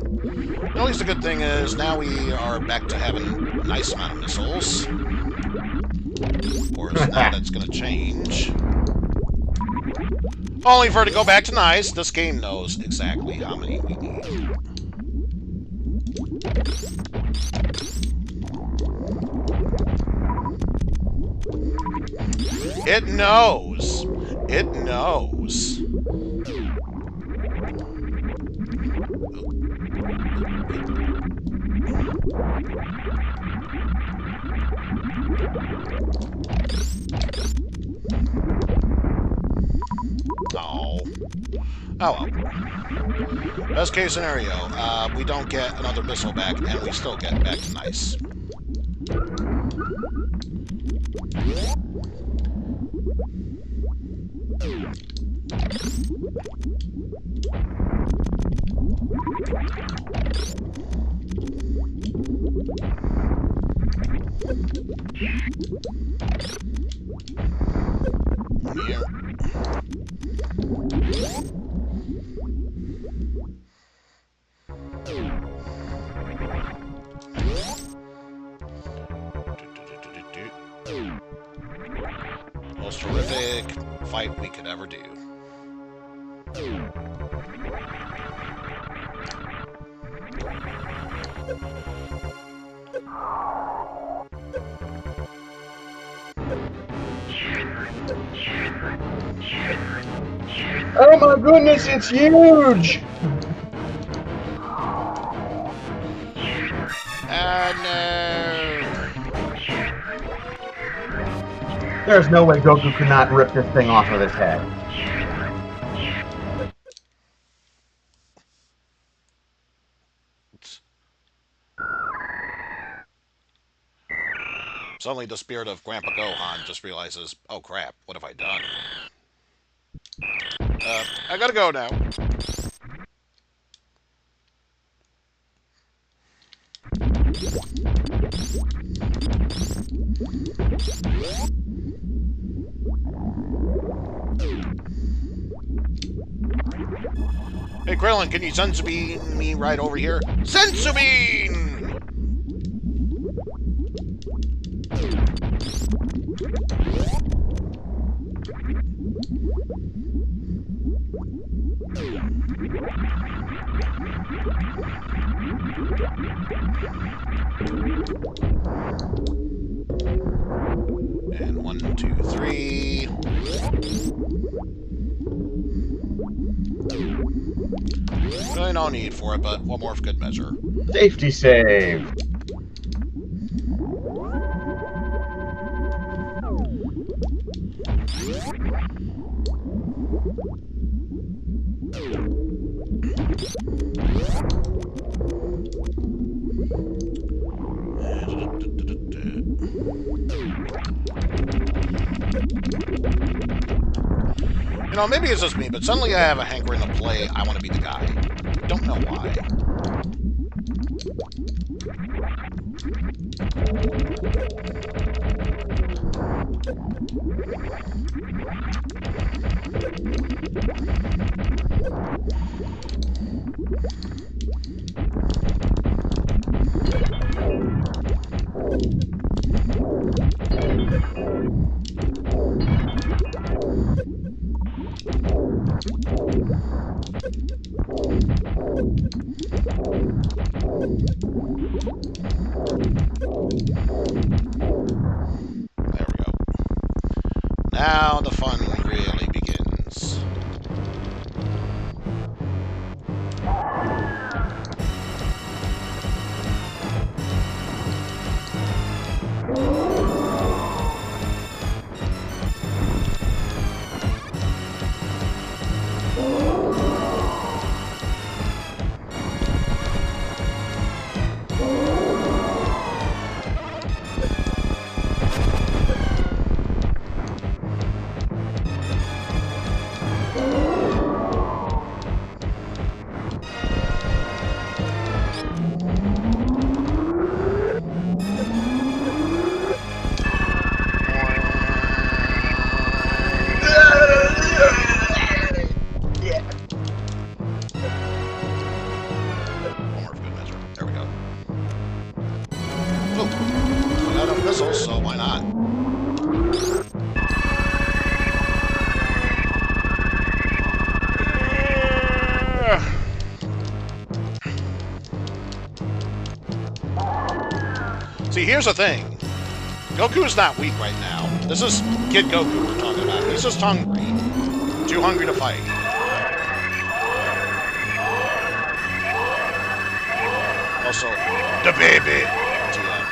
At least the good thing is now we are back to having a nice amount of missiles. Of course, now that's going to change. Only for it to go back to nice. This game knows exactly how many we need. It knows. It knows. Oh. Oh well. Best case scenario, we don't get another missile back, and we still get back to nice. Yeah. Most horrific fight we could ever do. Oh my goodness, it's huge! No. There's no way Goku could not rip this thing off of his head. Suddenly the spirit of Grandpa Gohan just realizes, oh crap, what have I done? I gotta go now. Hey Krillin, can you senzu bean me right over here? Senzu bean! And 1, 2, 3. Really no need for it, but one more for good measure. Safety save. You know, maybe it's just me, but suddenly I have a hankering to play I Want to Be the Guy. Don't know why. There we go. Now the fun really begins. One more for good measure. There we go. Ooh. Got enough missiles, so why not? See, here's the thing. Goku's not weak right now. This is Kid Goku we're talking about. He's just hungry. Too hungry to fight. Also, the baby. TM.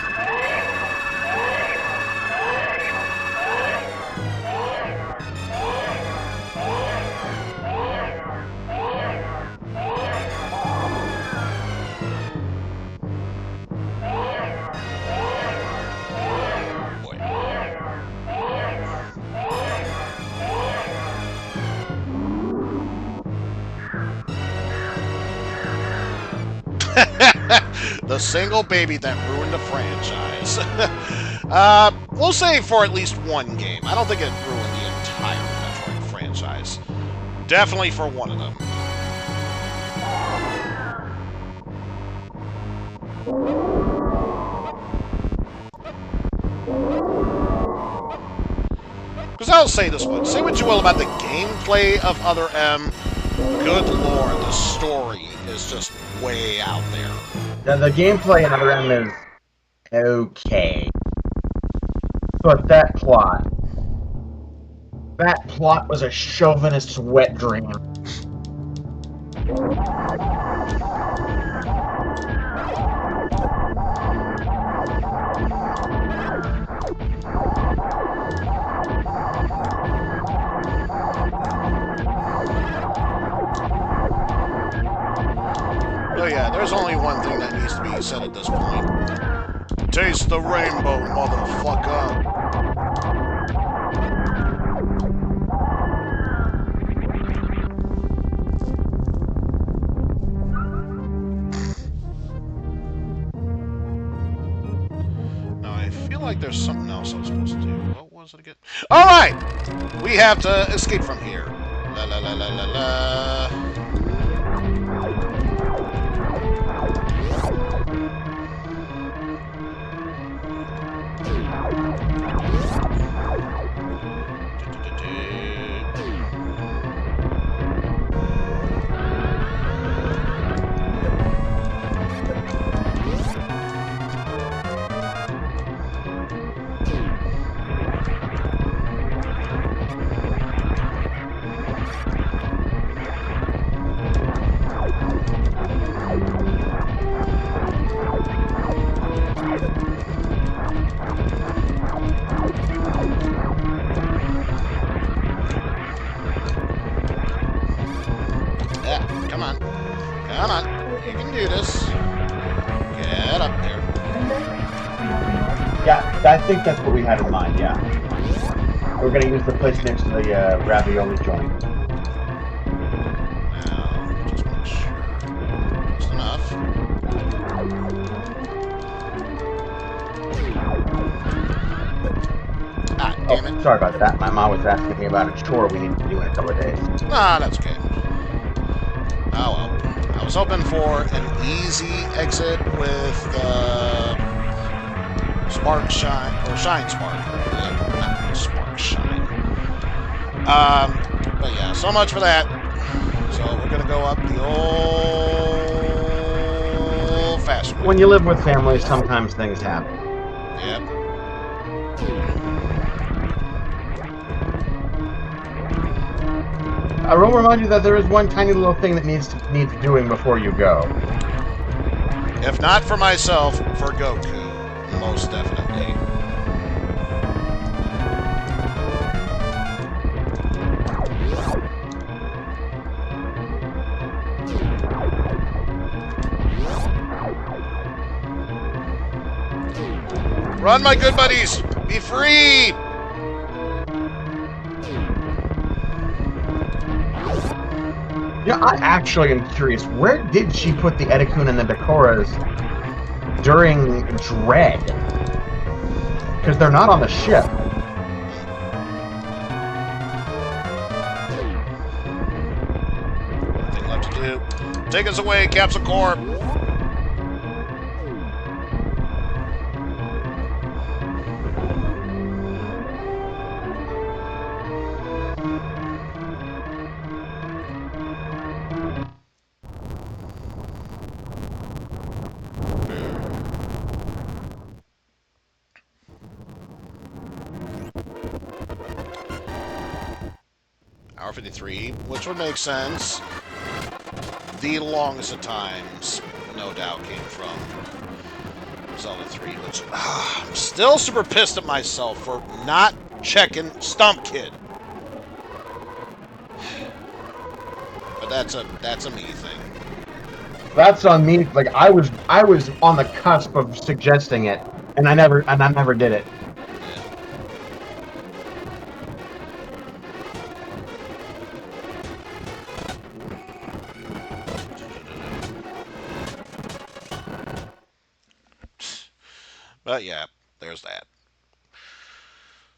Boy. The single baby that ruined the franchise. We'll say for at least one game. I don't think it ruined the entire Metroid franchise. Definitely for one of them. Because I'll say this one. Say what you will about the gameplay of Other M. Good lord, the story is just way out there. The gameplay in Other M is okay. But that plot was a chauvinist's wet dream. Oh yeah, there's only one thing that needs to be said at this point. Taste the rainbow, motherfucker. Now I feel like there's something else I was supposed to do. What was it again? Alright! We have to escape from here. La la la la la la. Come on. Come on. You can do this. Get up there. Yeah, I think that's what we had in mind, yeah. We're gonna use the place next to the ravioli joint. Now, just make sure. Just enough. Ah, damn it. Sorry about that. My mom was asking me about a chore we need to do in a couple of days. Ah, that's okay. Oh well. I was hoping for an easy exit with Spark Shine, or Shine Spark. Not Spark Shine. But yeah, so much for that. go up the old-fashioned way. When you live with family, sometimes things happen. Yep. I will remind you that there is one tiny little thing that needs doing before you go. If not for myself, for Goku, most definitely. Run, my good buddies! Be free! Yeah, I actually am curious. Where did she put the Edikun and the Decoras during Dread? Because they're not on the ship. Nothing left to do. Take us away, Capsule Corp! Hour 53, which would make sense. The longest of times, no doubt, came from Zelda 3, which I'm still super pissed at myself for not checking Stump Kid. But that's a me thing. That's on me. Like I was on the cusp of suggesting it, and I never did it. But yeah, there's that.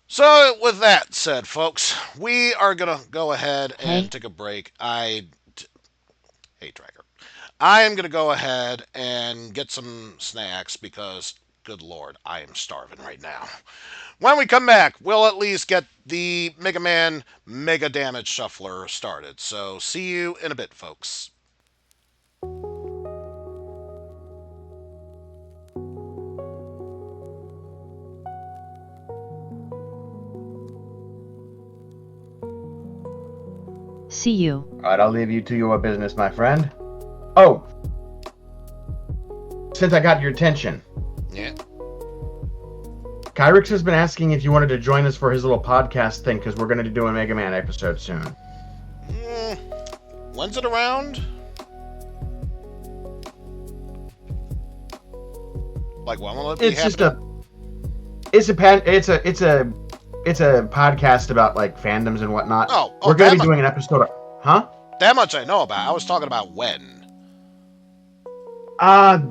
So with that said, folks, we are gonna go ahead and take a break. Hey, Tracker. I am gonna go ahead and get some snacks because, good lord, I am starving right now. When we come back, we'll at least get the Mega Man Mega Damage Shuffler started. So see you in a bit, folks. See you. Alright, I'll leave you to your business, my friend. Oh! Since I got your attention, Yeah. Kyrix has been asking if you wanted to join us for his little podcast thing, because we're going to do a Mega Man episode soon. When's it around? Like, when will it be It's just happening? it's a podcast about like fandoms and whatnot. Oh, we're going to that be doing an episode of, huh? That much I know about. I was talking about when.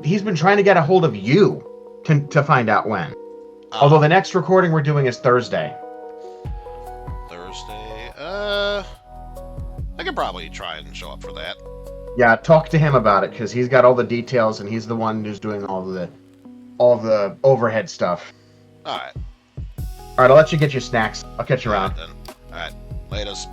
He's been trying to get a hold of you to find out when. Oh. Although the next recording we're doing is Thursday. Thursday. I could probably try and show up for that. Yeah, talk to him about it because he's got all the details and he's the one who's doing all the overhead stuff. All right. All right, I'll let you get your snacks. I'll catch you around. Then. All right. Laters.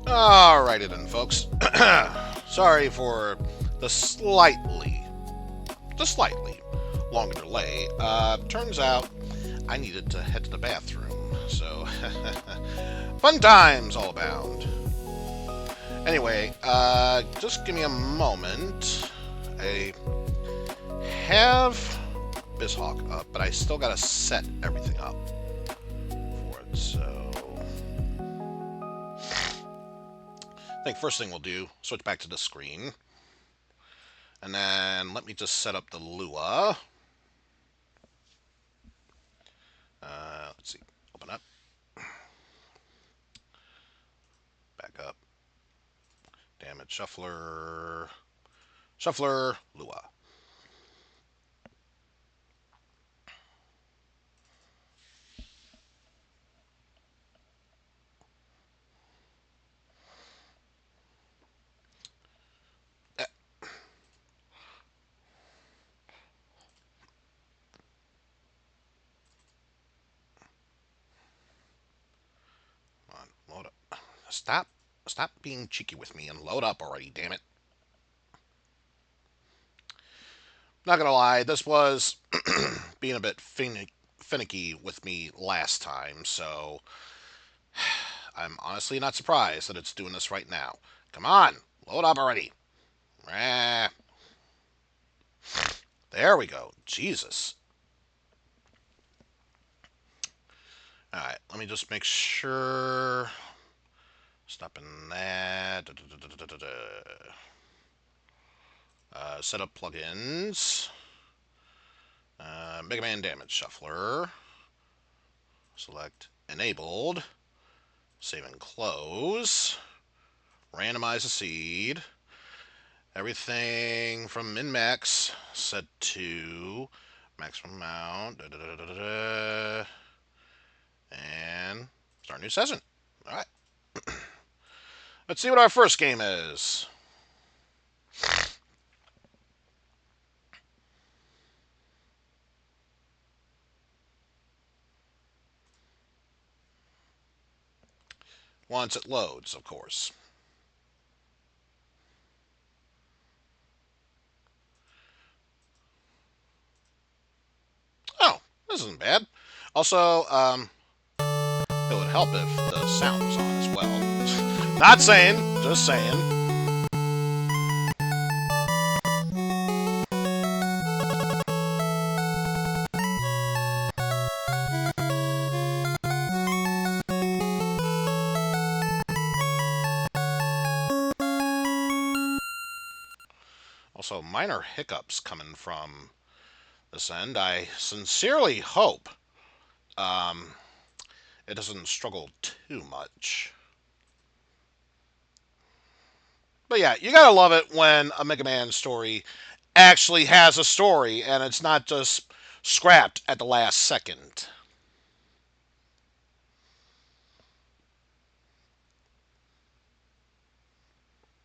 Alrighty then, folks. Sorry for the slightly longer delay. Turns out I needed to head to the bathroom, so fun times all abound. Anyway, just give me a moment. I have BizHawk up, but I still gotta set everything up for it, so I think first thing we'll do, switch back to the screen. And then let me just set up the Lua. Let's see, open up. Back up. Damage Shuffler. Shuffler, Lua. Load up. Stop being cheeky with me and load up already, damn it. Not gonna lie, this was being a bit finicky with me last time, so I'm honestly not surprised that it's doing this right now. Come on, load up already. There we go. Jesus. Alright, let me just make sure. Stopping that. Set up plugins. MEGAMAN Damage Shuffler. Select Enabled. Save and close. Randomize a seed. Everything from min-max set to maximum amount. And start a new session. Alright. Let's see what our first game is. Once it loads, of course. Oh, this isn't bad. Also, it would help if the sound was on as well. Not saying, just saying. Also, minor hiccups coming from this end. I sincerely hope it doesn't struggle too much. But yeah, you gotta love it when a Mega Man story actually has a story and it's not just scrapped at the last second.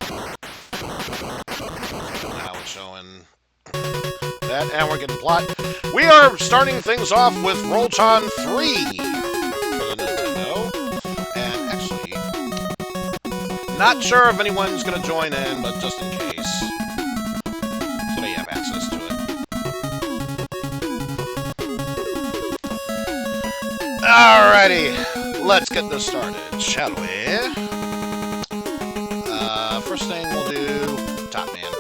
Now we're showing that, and we're getting plot. We are starting things off with Roll-Chan 3 for the Nintendo. And actually, Not sure if anyone's gonna join in, but just in case. So they have access to it. Alrighty, let's get this started, shall we? First thing we'll do, Top Man.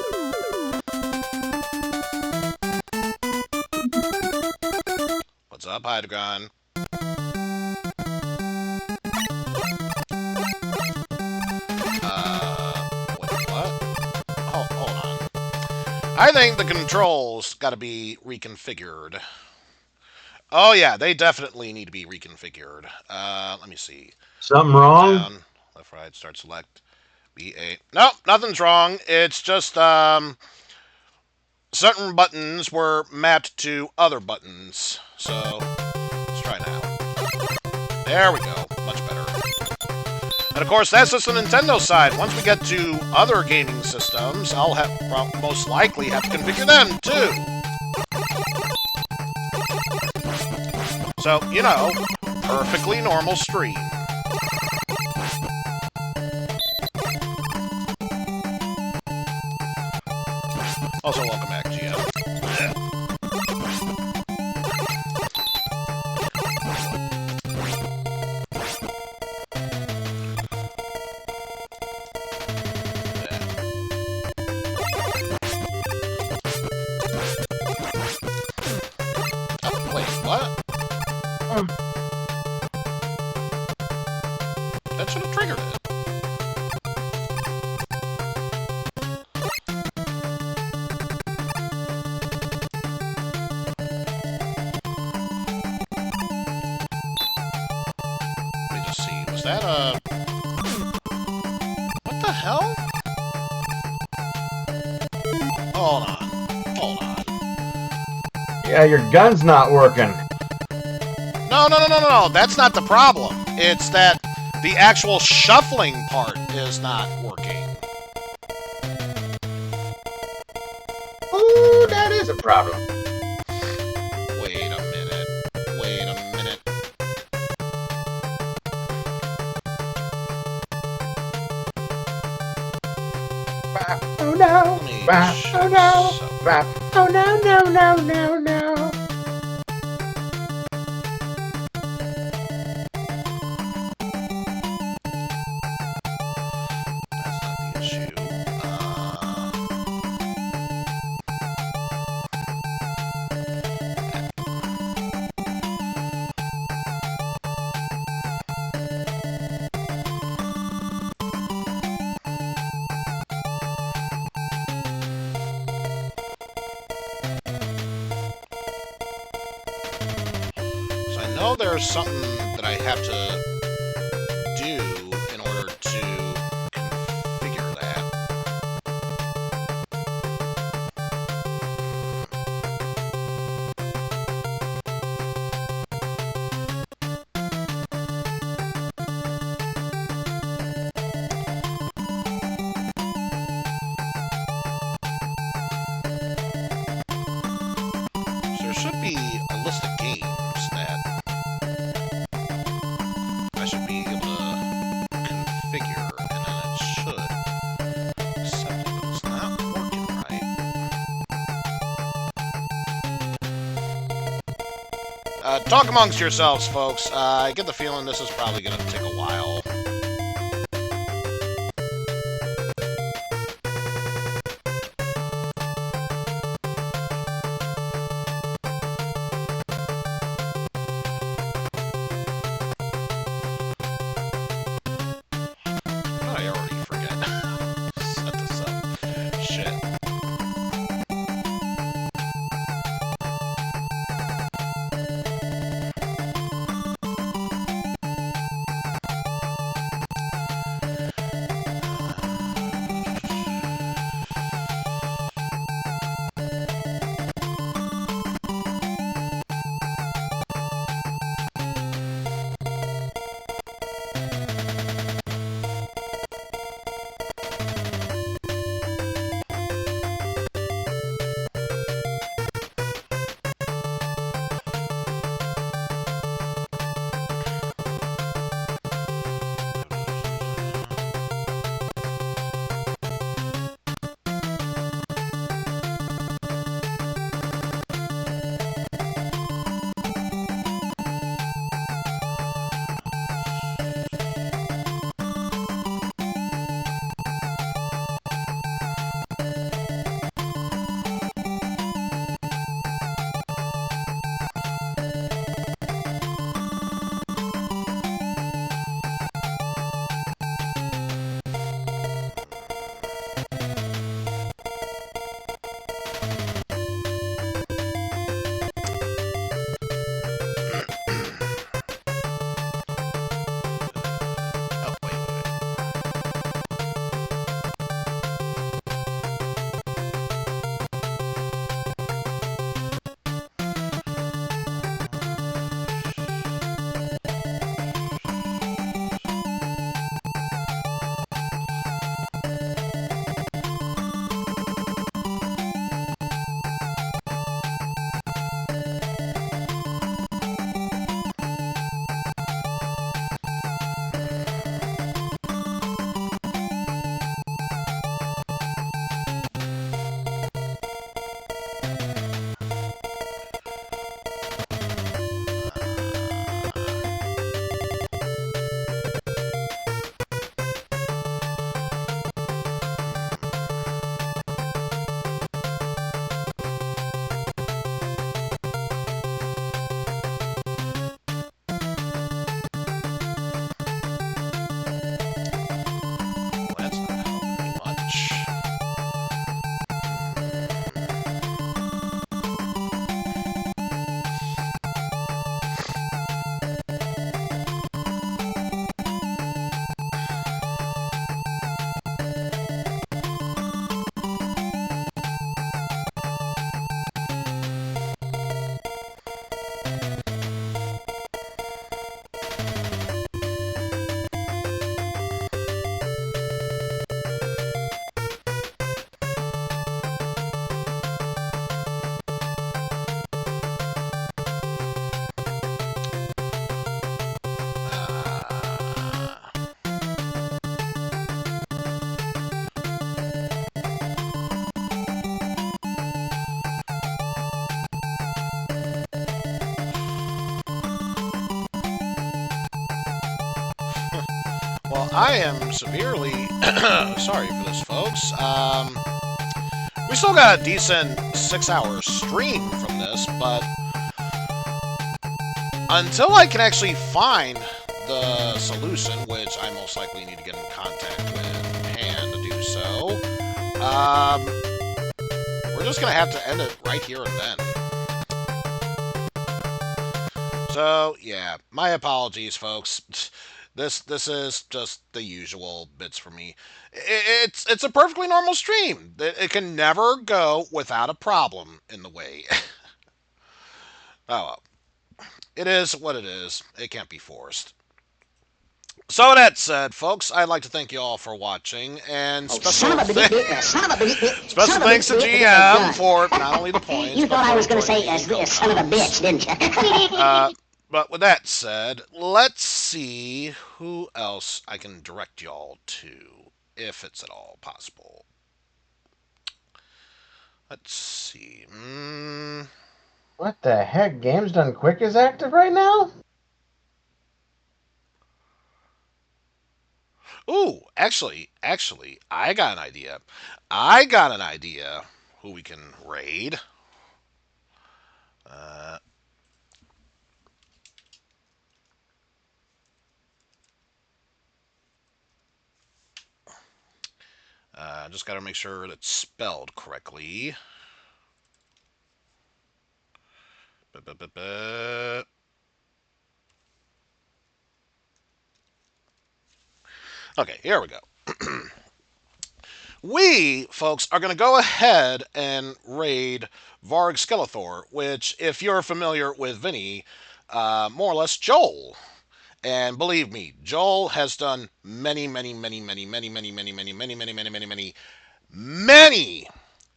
What's up, Hydron? Wait, what? Oh, hold on. I think the controls gotta be reconfigured. Oh yeah, they definitely need to be reconfigured. Let me see. Something wrong? Down, left, right, start, select. B8. Nope, nothing's wrong. It's just, certain buttons were mapped to other buttons. So, let's try now. There we go. Much better. And of course, that's just the Nintendo side. Once we get to other gaming systems, I'll most likely have to configure them, too. So, you know, perfectly normal stream. Also, welcome back, GM. Wait, what? That should have triggered it. That, what the hell? Hold on. Hold on. Yeah, your gun's not working. No. That's not the problem. It's that the actual shuffling part is not working. Ooh, that is a problem. Wait a minute. Wait a minute. Oh no! Let me Oh no! Oh no, no. That's not the issue. There's something that I have to do in order to configure that. So there should be a list of games that I should be able to configure, and then it should accept it, but it's not working right. Talk amongst yourselves, folks. I get the feeling this is probably going to take a while. I already forget. Set this up. Shit. I am severely sorry for this, folks. We still got a decent 6-hour stream from this, but until I can actually find the solution, which I most likely need to get in contact with Han to do so, we're just gonna have to end it right here and then. So, yeah, my apologies, folks. This is just the usual bits for me. It's a perfectly normal stream. It can never go without a problem in the way. Oh well. It is what it is. It can't be forced. So with that said, folks, I'd like to thank you all for watching, and special thanks to GM for not only the points. You thought I was going to say as this, son of a bitch, didn't you? But with that said, let's see who else I can direct y'all to, if it's at all possible. Let's see. What the heck? Games Done Quick is active right now? Ooh, actually, I got an idea. I got an idea who we can raid. Just got to make sure it's spelled correctly. Okay, here we go. We, folks, are going to go ahead and raid Varg Skeletor, which, if you're familiar with Vinny, more or less Joel. And believe me, Joel has done many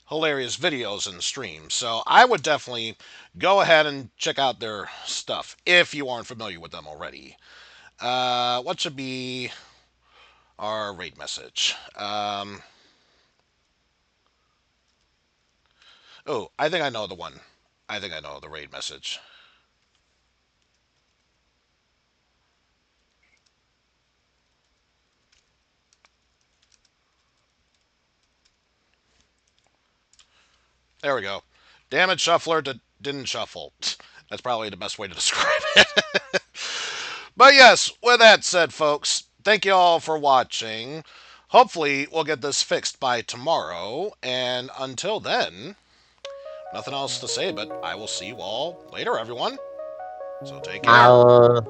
hilarious videos and streams. So I would definitely go ahead and check out their stuff if you aren't familiar with them already. What should be our raid message? Oh, I think I know the one. I think I know the raid message. There we go. Damage shuffler didn't shuffle. That's probably the best way to describe it. But yes, with that said, folks, thank you all for watching. Hopefully, we'll get this fixed by tomorrow. And until then, nothing else to say, but I will see you all later, everyone. So take care.